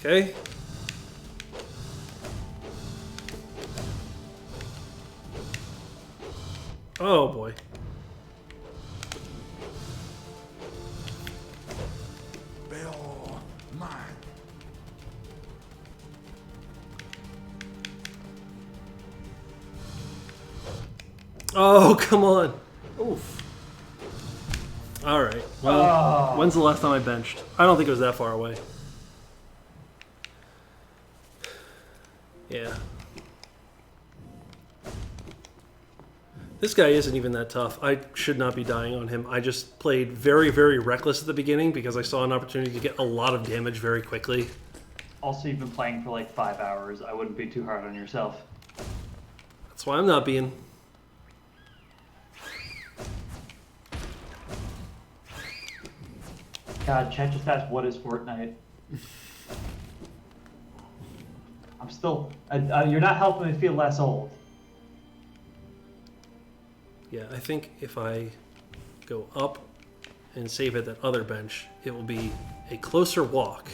Okay. Oh boy. Oh, come on. Oof. Alright. Well, when's the last time I benched? I don't think it was that far away. Yeah. This guy isn't even that tough. I should not be dying on him. I just played very, very reckless at the beginning because I saw an opportunity to get a lot of damage very quickly. Also, you've been playing for like 5 hours. I wouldn't be too hard on yourself. That's why I'm not being. God, chat just asked, what is Fortnite? I'm still... you're not helping me feel less old. Yeah, I think if I go up and save at that other bench, it will be a closer walk.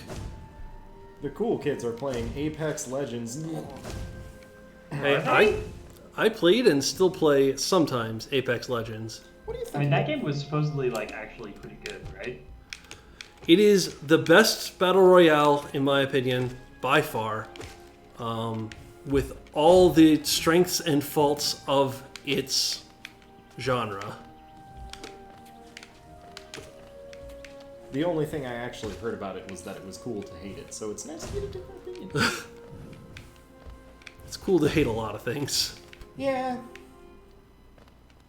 The cool kids are playing Apex Legends. Hey, I played and still play sometimes Apex Legends. What do you think? I mean, that game was supposedly, like, actually pretty good, right? It is the best battle royale, in my opinion, by far, with all the strengths and faults of its genre. The only thing I actually heard about it was that it was cool to hate it, so it's nice to get a different opinion. It's cool to hate a lot of things. Yeah.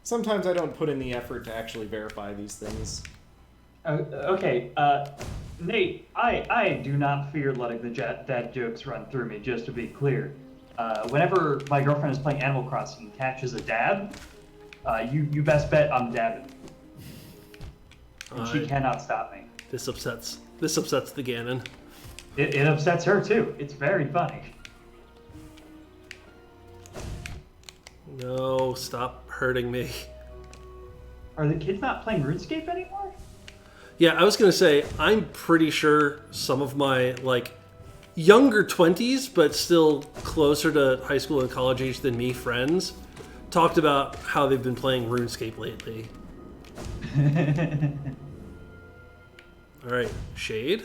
Sometimes I don't put in the effort to actually verify these things. Okay, Nate, I do not fear letting the dad jokes run through me, just to be clear. Whenever my girlfriend is playing Animal Crossing and catches a dab, you best bet I'm dabbing. And she cannot stop me. This upsets the Ganon. It upsets her too. It's very funny. No, stop hurting me. Are the kids not playing RuneScape anymore? Yeah, I was gonna say, I'm pretty sure some of my, like, younger 20s, but still closer to high school and college age than me, friends, talked about how they've been playing RuneScape lately. Alright, Shade.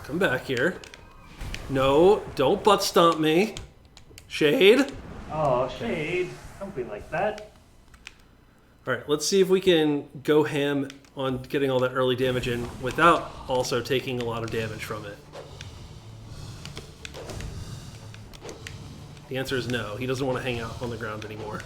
Come back here. No, don't butt stomp me. Shade. Oh, Shade. Don't be like that. Alright, let's see if we can go ham on getting all that early damage in without also taking a lot of damage from it. The answer is no. He doesn't want to hang out on the ground anymore.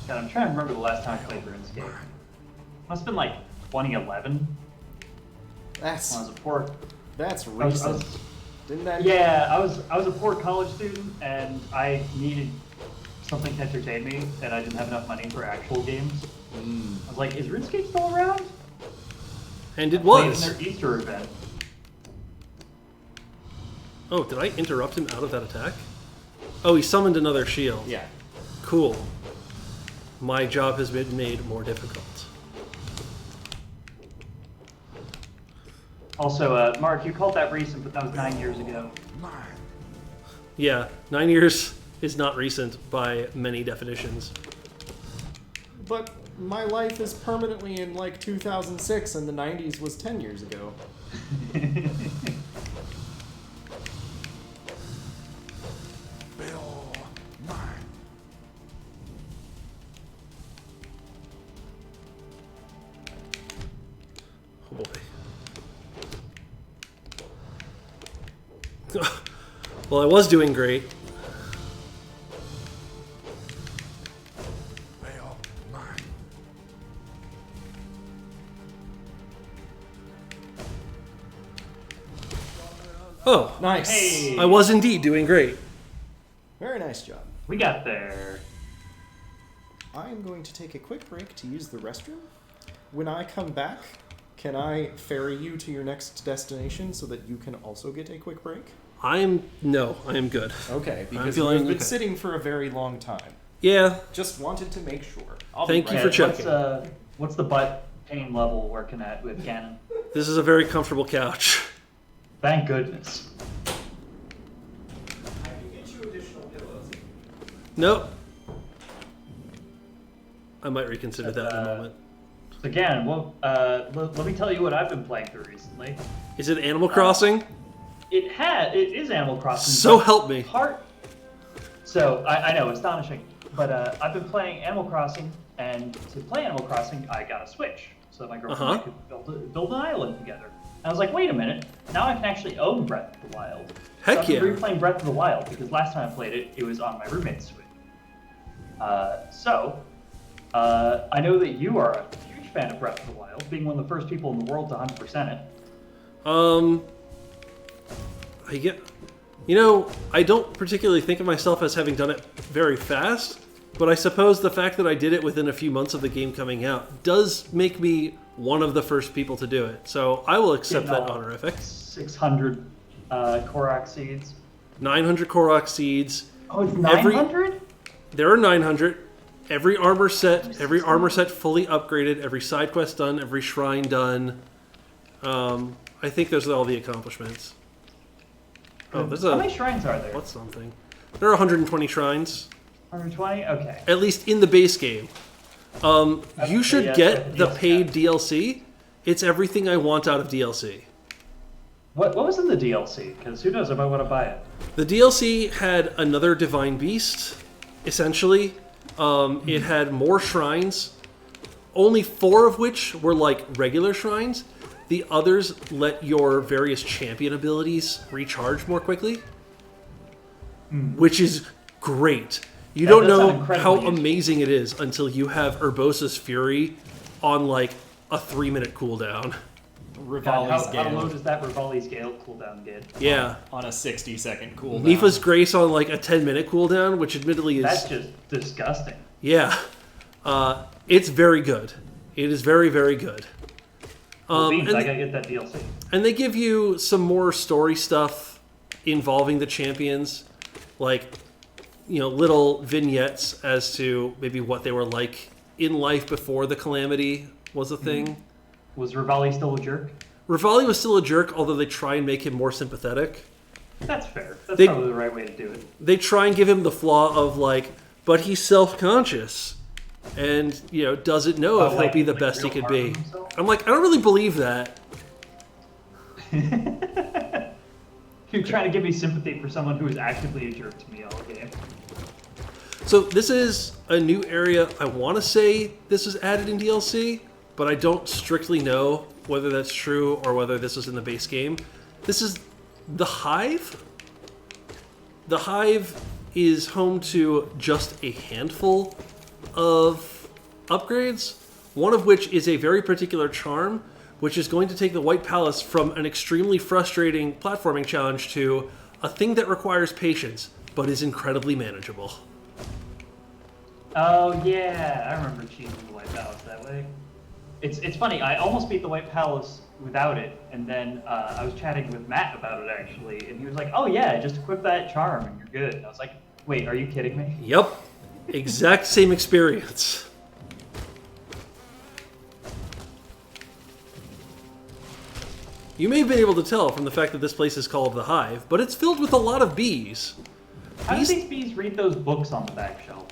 God, I'm trying to remember the last time I played RuneScape. Must have been like 2011 when I That's was a poor. recent. Didn't that? Yeah, I was a poor college student and I needed something to entertain me, and I didn't have enough money for actual games. I was like, is RuneScape still around? And it Played in was. their Easter event. Oh, did I interrupt him out of that attack? Oh, he summoned another shield. Yeah. Cool. My job has been made more difficult. Also, Mark, you called that recent, but that was 9 years ago. Yeah, 9 years is not recent by many definitions. But my life is permanently in like 2006, and the 90s was 10 years ago. Oh boy. Well, I was doing great. Oh, Nice. Hey. I was indeed doing great. Very nice job. We got there. I am going to take a quick break to use the restroom. When I come back, can I ferry you to your next destination so that you can also get a quick break? I am good. Okay, because feeling you've been okay. sitting for a very long time. Yeah, Just wanted to make sure. Thank you for checking. What's the butt pain level working at with Canon? this is a very comfortable couch. Thank goodness. I can get you additional pillows. Nope. I might reconsider that in a moment. Again, well, let me tell you what I've been playing through recently. Is it Animal Crossing? It is Animal Crossing. So but help me. So I know, astonishing, but I've been playing Animal Crossing, and to play Animal Crossing, I got a Switch, so that my girlfriend and I could build an island together. And I was like, wait a minute, now I can actually own Breath of the Wild. Heck so I've been yeah. replaying Breath of the Wild because last time I played it, it was on my roommate's Switch. I know that you are a huge fan of Breath of the Wild, being one of the first people in the world to 100% it. I don't particularly think of myself as having done it very fast, but I suppose the fact that I did it within a few months of the game coming out does make me one of the first people to do it. So I will accept that honorific. 600 Korok seeds. 900 Korok seeds. Oh, it's 900? There are 900. Every armor set fully upgraded, every side quest done, every shrine done. I think those are all the accomplishments. Oh, there's How many shrines are there? what's something? There are 120 shrines, 120? Okay. at least in the base game. You should yeah, get the DLC. paid DLC. It's everything I want out of DLC. What was in the DLC? Because who knows, I might want to buy it. The DLC had another divine beast, essentially. It had more shrines. only 4 of which were like regular shrines. The others let your various champion abilities recharge more quickly, which is great. You That don't does sound know incredibly how useful. amazing it is until you have Urbosa's Fury on like a 3-minute cooldown. God, Rivali's how low Gale does that Rivali's Gale cooldown get? Yeah. on a 60-second cooldown. Nifa's Grace on like a 10-minute cooldown, which admittedly is... That's just disgusting. Yeah. It's very good. It is very, very good. Beans, and- I gotta get that DLC. And they give you some more story stuff involving the champions, like, you know, little vignettes as to maybe what they were like in life before the calamity was a thing. Was Rivali still a jerk? Rivali was still a jerk, although they try and make him more sympathetic. That's fair. That's They- probably the right way to do it. They try and give him the flaw of, like, but he's self-conscious and, you know, doesn't know if he'll be the best he real could hard be. on himself? I'm like, I don't really believe that. You're trying to give me sympathy for someone who is actively a jerk to me all game. So this is a new area. I want to say this is added in DLC, but I don't strictly know whether that's true or whether this is in the base game. This is the Hive. The Hive is home to just a handful of upgrades, one of which is a very particular charm, which is going to take the White Palace from an extremely frustrating platforming challenge to a thing that requires patience, but is incredibly manageable. Oh yeah, I remember cheating the White Palace that way. It's funny. I almost beat the White Palace without it, and then I was chatting with Matt about it actually, and he was like, "Oh yeah, just equip that charm and you're good." And I was like, "Wait, are you kidding me?" Yep. Exact same experience. You may have been able to tell from the fact that this place is called the Hive, but it's filled with a lot of bees. How do Bees- these bees read those books on the back shelf?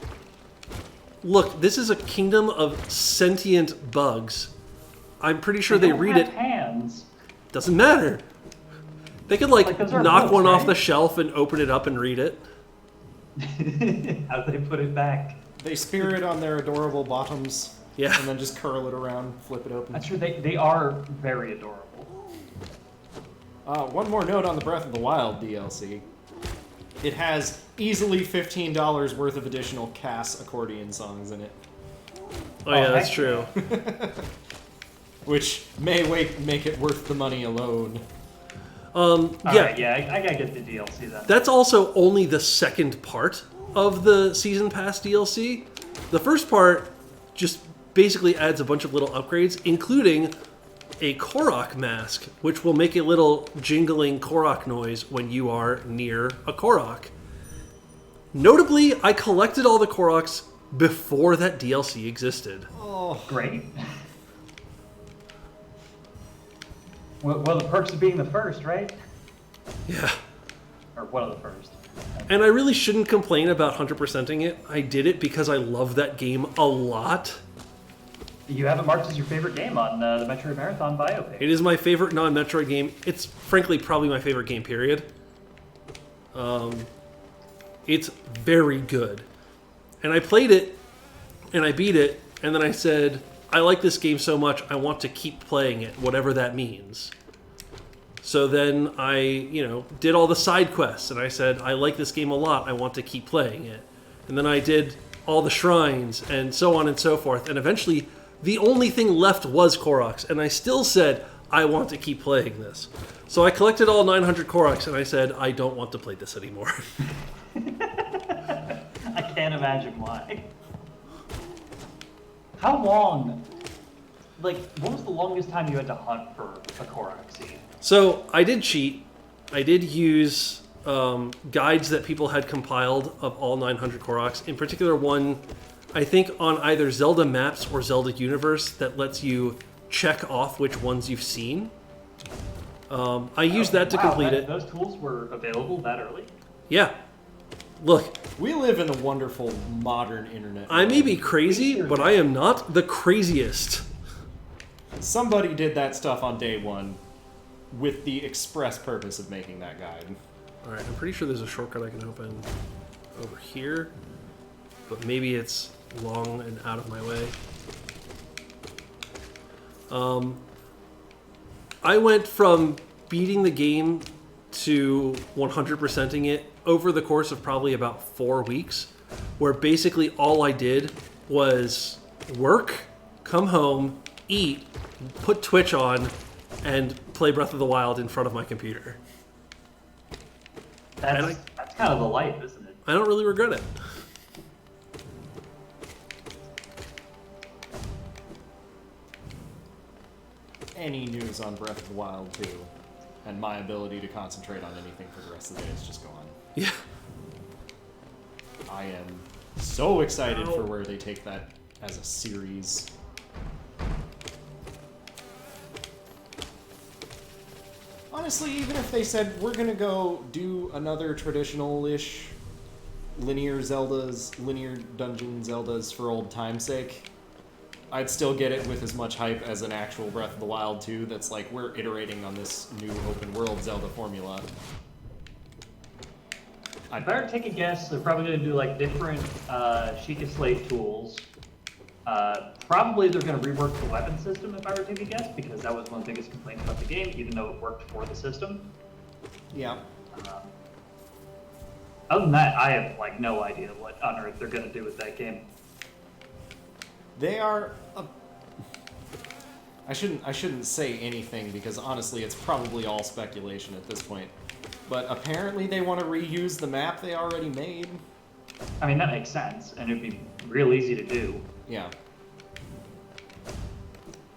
Look, this is a kingdom of sentient bugs. I'm pretty sure they don't read have it. Hands. Doesn't matter. They could like Like, those are knock books, one off right? the shelf and open it up and read it. How do they put it back? They spear it on their adorable bottoms, Yeah. and then just curl it around, flip it open. That's true. They are very adorable. One more note on the Breath of the Wild DLC. It has easily $15 worth of additional Cass accordion songs in it, Oh yeah, that's heck true. which may make it worth the money alone. All Yeah, right, yeah, I gotta get the DLC then. that's also only the second part of the Season Pass DLC. The first part just basically adds a bunch of little upgrades, including a Korok mask, which will make a little jingling Korok noise when you are near a Korok. Notably, I collected all the Koroks before that DLC existed. Great. Well, the perks of being the first, right? Yeah. Or one of the first. And I really shouldn't complain about 100%ing it. I did it because I love that game a lot. You have it marked as your favorite game on the Metroid Marathon bio page. It is my favorite non-Metroid game. It's frankly probably my favorite game, period. It's very good. And I played it, and I beat it, and then I said, I like this game so much, I want to keep playing it, whatever that means. So then I, did all the side quests, and I said, I like this game a lot, I want to keep playing it. And then I did all the shrines, and so on and so forth, and eventually the only thing left was Koroks, and I still said, I want to keep playing this. So I collected all 900 Koroks, and I said, I don't want to play this anymore. I can't imagine why. How long? Like, what was the longest time you had to hunt for a Korok seed? So I did cheat. I did use guides that people had compiled of all 900 Koroks. In particular, one, I think, on either Zelda Maps or Zelda Universe that lets you check off which ones you've seen. I used that to complete it. Those tools were available that early? Yeah. Look, We live in a wonderful modern internet. I may be crazy, but I am not the craziest. Somebody did that stuff on day one with the express purpose of making that guide. All right, I'm pretty sure there's a shortcut I can open over here, but maybe it's long and out of my way. I went from beating the game to 100%ing it over the course of probably about 4 weeks, where basically all I did was work, come home, eat, put Twitch on, and play Breath of the Wild in front of my computer. That's kind of the life, isn't it? I don't really regret it. Any news on Breath of the Wild 2, and my ability to concentrate on anything for the rest of the day is just gone. Yeah. I am so excited for where they take that as a series. Honestly, even if they said, we're gonna go do another traditional-ish linear dungeon Zeldas for old time's sake, I'd still get it with as much hype as an actual Breath of the Wild 2 that's like, we're iterating on this new open world Zelda formula. If I were to take a guess, they're probably going to do like different Sheikah Slate tools. Probably they're going to rework the weapon system, if I were to take a guess, because that was one of the biggest complaints about the game, even though it worked for the system. Yeah. Other than that, I have like no idea what on earth they're going to do with that game. They are. I shouldn't say anything because honestly, it's probably all speculation at this point. But apparently, they want to reuse the map they already made. I mean, that makes sense, and it'd be real easy to do. Yeah.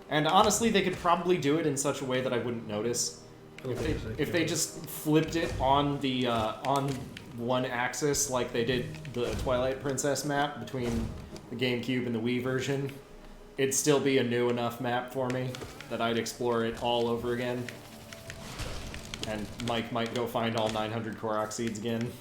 And honestly, they could probably do it in such a way that I wouldn't notice. If they just flipped it on the on one axis like they did the Twilight Princess map between the GameCube and the Wii version, it'd still be a new enough map for me that I'd explore it all over again. And Mike might go find all 900 Korok seeds again.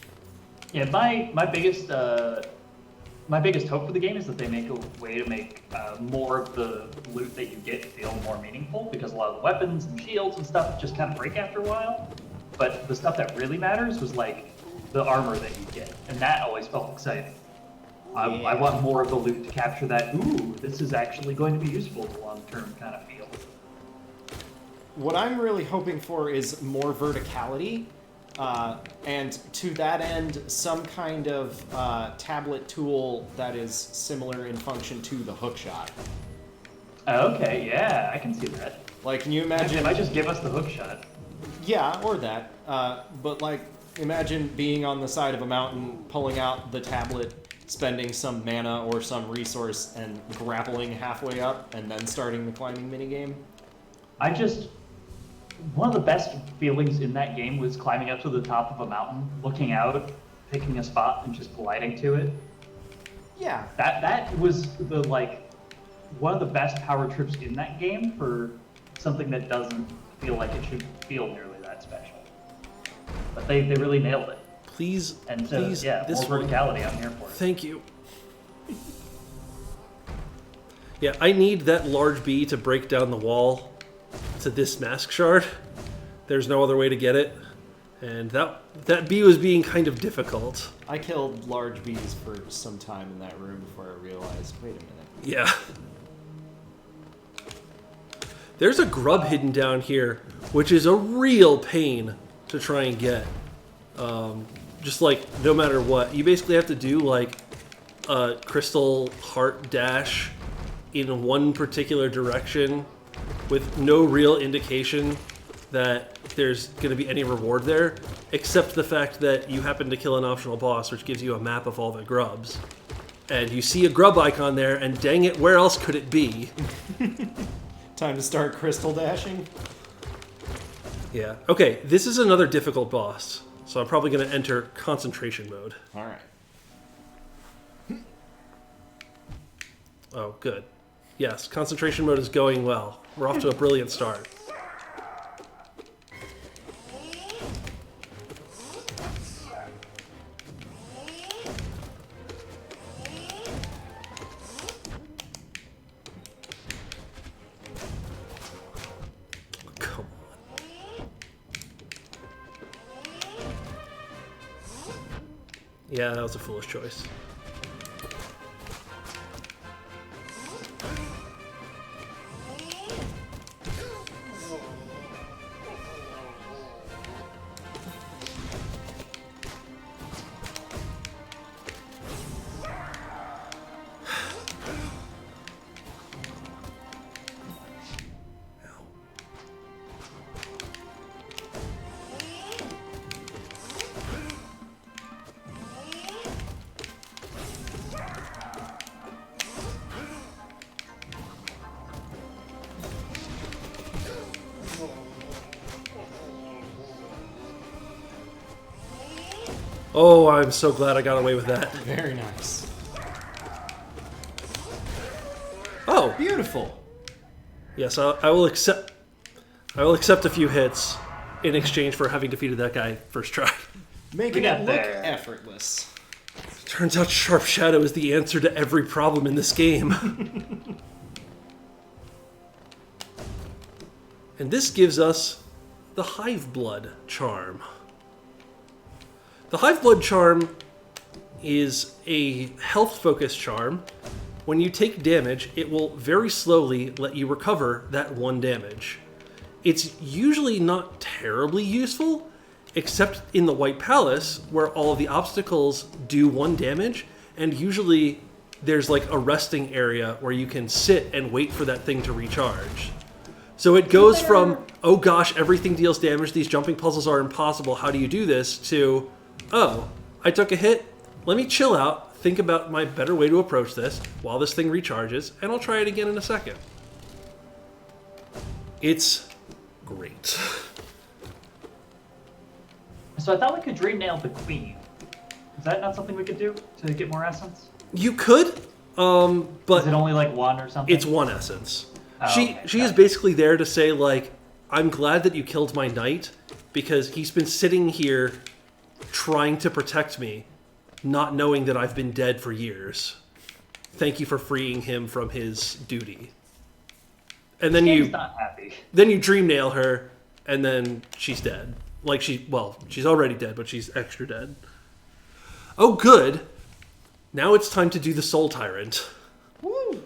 Yeah, my biggest hope for the game is that they make a way to make more of the loot that you get feel more meaningful, because a lot of the weapons and shields and stuff just kind of break after a while. But the stuff that really matters was like the armor that you get, and that always felt exciting. I want more of the loot to capture that, ooh, this is actually going to be useful in the long-term kind of feel. What I'm really hoping for is more verticality, and to that end, some kind of tablet tool that is similar in function to the hookshot. Okay, yeah, I can see that. Like, can you imagine... It might just give us the hookshot. Yeah, or that. But, like, imagine being on the side of a mountain, pulling out the tablet, spending some mana or some resource, and grappling halfway up, and then starting the climbing minigame. One of the best feelings in that game was climbing up to the top of a mountain, looking out, picking a spot, and just gliding to it. Yeah. That was one of the best power trips in that game for something that doesn't feel like it should feel nearly that special. But they really nailed it. Please, And so, please, yeah, this more one. verticality, I'm here for it. Thank you. Yeah, I need that large bee to break down the wall to this mask shard. There's no other way to get it. And that bee was being kind of difficult. I killed large bees for some time in that room before I realized, wait a minute. Yeah. There's a grub hidden down here, which is a real pain to try and get. Just like, no matter what. You basically have to do like a crystal heart dash in one particular direction with no real indication that there's going to be any reward there, except the fact that you happen to kill an optional boss, which gives you a map of all the grubs. And you see a grub icon there, and dang it, where else could it be? Time to start crystal dashing? Yeah. Okay, this is another difficult boss, so I'm probably going to enter concentration mode. Alright. Oh, good. Yes, concentration mode is going well. We're off to a brilliant start. Come on. Yeah, that was a foolish choice. Oh, I'm so glad I got away with that. Very nice. Oh, Beautiful. yes, I will accept. I will accept a few hits in exchange for having defeated that guy first try. Making got it look there. effortless. Turns out Sharp Shadow is the answer to every problem in this game. And this gives us the Hive Blood charm. The Hive Blood charm is a health-focused charm. When you take damage, it will very slowly let you recover that 1 damage. It's usually not terribly useful, except in the White Palace, where all of the obstacles do 1 damage, and usually there's like a resting area where you can sit and wait for that thing to recharge. So it goes from, oh gosh, everything deals damage, these jumping puzzles are impossible, how do you do this, to, oh, I took a hit, let me chill out, think about my better way to approach this while this thing recharges, and I'll try it again in a second. It's great. So I thought we could dream nail the queen. Is that not something we could do to get more essence? You could, but Is it only like 1 or something? it's 1 essence. Oh, She okay, is got it. basically there to say, like, I'm glad that you killed my knight, because he's been sitting here trying to protect me, not knowing that I've been dead for years. Thank you for freeing him from his duty. And then Game's you not happy. dream nail her, and then she's dead. Like she's already dead, but she's extra dead. Oh, good. Now it's time to do the Soul Tyrant. Woo!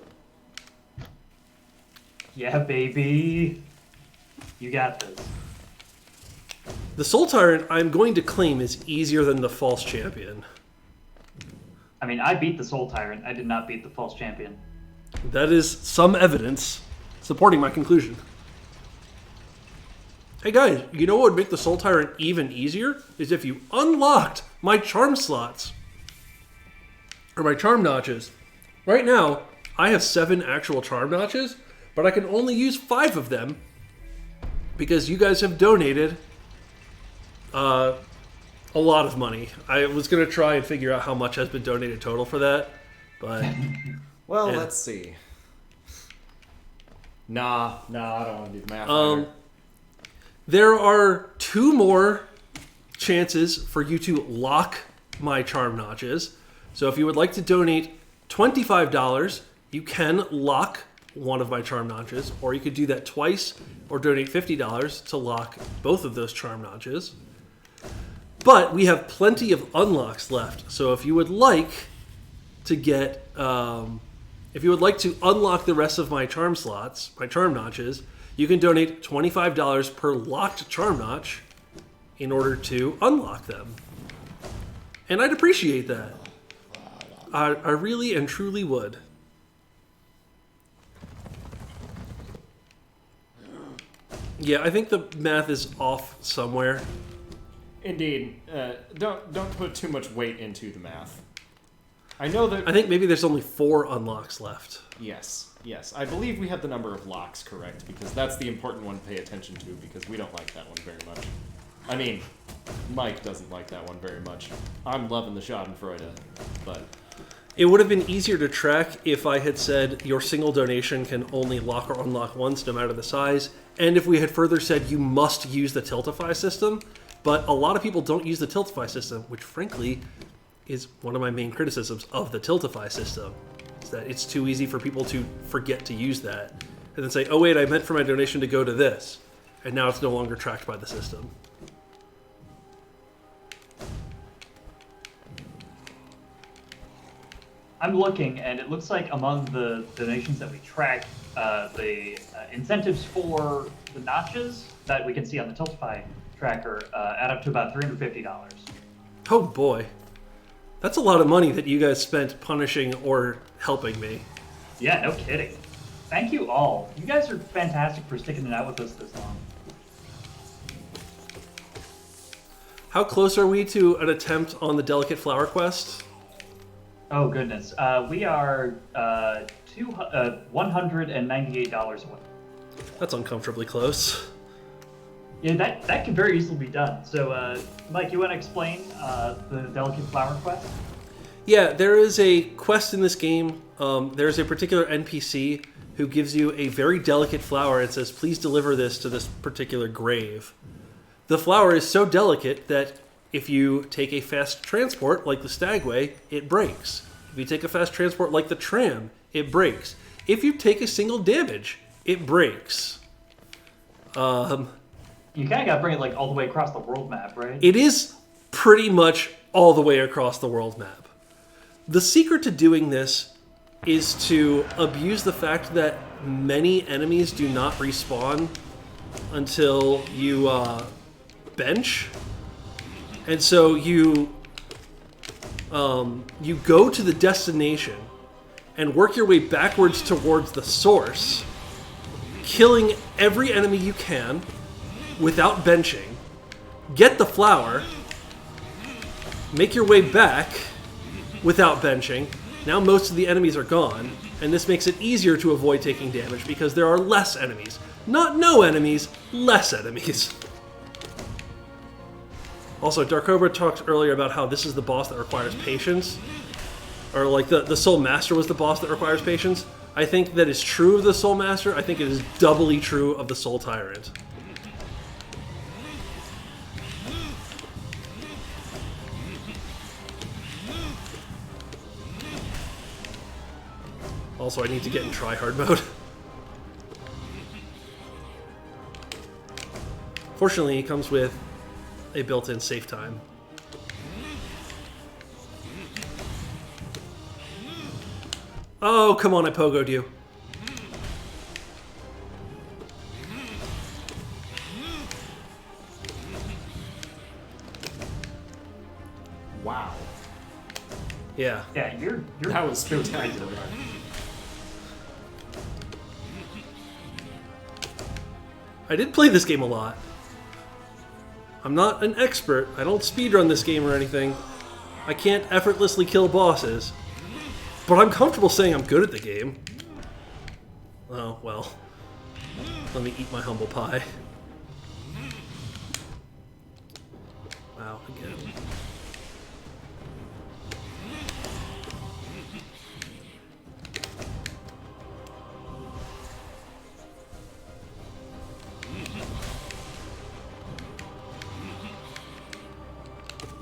Yeah, baby. You got this. The Soul Tyrant, I'm going to claim, is easier than the False Champion. I mean, I beat the Soul Tyrant. I did not beat the False Champion. That is some evidence supporting my conclusion. Hey guys, you know what would make the Soul Tyrant even easier? Is if you unlocked my charm slots. Or my charm notches. Right now, I have 7 actual charm notches, but I can only use 5 of them because you guys have donated a lot of money. I was going to try and figure out how much has been donated total for that, but... Well, Yeah. let's see. Nah, I don't want to do the math. either. There are 2 more chances for you to lock my charm notches. So if you would like to donate $25, you can lock one of my charm notches, or you could do that twice, or donate $50 to lock both of those charm notches. But we have plenty of unlocks left. So if you would like to get, if you would like to unlock the rest of my charm slots, my charm notches, you can donate $25 per locked charm notch in order to unlock them. And I'd appreciate that. I really and truly would. Yeah, I think the math is off somewhere. Indeed. Don't put too much weight into the math. I know that... I think maybe there's only 4 unlocks left. Yes. I believe we have the number of locks correct, because that's the important one to pay attention to, because we don't like that one very much. I mean, Mike doesn't like that one very much. I'm loving the Schadenfreude, but... It would have been easier to track if I had said your single donation can only lock or unlock once, no matter the size, and if we had further said you must use the Tiltify system, but a lot of people don't use the Tiltify system, which frankly is one of my main criticisms of the Tiltify system, is that it's too easy for people to forget to use that, and then say, oh wait, I meant for my donation to go to this, and now it's no longer tracked by the system. I'm looking, and it looks like among the donations that we track, the incentives for the notches that we can see on the Tiltify tracker add up to about $350. Oh boy. That's a lot of money that you guys spent punishing or helping me. Yeah, no kidding. Thank you all. You guys are fantastic for sticking it out with us this long. How close are we to an attempt on the Delicate Flower Quest? Oh goodness, we are $198 away. That's uncomfortably close. Yeah, that can very easily be done. So, Mike, you want to explain the delicate flower quest? Yeah, there is a quest in this game. There's a particular NPC who gives you a very delicate flower and says, please deliver this to this particular grave. The flower is so delicate that if you take a fast transport like the Stagway, it breaks. If you take a fast transport like the tram, it breaks. If you take a single damage, it breaks. You kind of got to bring it like all the way across the world map, right? It is pretty much all the way across the world map. The secret to doing this is to abuse the fact that many enemies do not respawn until you bench. And so you go to the destination and work your way backwards towards the source, killing every enemy you can without benching, get the flower, make your way back without benching. Now most of the enemies are gone, and this makes it easier to avoid taking damage because there are less enemies. Not no enemies, less enemies. Also, Dark Cobra talked earlier about how this is the boss that requires patience. Or like the Soul Master was the boss that requires patience. I think that is true of the Soul Master. I think it is doubly true of the Soul Tyrant. Also, I need to get in tryhard mode. Fortunately, it comes with a built-in save time. Oh, come on, I pogoed you. Wow. Yeah. Yeah, you're That was spectacular. I did play this game a lot. I'm not an expert. I don't speedrun this game or anything. I can't effortlessly kill bosses. But I'm comfortable saying I'm good at the game. Oh, well. Let me eat my humble pie. Wow, again.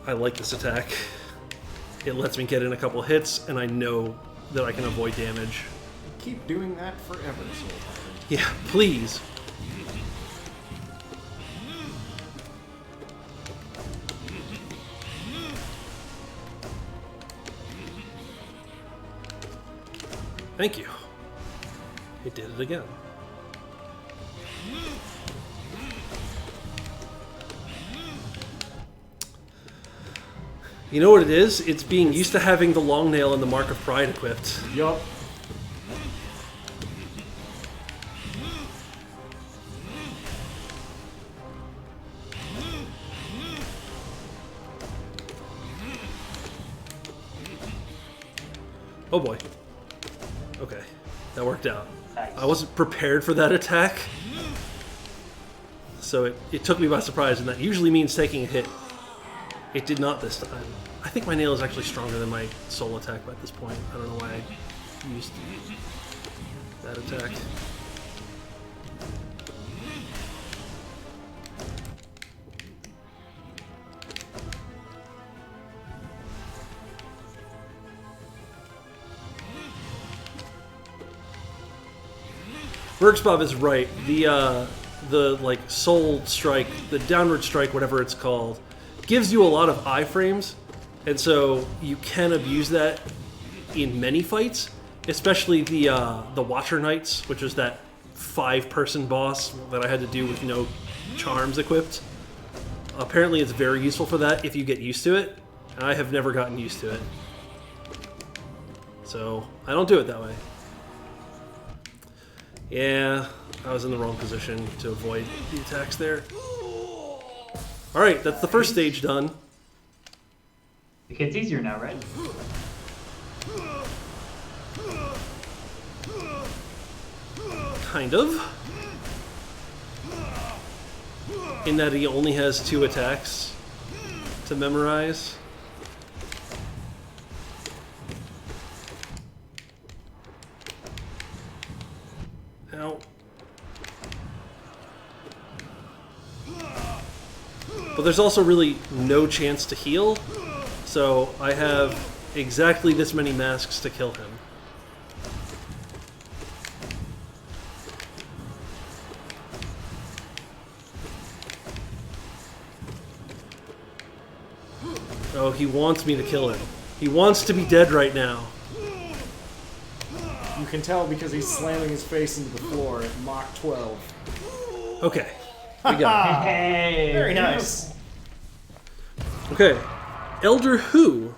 I like this attack. It lets me get in a couple hits, and I know that I can avoid damage. Keep doing that forever, Soul Tyrant. Yeah, please. Thank you. It did it again. You know what it is? It's being used to having the long nail and the Mark of Pride equipped. Yup. Oh boy. Okay, that worked out. nice. I wasn't prepared for that attack, so it took me by surprise, and that usually means taking a hit. It did not this time. I think my nail is actually stronger than my soul attack at this point. I don't know why I used that attack. Bergsbob is right. The like soul strike, the downward strike, whatever it's called, gives you a lot of iframes, and so you can abuse that in many fights, especially the Watcher Knights, which is that 5-person boss that I had to do with no charms equipped. Apparently it's very useful for that if you get used to it, and I have never gotten used to it. So I don't do it that way. Yeah, I was in the wrong position to avoid the attacks there. Alright, that's the first stage done. It gets easier now, right? Kind of. in that he only has 2 attacks to memorize. Ow. But there's also really no chance to heal, so I have exactly this many masks to kill him. Oh, he wants me to kill him. He wants to be dead right now. You can tell because he's slamming his face into the floor at Mach 12. Okay, we got it. Hey, Very nice. Okay, Elder Who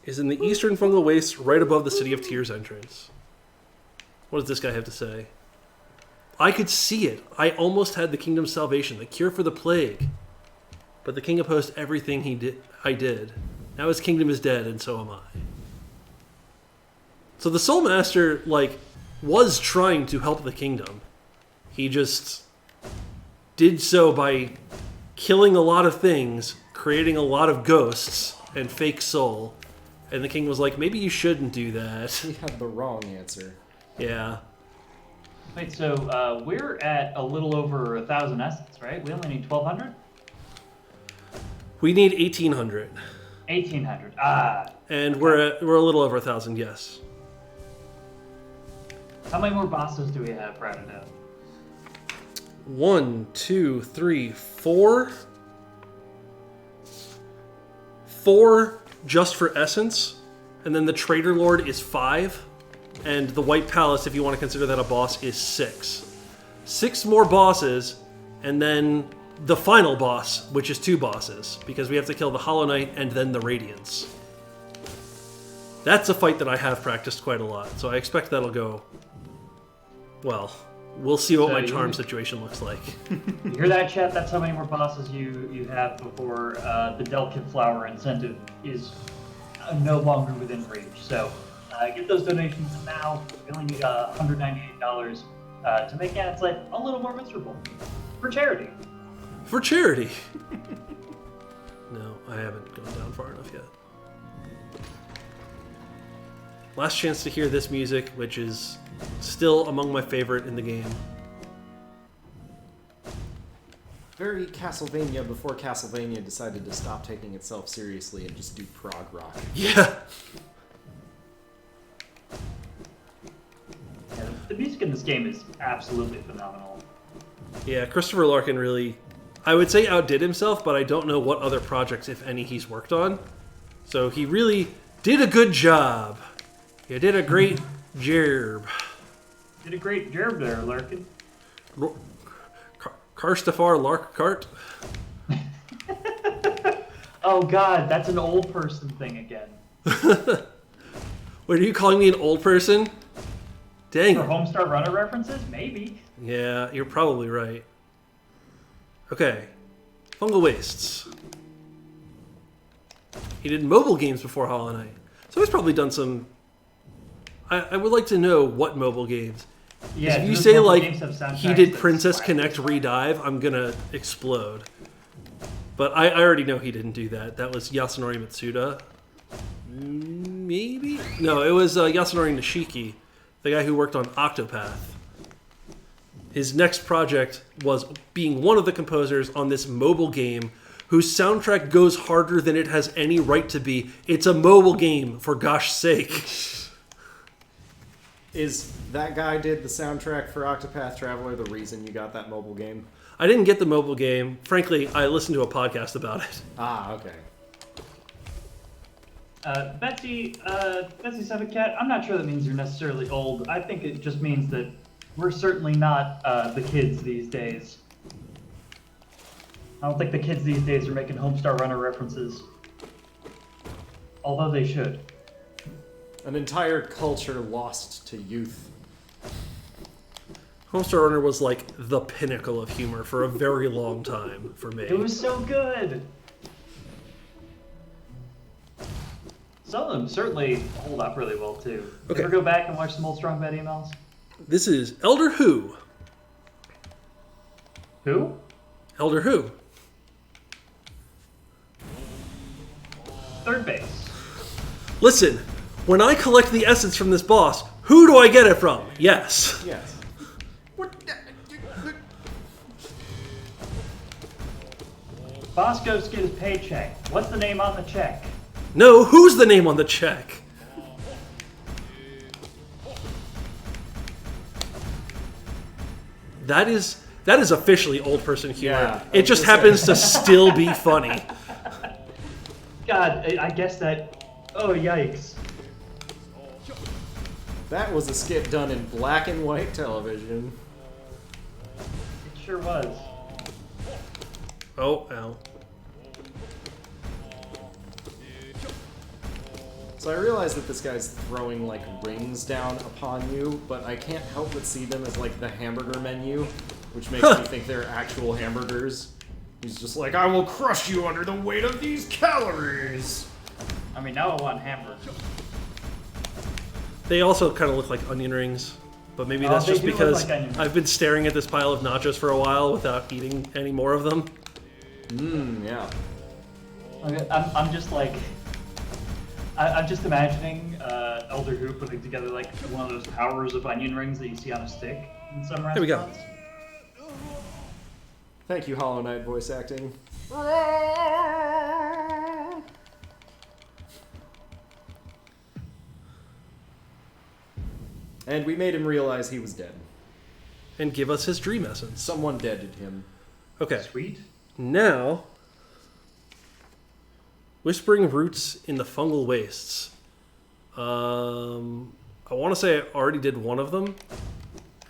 is in the eastern fungal wastes right above the City of Tears entrance. What does this guy have to say? I could see it. I almost had the kingdom's salvation, the cure for the plague. But the king opposed everything I did. Now his kingdom is dead, and so am I. So the Soul Master, was trying to help the kingdom. He just did so by killing a lot of things, creating a lot of ghosts and fake soul. And the king was like, maybe you shouldn't do that. He had the wrong answer. Yeah. Wait, so we're at a little over 1,000 essence, right? We only need 1,200? We need 1,800. 1,800. Ah. And we're a little over 1,000, yes. How many more bosses do we have routed out? 1, 2, 3, 4. 4 just for essence, and then the Trader Lord is 5, and the White Palace, if you want to consider that a boss, is 6. 6 more bosses, and then the final boss, which is 2 bosses, because we have to kill the Hollow Knight and then the Radiance. That's a fight that I have practiced quite a lot, so I expect that'll go well. We'll see what So my charm situation looks like. You hear that, chat? That's how many more bosses you have before the Delicate Flower incentive is no longer within reach. So get those donations now. We only need $198 to make Annette's life a little more miserable. For charity. For charity. No, I haven't gone down far enough yet. Last chance to hear this music, which is still among my favorite in the game. Very Castlevania before Castlevania decided to stop taking itself seriously and just do prog rock. Yeah. Yeah, the music in this game is absolutely phenomenal. Yeah, Christopher Larkin really, I would say outdid himself, but I don't know what other projects, if any, he's worked on. So he really did a good job. You did a great job. Did a great job there, Larkin. Karstafar Larkcart? Oh god, that's an old person thing again. Wait, are you calling me an old person? Dang For it. Homestar Runner references? Maybe. Yeah, you're probably right. Okay. Fungal Wastes. He did mobile games before Hollow Knight. So he's probably done some... I would like to know what mobile games. Yeah, If you those say, mobile like, games have soundtracks he did that Princess slap. Connect Redive, I'm gonna explode. But I already know he didn't do that. That was Yasunori Mitsuda. Maybe? No, it was Yasunori Nishiki, the guy who worked on Octopath. His next project was being one of the composers on this mobile game whose soundtrack goes harder than it has any right to be. It's a mobile game, for gosh sake. Is that guy did the soundtrack for Octopath Traveler the reason you got that mobile game? I didn't get the mobile game. Frankly, I listened to a podcast about it. Ah, okay. Betsy Seven Cat, I'm not sure that means you're necessarily old. I think it just means that we're certainly not the kids these days. I don't think the kids these days are making Homestar Runner references. Although they should. An entire culture lost to youth. Homestar Runner was like the pinnacle of humor for a very long time for me. It was so good! Some of them certainly hold up really well too. Okay. Ever go back and watch some old Strong Bad emails? This is Elder Who. Who? Elder who? Third base. Listen, when I collect the essence from this boss, who do I get it from? Yes. Yes. Boss goes to get his paycheck. What's the name on the check? No, who's the name on the check? That is officially old person humor. Yeah, it just happens to still be funny. God, I guess that... Oh, yikes. That was a skit done in black and white television. It sure was. Oh, ow. So I realize that this guy's throwing like rings down upon you, but I can't help but see them as like the hamburger menu, which makes me think they're actual hamburgers. He's just like, I will crush you under the weight of these calories. I mean, now I want hamburger. They also kind of look like onion rings, but maybe Oh, that's they just do look because like onion rings. I've been staring at this pile of nachos for a while without eating any more of them. Yeah. Okay, I'm just like... I'm just imagining Elder Who putting together like one of those powers of onion rings that you see on a stick in some restaurants. There we go. Thank you, Hollow Knight voice acting. And we made him realize he was dead. And give us his dream essence. Someone deaded him. Okay, Sweet. now... Whispering Roots in the Fungal Wastes. I want to say I already did one of them,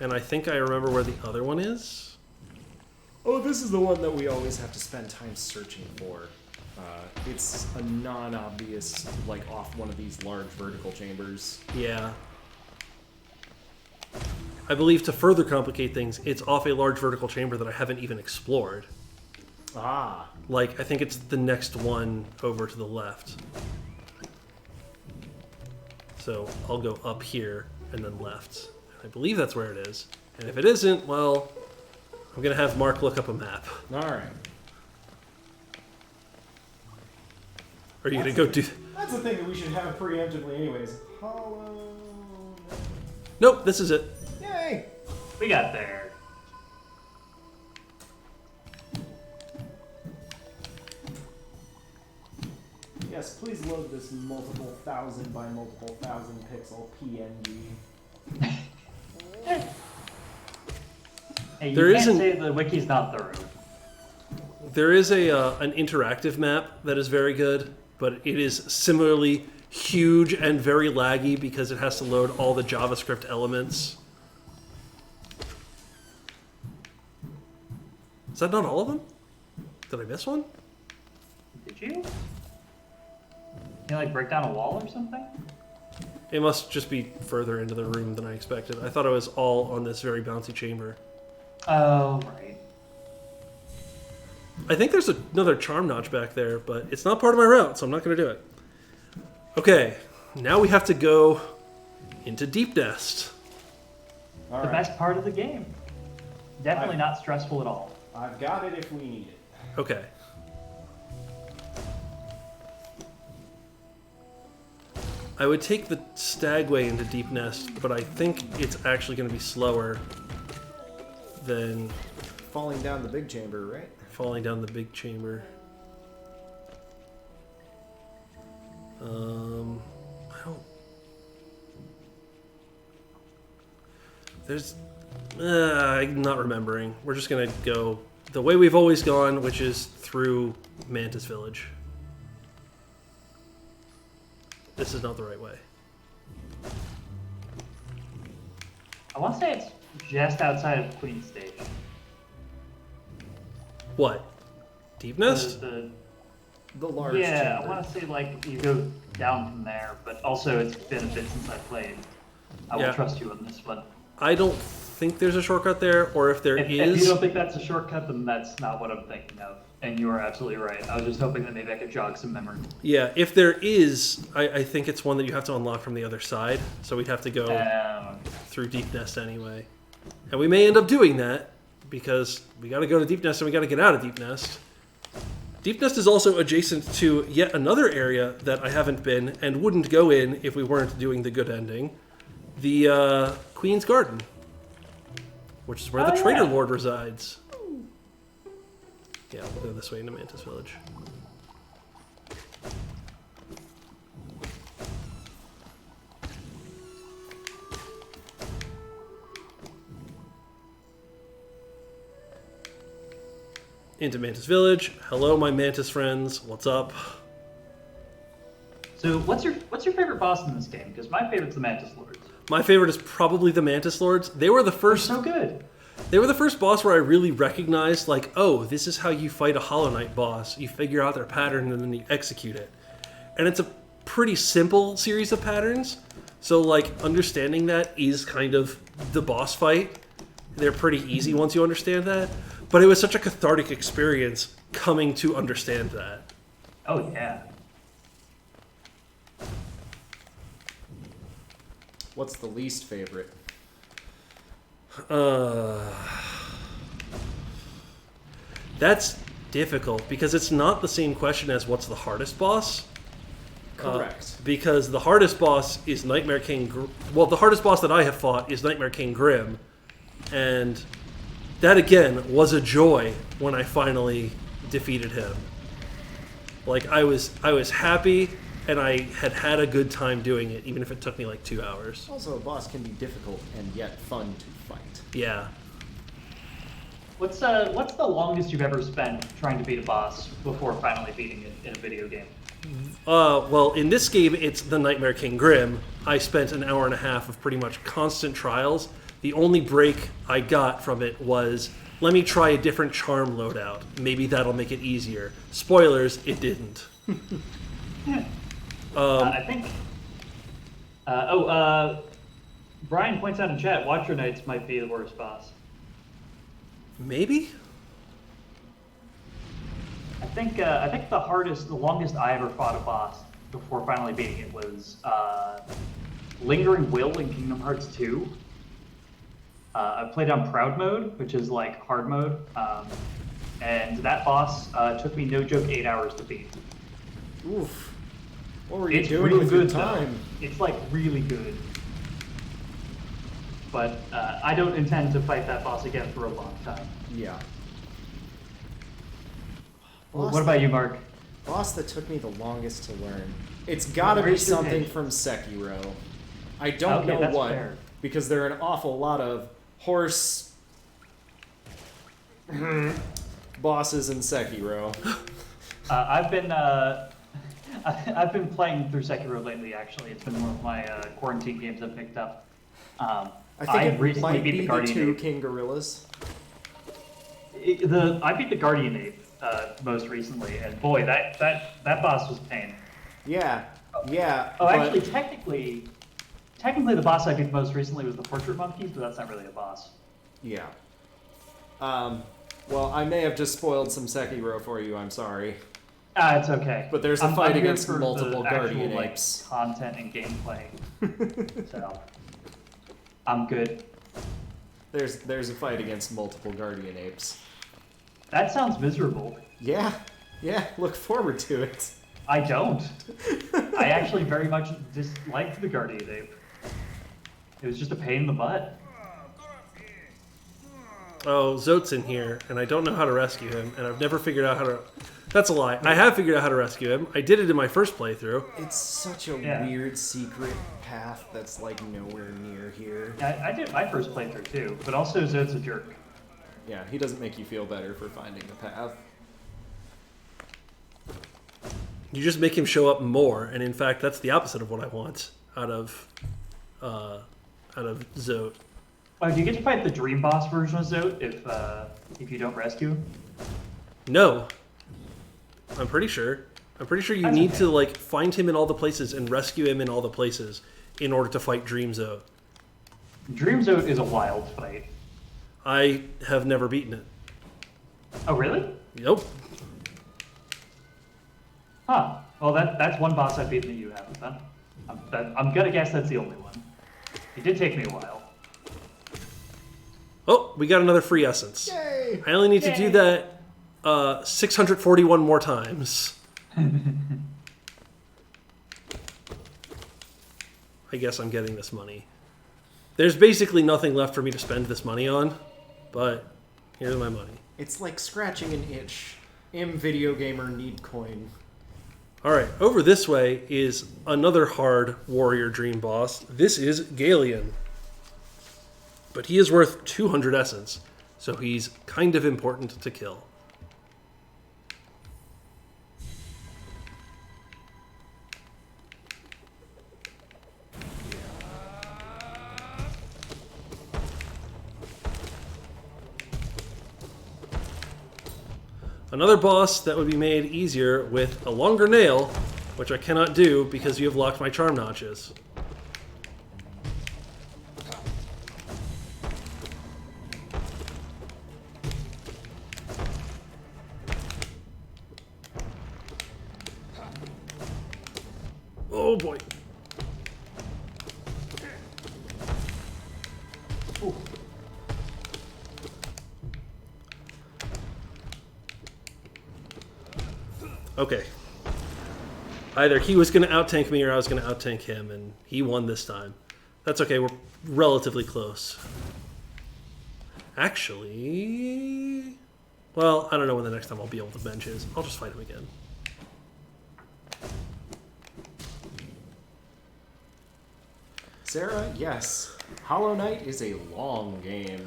and I think I remember where the other one is. Oh, this is the one that we always have to spend time searching for. It's a non-obvious, like off one of these large vertical chambers. Yeah. I believe to further complicate things, it's off a large vertical chamber that I haven't even explored. Ah. Like, I think it's the next one over to the left. So I'll go up here and then left. I believe that's where it is. And if it isn't, well, I'm going to have Mark look up a map. Alright. Are you going to go do... That's the thing that we should have preemptively anyways. Hollow... Nope, this is it. Yay! We got there. Yes, please load this multiple thousand by multiple thousand pixel PNG. Hey, you There can't isn't- say the wiki's not thorough. There is an interactive map that is very good, but it is similarly huge and very laggy because it has to load all the JavaScript elements. Is that not all of them? Did I miss one? Did you? Can you like break down a wall or something? It must just be further into the room than I expected. I thought it was all on this very bouncy chamber. Oh, right. I think there's another charm notch back there, but it's not part of my route, so I'm not going to do it. Okay, now we have to go into Deep Nest. The Alright, best part of the game. Definitely not stressful at all. I've got it if we need it. Okay. I would take the Stagway into Deep Nest, but I think it's actually going to be slower than Falling down the big chamber, right? falling down the big chamber. I don't... There's... I'm not remembering. We're just going to go the way we've always gone, which is through Mantis Village. This is not the right way. I want to say it's just outside of Queen Station. What? Deep Nest? The The large yeah, chamber. I want to say like you go down from there, but also it's been a bit since I played. I will Yeah. trust you on this one. I don't think there's a shortcut there, or if there If you is... don't think that's a shortcut, then that's not what I'm thinking of. And you are absolutely right. I was just hoping that maybe I could jog some memory. Yeah, if there is, I think it's one that you have to unlock from the other side, so we'd have to go through Deep Nest anyway. And we may end up doing that, because we got to go to Deep Nest and we got to get out of Deep Nest. Deep Nest is also adjacent to yet another area that I haven't been and wouldn't go in if we weren't doing the good ending. The Queen's Garden, which is where the Traitor Lord resides. Yeah, we'll go this way into Mantis Village. Into Mantis Village. Hello, my Mantis friends. What's up? So what's your favorite boss in this game? Because my favorite's the Mantis Lords. My favorite is probably the Mantis Lords. They were the first. They're so good. They were the first boss where I really recognized, like, oh, this is how you fight a Hollow Knight boss. You figure out their pattern and then you execute it. And it's a pretty simple series of patterns. So, like, understanding that is kind of the boss fight. They're pretty easy once you understand that. But it was such a cathartic experience coming to understand that. Oh, yeah. What's the least favorite? That's difficult because it's not the same question as what's the hardest boss. Correct. Because the hardest boss is Nightmare King. Well, the hardest boss that I have fought is Nightmare King Grimm, and that again was a joy when I finally defeated him. Like I was happy, and I had a good time doing it, even if it took me like 2 hours. Also, a boss can be difficult and yet fun to fight. Yeah. What's the longest you've ever spent trying to beat a boss before finally beating it in a video game? Well, in this game, it's the Nightmare King Grimm. I spent an hour and a half of pretty much constant trials. The only break I got from it was, let me try a different charm loadout. Maybe that'll make it easier. Spoilers, it didn't. I think... Brian points out in chat, Watcher Knights might be the worst boss. Maybe? I think the longest I ever fought a boss before finally beating it was Lingering Will in Kingdom Hearts 2. I played on Proud Mode, which is like hard mode, and that boss took me, no joke, 8 hours to beat. Oof. What were you It's doing really with good, your time? though. It's like really good. But I don't intend to fight that boss again for a long time. Yeah. What about you, Mark? Boss that took me the longest to learn. It's gotta be something from Sekiro. I don't know that's what, fair. because there are an awful lot of horse bosses in Sekiro. I've been playing through Sekiro lately. Actually, it's been one of my quarantine games I've picked up. I think it recently might beat be the the Guardian two Ape. King Gorillas. I beat the Guardian Ape most recently, and boy, that boss was a pain. Yeah, yeah. Oh, but- actually, technically, the boss I beat most recently was the Portrait Monkeys, but that's not really a boss. Yeah. Well, I may have just spoiled some Sekiro for you, I'm sorry. It's okay. But there's a fight I'm here against for multiple the Guardian actual, Apes. content and gameplay. So, I'm good. There's a fight against multiple Guardian Apes. That sounds miserable. Yeah, look forward to it. I don't. I actually very much disliked the Guardian Ape. It was just a pain in the butt. Oh, Zote's in here, and I don't know how to rescue him, and I've never figured out how to... That's a lie. I have figured out how to rescue him. I did it in my first playthrough. It's such a weird secret path that's like nowhere near here. I did my first playthrough too, but also Zod's a jerk. Yeah, he doesn't make you feel better for finding the path. You just make him show up more, and in fact, that's the opposite of what I want out of Zote. Oh, do you get to fight the Dream Boss version of Zote if you don't rescue? No. I'm pretty sure you That's need okay. to like find him in all the places and rescue him in all the places in order to fight Dream Zote. Dream Zote is a wild fight. I have never beaten it. Oh, really? Nope. Huh. Well, that's one boss I've beaten that you haven't done. I'm gonna guess that's the only one. It did take me a while. Oh, we got another free essence. Yay! Yay! I only need to do that 641 more times. I guess I'm getting this money. There's basically nothing left for me to spend this money on, but here's my money. It's like scratching an itch. Video gamer need coin. Alright, over this way is another hard warrior dream boss. This is Galeon. But he is worth 200 essence, so he's kind of important to kill. Another boss that would be made easier with a longer nail, which I cannot do because you have locked my charm notches. Oh boy. Ooh. Okay. Either he was going to out-tank me or I was going to out-tank him, and he won this time. That's okay, we're relatively close. Actually... Well, I don't know when the next time I'll be able to bench is. I'll just fight him again. Sarah, yes. Hollow Knight is a long game.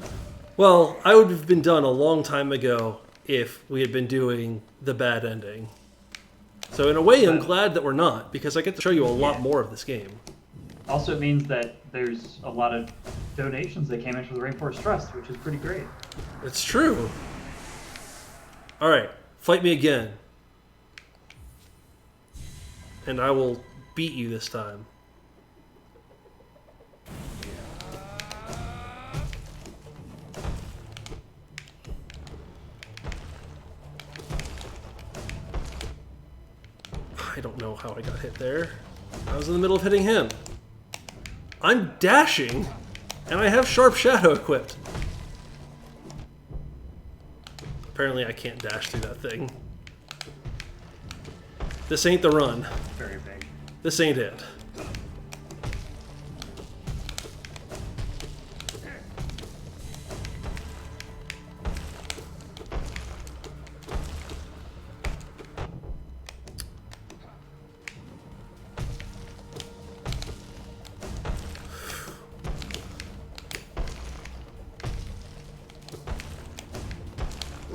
Well, I would have been done a long time ago if we had been doing the bad ending. So in a way, I'm glad that we're not, because I get to show you a lot more of this game. Also, it means that there's a lot of donations that came in from the Rainforest Trust, which is pretty great. It's true. Alright, fight me again. And I will beat you this time. I don't know how I got hit there. I was in the middle of hitting him. I'm dashing, and I have Sharp Shadow equipped. Apparently I can't dash through that thing. This ain't the run. Very big. This ain't it.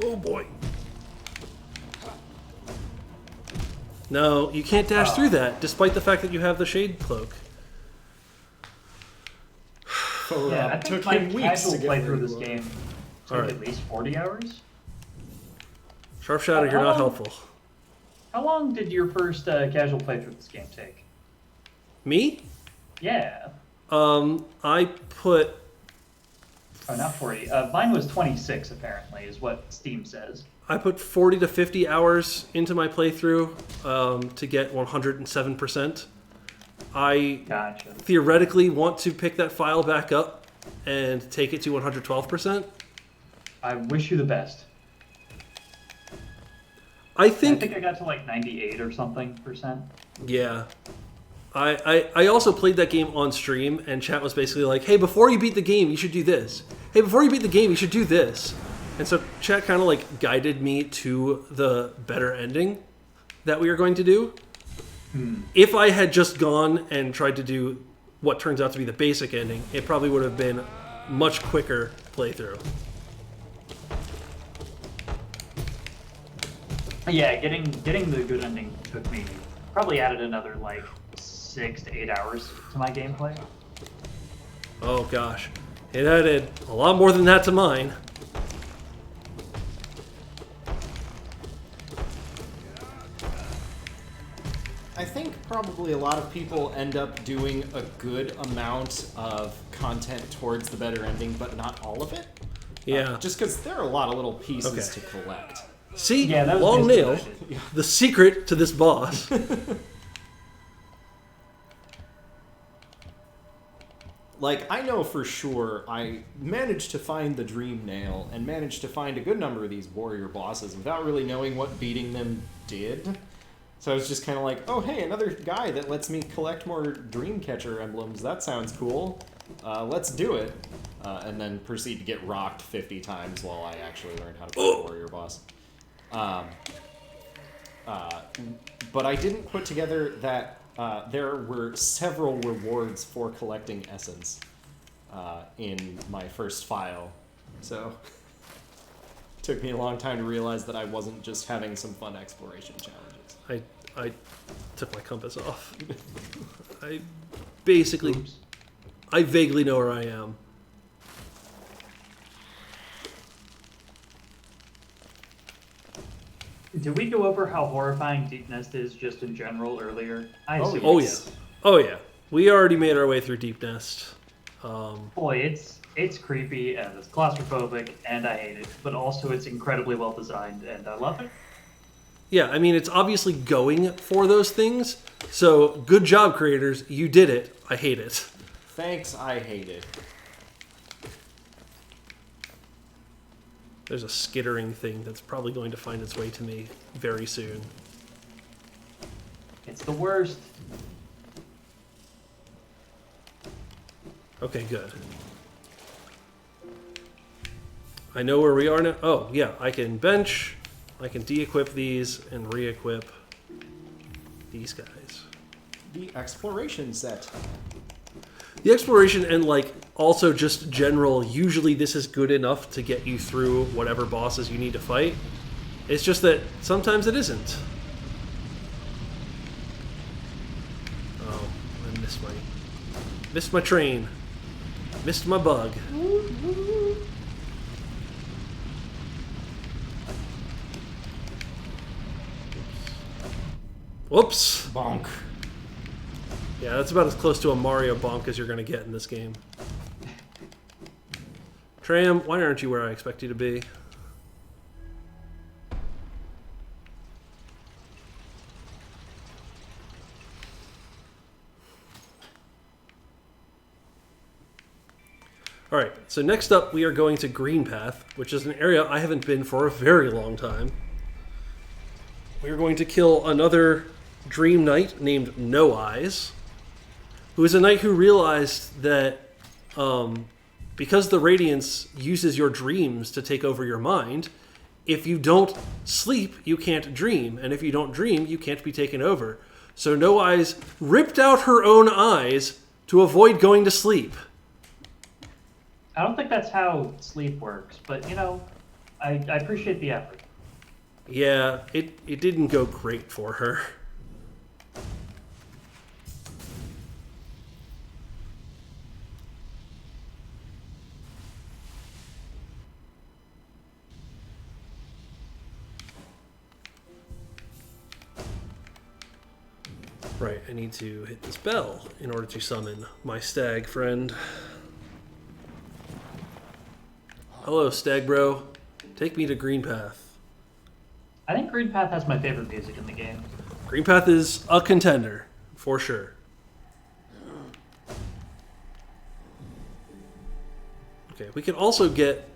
Oh boy. No, you can't dash through that, despite the fact that you have the shade cloak. Yeah, I think my casual playthrough of this game took Alright. at least 40 hours. Sharp Shadow, you're not helpful. How long did your first casual playthrough of this game take? Me? Yeah. I put... Oh, not 40. Mine was 26, apparently, is what Steam says. I put 40 to 50 hours into my playthrough to get 107%. I Gotcha. theoretically want to pick that file back up and take it to 112%. I wish you the best. I I think think I got to like 98 or something %. yeah. I also played that game on stream, and chat was basically like, hey, before you beat the game, you should do this. Hey, before you beat the game, you should do this. And so chat kind of like guided me to the better ending that we were going to do. If I had just gone and tried to do what turns out to be the basic ending, it probably would have been much quicker playthrough. Yeah, getting the good ending took me probably added another like 6 to 8 hours to my gameplay. Oh gosh, it added a lot more than that to mine. I think probably a lot of people end up doing a good amount of content towards the better ending, but not all of it. Yeah. Just because there are a lot of little pieces Okay. to collect. See, Yeah, that was long basically nail, what I did. the secret to this boss. like, I know for sure I managed to find the Dream Nail and managed to find a good number of these warrior bosses without really knowing what beating them did. So I was just kind of like, oh, hey, another guy that lets me collect more Dreamcatcher emblems. That sounds cool. Let's do it. And then proceed to get rocked 50 times while I actually learned how to play a warrior boss. But I didn't put together that there were several rewards for collecting essence in my first file. So it took me a long time to realize that I wasn't just having some fun exploration challenges. I took my compass off. I basically... Oops. I vaguely know where I am. Did we go over how horrifying Deep Nest is just in general earlier? I assume Oh, it's- yeah. Oh, yeah. We already made our way through Deep Nest. Boy, it's creepy and it's claustrophobic and I hate it, but also it's incredibly well designed and I love it. Yeah, I mean, it's obviously going for those things. So, good job, creators. You did it. I hate it. Thanks, I hate it. There's a skittering thing that's probably going to find its way to me very soon. It's the worst. Okay, good. I know where we are now. Oh, yeah, I can bench. I can de-equip these and re-equip these guys. The exploration set. The exploration and, like, also just general, usually this is good enough to get you through whatever bosses you need to fight. It's just that sometimes it isn't. Oh, I missed my train. Missed my bug. Whoops. Bonk. Yeah, that's about as close to a Mario bonk as you're going to get in this game. Tram, why aren't you where I expect you to be? Alright, so next up we are going to Green Path, which is an area I haven't been for a very long time. We are going to kill another Dream Knight named No Eyes, who is a knight who realized that because the Radiance uses your dreams to take over your mind, if you don't sleep, you can't dream, and if you don't dream, you can't be taken over. So No Eyes ripped out her own eyes to avoid going to sleep. I don't think that's how sleep works, but you know, I appreciate the effort. Yeah, it didn't go great for her. Right, I need to hit this bell in order to summon my stag friend. Hello, stag bro. Take me to Green Path. I think Green Path has my favorite music in the game. Green Path is a contender, for sure. Okay, we can also get...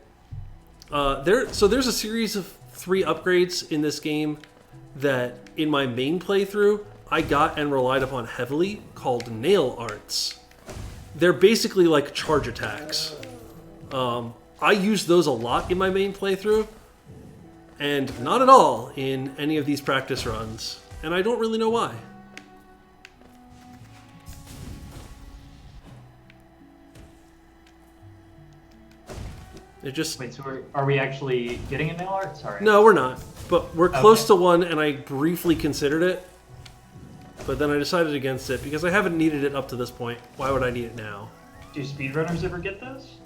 So there's a series of 3 upgrades in this game that, in my main playthrough, I got and relied upon heavily, called nail arts. They're basically like charge attacks. I used those a lot in my main playthrough, and not at all in any of these practice runs, and I don't really know why. It just... Wait, so are we actually getting a nail art? Sorry. No, we're not, but we're close Okay. to one, and I briefly considered it, but then I decided against it because I haven't needed it up to this point. Why would I need it now? Do speedrunners ever get those?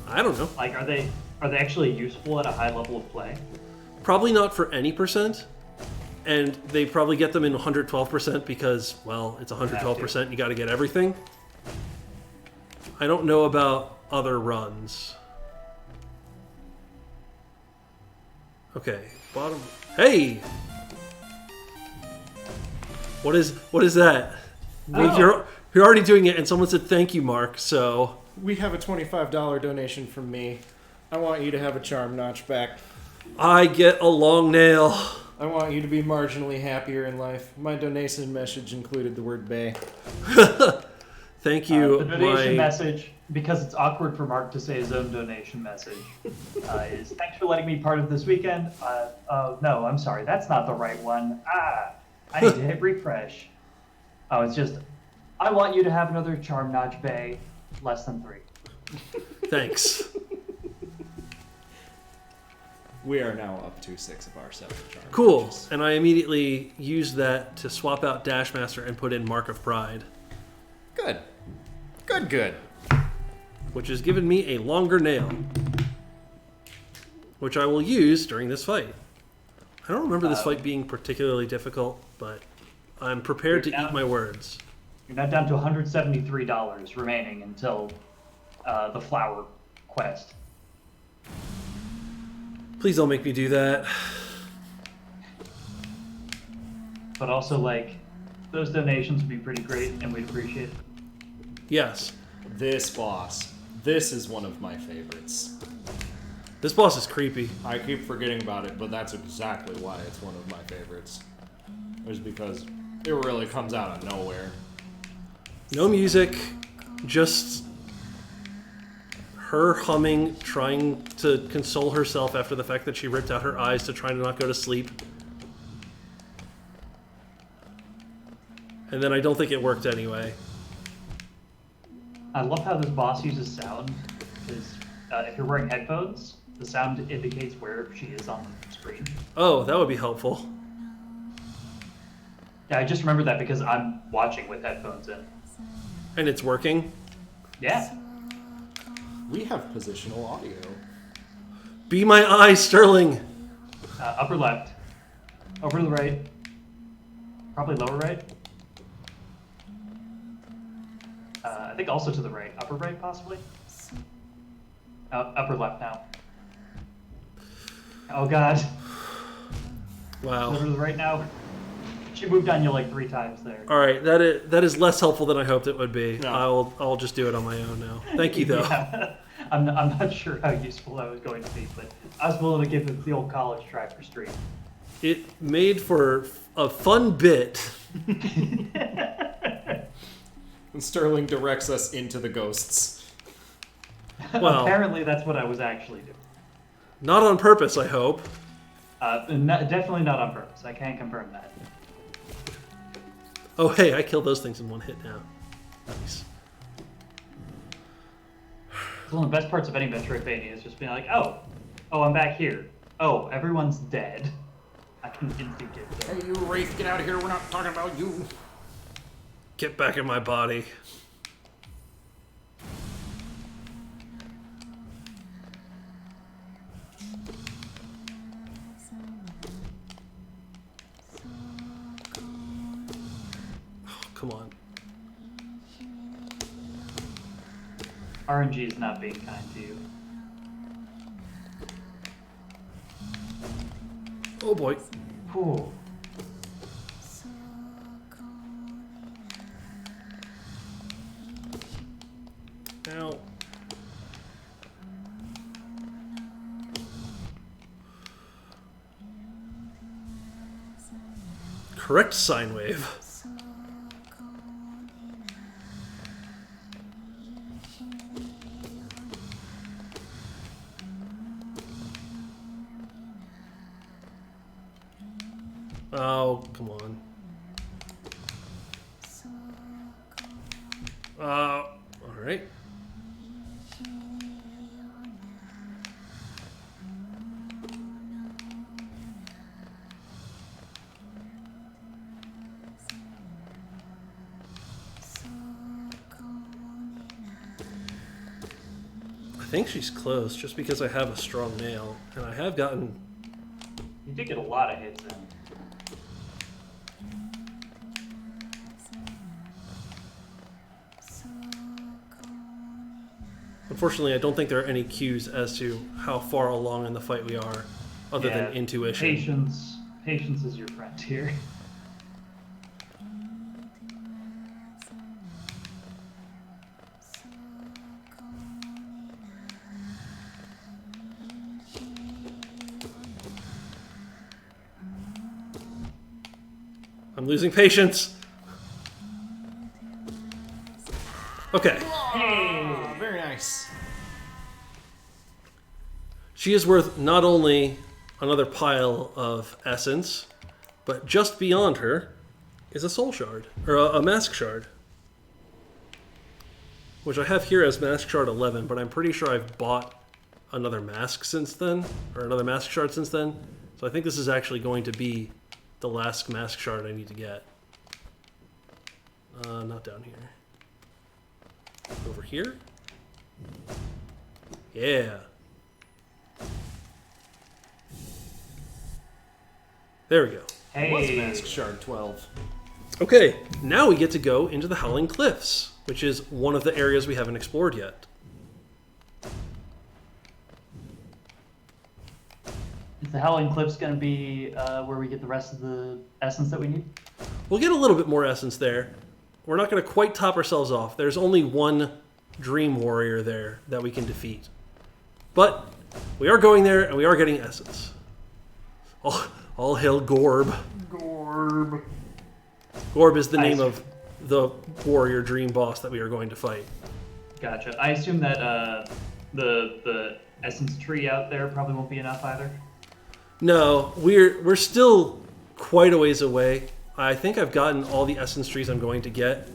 I don't know. Like, are they actually useful at a high level of play? Probably not for any percent, and they probably get them in 112% because, well, it's 112%, you gotta get everything. I don't know about other runs. Okay, bottom... Hey! What is that? Oh. You're already doing it, and someone said thank you, Mark, so... We have a $25 donation from me. I want you to have a charm notch back. I get a long nail. I want you to be marginally happier in life. My donation message included the word bay. Thank you. The donation message, because it's awkward for Mark to say his own donation message, is thanks for letting me part of this weekend. No, I'm sorry, that's not the right one. I need to hit refresh. Oh, it's just, I want you to have another charm notch bay, less than 3. Thanks. We are now up to 6 of our 7 charm Cool. notches. And I immediately used that to swap out Dashmaster and put in Mark of Pride, Good. Good. which has given me a longer nail, which I will use during this fight. I don't remember this fight being particularly difficult, but I'm prepared to You're eat down. my words. You're now down to $173 remaining until the flower quest. Please don't make me do that. But also, like, those donations would be pretty great, and we'd appreciate it. Yes. This boss. This is one of my favorites. This boss is creepy. I keep forgetting about it, but that's exactly why it's one of my favorites. It's because it really comes out of nowhere. No music, just her humming, trying to console herself after the fact that she ripped out her eyes to try to not go to sleep. And then I don't think it worked anyway. I love how this boss uses sound, because if you're wearing headphones, the sound indicates where she is on the screen. Oh, that would be helpful. Yeah, I just remember that because I'm watching with headphones in. And it's working. Yeah. We have positional audio. Be my eye, Sterling! Upper left. Over to the right. Probably lower right. I think also to the right. Upper right, possibly? Upper left now. Oh, God. Wow. Over to the right now. She moved on you like 3 times there. Alright, that is less helpful than I hoped it would be. No. I'll just do it on my own now. Thank you, though. Yeah. I'm not sure how useful that was going to be, but I was willing to give it the old college try for stream. It made for a fun bit. And Sterling directs us into the ghosts. Well, Apparently that's what I was actually doing. not on purpose, I hope. Definitely not on purpose. I can't confirm that. Oh, hey, I killed those things in one hit now. Nice. One of the best parts of any Metroidvania is just being like, oh, I'm back here. Oh, everyone's dead. I can instantly get there. Hey, you Wraith, get out of here. We're not talking about you. Get back in my body. Oh, come on. RNG is not being kind to you. Oh boy. Cool. Ow. Correct sine wave. Oh, come on. Alright. I think she's close, just because I have a strong nail, and I have gotten... You did get a lot of hits in. Unfortunately, I don't think there are any cues as to how far along in the fight we are, other Yeah, than intuition. Patience is your friend here. I'm losing patience. Okay. Oh, very nice. She is worth not only another pile of essence, but just beyond her is a soul shard, or a mask shard. Which I have here as mask shard 11, but I'm pretty sure I've bought another mask since then, or another mask shard since then. So I think this is actually going to be the last mask shard I need to get. Not down here. Over here? Yeah. There we go. It was Hey, Mask Shard 12. Okay, now we get to go into the Howling Cliffs, which is one of the areas we haven't explored yet. is the Howling Cliffs going to be where we get the rest of the essence that we need? We'll get a little bit more essence there. We're not going to quite top ourselves off. There's only one Dream Warrior there that we can defeat. But we are going there, and we are getting essence. All hail Gorb. Gorb. Gorb is the I name see. of the warrior dream boss that we are going to fight. Gotcha. I assume that the essence tree out there probably won't be enough either. No, we're still quite a ways away. I think I've gotten all the essence trees I'm going to get.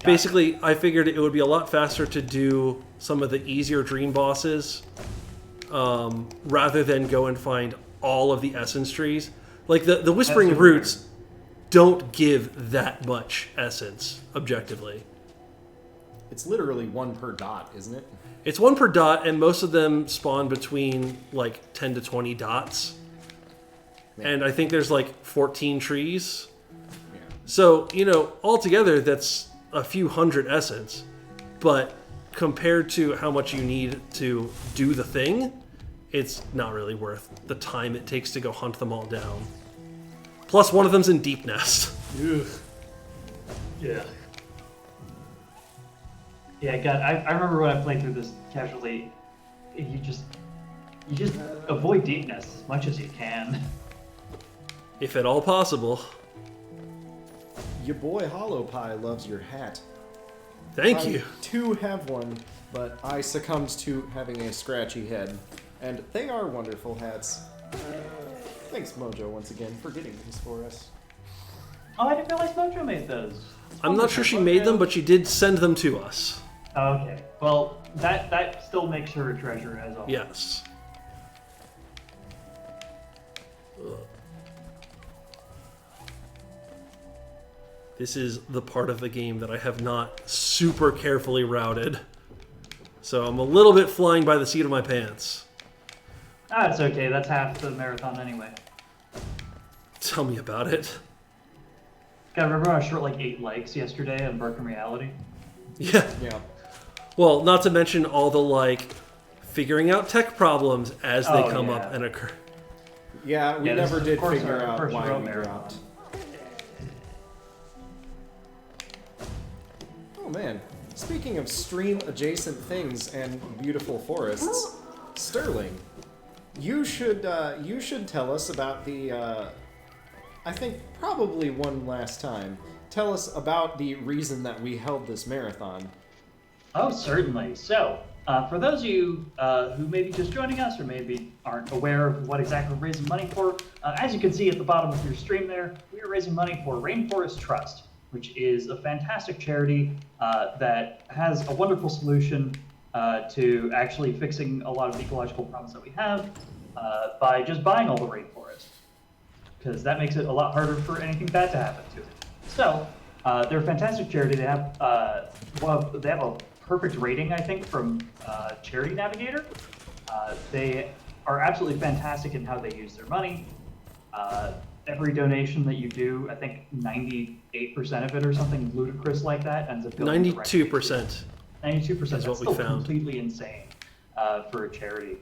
Basically, I figured it would be a lot faster to do some of the easier dream bosses rather than go and find all of the essence trees. Like the Whispering super Roots don't give that much essence, objectively. It's literally one per dot, isn't it? It's one per dot, and most of them spawn between like 10 to 20 dots. And I think there's like 14 trees. Yeah. So, altogether that's a few hundred essence. But compared to how much you need to do the thing, it's not really worth the time it takes to go hunt them all down. Plus, one of them's in Deep Nest. Ugh. Yeah. Yeah, God, I remember when I played through this casually, you just avoid deepness as much as you can. If at all possible. Your boy Hollow Pie loves your hat. Thank I you. too have one, but I succumbed to having a scratchy head. And they are wonderful hats. Thanks, Mojo, once again, for getting these for us. Oh, I didn't realize Mojo made those. I'm not sure she made them, but she did send them to us. Okay, well, that still makes her a treasure as always. Yes. Ugh. This is the part of the game that I have not super carefully routed. So I'm a little bit flying by the seat of my pants. Ah, it's okay. That's half the marathon anyway. Tell me about it. God, remember I short like 8 likes yesterday on Broken Reality? Yeah. Yeah. Well, not to mention all the, figuring out tech problems as they Oh, come yeah. up and occur. Yeah, we Yeah, this never is, did of course, figure our out first why row we marathon. dropped. Oh man, speaking of stream-adjacent things and beautiful forests, Sterling, you should tell us about the. I think probably one last time. Tell us about the reason that we held this marathon. Oh, certainly. So, for those of you who may be just joining us or maybe aren't aware of what exactly we're raising money for, as you can see at the bottom of your stream there, we are raising money for Rainforest Trust, which is a fantastic charity that has a wonderful solution to actually fixing a lot of the ecological problems that we have by just buying all the rainforest, because that makes it a lot harder for anything bad to happen to it. So, they're a fantastic charity. They have they have a perfect rating, I think, from Charity Navigator. They are absolutely fantastic in how they use their money. Every donation that you do, I think 98% of it or something ludicrous like that ends up going directly to- 92%. 92%. Is That's what we still found. completely insane for a charity.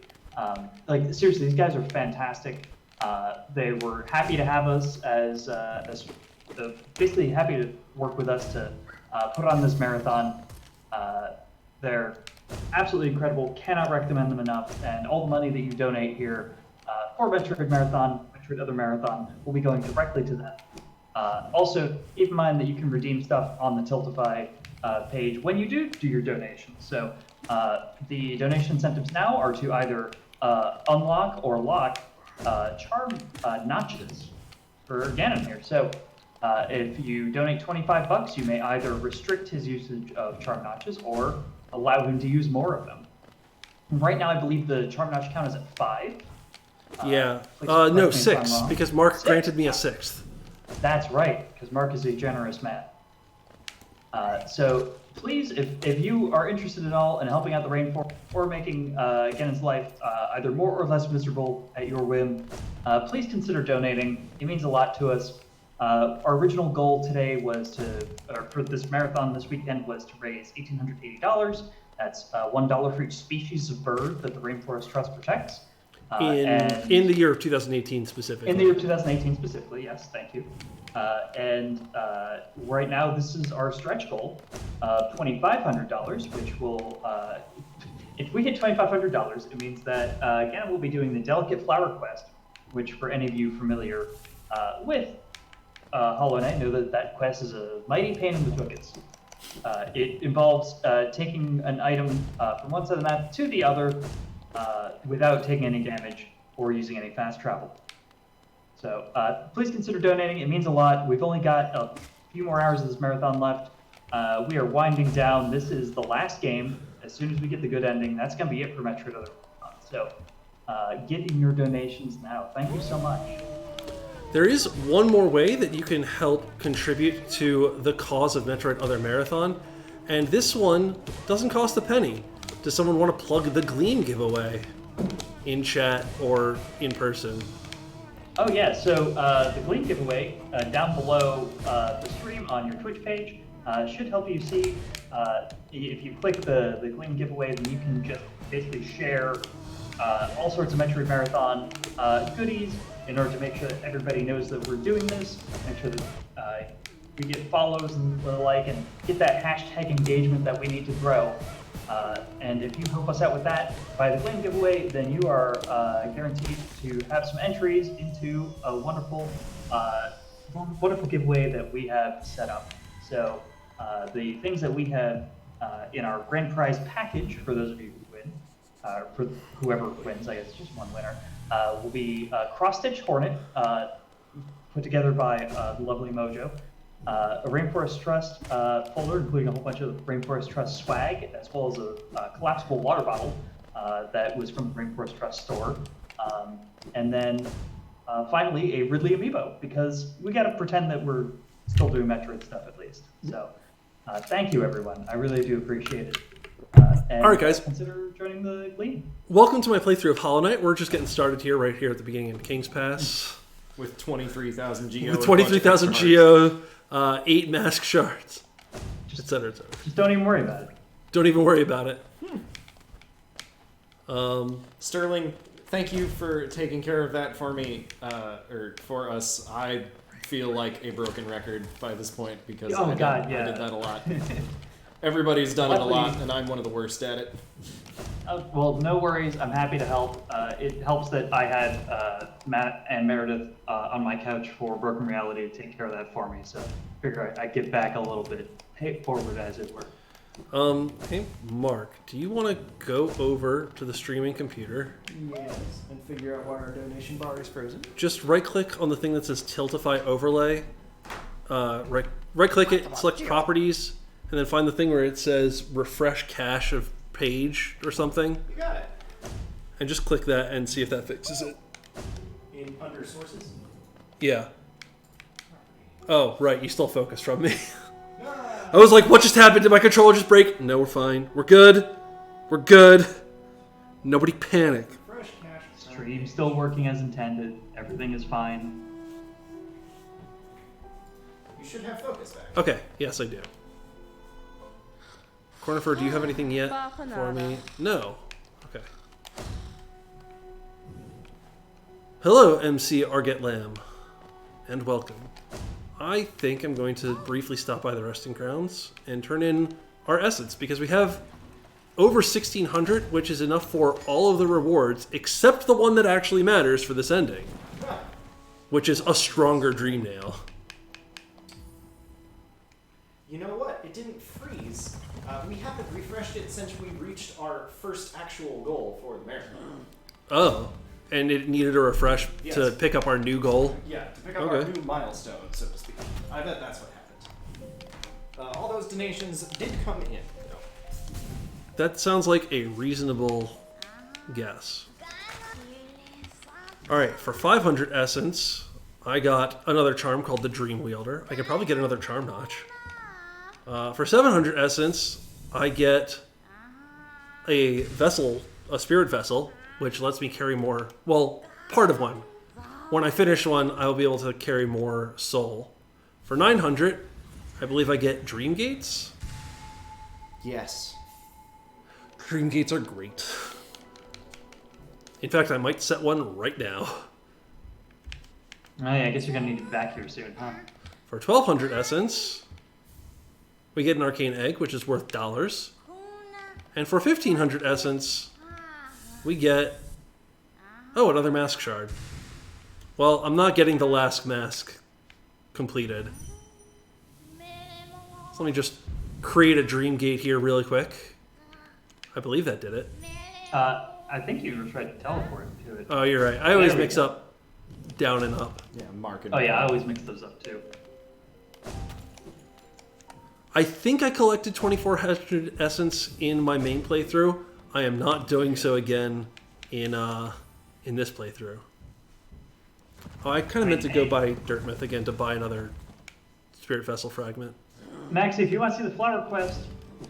Seriously, these guys are fantastic. They were happy to have us as basically happy to work with us to put on this marathon. They're absolutely incredible. Cannot recommend them enough. And all the money that you donate here for Metroid Marathon, Metroid Other Marathon, will be going directly to them. Also, keep in mind that you can redeem stuff on the Tiltify page when you do your donations. So the donation incentives now are to either unlock or lock charm notches for Ganon here. So if you donate $25, you may either restrict his usage of charm notches or allow him to use more of them. Right now, I believe the charm notch count is at 5. Yeah. Please correct No, me if I'm 6, wrong. because Mark 6. granted me a 6th. That's right, because Mark is a generous man. So please, if you are interested at all in helping out the Rainforest or making Ganon's life either more or less miserable at your whim, please consider donating. It means a lot to us. Our original goal today was for this marathon this weekend was to raise $1,880. That's $1 for each species of bird that the Rainforest Trust protects. In the year of 2018 specifically. In the year of 2018 specifically, yes, thank you. Right now, this is our stretch goal of $2,500, which will, if we hit $2,500, it means that Ganon will be doing the Delicate Flower Quest, which for any of you familiar with Hollow Knight know that quest is a mighty pain in the tuchus. It involves taking an item from one side of the map to the other without taking any damage or using any fast travel. So please consider donating. It means a lot. We've only got a few more hours of this marathon left. We are winding down. This is the last game. As soon as we get the good ending, that's going to be it for Metroid-adjacent. So get in your donations now. Thank you so much. There is one more way that you can help contribute to the cause of Metroid Other Marathon, and this one doesn't cost a penny. Does someone want to plug the Gleam giveaway in chat or in person? Oh yeah, so the Gleam giveaway down below the stream on your Twitch page should help you see. If you click the Gleam giveaway, then you can just basically share all sorts of Metroid Marathon goodies in order to make sure that everybody knows that we're doing this, make sure that we get follows and the like, and get that hashtag engagement that we need to grow. And if you help us out with that by the Gleam giveaway, then you are guaranteed to have some entries into a wonderful, wonderful giveaway that we have set up. So the things that we have in our grand prize package, for those of you who win, for whoever wins, I guess just one winner, will be Cross Stitch Hornet, put together by the lovely Mojo. A Rainforest Trust folder, including a whole bunch of Rainforest Trust swag, as well as a collapsible water bottle that was from the Rainforest Trust store. And then finally, a Ridley amiibo, because we got to pretend that we're still doing Metroid stuff at least. So thank you, everyone. I really do appreciate it. And all right, guys. Consider joining the Gleam. Welcome to my playthrough of Hollow Knight. We're just getting started here, right here at the beginning of King's Pass. With 23,000 Geo. With 23,000 Geo, 8 mask shards, etc., etc. Just don't even worry about it. Don't even worry about it. Sterling, thank you for taking care of that for me, or for us. I feel like a broken record by this point because I did that a lot. Everybody's done it a lot, and I'm one of the worst at it. Well, no worries. I'm happy to help. It helps that I had Matt and Meredith on my couch for Broken Reality to take care of that for me. So I figure I'd give back a little bit, pay it forward, as it were. Hey, Mark, do you want to go over to the streaming computer? Yes, and figure out why our donation bar is frozen. Just right-click on the thing that says Tiltify Overlay. Right-click it, select Properties, and then find the thing where it says Refresh Cache of Page or something. You got it. And just click that and see if that fixes it. Under sources? Yeah. Oh, right, you still focused from me. I was like, what just happened? Did my controller just break? No, we're fine. We're good. We're good. Nobody panic. Fresh cash. Stream still working as intended. Everything is fine. You should have focus back. Okay, yes, I do. Cornifer, do you have anything yet for me? No. Okay. Hello, MC Arget Lamb, and welcome. I think I'm going to briefly stop by the resting grounds and turn in our essence, because we have over 1,600, which is enough for all of the rewards, except the one that actually matters for this ending, which is a stronger Dream Nail. You know what? It didn't freeze. We haven't refreshed it since we reached our first actual goal for the marathon. Oh, and it needed a refresh to Yes. pick up our new goal? Yeah, to pick up Okay. our new milestone, so to speak. I bet that's what happened. All those donations did come in. That sounds like a reasonable guess. Alright, for 500 essence, I got another charm called the Dream Wielder. I could probably get another charm notch. For 700 essence, I get a vessel, a spirit vessel, which lets me carry more, well, part of one. When I finish one, I will be able to carry more soul. For 900, I believe I get Dream Gates. Yes. Dream Gates are great. In fact, I might set one right now. Oh, yeah, I guess you're gonna need it back here soon, huh? For 1200 essence, we get an arcane egg, which is worth $. And for 1500 essence, we get, oh, another mask shard. Well, I'm not getting the last mask completed. So let me just create a dream gate here really quick. I believe that did it. I think you tried to teleport to it. Oh, you're right. I always There we mix go. up down and up. Yeah, market. Oh yeah, I always mix those up too. I think I collected 2400 essence in my main playthrough. I am not doing so again in this playthrough. Oh, I kind of meant to go buy Dirtmouth again to buy another Spirit Vessel fragment. Maxie, if you want to see the flower quest,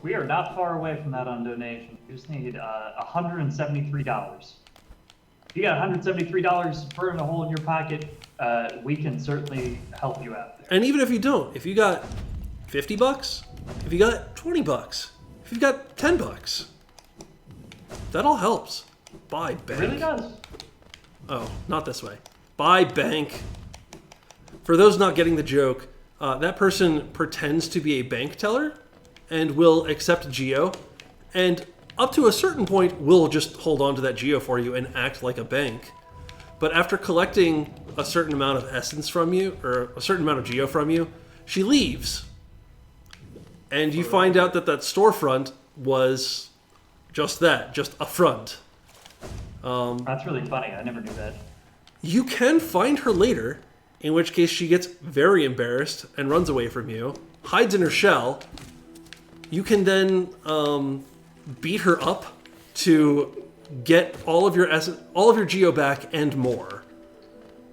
we are not far away from that on donation. You just need $173. If you got $173 burning a hole in your pocket, we can certainly help you out there. And even if you don't, if you got $50, if you got $20, if you got $10, that all helps. Buy It bank. really does. Oh, not this way. Buy bank. For those not getting the joke, that person pretends to be a bank teller and will accept Geo, and up to a certain point will just hold on to that Geo for you and act like a bank. But after collecting a certain amount of essence from you, or a certain amount of Geo from you, she leaves. And you find out that that storefront was just that, just a front. That's really funny. I never knew that. You can find her later, in which case she gets very embarrassed and runs away from you, hides in her shell. You can then beat her up to get all of your Geo back and more.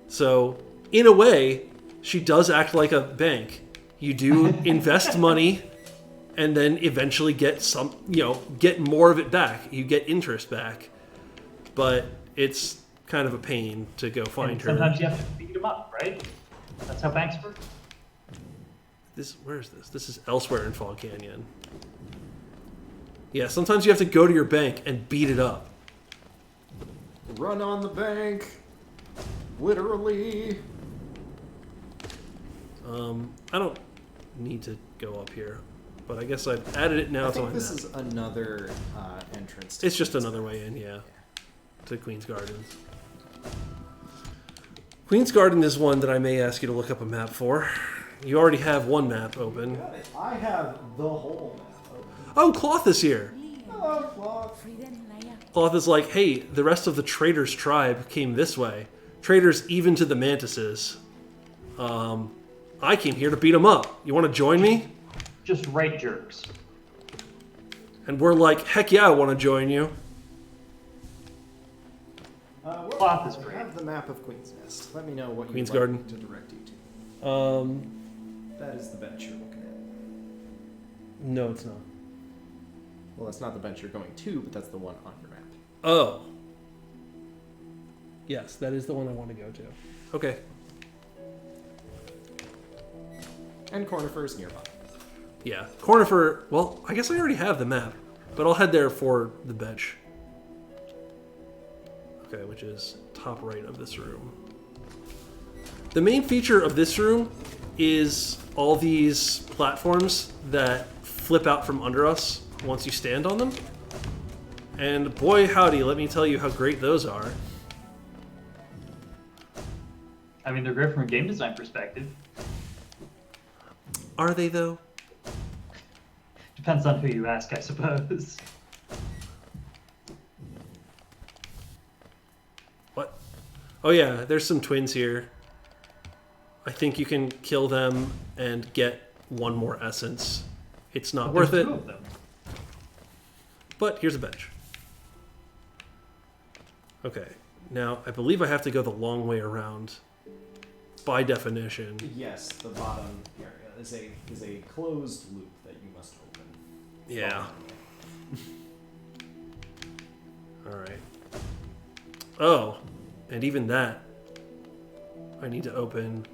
So, in a way, she does act like a bank. You do invest money and then eventually get get more of it back. You get interest back. But it's kind of a pain to go find And her. sometimes you have to beat them up, right? That's how banks work. Where is this? This is elsewhere in Fall Canyon. Yeah, sometimes you have to go to your bank and beat it up. Run on the bank. Literally. I don't need to go up here, but I guess I've added it now I to my think this map. is another entrance. To It's just another way in, yeah, to Queen's Gardens. Queen's Garden is one that I may ask you to look up a map for. You already have one map open. Got it. I have the whole map open. Oh, Cloth is here. Hello, Cloth. Cloth is like, hey, the rest of the Traders tribe came this way. Traders even to the Mantises. I came here to beat them up. You want to join me? Just right jerks. And we're like, heck yeah, I want to join you. Well, is I great. have the map of Queen's Nest. Let me know what Queen's you'd like Garden. me to direct you to. That is the bench you're looking at. No, it's not. Well, that's not the bench you're going to, but that's the one on your map. Oh. Yes, that is the one I want to go to. Okay. And Cornifer is nearby. Yeah. Cornifer, well, I guess I already have the map, but I'll head there for the bench. Okay, which is top right of this room. The main feature of this room is all these platforms that flip out from under us once you stand on them. And boy howdy, let me tell you how great those are. I mean, they're great from a game design perspective. Are they though? Depends on who you ask, I suppose. What? Oh yeah, there's some twins here. I think you can kill them and get one more essence. It's not worth There's it, two of them. but here's a bench. Okay, now I believe I have to go the long way around. By definition. Yes, the bottom area is a closed loop that you must open. Yeah. Alright. Oh, and even that I need to open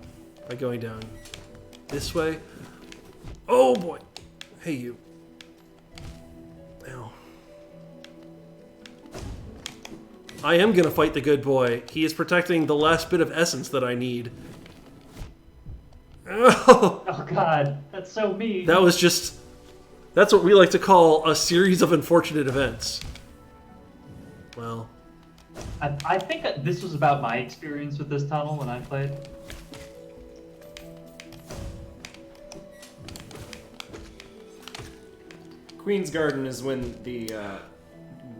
by going down this way. Oh boy! Hey you. Ow. I am gonna fight the good boy. He is protecting the last bit of essence that I need. Oh, Oh god, that's so mean. that was just... That's what we like to call a series of unfortunate events. Well, I think that this was about my experience with this tunnel when I played. Queen's Garden is when the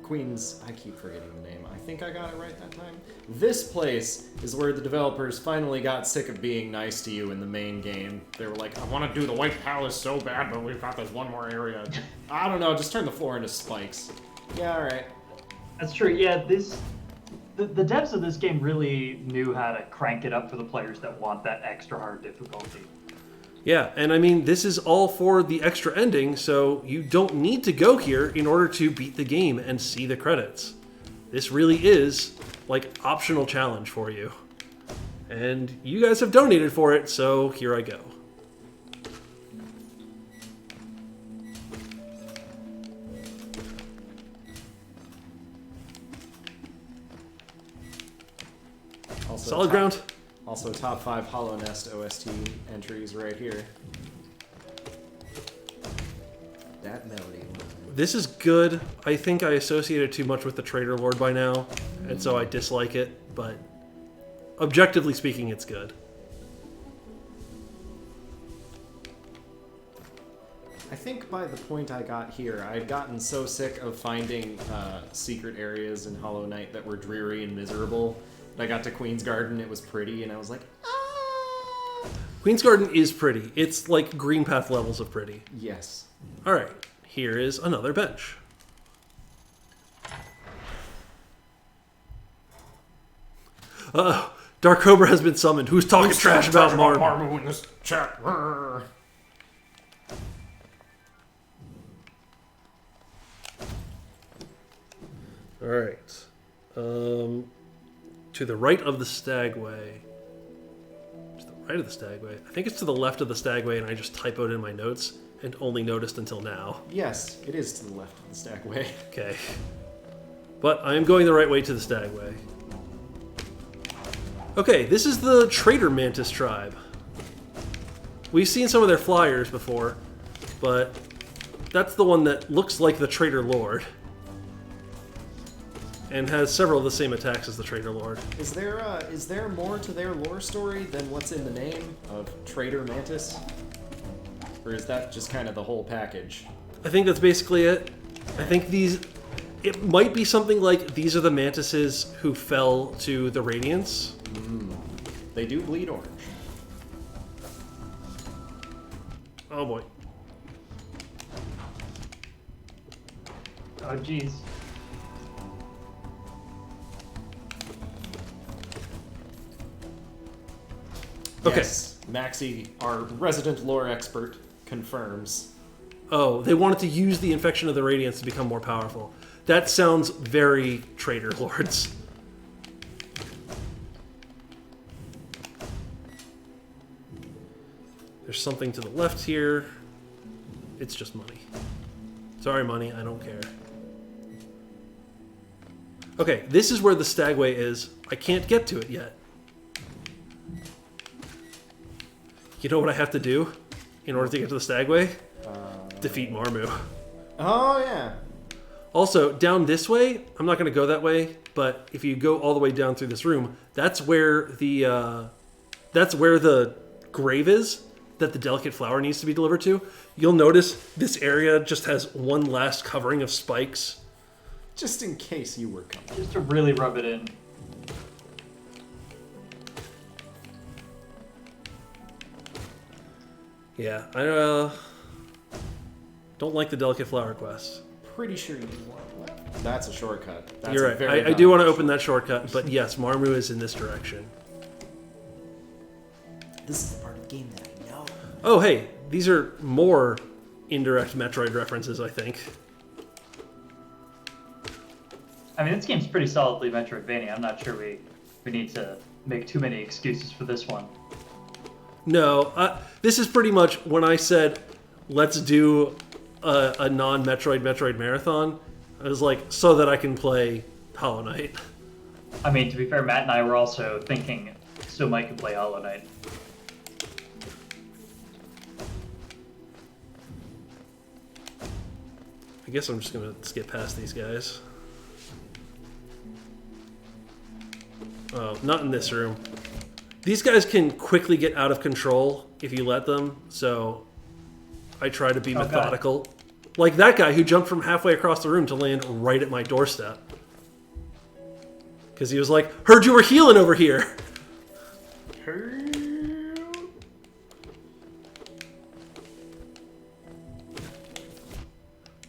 Queen's... I keep forgetting the name. I think I got it right that time. This place is where the developers finally got sick of being nice to you in the main game. They were like, I want to do the White Palace so bad, but we've got this one more area. I don't know, just turn the floor into spikes. Yeah, alright. That's true. Yeah, the devs of this game really knew how to crank it up for the players that want that extra hard difficulty. yeah, and I mean, this is all for the extra ending, so you don't need to go here in order to beat the game and see the credits. This really is, like, optional challenge for you. And you guys have donated for it, so here I go. Also, Solid ground. Also, top 5 Hollow Nest OST entries right here. That melody. This is good. I think I associated too much with the Trader Lord by now, and so I dislike it, but objectively speaking, it's good. I think by the point I got here, I had gotten so sick of finding secret areas in Hollow Knight that were dreary and miserable that I got to Queen's Garden, it was pretty, and I was like, ah! Queen's Garden is pretty. It's like Green Path levels of pretty. Yes. Alright, here is another bench. Dark Cobra has been summoned. Who's talking trash about Marmu? Marmu in this chat? Rrr. Alright. To the right of the Stagway. To the right of the Stagway? I think it's to the left of the Stagway, and I just typoed in my notes and only noticed until now. Yes, it is to the left of the Stagway. Okay. But I am going the right way to the Stagway. Okay, this is the Trader Mantis tribe. We've seen some of their flyers before, but that's the one that looks like the Trader Lord. And has several of the same attacks as the Trader Lord. Is there more to their lore story than what's in the name of Trader Mantis? Or is that just kind of the whole package? I think that's basically it. I think it might be something like these are the mantises who fell to the Radiance. They do bleed orange. Oh boy. Oh jeez. Okay. Yes, Maxie, our resident lore expert, confirms. Oh, they wanted to use the infection of the Radiance to become more powerful. That sounds very Trader Lords. There's something to the left here. It's just money. Sorry, money, I don't care. Okay, this is where the Stagway is. I can't get to it yet. You know what I have to do in order to get to the Stagway? Defeat Marmu. Oh, yeah. Also, down this way, I'm not going to go that way, but if you go all the way down through this room, that's where the grave is, that the delicate flower needs to be delivered to, you'll notice this area just has one last covering of spikes. Just in case you were coming. Just to really rub it in. Yeah, I don't like the delicate flower quest. Pretty sure you need one left. That's a shortcut. That's You're a right. very I do want to valuable open that shortcut, but yes, Marmu is in this direction. This is the part of the game that I know. Oh, hey, these are more indirect Metroid references, I think. I mean, this game's pretty solidly Metroidvania. I'm not sure we need to make too many excuses for this one. No, this is pretty much when I said, let's do a non-Metroid Metroid marathon, I was like, so that I can play Hollow Knight. I mean, to be fair, Matt and I were also thinking, so Mike could play Hollow Knight. I guess I'm just going to skip past these guys. Oh, not in this room. These guys can quickly get out of control if you let them, so I try to be methodical. Like that guy who jumped from halfway across the room to land right at my doorstep. Because he was like, heard you were healing over here.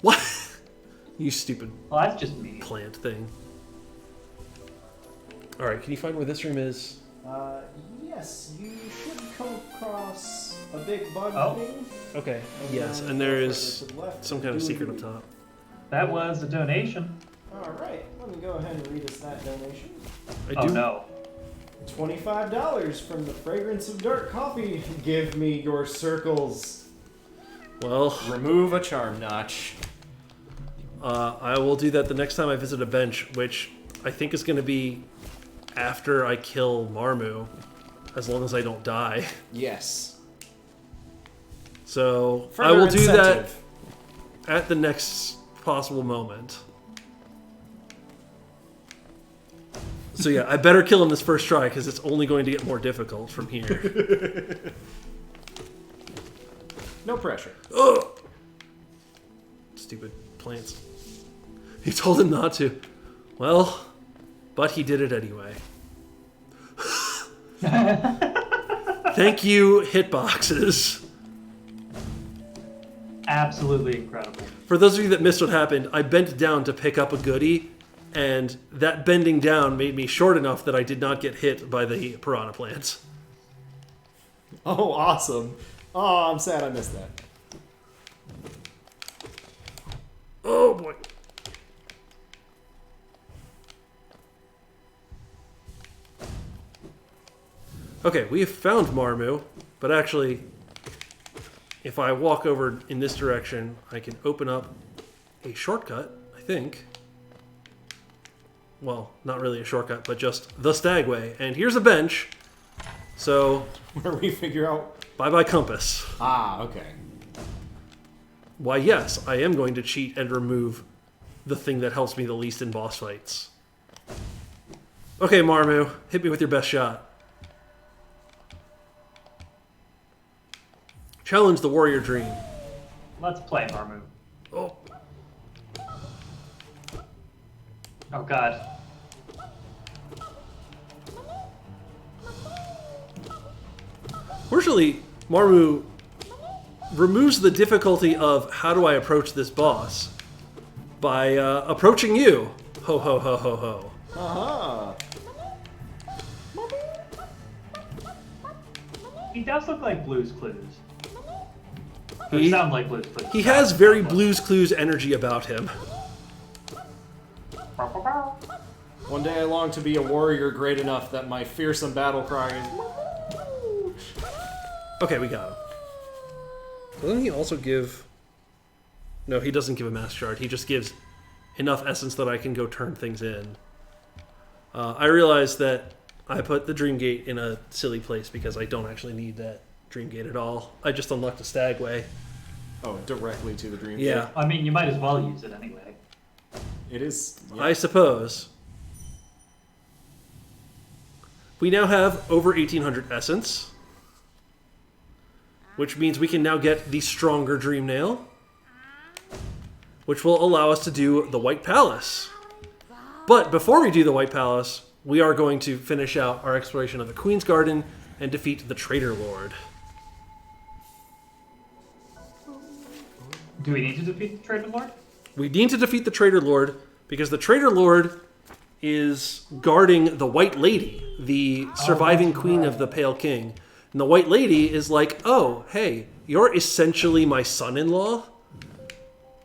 What? You stupid Well, that's just me. plant thing. Alright, can you find where this room is? Yes, you should come across a big bug thing. Okay, yes, then and there go is further to the left some and kind of do secret a up top. That was a donation. All right, let me go ahead and read us that donation. I Oh do. no. $25 from the Fragrance of Dark Coffee. Give me your circles. Well, Remove a charm notch. I will do that the next time I visit a bench, which I think is going to be after I kill Marmu, as long as I don't die. Yes. So I Further will do incentive. that at the next possible moment. So yeah, I better kill him this first try because it's only going to get more difficult from here. No pressure. Ugh! Stupid plants. He told him not to. Well, but he did it anyway. Thank you, hitboxes. Absolutely incredible. For those of you that missed what happened, I bent down to pick up a goodie, and that bending down made me short enough that I did not get hit by the piranha plants. Oh, awesome. Oh, I'm sad I missed that. Oh boy. Okay, we have found Marmu, but actually, if I walk over in this direction, I can open up a shortcut, I think. Well, not really a shortcut, but just the Stagway. And here's a bench, so Where we figure out. bye-bye compass. Ah, okay. Why, yes, I am going to cheat and remove the thing that helps me the least in boss fights. Okay, Marmu, hit me with your best shot. Challenge the warrior dream. Let's play, Marmu. Oh, Oh god. fortunately, Marmu removes the difficulty of how do I approach this boss by approaching you. Ho ho ho ho ho. Uh-huh. He does look like Blue's Clues. Or He- sound like Blue's Clues. He has very Blue's Clues energy about him. One day I long to be a warrior great enough that my fearsome battle cry is... Okay, we got him. Doesn't he also give... No, he doesn't give a mass shard. He just gives enough essence that I can go turn things in. I realized that I put the Dream Gate in a silly place because I don't actually need that Dream Gate at all. I just unlocked a Stagway. Oh, directly to the dream. Yeah, I mean, you might as well use it anyway. It is... Yeah. I suppose. We now have over 1,800 essence, which means we can now get the stronger Dream Nail, which will allow us to do the White Palace. But before we do the White Palace, we are going to finish out our exploration of the Queen's Garden and defeat the Traitor Lord. Do we need to defeat the Traitor Lord? We need to defeat the Traitor Lord because the Traitor Lord is guarding the White Lady, the surviving queen of the Pale King. And the White Lady is like, oh, hey, you're essentially my son-in-law.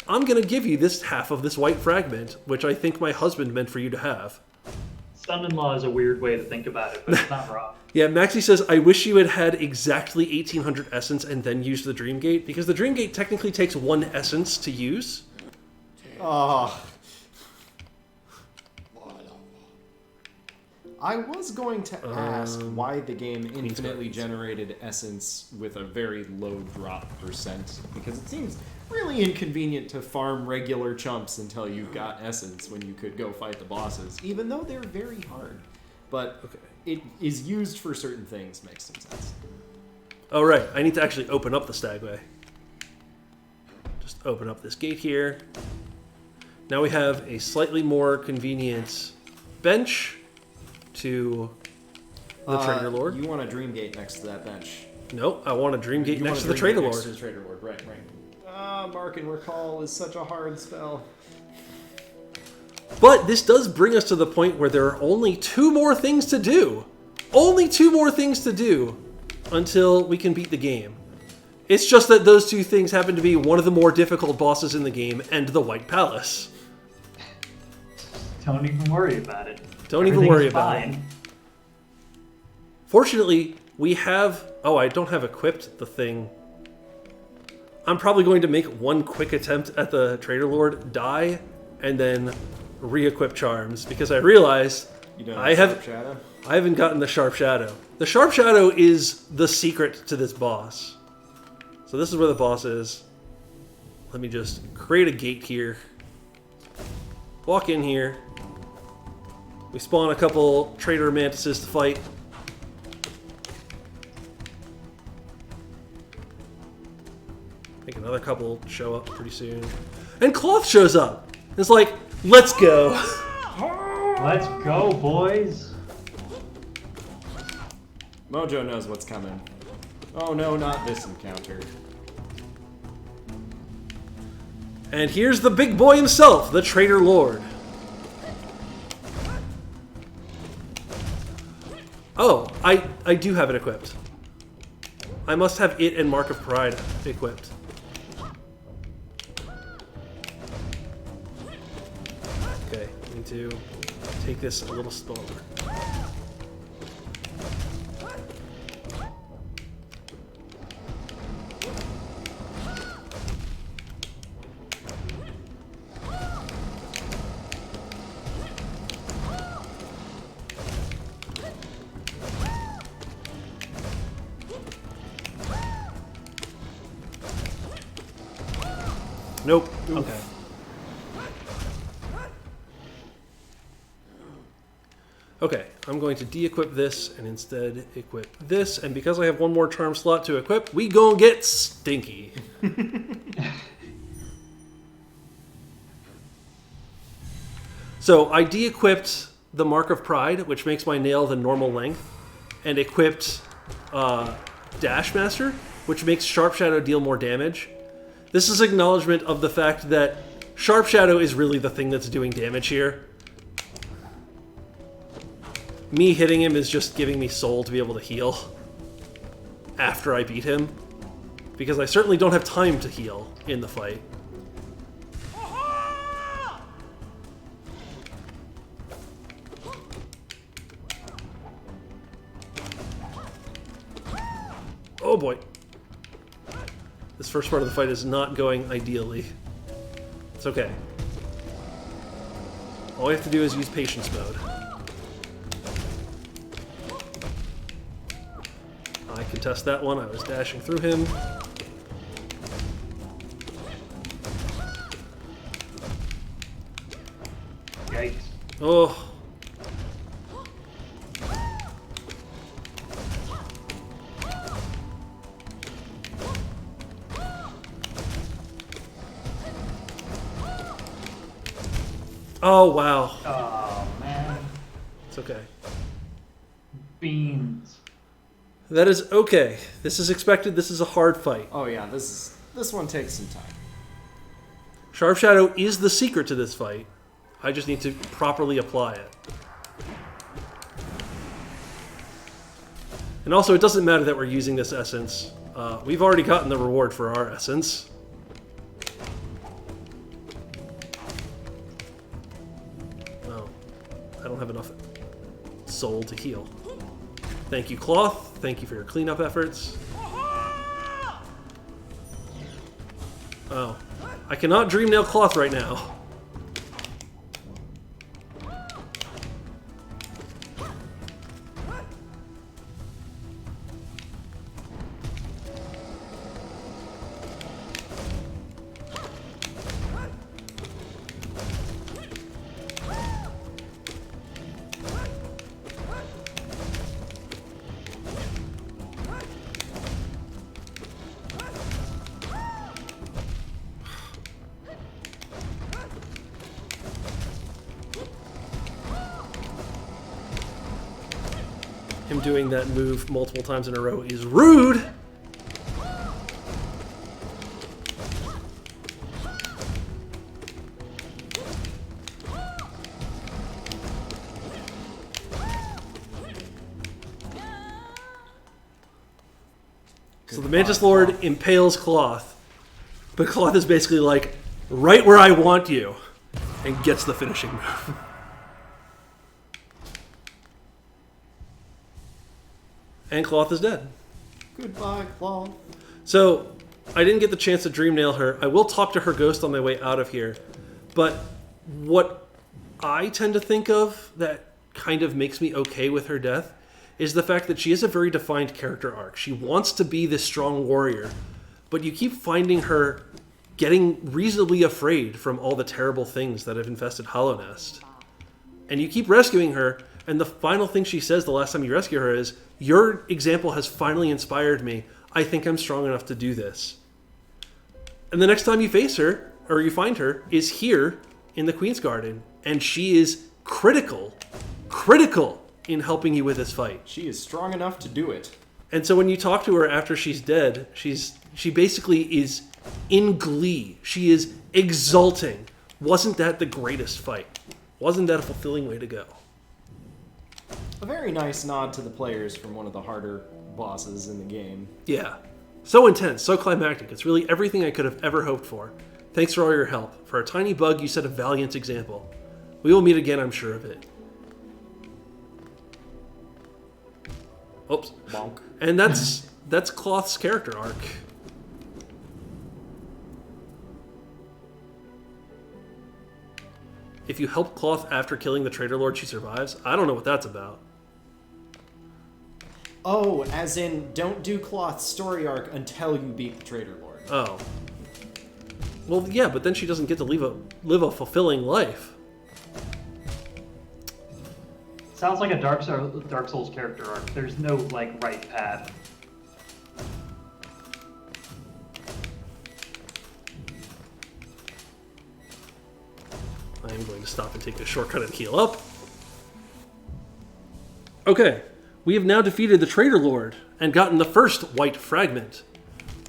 I'm going to give you this half of this white fragment, which I think my husband meant for you to have. Son-in-law is a weird way to think about it, but it's not wrong. Yeah, Maxie says, I wish you had had exactly 1800 essence and then used the Dream Gate, because the Dream Gate technically takes 1 essence to use. Oh. I was going to ask why the game infinitely generated essence with a very low drop percent, because it seems really inconvenient to farm regular chumps until you've got essence when you could go fight the bosses, even though they're very hard. But it is used for certain things, makes some sense. Oh, right. I need to actually open up the Stagway. Just open up this gate here. Now we have a slightly more convenient bench to the Traitor Lord. You want a Dream Gate next to that bench. Nope, I want a Dream Gate You next want to a the Dream Traitor Gate Lord. next to the Traitor Lord, right. Mark and Recall is such a hard spell. But this does bring us to the point where there are only 2 more things to do. Only 2 more things to do until we can beat the game. It's just that those 2 things happen to be one of the more difficult bosses in the game and the White Palace. Don't even worry about it. Don't even worry Everything's about it. fine. Fortunately, we have... Oh, I don't have equipped the thing. I'm probably going to make one quick attempt at the Traitor Lord, die, and then re-equip Charms, because I realized You don't I have Sharp Shadow? I haven't gotten the Sharp Shadow. The Sharp Shadow is the secret to this boss. So this is where the boss is. Let me just create a gate here. Walk in here. We spawn a couple Traitor Mantises to fight. I think another couple show up pretty soon. And Cloth shows up. It's like, let's go. Let's go, boys. Mojo knows what's coming. Oh no, not this encounter. And here's the big boy himself, the Traitor Lord. Oh, I do have it equipped. I must have it and Mark of Pride equipped. Okay, need to take this a little slower. Nope. Okay. Okay, I'm going to de-equip this and instead equip this, and because I have one more charm slot to equip, we gon' get stinky. So I de-equipped the Mark of Pride, which makes my nail the normal length, and equipped Dash Master, which makes Sharp Shadow deal more damage. This is acknowledgement of the fact that Sharp Shadow is really the thing that's doing damage here. Me hitting him is just giving me soul to be able to heal after I beat him, because I certainly don't have time to heal in the fight. Oh boy. This first part of the fight is not going ideally. It's okay. All we have to do is use patience mode. I contest that one. I was dashing through him. Yikes. Oh. Oh, wow. Oh man, It's okay. beans. That is okay. This is expected. This is a hard fight. Oh yeah, this one takes some time. Sharp Shadow is the secret to this fight. I just need to properly apply it. And also, it doesn't matter that we're using this essence. We've already gotten the reward for our essence. Oh, I don't have enough soul to heal. Thank you, Cloth. Thank you for your cleanup efforts. Oh, I cannot Dream Nail Cloth right now. Him doing that move multiple times in a row is rude! So the Mantis Lord impales Cloth, but Cloth is basically like, right where I want you, and gets the finishing move. And Cloth is dead. Goodbye, Claw. So, I didn't get the chance to Dream Nail her. I will talk to her ghost on my way out of here. But what I tend to think of that kind of makes me okay with her death is the fact that she has a very defined character arc. She wants to be this strong warrior, but you keep finding her getting reasonably afraid from all the terrible things that have infested Hollow Nest. And you keep rescuing her, and the final thing she says the last time you rescue her is, "Your example has finally inspired me. I think I'm strong enough to do this." And the next time you face her, or you find her, is here in the Queen's Garden. And she is critical in helping you with this fight. She is strong enough to do it. And so when you talk to her after she's dead, she basically is in glee. She is exulting. Wasn't that the greatest fight? Wasn't that a fulfilling way to go? A very nice nod to the players from one of the harder bosses in the game. Yeah. So intense, so climactic. It's really everything I could have ever hoped for. Thanks for all your help. For a tiny bug, you set a valiant example. We will meet again, I'm sure of it. Oops. Bonk. And that's Cloth's character arc. If you help Cloth after killing the Traitor Lord, she survives. I don't know what that's about. Oh, as in, don't do Cloth's story arc until you beat the Traitor Lord. Oh. Well, yeah, but then she doesn't get to live a fulfilling life. Sounds like a Dark Souls character arc. There's no like right path. I am going to stop and take a shortcut and heal up. Okay, we have now defeated the Traitor Lord and gotten the first white fragment.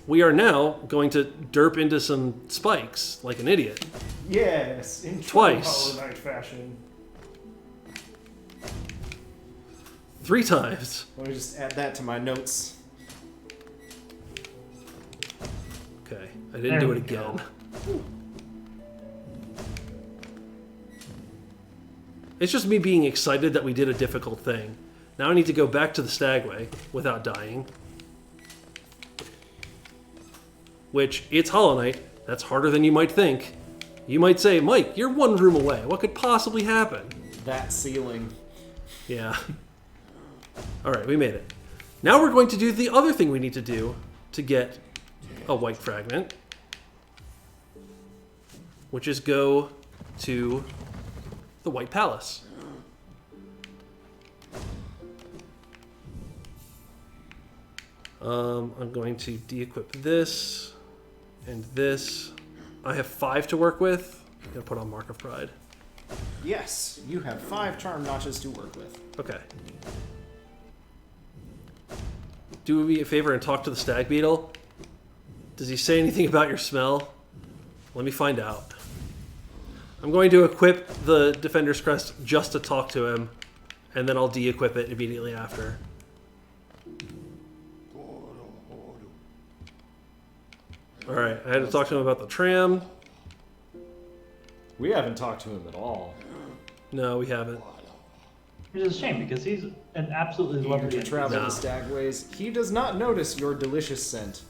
We are now going to derp into some spikes like an idiot. Yes, in true Twice. Hollow Knight fashion. 3 times. Let me just add that to my notes. Okay, I didn't There do we it again. go. It's just me being excited that we did a difficult thing. Now I need to go back to the Stagway without dying. Which, it's Hollow Knight. That's harder than you might think. You might say, Mike, you're 1 room away. What could possibly happen? That ceiling. Yeah. Alright, we made it. Now we're going to do the other thing we need to do to get a white fragment. Which is go to the White Palace. I'm going to de-equip this and this. I have 5 to work with. I'm going to put on Mark of Pride. Yes, you have 5 charm notches to work with. Okay. Do me a favor and talk to the stag beetle. Does he say anything about your smell? Let me find out. I'm going to equip the Defender's Crest just to talk to him, and then I'll de-equip it immediately after. Alright, I had to talk to him about the tram. We haven't talked to him at all. No, we haven't. Which is a shame because he's an absolutely Eager lovely to travel No. the stagways, he does not notice your delicious scent.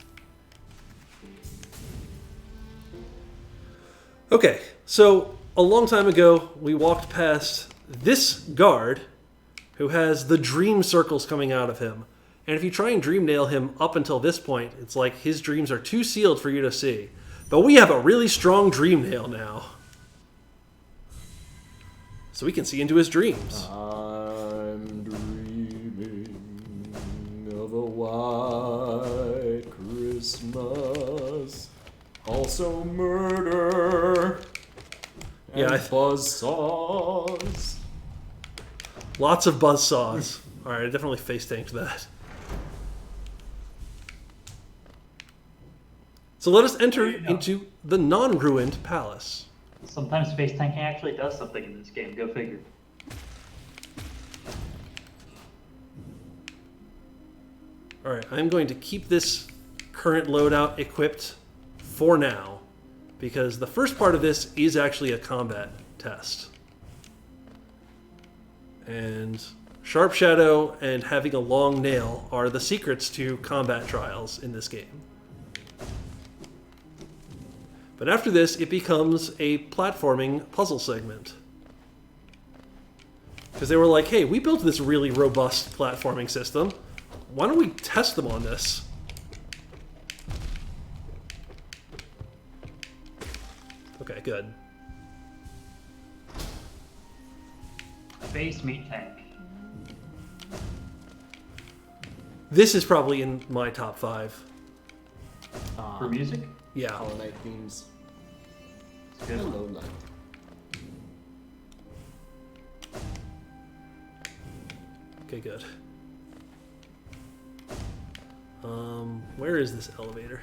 Okay, so a long time ago, we walked past this guard who has the dream circles coming out of him. And if you try and dream nail him up until this point, it's like his dreams are too sealed for you to see. But we have a really strong dream nail now. So we can see into his dreams. I'm dreaming of a white Christmas. Also murder. Yeah, And buzzsaws. Lots of buzzsaws. Alright, I definitely face tanked that. So let us enter into the non-ruined palace. Sometimes space tanking actually does something in this game. Go figure. Alright, I'm going to keep this current loadout equipped for now, because the first part of this is actually a combat test. And Sharp Shadow and having a long nail are the secrets to combat trials in this game. But after this, it becomes a platforming puzzle segment. Because they were like, hey, we built this really robust platforming system. Why don't we test them on this? Okay, good. Space meat tank. This is probably in my top 5. For music? Yeah. Hollow Knight themes. It's a good. Hello, Light. Okay, good. Where is this elevator?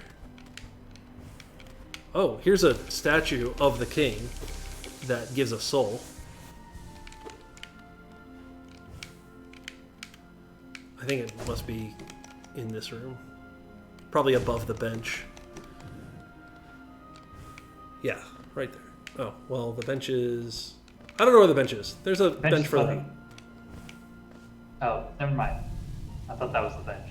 Oh, here's a statue of the king that gives a soul. I think it must be in this room. Probably above the bench. Yeah, right there. Oh, well, the bench is... I don't know where the bench is. There's a bench for probably- them. Oh, never mind. I thought that was the bench.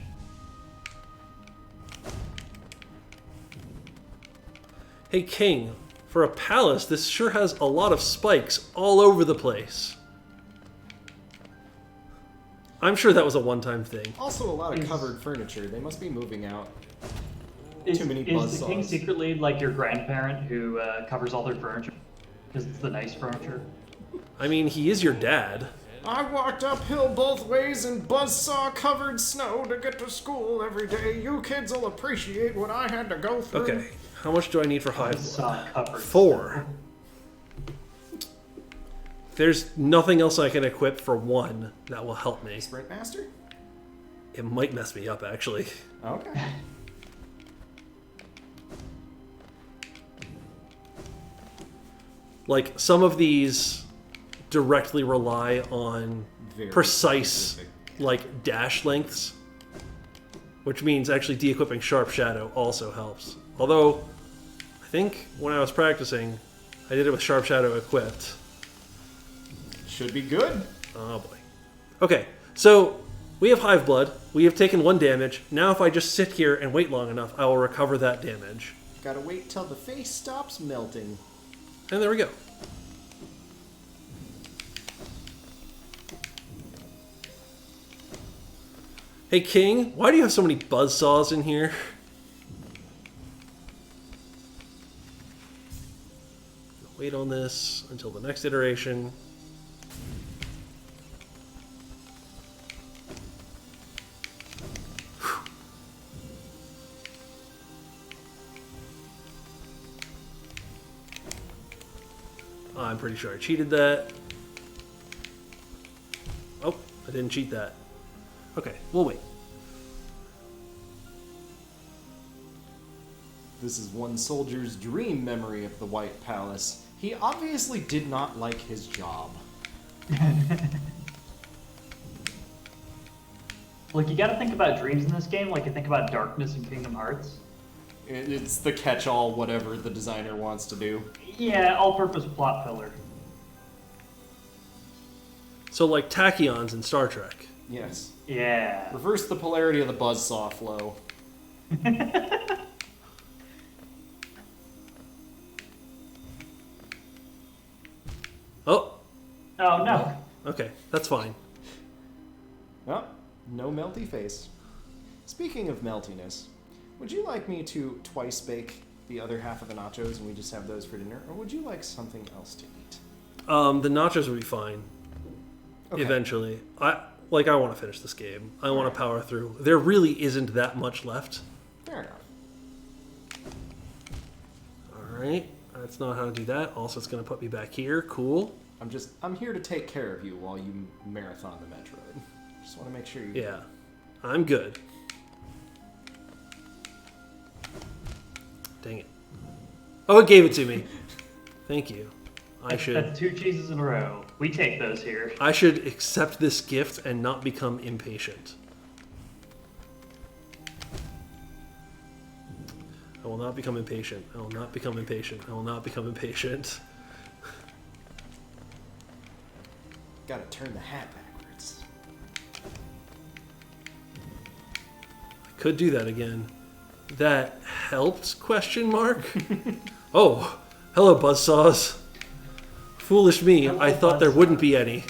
Hey, king, for a palace, this sure has a lot of spikes all over the place. I'm sure that was a one-time thing. Also a lot of Is- covered furniture. They must be moving out. Is, Too many is the king buzzsaws. secretly like your grandparent who covers all their furniture? Because it's the nice furniture. I mean, he is your dad. I walked uphill both ways in buzzsaw-covered snow to get to school every day. You kids will appreciate what I had to go through. Okay, how much do I need for hive? Saw covered. 4. There's nothing else I can equip for 1 that will help me. Sprint Master? It might mess me up, actually. Okay. Like, some of these directly rely on Very precise, specific. like, dash lengths. Which means actually de-equipping Sharp Shadow also helps. Although, I think when I was practicing, I did it with Sharp Shadow equipped. Should be good. Oh boy. Okay, so we have Hive Blood. We have taken 1 damage. Now if I just sit here and wait long enough, I will recover that damage. Gotta wait till the face stops melting. And there we go. Hey King, why do you have so many buzzsaws in here? Wait on this until the next iteration. I'm pretty sure I cheated that. I didn't cheat that. Okay, we'll wait. This is one soldier's dream memory of the White Palace. He obviously did not like his job. Like, you gotta think about dreams in this game like you think about darkness in Kingdom Hearts. It's the catch-all whatever the designer wants to do. Yeah, all-purpose plot filler. So like tachyons in Star Trek. Yes. Yeah. Reverse the polarity of the buzzsaw flow. Oh, Oh, no. okay, that's fine. Oh, no melty face. Speaking of meltiness, would you like me to twice bake the other half of the nachos and we just have those for dinner? Or would you like something else to eat? The nachos would be fine. Okay. Eventually. I want to finish this game. I want to power through. There really isn't that much left. Fair enough. Alright, that's not how to do that. Also, it's going to put me back here. Cool. I'm here to take care of you while you marathon the Metroid. Just want to make sure you... Yeah, I'm good. Dang it. Oh, it gave it to me. Thank you. That's 2 cheeses in a row. We take those here. I should accept this gift and not become impatient. I will not become impatient. I will not become impatient. I will not become impatient. Gotta turn the hat backwards. I could do that again. That helped? Question mark. Oh, hello, buzzsaws. Foolish me. Hello, I thought there buzzsaw. wouldn't be any.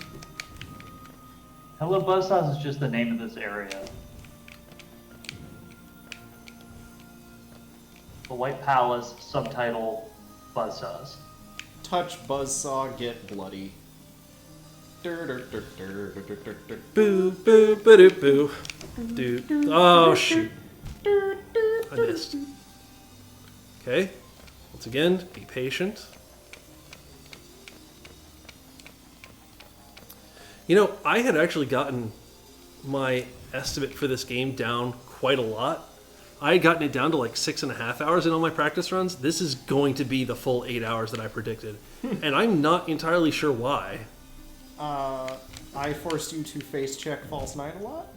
Hello Buzzsaws is just the name of this area. The White Palace, subtitle, Buzzsaws. Touch buzzsaw, get bloody. Boo, boo, boo, doo, boo. Dude. Oh, shoot. I missed. Okay. Once again, be patient. You know, I had actually gotten my estimate for this game down quite a lot. I had gotten it down to like 6.5 hours in all my practice runs. This is going to be the full 8 hours that I predicted. And I'm not entirely sure why. I forced you to face check False Knight a lot?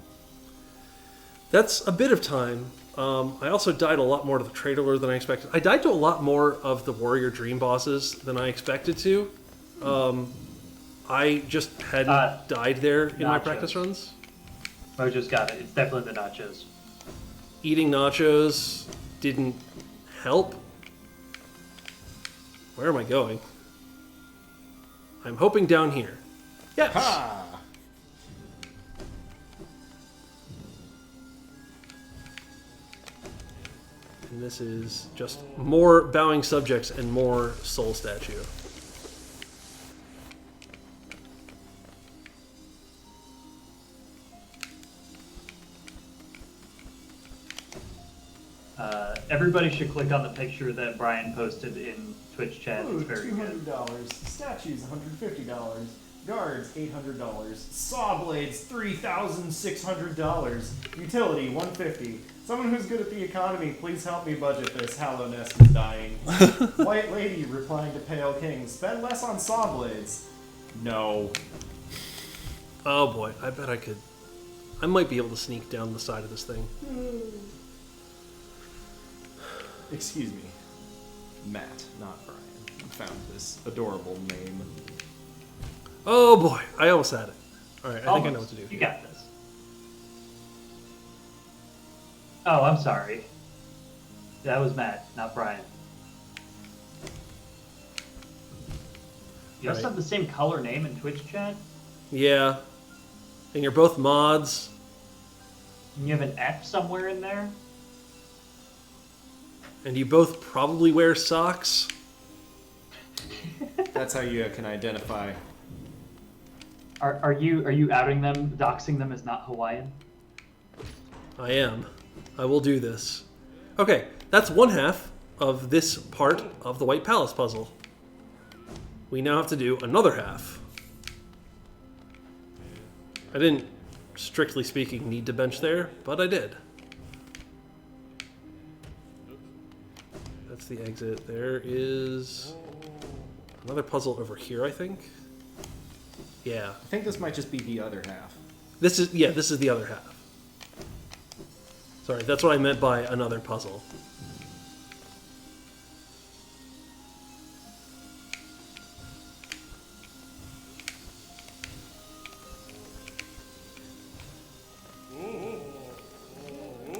That's a bit of time. I also died a lot more to the Trader than I expected. I died to a lot more of the Warrior Dream bosses than I expected to. I just hadn't died there in my nachos. practice runs. Mojo's got it. It's definitely the nachos. Eating nachos didn't help. Where am I going? I'm hoping down here. Yes! Ha! And this is just more bowing subjects and more soul statue. Everybody should click on the picture that Brian posted in Twitch chat. Ooh, It's very good. $200. Statues, $150. Guards, $800. Saw blades, $3,600. Utility, $150. Someone who's good at the economy, please help me budget this. Hallownest is dying. White lady replying to Pale King, spend less on saw blades. No. Oh boy, I bet I could. I might be able to sneak down the side of this thing. Excuse me. Matt, not Brian. Found this adorable name. Oh boy, I almost had it. Alright, I think I know what to do. You got this. Oh, I'm sorry. That was Matt, not Brian. You also Right. have the same color name in Twitch chat? Yeah. And you're both mods. And you have an F somewhere in there? And you both probably wear socks. That's how you can identify. Are you outing them, doxing them as not Hawaiian? I am. I will do this. Okay, that's one half of this part of the White Palace puzzle. We now have to do another half. I didn't, strictly speaking, need to bench there, but I did. That's the exit. There is another puzzle over here, I think. Yeah. I think this might just be the other half. This is the other half. Sorry, that's what I meant by another puzzle.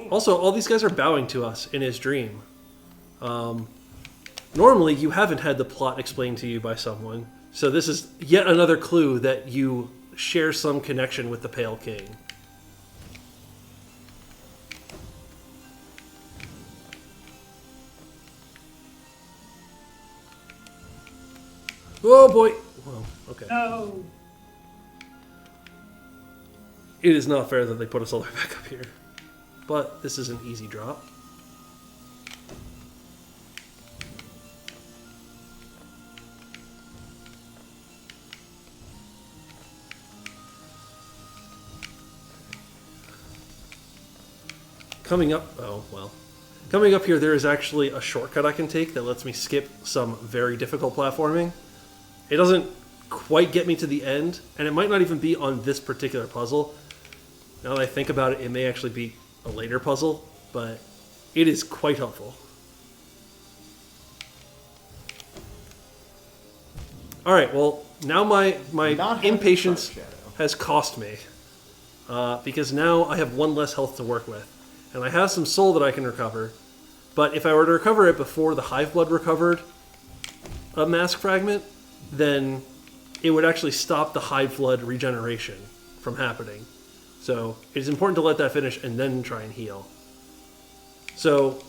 Also, all these guys are bowing to us in his dream. Normally, you haven't had the plot explained to you by someone, so this is yet another clue that you share some connection with the Pale King. Oh boy! Well, okay. No. It is not fair that they put us all the way back up here. But this is an easy drop. Coming up, oh well. Coming up here, there is actually a shortcut I can take that lets me skip some very difficult platforming. It doesn't quite get me to the end, and it might not even be on this particular puzzle. Now that I think about it, it may actually be a later puzzle, but it is quite helpful. Alright, well, now my impatience has cost me. Because now I have one less health to work with. And I have some soul that I can recover. But if I were to recover it before the Hive Blood recovered a mask fragment, then it would actually stop the Hive Blood regeneration from happening. So it is important to let that finish and then try and heal. So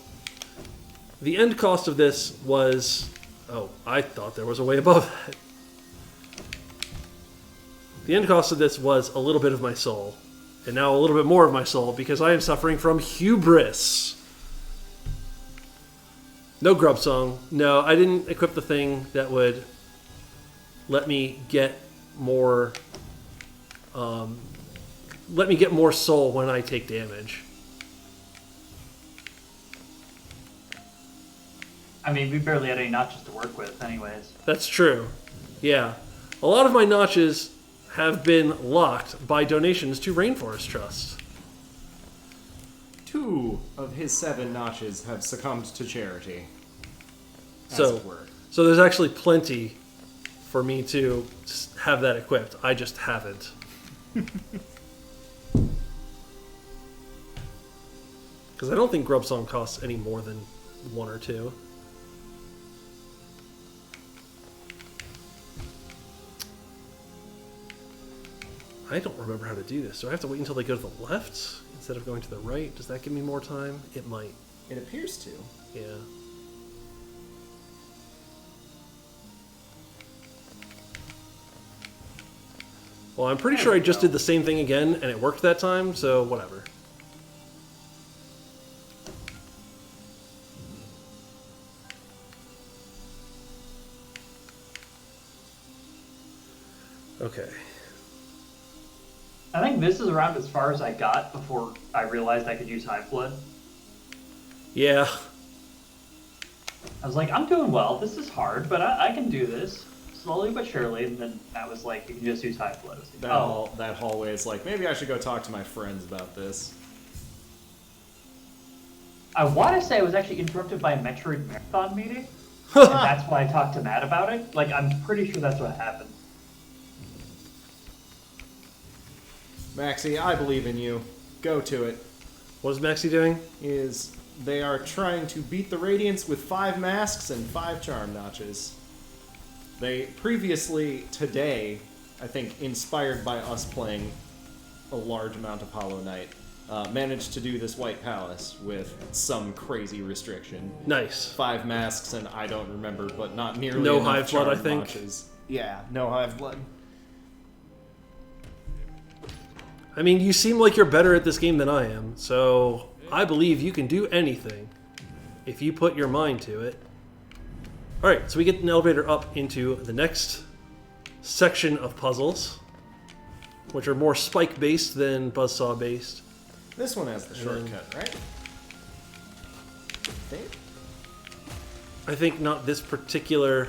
the end cost of this was... Oh, I thought there was a way above that. The end cost of this was a little bit of my soul. And now a little bit more of my soul because I am suffering from hubris. No grub song. No, I didn't equip the thing that would let me get more... let me get more soul when I take damage. I mean, we barely had any notches to work with anyways. That's true. Yeah. A lot of my notches have been locked by donations to Rainforest Trust. 2 of his 7 notches have succumbed to charity. As So, it were. so there's actually plenty for me to have that equipped. I just haven't. Because I don't think Grub Song costs any more than 1 or 2. I don't remember how to do this. Do I have to wait until they go to the left instead of going to the right? Does that give me more time? It might. It appears to. Yeah. Well, I'm pretty sure I just did the same thing again, and it worked that time, so whatever. Okay. I think this is around as far as I got before I realized I could use Hive Blood. Yeah. I was like, I'm doing well. This is hard, but I can do this slowly but surely. And then I was like, you can just use Hive Blood. Like, That hallway is like, maybe I should go talk to my friends about this. I want to say I was actually interrupted by a Metroid marathon meeting. And that's why I talked to Matt about it. Like, I'm pretty sure that's what happened. Maxie, I believe in you. Go to it. What is Maxie doing? They are trying to beat the Radiance with 5 masks and 5 charm notches. They previously, today, I think, inspired by us playing a large amount of Hollow Knight, managed to do this White Palace with some crazy restriction. Nice. 5 masks and I don't remember, but not nearly No enough Hive Blood, I charm think. notches. Yeah, no Hive Blood. I mean, you seem like you're better at this game than I am, so I believe you can do anything if you put your mind to it. Alright, so we get an elevator up into the next section of puzzles. which are more spike-based than buzzsaw-based. This one has the And then- shortcut, right? I think. I think not this particular...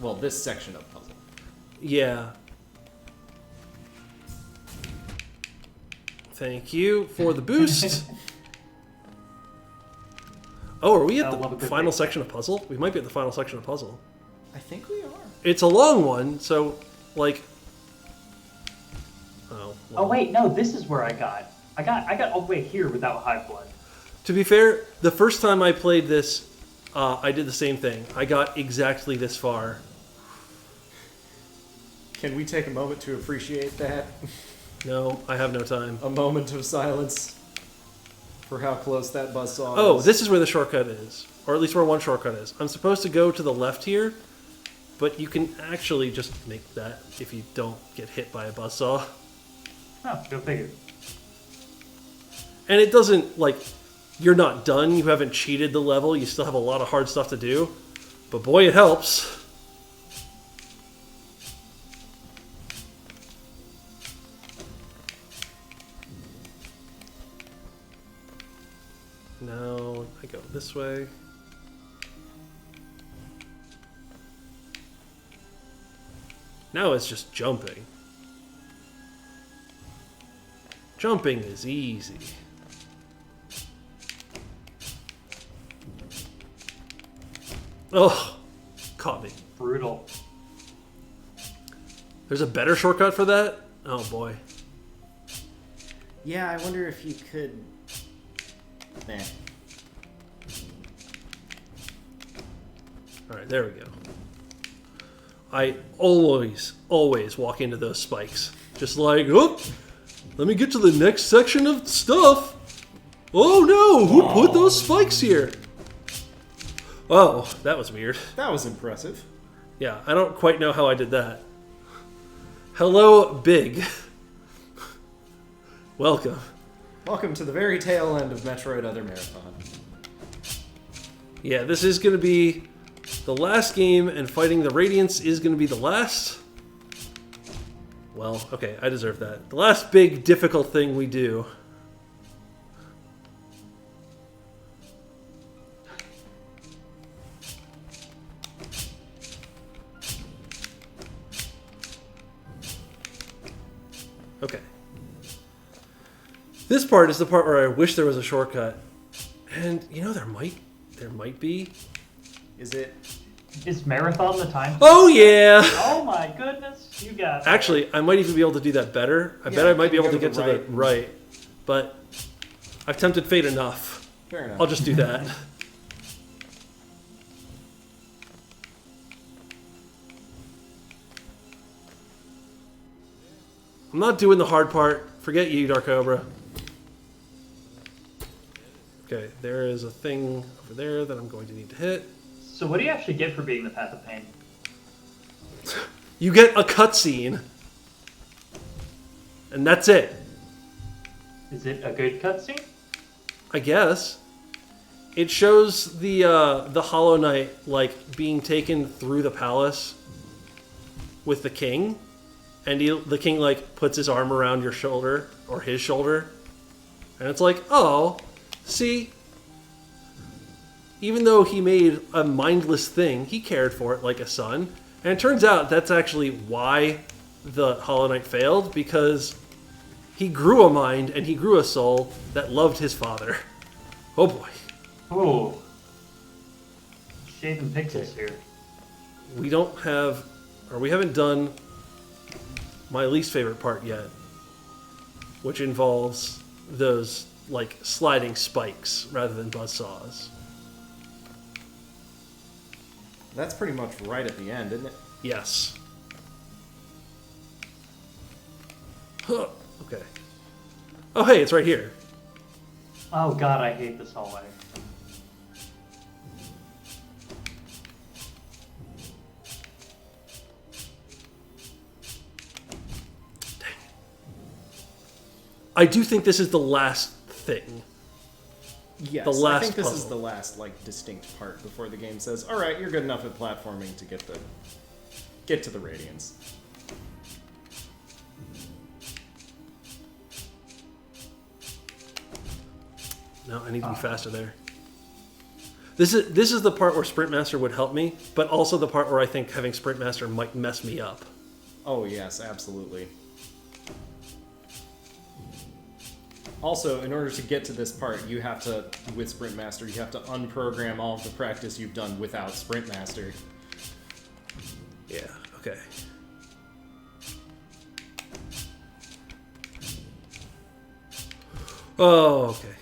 Well, this section of puzzle. Yeah. Thank you for the boost. Oh, are we at I love a the good final base. section of puzzle? We might be at the final section of puzzle. I think we are. It's a long one, so, like... Oh, Oh wait, no, this is where I got all the way here without high blood. To be fair, the first time I played this, I did the same thing. I got exactly this far. Can we take a moment to appreciate that? No, I have no time. A moment of silence for how close that buzzsaw Oh, is. this is where the shortcut is. Or at least where one shortcut is. I'm supposed to go to the left here, but you can actually just make that if you don't get hit by a buzzsaw. Oh, go figure. And it doesn't, like, you're not done. You haven't cheated the level. You still have a lot of hard stuff to do. But boy, it helps. Now I go this way. Now it's just jumping. Jumping is easy. Oh, caught me. Brutal. There's a better shortcut for that? Oh boy. Yeah, I wonder if you could... Nah. Alright, there we go. I always walk into those spikes. Just like, oh, let me get to the next section of stuff. Oh no, who put those spikes here? Oh, that was weird. That was impressive. Yeah, I don't quite know how I did that. Hello, Big. Welcome. Welcome to the very tail end of Metroid Other Marathon. Yeah, this is going to be the last game, and fighting the Radiance is going to be the last... Well, okay, I deserve that. The last big, difficult thing we do. Okay. This part is the part where I wish there was a shortcut. And, you know, there might be. Is it? Is marathon the time? Oh, yeah! Oh my goodness, you got it. Actually, I might even be able to do that better. I bet I might be able to get to the right. But I've tempted fate enough. Fair enough. I'll just do that. I'm not doing the hard part. Forget you, Dark Cobra. Okay, there is a thing over there that I'm going to need to hit. So what do you actually get for being the Path of Pain? You get a cutscene. And that's it. Is it a good cutscene? I guess. It shows the Hollow Knight like being taken through the palace with the king, and the king like puts his arm around your shoulder or his shoulder, and it's like, oh, see, even though he made a mindless thing, he cared for it like a son, and it turns out that's actually why the Hollow Knight failed, because he grew a mind and he grew a soul that loved his father. Oh boy. Oh. Shaving pixels here. We don't have, or we haven't done my least favorite part yet, which involves those like sliding spikes rather than buzzsaws. That's pretty much right at the end, isn't it? Yes. Huh. Okay. Oh hey, it's right here. Oh god, I hate this hallway. I do think this is the last thing. Yes. The last I think this is puzzle. the last like distinct part before the game says, "All right, you're good enough at platforming to get to the Radiance." No, I need to be faster there. This is the part where Sprint Master would help me, but also the part where I think having Sprint Master might mess me up. Oh, yes, absolutely. Also, in order to get to this part, you have to, with Sprint Master, you have to unprogram all of the practice you've done without Sprint Master. Yeah, okay. Oh, okay.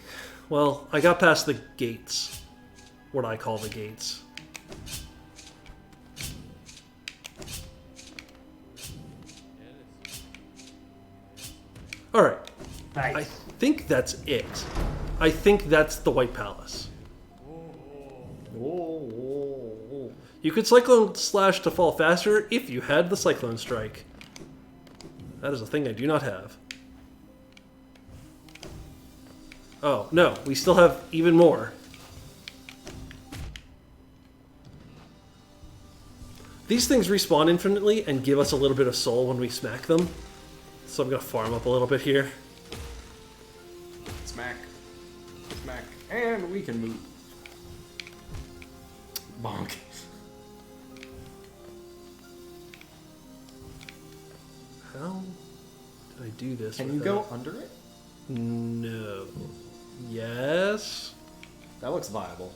Well, I got past the gates. What I call the gates. Alright. I Nice. think that's it. I think that's the White Palace. You could Cyclone Slash to fall faster if you had the Cyclone Strike. That is a thing I do not have. Oh, no. We still have even more. These things respawn infinitely and give us a little bit of soul when we smack them. So I'm going to farm up a little bit here. Smack. Smack. And we can move. Bonk. How did I do this? Can you without- go under it? No. Yes? That looks viable.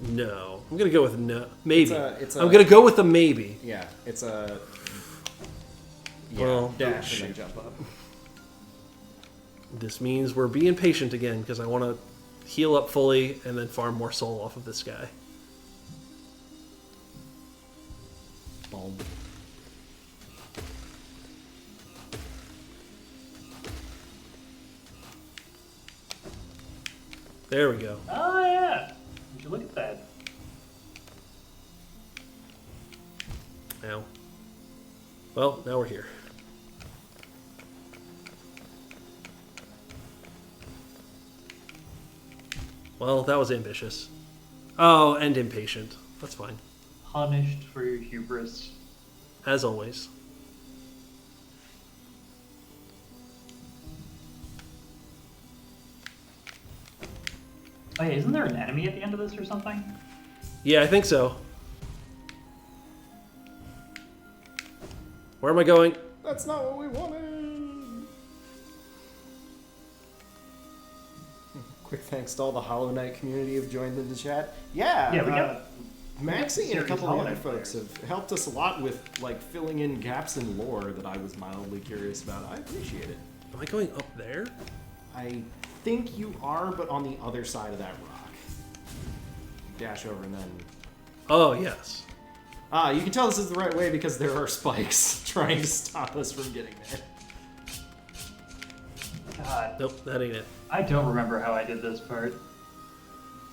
No. I'm going to go with no. Maybe. It's a- I'm going to go with a maybe. Yeah, it's a... Yeah, Well, dash and then jump up. This means we're being patient again because I want to heal up fully and then farm more soul off of this guy. Boom. There we go. Oh yeah. Would you look at that? Now. Well, now we're here. Well, that was ambitious. Oh, and impatient. That's fine. Punished for your hubris. As always. Oh yeah, isn't there an enemy at the end of this or something? Yeah, I think so. Where am I going? That's not what we wanted! Quick thanks to all the Hollow Knight community who've joined in the chat. Yeah, Yeah, we got Maxie and a serious couple of Hollow other Knight folks players. have helped us a lot with like filling in gaps in lore that I was mildly curious about. I appreciate it. Am I going up there? I think you are, but on the other side of that rock. Dash over and then... Oh, yes. Ah, you can tell this is the right way because there are spikes trying to stop us from getting there. God, Nope, that ain't it. I don't remember how I did this part.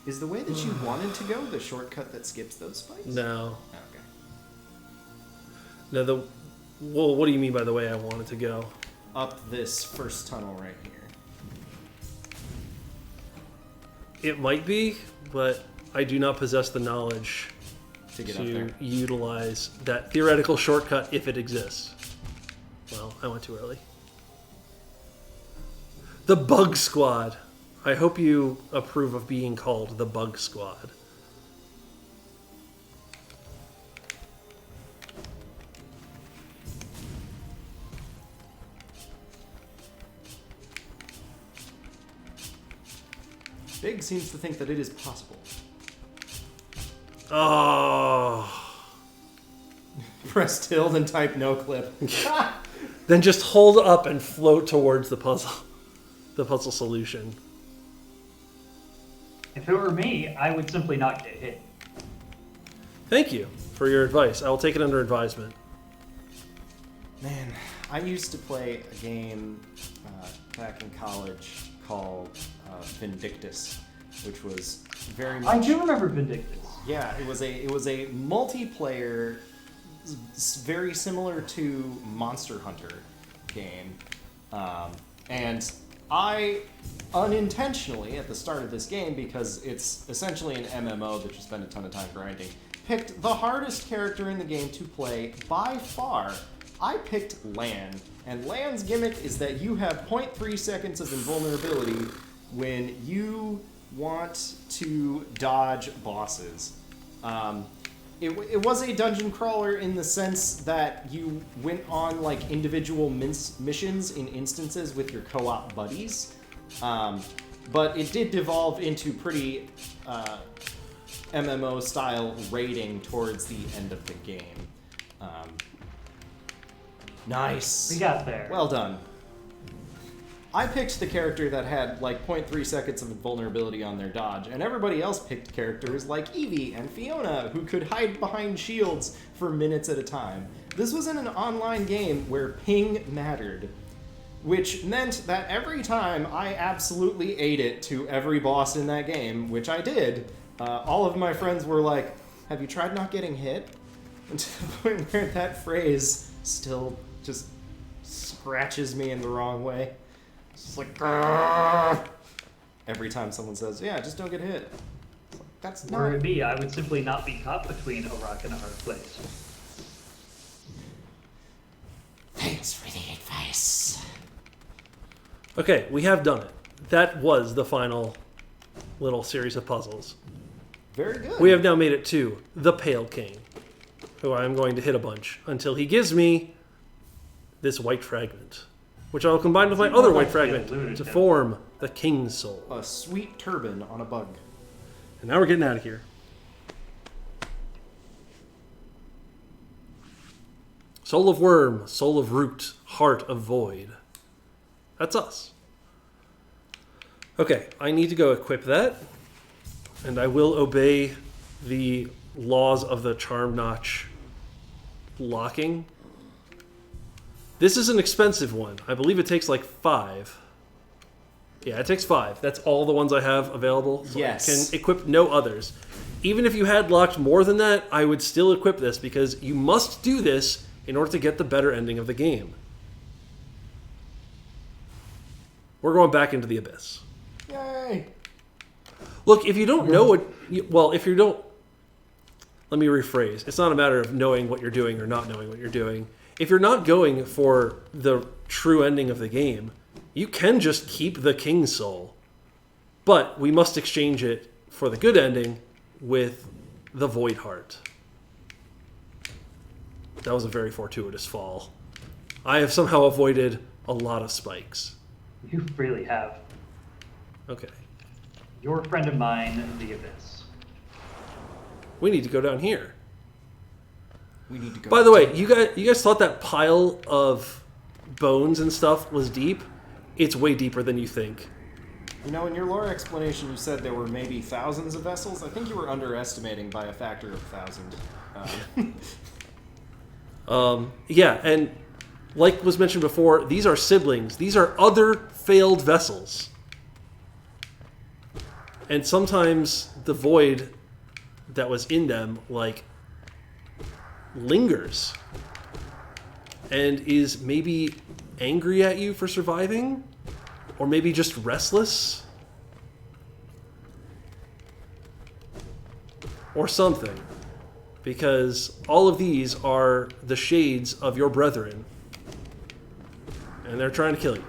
Is the way that you wanted to go the shortcut that skips those spikes? No. Okay. No, well, what do you mean by the way I wanted to go? Up this first tunnel right here. It might be, but I do not possess the knowledge To get up to there. utilize that theoretical shortcut if it exists. Well, I went too early. The Bug Squad. I hope you approve of being called the Bug Squad. Big seems to think that it is possible. Oh. Press tilde and type no clip. Then just hold up and float towards the puzzle. The puzzle solution. If it were me, I would simply not get hit. Thank you for your advice. I will take it under advisement. Man, I used to play a game back in college called Vindictus, which was very much... I do remember Vindictus. Yeah, it was a multiplayer, very similar to Monster Hunter game, and I unintentionally at the start of this game, because it's essentially an MMO that you spend a ton of time grinding, picked the hardest character in the game to play by far. I picked Lan, and Lan's gimmick is that you have 0.3 seconds of invulnerability when you want to dodge bosses. It was a dungeon crawler in the sense that you went on like individual missions in instances with your co-op buddies, but it did devolve into pretty MMO style raiding towards the end of the game. Nice. We got there. Well done. I picked the character that had like 0.3 seconds of vulnerability on their dodge, and everybody else picked characters like Eevee and Fiona, who could hide behind shields for minutes at a time. This was in an online game where ping mattered, which meant that every time I absolutely ate it to every boss in that game, which I did, all of my friends were like, "Have you tried not getting hit?" And to the point where that phrase still just scratches me in the wrong way. It's like, "Grrr." Every time someone says, "Yeah, just don't get hit." It's like, that's Were not... it me, I would simply not be caught between a rock and a hard place. Thanks for the advice. Okay, we have done it. That was the final little series of puzzles. Very good. We have now made it to the Pale King, who I am going to hit a bunch until he gives me this white fragment, which I will combine with my other white fragment to form the King's Soul. A sweet turban on a bug. And now we're getting out of here. Soul of Worm, Soul of Root, Heart of Void. That's us. Okay, I need to go equip that, and I will obey the laws of the charm notch locking. This is an expensive one. I believe it takes like 5. Yeah, it takes 5. That's all the ones I have available. So yes. I can equip no others. Even if you had locked more than that, I would still equip this because you must do this in order to get the better ending of the game. We're going back into the abyss. Yay! Look, if you don't know what... if you don't... Let me rephrase. It's not a matter of knowing what you're doing or not knowing what you're doing. If you're not going for the true ending of the game, you can just keep the King's Soul. But we must exchange it for the good ending with the Void Heart. That was a very fortuitous fall. I have somehow avoided a lot of spikes. You really have. Okay. Your friend of mine, the Abyss. We need to go down here. We need to go. By the way, you guys thought that pile of bones and stuff was deep? It's way deeper than you think. You know, in your lore explanation, you said there were maybe thousands of vessels. I think you were underestimating by a factor of 1,000. Yeah, and like was mentioned before, these are siblings. These are other failed vessels. And sometimes the void that was in them, like, lingers. And is maybe angry at you for surviving? Or maybe just restless? Or something. Because all of these are the shades of your brethren. And they're trying to kill you.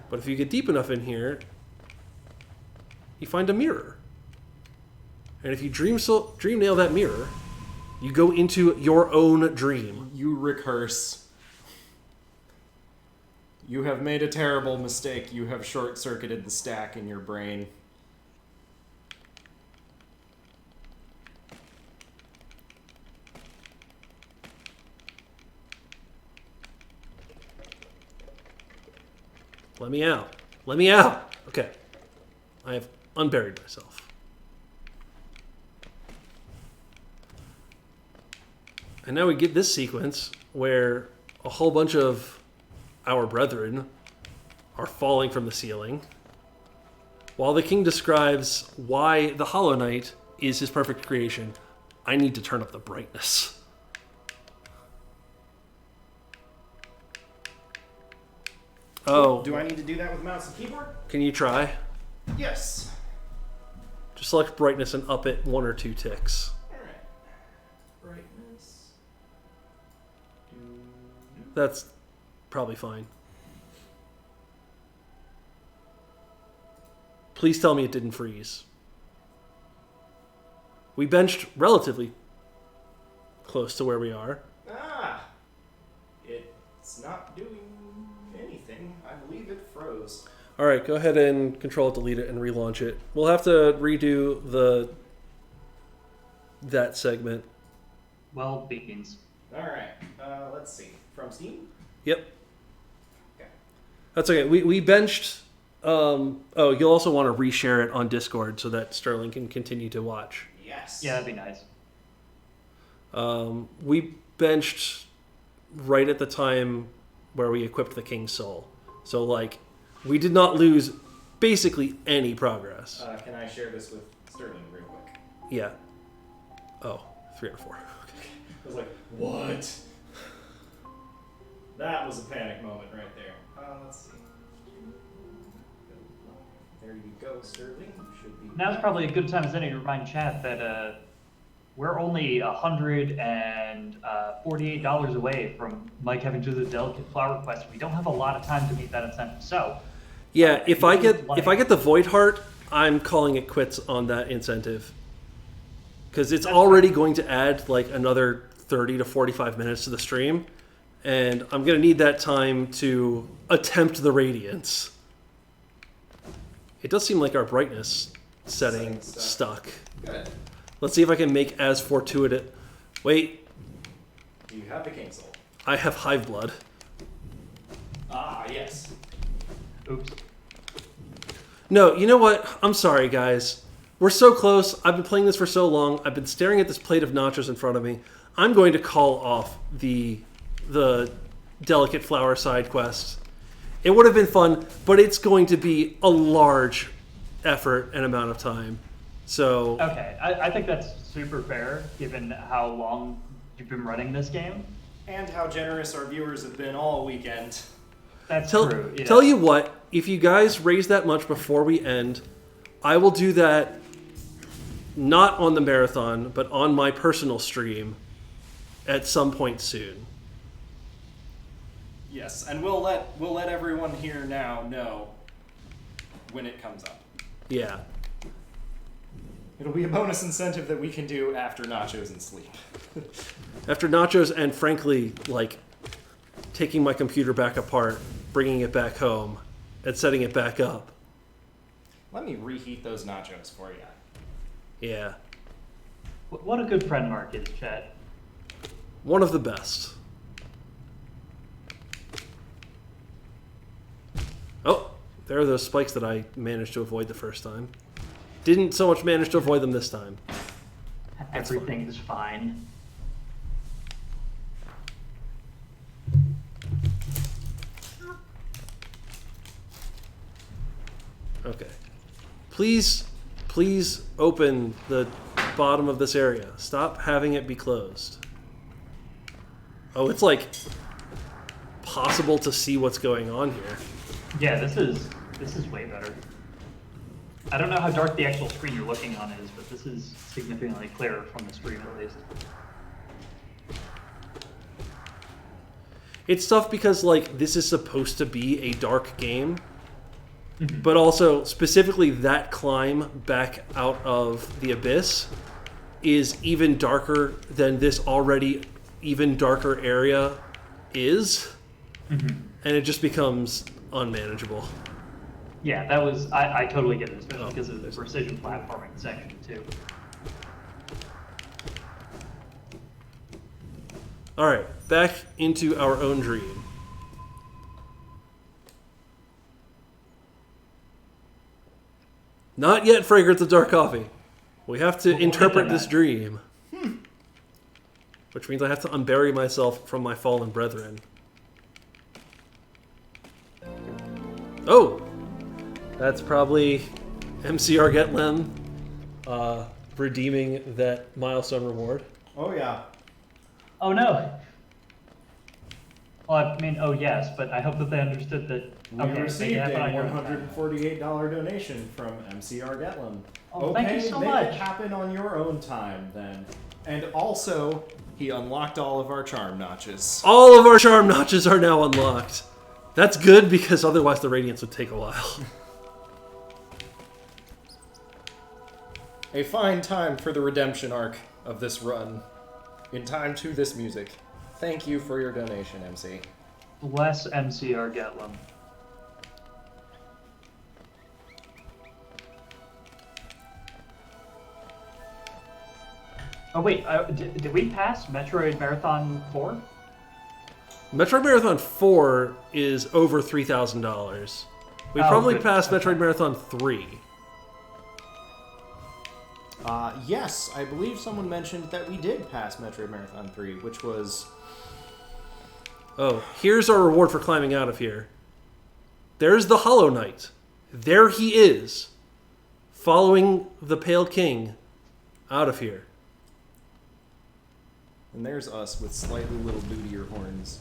But if you get deep enough in here, you find a mirror. And if you dream nail that mirror, you go into your own dream. You recurse. You have made a terrible mistake. You have short-circuited the stack in your brain. Let me out. Let me out. Okay. I have unburied myself. And now we get this sequence where a whole bunch of our brethren are falling from the ceiling, while the king describes why the Hollow Knight is his perfect creation. I need to turn up the brightness. Oh. Do I need to do that with mouse and keyboard? Can you try? Yes. Just select brightness and up it 1 or 2 ticks. Alright. Brightness. That's probably fine. Please tell me it didn't freeze. We benched relatively close to where we are. Ah! It's not doing anything. I believe it froze. All right, go ahead and Control-Delete it and relaunch it. We'll have to redo that segment. Well, beans. Alright, let's see. From Steam? Yep. Okay. That's okay. We benched. Oh, you'll also want to reshare it on Discord so that Sterling can continue to watch. Yes. Yeah, that'd be nice. We benched right at the time where we equipped the King's Soul. So, like, we did not lose basically any progress. Can I share this with Sterling real quick? Yeah. Oh, 3 out of 4. I was like, what? That was a panic moment right there. Let's see. There you go, Sterling. You should be. Now's probably a good time as any to remind chat that we're only $148 away from Mike having to do the delicate flower quest. We don't have a lot of time to meet that incentive. So, Yeah, if I get the Void Heart, I'm calling it quits on that incentive. Because it's already going to add like another 30 to 45 minutes to the stream, and I'm going to need that time to attempt the Radiance. It does seem like our brightness setting stuck. Good. Let's see if I can make as fortuitous. Wait, You have the King Soul. I have Hive Blood. Ah, yes. oops. No, you know what? I'm sorry, guys. We're so close. I've been playing this for so long. I've been staring at this plate of nachos in front of me. I'm going to call off the Delicate Flower side quest. It would have been fun, but it's going to be a large effort and amount of time. So Okay, I think that's super fair given how long you've been running this game. And how generous our viewers have been all weekend. That's tell true. tell you what, if you guys raise that much before we end, I will do that not on the marathon, but on my personal stream at some point soon. Yes, and we'll let everyone here now know when it comes up. Yeah. It'll be a bonus incentive that we can do after nachos and sleep. After nachos and frankly, like, taking my computer back apart, bringing it back home, and setting it back up. Let me reheat those nachos for you. Yeah. What a good friend Mark is, chat. One of the best. Oh, there are those spikes that I managed to avoid the first time. Didn't so much manage to avoid them this time. Everything is fine. Okay. Please open the bottom of this area. Stop having it be closed. Oh, it's like possible to see what's going on here. Yeah, this is way better. I don't know how dark the actual screen you're looking on is, but this is significantly clearer from the stream at least. It's tough because, like, this is supposed to be a dark game, but also specifically that climb back out of the abyss is even darker than this already even darker area is, and it just becomes unmanageable. Yeah, that was I totally get it, especially because of the precision platforming section too. All right, back into our own dream. Not yet, Fragrance of Dark Coffee. We have to We'll get interpret to this that. dream. Which means I have to unbury myself from my fallen brethren. Oh! That's probably MCR Getlem redeeming that milestone reward. Oh yeah. Oh no. Well, I mean, oh yes, but I hope that they understood that. We Okay, they received have a it on your own time. $148 donation from MCR Getlem. Oh, okay, thank you so make much. it happen on your own time then. And also, He unlocked all of our charm notches. All of our charm notches are now unlocked. That's good because otherwise the Radiance would take a while. A fine time for the redemption arc of this run. In time to this music. Thank you for your donation, MC. Bless MCR Gatlin. Oh wait, did we pass Metroid Marathon 4? Metroid Marathon 4 is over $3,000. We probably good. passed Okay. Metroid Marathon 3. Yes, I believe someone mentioned that we did pass Metroid Marathon 3, which was... Oh, here's our reward for climbing out of here. There's the Hollow Knight. There he is, following the Pale King out of here. And there's us with slightly little bootier horns.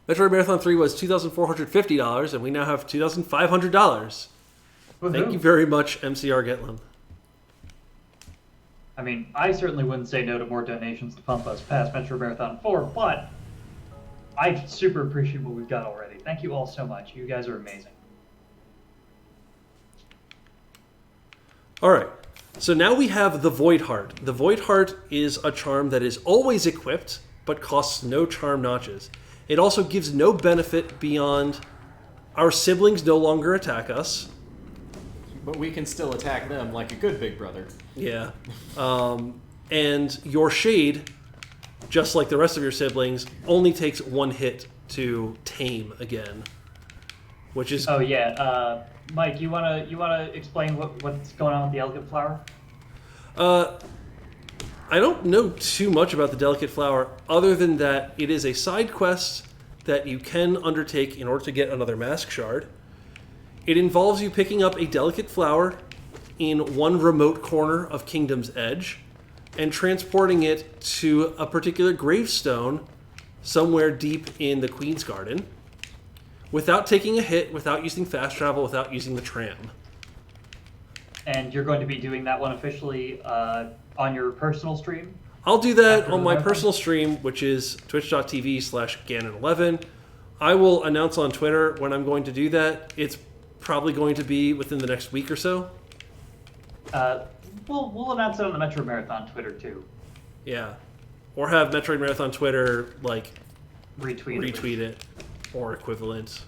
Metroid Marathon 3 was $2,450, and we now have $2,500. Thank you very much, MCR Getlam. I mean, I certainly wouldn't say no to more donations to pump us past Metroid Marathon 4, but I super appreciate what we've got already. Thank you all so much. You guys are amazing. All right, so now we have the Void Heart. The Void Heart is a charm that is always equipped, but costs no charm notches. It also gives no benefit beyond our siblings no longer attack us. But we can still attack them like a good big brother. Yeah. And your Shade, just like the rest of your siblings, only takes one hit to tame again. Which is... Oh yeah, Mike, you wanna explain what's going on with the Elegant Flower? I don't know too much about the Delicate Flower, other than that it is a side quest that you can undertake in order to get another Mask Shard. It involves you picking up a Delicate Flower in one remote corner of Kingdom's Edge and transporting it to a particular gravestone somewhere deep in the Queen's Garden without taking a hit, without using fast travel, without using the tram. And you're going to be doing that one officially on your personal stream? I'll do that After on the my marathon? personal stream, which is twitch.tv/Ganon11. I will announce on Twitter when I'm going to do that. It's probably going to be within the next week or so. We'll announce it on the Metro Marathon Twitter too. Yeah. Or have Metroid Marathon Twitter, like, Retweet it or equivalent.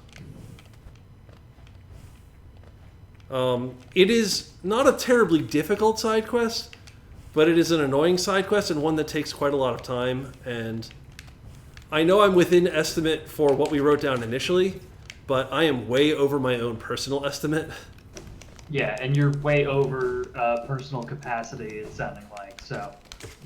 It is not a terribly difficult side quest, but it is an annoying side quest and one that takes quite a lot of time. And I know I'm within estimate for what we wrote down initially, but I am way over my own personal estimate. Yeah, and you're way over personal capacity. It's sounding like so.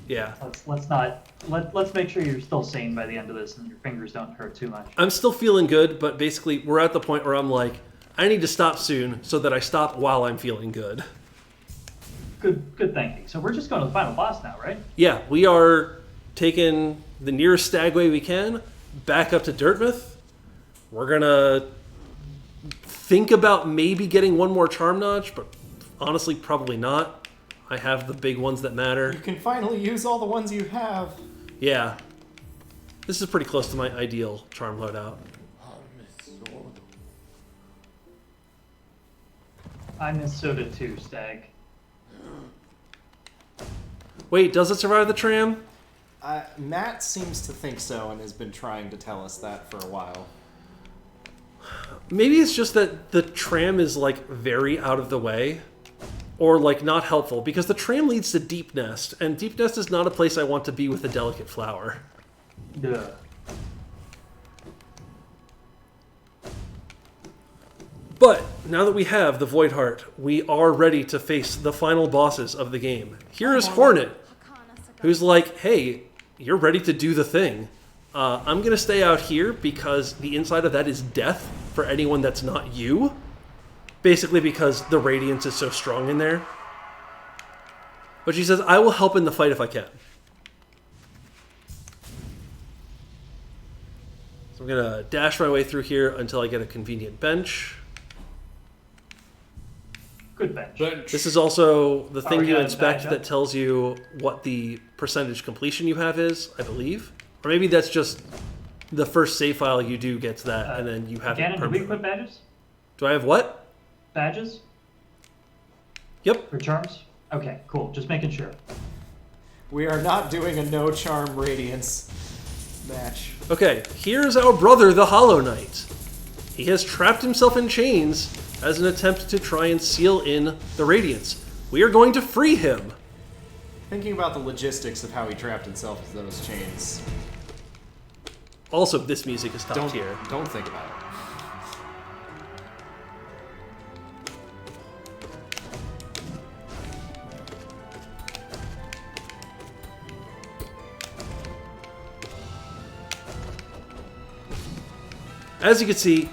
Yeah. Let's make sure you're still sane by the end of this and your fingers don't hurt too much. I'm still feeling good, but basically we're at the point where I'm like, I need to stop soon so that I stop while I'm feeling good. Good thinking. So we're just going to the final boss now, right? Yeah, we are taking the nearest stagway we can back up to Dirtmouth. We're gonna think about maybe getting one more charm notch, but honestly probably not. I have the big ones that matter. You can finally use all the ones you have. Yeah. This is pretty close to my ideal charm loadout. I miss Soda too, Stag. Wait, does it survive the tram? Matt seems to think so and has been trying to tell us that for a while. Maybe it's just that the tram is, like, very out of the way. Or, like, not helpful. Because the tram leads to Deep Nest. And Deep Nest is not a place I want to be with a Delicate Flower. Duh. But, now that we have the Void Heart, we are ready to face the final bosses of the game. Here is Hornet, who's like, hey, you're ready to do the thing. I'm going to stay out here because the inside of that is death for anyone that's not you. Basically because the radiance is so strong in there. But she says, I will help in the fight if I can. So I'm going to dash my way through here until I get a convenient bench. Good bench. This is also the thing you yeah, inspect badge that up. tells you what the percentage completion you have is, I believe. Or maybe that's just the first save file you do gets that, and then you have Gannon, it do we permanently. equip badges? Do I have what? Badges? Yep. For charms? Okay, cool. Just making sure. We are not doing a no charm radiance match. Okay, here's our brother, the Hollow Knight. He has trapped himself in chains as an attempt to try and seal in the Radiance. We are going to free him. Thinking about the logistics of how he trapped himself in those chains. Also, this music is top Don't tier. don't think about it. As you can see,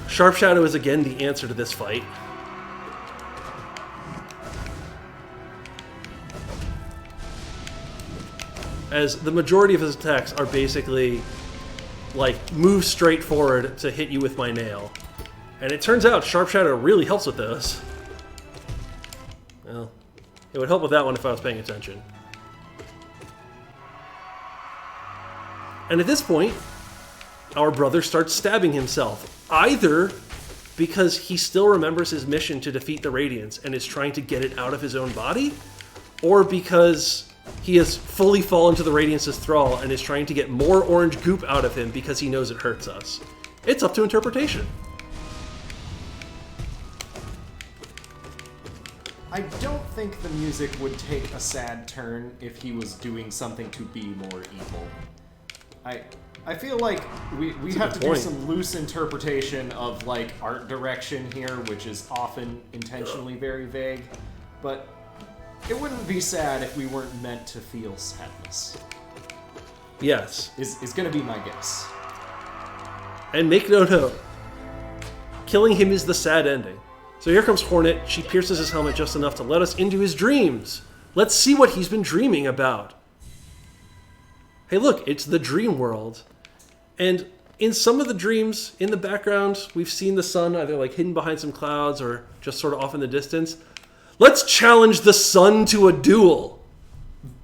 Sharp Shadow is again the answer to this fight. As the majority of his attacks are basically like move straight forward to hit you with my nail. And it turns out Sharp Shadow really helps with those. Well, it would help with that one if I was paying attention. And at this point, our brother starts stabbing himself, either because he still remembers his mission to defeat the Radiance and is trying to get it out of his own body, or because he has fully fallen to the Radiance's thrall and is trying to get more orange goop out of him because he knows it hurts us. It's up to interpretation. I don't think the music would take a sad turn if he was doing something to be more evil. I feel like we have to do point. some loose interpretation of like art direction here, which is often intentionally very vague, but it wouldn't be sad if we weren't meant to feel sadness. Yes. Is gonna be my guess. And make no note, killing him is the sad ending. So here comes Hornet. She pierces his helmet just enough to let us into his dreams. Let's see what he's been dreaming about. Hey look, it's the dream world. And in some of the dreams, in the background, we've seen the sun either like hidden behind some clouds or just sort of off in the distance. Let's challenge the sun to a duel.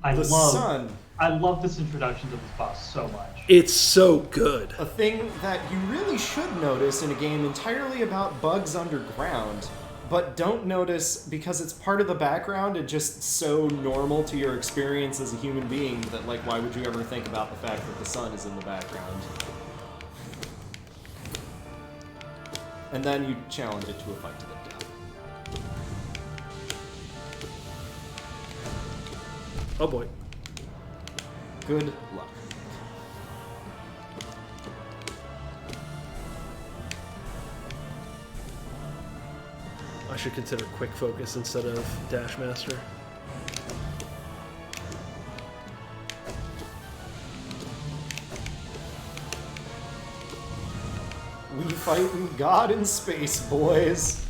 I The sun. love this introduction to this boss so much. It's so good. A thing that you really should notice in a game entirely about bugs underground, but don't notice because it's part of the background and just so normal to your experience as a human being that, like, why would you ever think about the fact that the sun is in the background? And then you challenge it to a fight to the death. Oh boy. Good luck. I should consider quick focus instead of dash master. We fighting God in space, boys.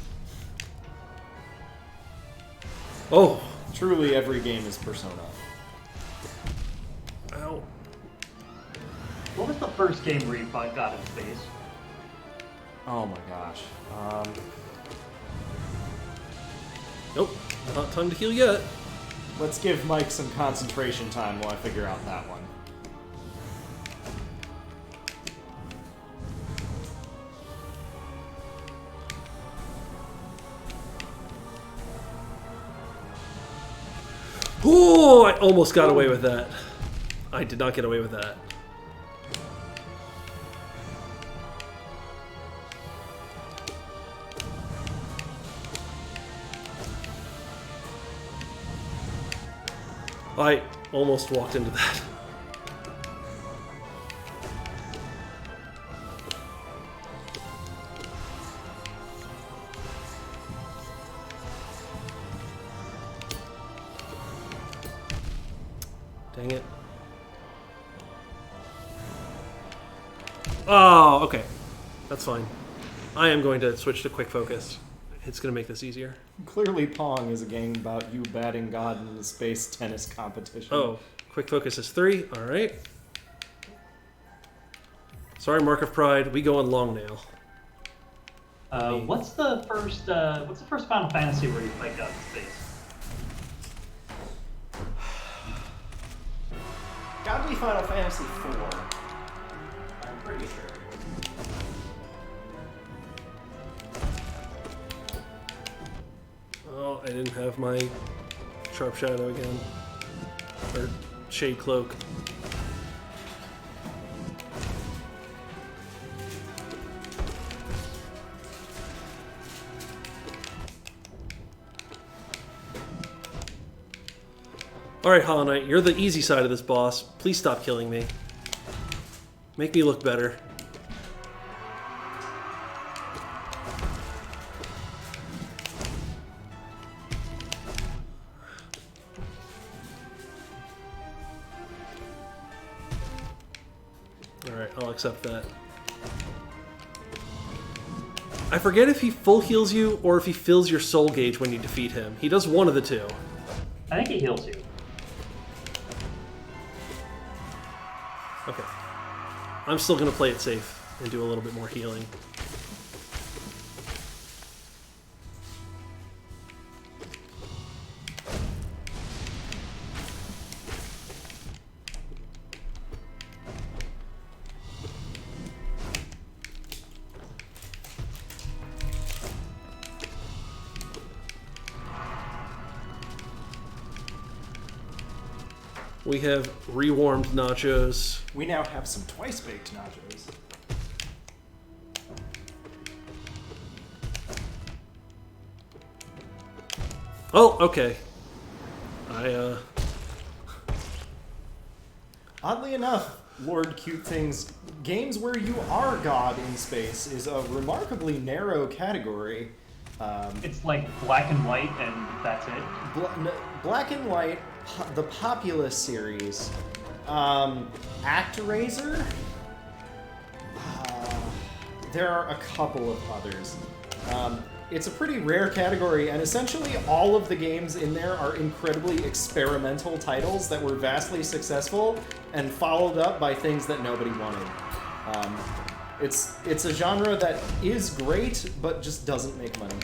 Oh. Truly, every game is Persona. Ow. What was the first game where you fought God in space? Oh my gosh. Nope. Not time to heal yet. Let's give Mike some concentration time while I figure out that one. Oh, I almost got away with that. I did not get away with that. I almost walked into that. Dang it. Oh, okay. That's fine. I am going to switch to quick focus. It's going to make this easier. Clearly, Pong is a game about you batting God in the space tennis competition. Oh, quick focus is 3. All right. Sorry, Mark of Pride. We go on long nail. What's the first Final Fantasy where you play God in space? Gotta be Final Fantasy IV. I'm pretty sure. Oh, I didn't have my Sharp Shadow again. Or Shade Cloak. Alright, Hollow Knight, you're the easy side of this boss. Please stop killing me. Make me look better. Alright, I'll accept that. I forget if he full heals you or if he fills your soul gauge when you defeat him. He does one of the two. I think he heals you. Okay. I'm still going to play it safe and do a little bit more healing. We have rewarmed nachos. We now have some twice-baked nachos. Oh, okay. Oddly enough, Lord Cute Things, games where you are God in space is a remarkably narrow category. It's like black and white, and that's it. Black and White, the Populous series, ActRaiser. There are a couple of others. It's a pretty rare category, and essentially all of the games in there are incredibly experimental titles that were vastly successful and followed up by things that nobody wanted. It's a genre that is great, but just doesn't make money.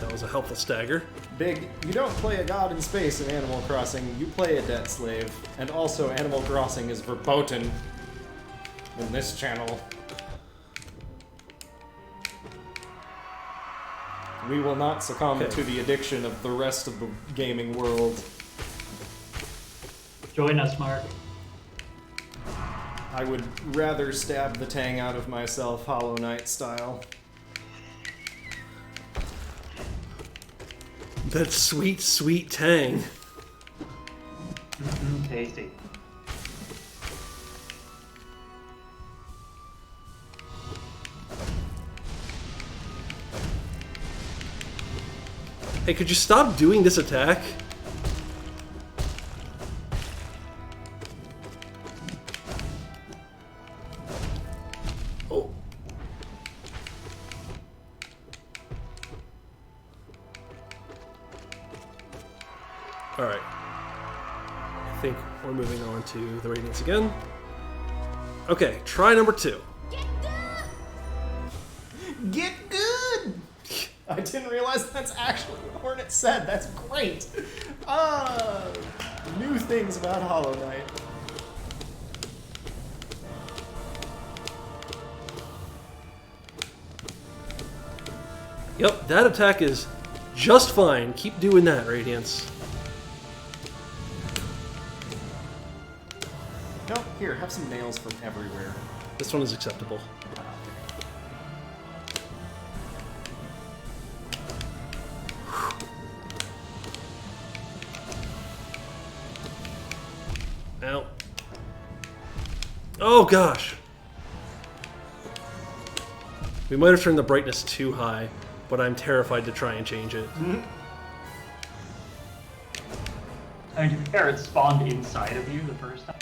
That was a helpful stagger. Big, you don't play a god in space in Animal Crossing, you play a debt slave. And also, Animal Crossing is verboten in this channel. We will not succumb Okay. to the addiction of the rest of the gaming world. Join us, Mark. I would rather stab the tang out of myself, Hollow Knight style. That sweet, sweet tang. Tasty. Hey, could you stop doing this attack? Oh. Alright. I think we're moving on to the Radiance again. Okay, try number 2. Get good! I didn't realize that's actually what Hornet said. That's great. New things about Hollow Knight. Yep, that attack is just fine. Keep doing that, Radiance. No, here, have some nails from everywhere. This one is acceptable. Ow. Oh gosh! We might have turned the brightness too high, but I'm terrified to try and change it. I mean, to be fair, it spawned inside of you the first time.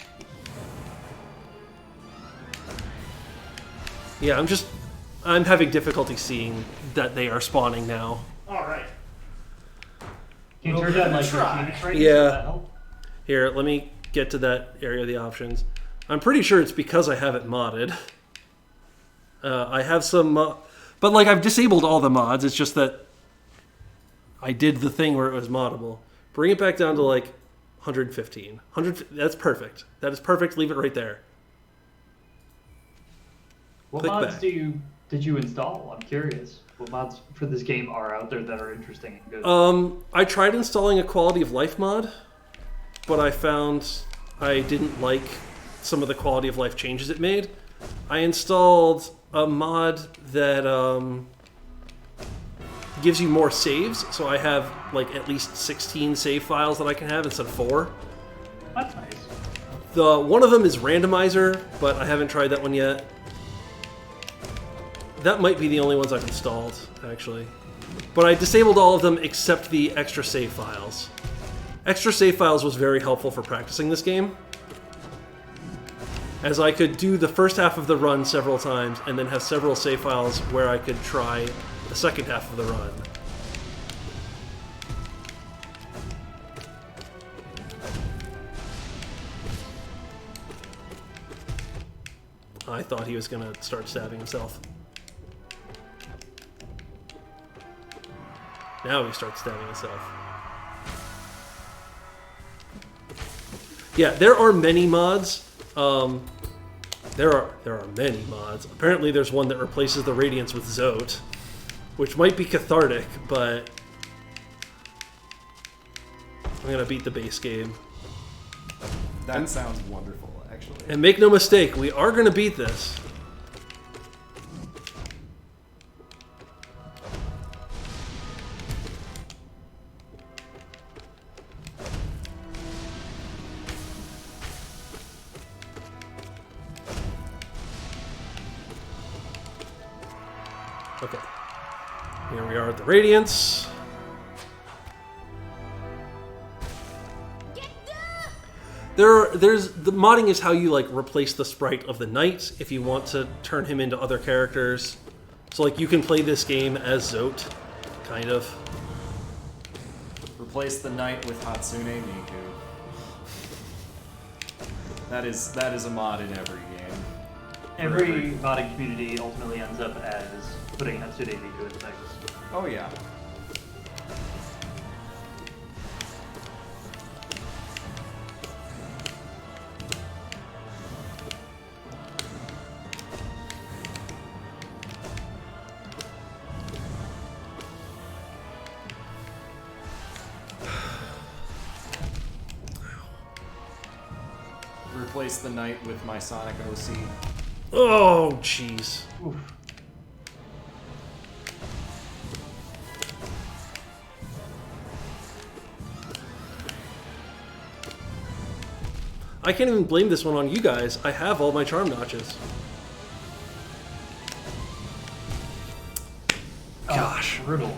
Yeah, I'm having difficulty seeing that they are spawning now. Alright. Can you We'll turn give down it a like try. your Phoenix rating? Yeah. Does that help? Here, let me get to that area of the options. I'm pretty sure it's because I have it modded. I have some... but, like, I've disabled all the mods. It's just that I did the thing where it was moddable. Bring it back down to, like, 115. That's perfect. That is perfect. Leave it right there. What Click mods back. did you install? I'm curious. What mods for this game are out there that are interesting and good? I tried installing a quality of life mod, but I found I didn't like some of the quality of life changes it made. I installed a mod that gives you more saves, so I have like at least 16 save files that I can have instead of 4. That's nice. One of them is randomizer, but I haven't tried that one yet. That might be the only ones I've installed, actually. But I disabled all of them except the extra save files. Extra save files was very helpful for practicing this game, as I could do the first half of the run several times and then have several save files where I could try the second half of the run. I thought he was going to start stabbing himself. Now he starts stabbing himself. Yeah, there are many mods. There are many mods. Apparently there's one that replaces the Radiance with Zote, which might be cathartic, but I'm gonna beat the base game. That sounds wonderful, actually. And make no mistake, we are gonna beat this. Okay. Here we are at the Radiance. There's the modding is how you like replace the sprite of the knight if you want to turn him into other characters. So like you can play this game as Zote, kind of. Replace the knight with Hatsune Miku. That is a mod in every game. Every modding community ultimately ends up as putting Hatsune Miku in things. Oh yeah. Replace the knight with my Sonic OC. Oh, jeez. Oof. I can't even blame this one on you guys. I have all my charm notches. Gosh. Oh, brutal.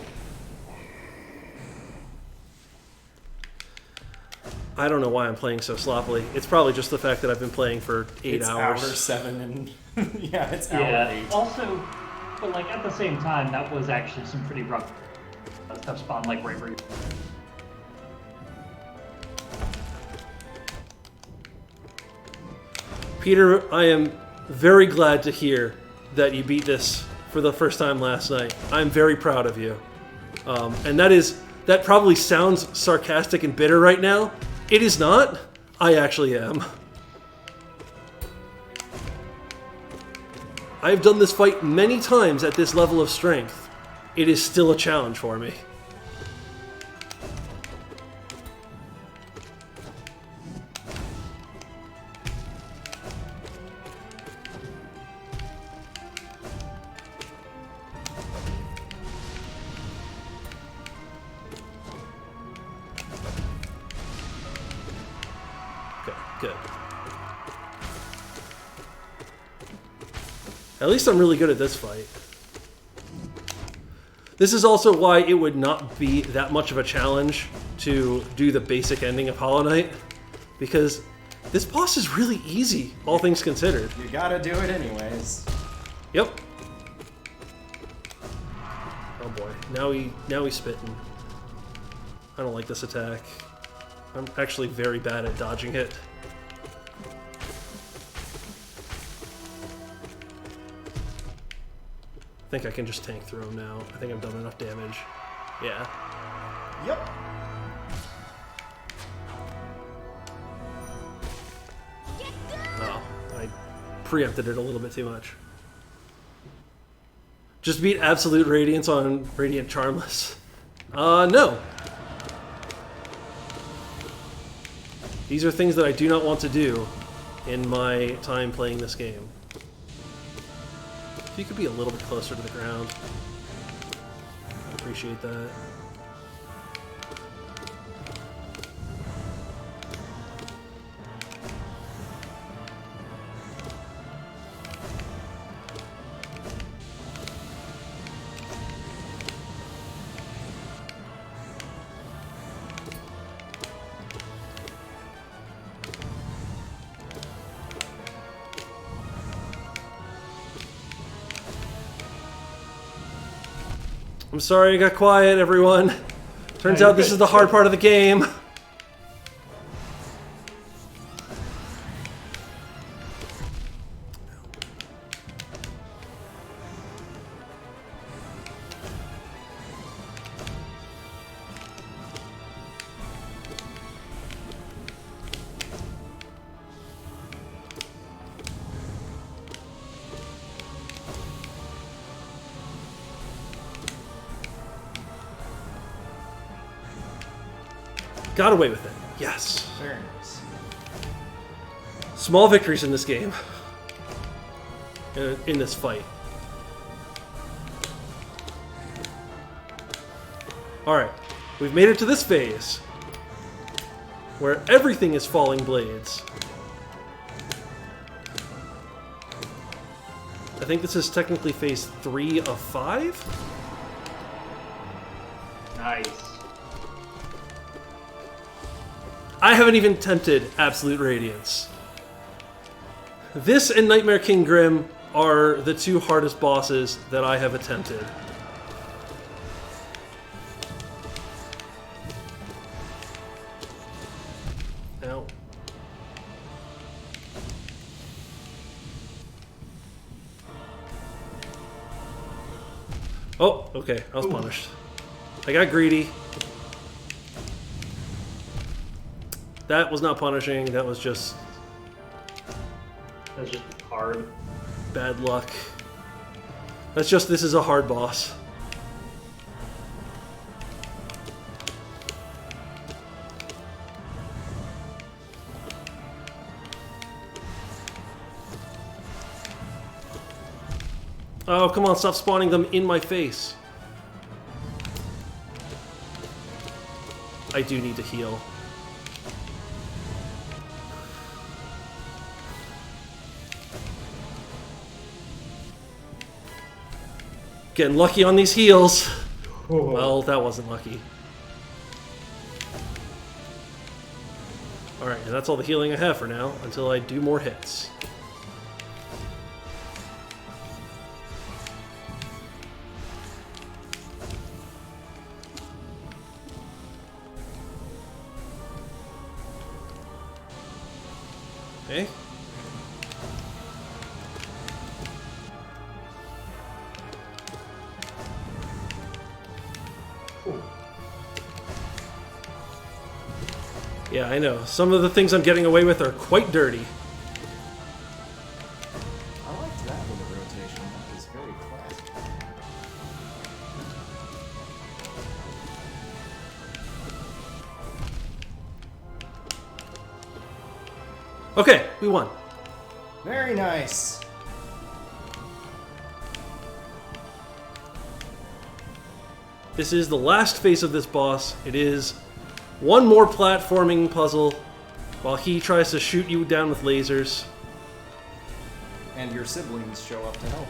I don't know why I'm playing so sloppily. It's probably just the fact that I've been playing for 8 hours. Hour 7 and yeah, it's hour Yeah. 8. Also, but like at the same time, that was actually some pretty rough stuff spawned like right where you. Peter, I am very glad to hear that you beat this for the first time last night. I'm very proud of you. And that probably sounds sarcastic and bitter right now. It is not. I actually am. I've done this fight many times at this level of strength. It is still a challenge for me. Good. At least I'm really good at this fight. This is also why it would not be that much of a challenge to do the basic ending of Hollow Knight, because this boss is really easy, all things considered. You gotta do it anyways. Yep. Oh boy, now he's spitting. I don't like this attack. I'm actually very bad at dodging it. think I can just tank through them now. I think I've done enough damage. Yeah. Yep. Oh, I preempted it a little bit too much. Just beat Absolute Radiance on Radiant Charmless. No. These are things that I do not want to do in my time playing this game. If you could be a little bit closer to the ground, I'd appreciate that. I'm sorry I got quiet, everyone. Turns out this is the hard part of the game. Got away with it. Yes. Very nice. Small victories in this game. In this fight. Alright. We've made it to this phase. Where everything is falling blades. I think this is technically phase 3 of 5? Nice. I haven't even attempted Absolute Radiance. This and Nightmare King Grim are the two hardest bosses that I have attempted. Ow. Oh, okay, I was punished. I got greedy. That was not punishing, that was just That's just hard. bad luck. That's just, this is a hard boss. Oh, come on, stop spawning them in my face. I do need to heal. Getting lucky on these heals. Well, that wasn't lucky. Alright, and that's all the healing I have for now, until I do more hits. Okay. Yeah, I know. Some of the things I'm getting away with are quite dirty. I liked that little rotation. That was very classic. Okay, we won. Very nice. This is the last phase of this boss. It is one more platforming puzzle while he tries to shoot you down with lasers. And your siblings show up to help.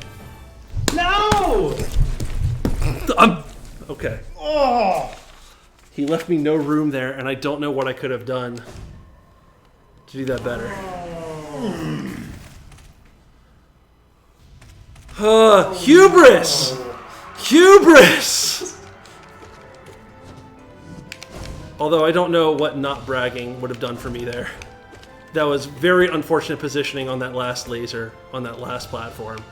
I'm... Okay. Oh! He left me no room there, and I don't know what I could have done to do that better. Hubris! Hubris! Although I don't know what not bragging would have done for me there. That was very unfortunate positioning on that last laser, on that last platform.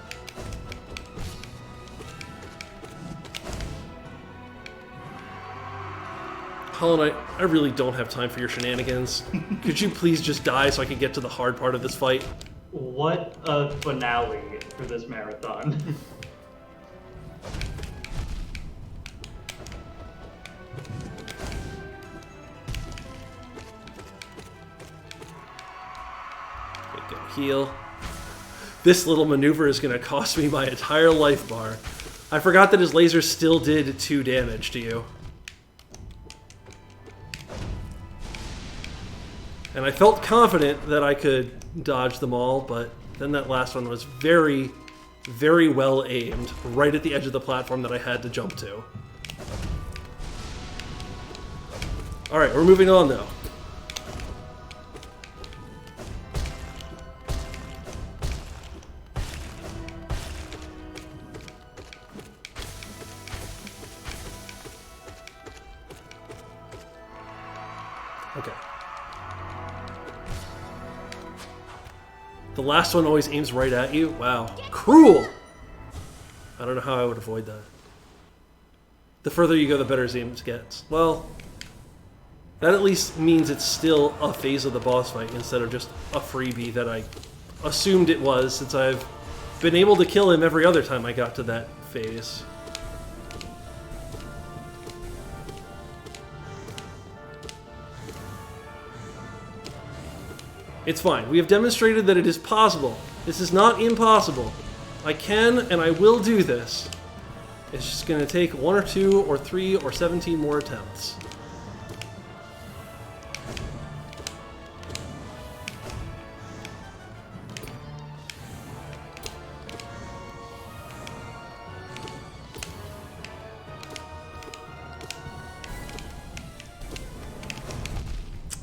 Hollow Knight, I really don't have time for your shenanigans. Could you please just die so I can get to the hard part of this fight? What a finale for this marathon. Okay, go heal. This little maneuver is going to cost me my entire life bar. I forgot that his laser still did 2 damage to you. And I felt confident that I could dodge them all, but then that last one was very, very well aimed, right at the edge of the platform that I had to jump to. Alright, we're moving on though. Okay. The last one always aims right at you? Wow. Cruel! I don't know how I would avoid that. The further you go, the better his aim gets. Well, that at least means it's still a phase of the boss fight instead of just a freebie that I assumed it was, since I've been able to kill him every other time I got to that phase. It's fine. We have demonstrated that it is possible. This is not impossible. I can and I will do this. It's just going to take 1 or 2 or 3 or 17 more attempts.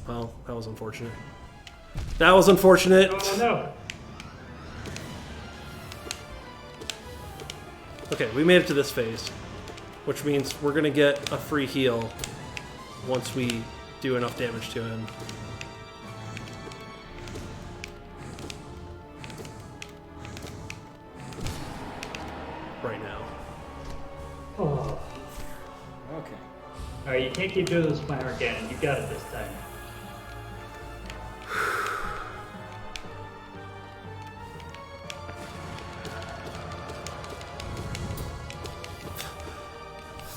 Well, that was unfortunate. That was unfortunate. Oh no. Okay, we made it to this phase, which means we're going to get a free heal once we do enough damage to him. Right now. Oh. Okay. Alright, you can't keep doing this Flammer Cannon. You got it this time.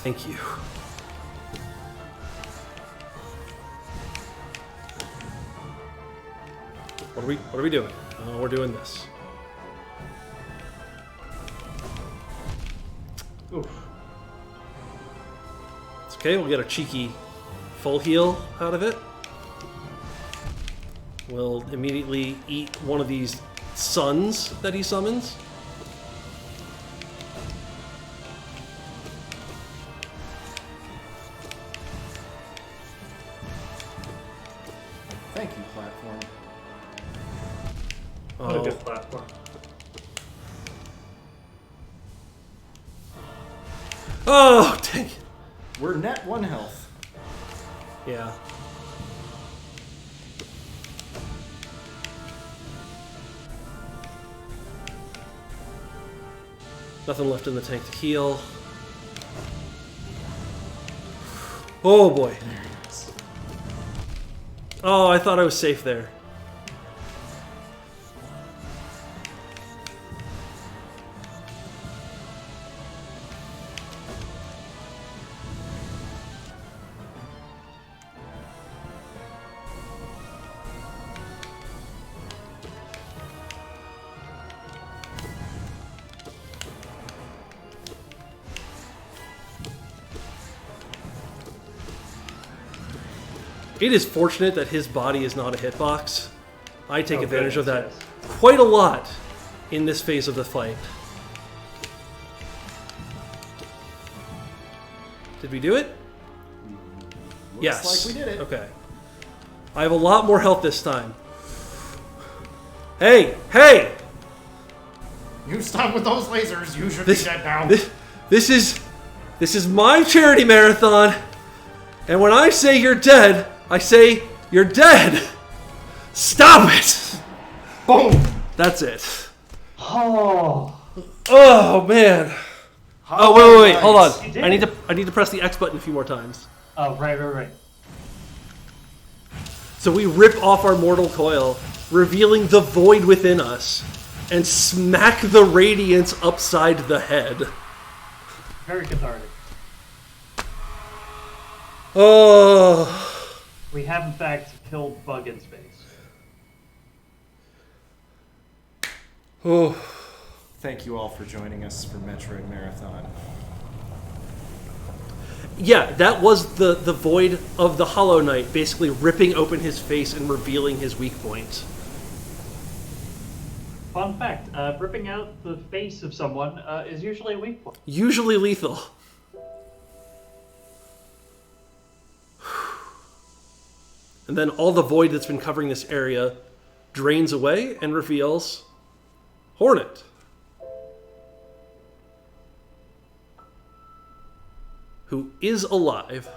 Thank you. What are we doing? We're doing this. Oof. It's okay, we'll get a cheeky full heal out of it. We'll immediately eat one of these suns that he summons. Thank you, platform. What a good platform. Oh, dang it. We're net 1 health. Yeah. Nothing left in the tank to heal. Oh boy. There it is. Oh, I thought I was safe there. It is fortunate that his body is not a hitbox. I take advantage of that quite a lot in this phase of the fight. Did we do it? Looks Yes. like we did it. Okay. I have a lot more health this time. Hey! Hey! You stop with those lasers. You should This, be dead now. this is my charity marathon. And when I say you're dead, I say you're dead. Stop it. Boom. That's it. Oh. Oh man. Oh wait, hold Nice. on. You did I need to press the X button a few more times. Oh, right. So we rip off our mortal coil, revealing the void within us, and smack the radiance upside the head. Very cathartic. Oh. We have, in fact, killed Bug in space. Oh. Thank you all for joining us for Metroid Marathon. Yeah, that was the void of the Hollow Knight, basically ripping open his face and revealing his weak points. Fun fact, ripping out the face of someone is usually a weak point. Usually lethal. And then all the void that's been covering this area drains away and reveals Hornet. Who is alive.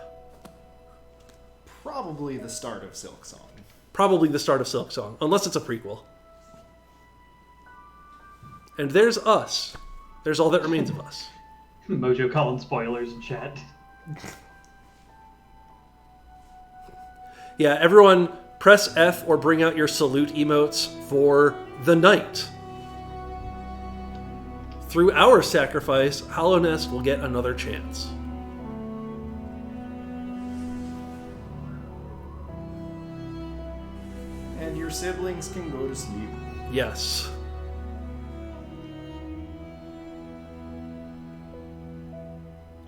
Probably the start of Silk Song. Probably the start of Silk Song, unless it's a prequel. And there's us. There's all that remains of us. Mojo calling spoilers in chat. Yeah, everyone press F or bring out your salute emotes for the knight. Through our sacrifice, Hallownest will get another chance. And your siblings can go to sleep. Yes.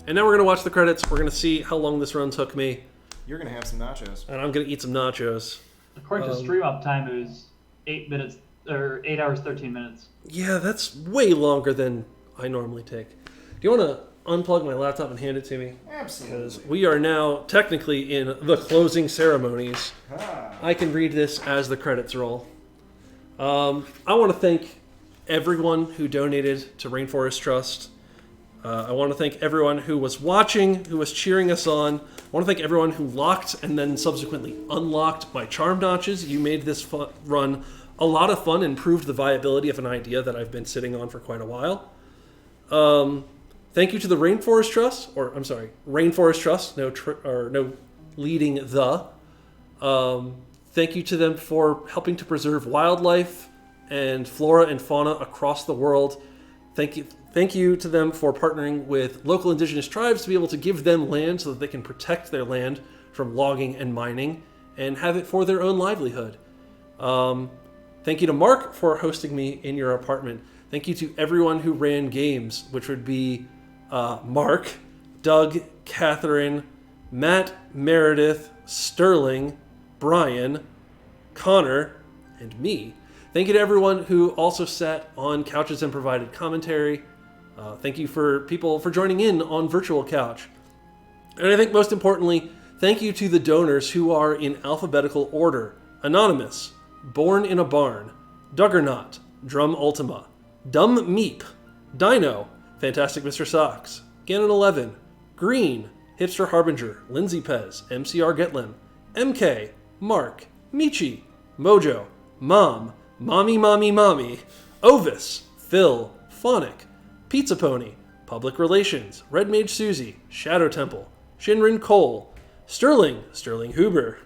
And now we're going to watch the credits. We're going to see how long this run took me. You're going to have some nachos. And I'm going to eat some nachos. According to stream up time, it was 8 minutes, or 8 hours, 13 minutes. Yeah, that's way longer than I normally take. Do you want to unplug my laptop and hand it to me? Absolutely. Because we are now technically in the closing ceremonies. I can read this as the credits roll. I want to thank everyone who donated to Rainforest Trust. I want to thank everyone who was watching, who was cheering us on. I want to thank everyone who locked and then subsequently unlocked my charm notches. You made this run a lot of fun and proved the viability of an idea that I've been sitting on for quite a while. Thank you to the Rainforest Trust, or I'm sorry, Rainforest Trust, no leading the. Thank you to them for helping to preserve wildlife and flora and fauna across the world. Thank you to them for partnering with local indigenous tribes to be able to give them land so that they can protect their land from logging and mining and have it for their own livelihood. Thank you to Mark for hosting me in your apartment. Thank you to everyone who ran games, which would be Mark, Doug, Catherine, Matt, Meredith, Sterling, Brian, Connor, and me. Thank you to everyone who also sat on couches and provided commentary. Thank you for people for joining in on Virtual Couch. And I think most importantly, thank you to the donors who are in alphabetical order. Anonymous, Born in a Barn, Duggernaut, Drum Ultima, Dumb Meep, Dino, Fantastic Mr. Socks, Ganon11, Green, Hipster Harbinger, Lindsay Pez, MCR Getlin, MK, Mark, Michi, Mojo, Mom, Mommy, Ovis, Phil, Phonic, Pizza Pony, Public Relations, Red Mage Susie, Shadow Temple, Shinrin Cole, Sterling Huber,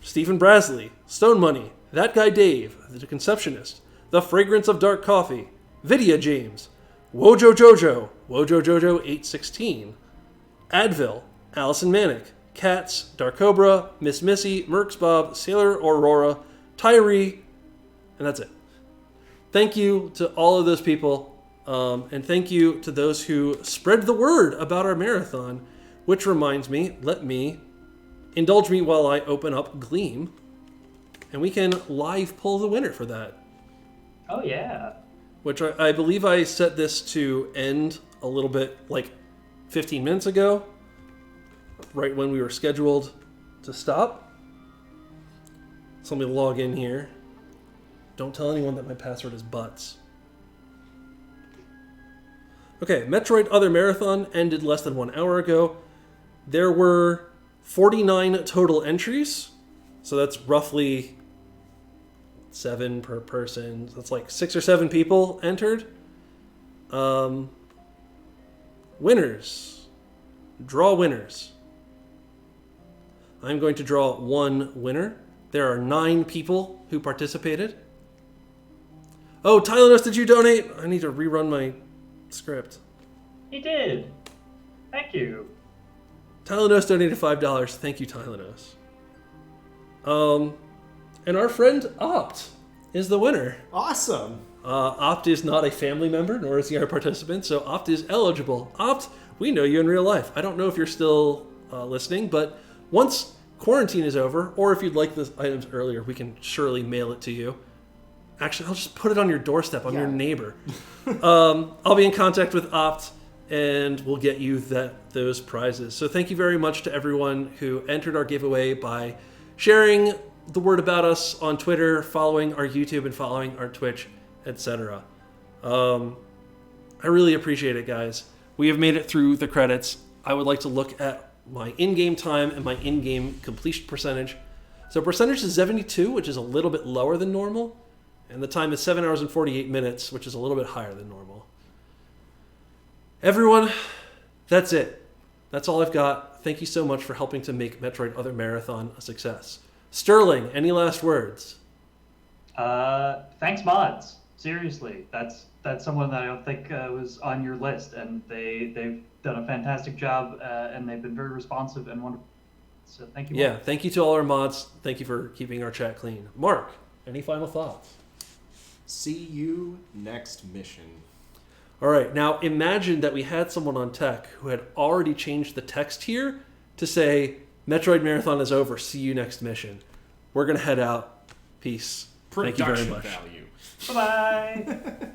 Stephen Brasley, Stone Money, That Guy Dave, The Conceptionist, The Fragrance of Dark Coffee, Vidya James, Wojo Jojo 816, Advil, Allison Manic, Cats, Dark Cobra, Miss Missy, Mercs Bob, Sailor Aurora, Tyree, and that's it. Thank you to all of those people, and thank you to those who spread the word about our marathon, which reminds me, indulge me while I open up Gleam, and we can live pull the winner for that. Oh, yeah. Which I believe I set this to end a little bit, like 15 minutes ago, right when we were scheduled to stop. So let me log in here. Don't tell anyone that my password is butts. Okay, Metroid Other Marathon ended less than 1 hour ago. There were 49 total entries, so that's roughly 7 per person. That's like 6 or 7 people entered. Winners. Draw winners. I'm going to draw one winner. There are 9 people who participated. Oh, Tylenos, did you donate? I need to rerun my script. He did. Thank you. Tylenos donated $5. Thank you, Tylenos. And our friend Opt is the winner. Awesome. Opt is not a family member, nor is he our participant, so Opt is eligible. Opt, we know you in real life. I don't know if you're still listening, but once quarantine is over, or if you'd like the items earlier, we can surely mail it to you. Actually, I'll just put it on your doorstep. I'm your neighbor. I'll be in contact with Opt, and we'll get you those prizes. So thank you very much to everyone who entered our giveaway by sharing the word about us on Twitter, following our YouTube, and following our Twitch, etc. I really appreciate it, guys. We have made it through the credits. I would like to look at my in-game time and my in-game completion percentage. So percentage is 72, which is a little bit lower than normal. And the time is 7 hours and 48 minutes, which is a little bit higher than normal. Everyone, that's it. That's all I've got. Thank you so much for helping to make Metroid Other Marathon a success. Sterling, any last words? Thanks, mods. Seriously, that's someone that I don't think was on your list, and they've done a fantastic job, and they've been very responsive and wonderful. So thank you. Yeah, thank you to all our mods. Thank you for keeping our chat clean. Mark, any final thoughts? See you next mission. All right, now imagine that we had someone on tech who had already changed the text here to say, Metroid Marathon is over. See you next mission. We're going to head out. Peace. Thank you very much. Value. Bye-bye.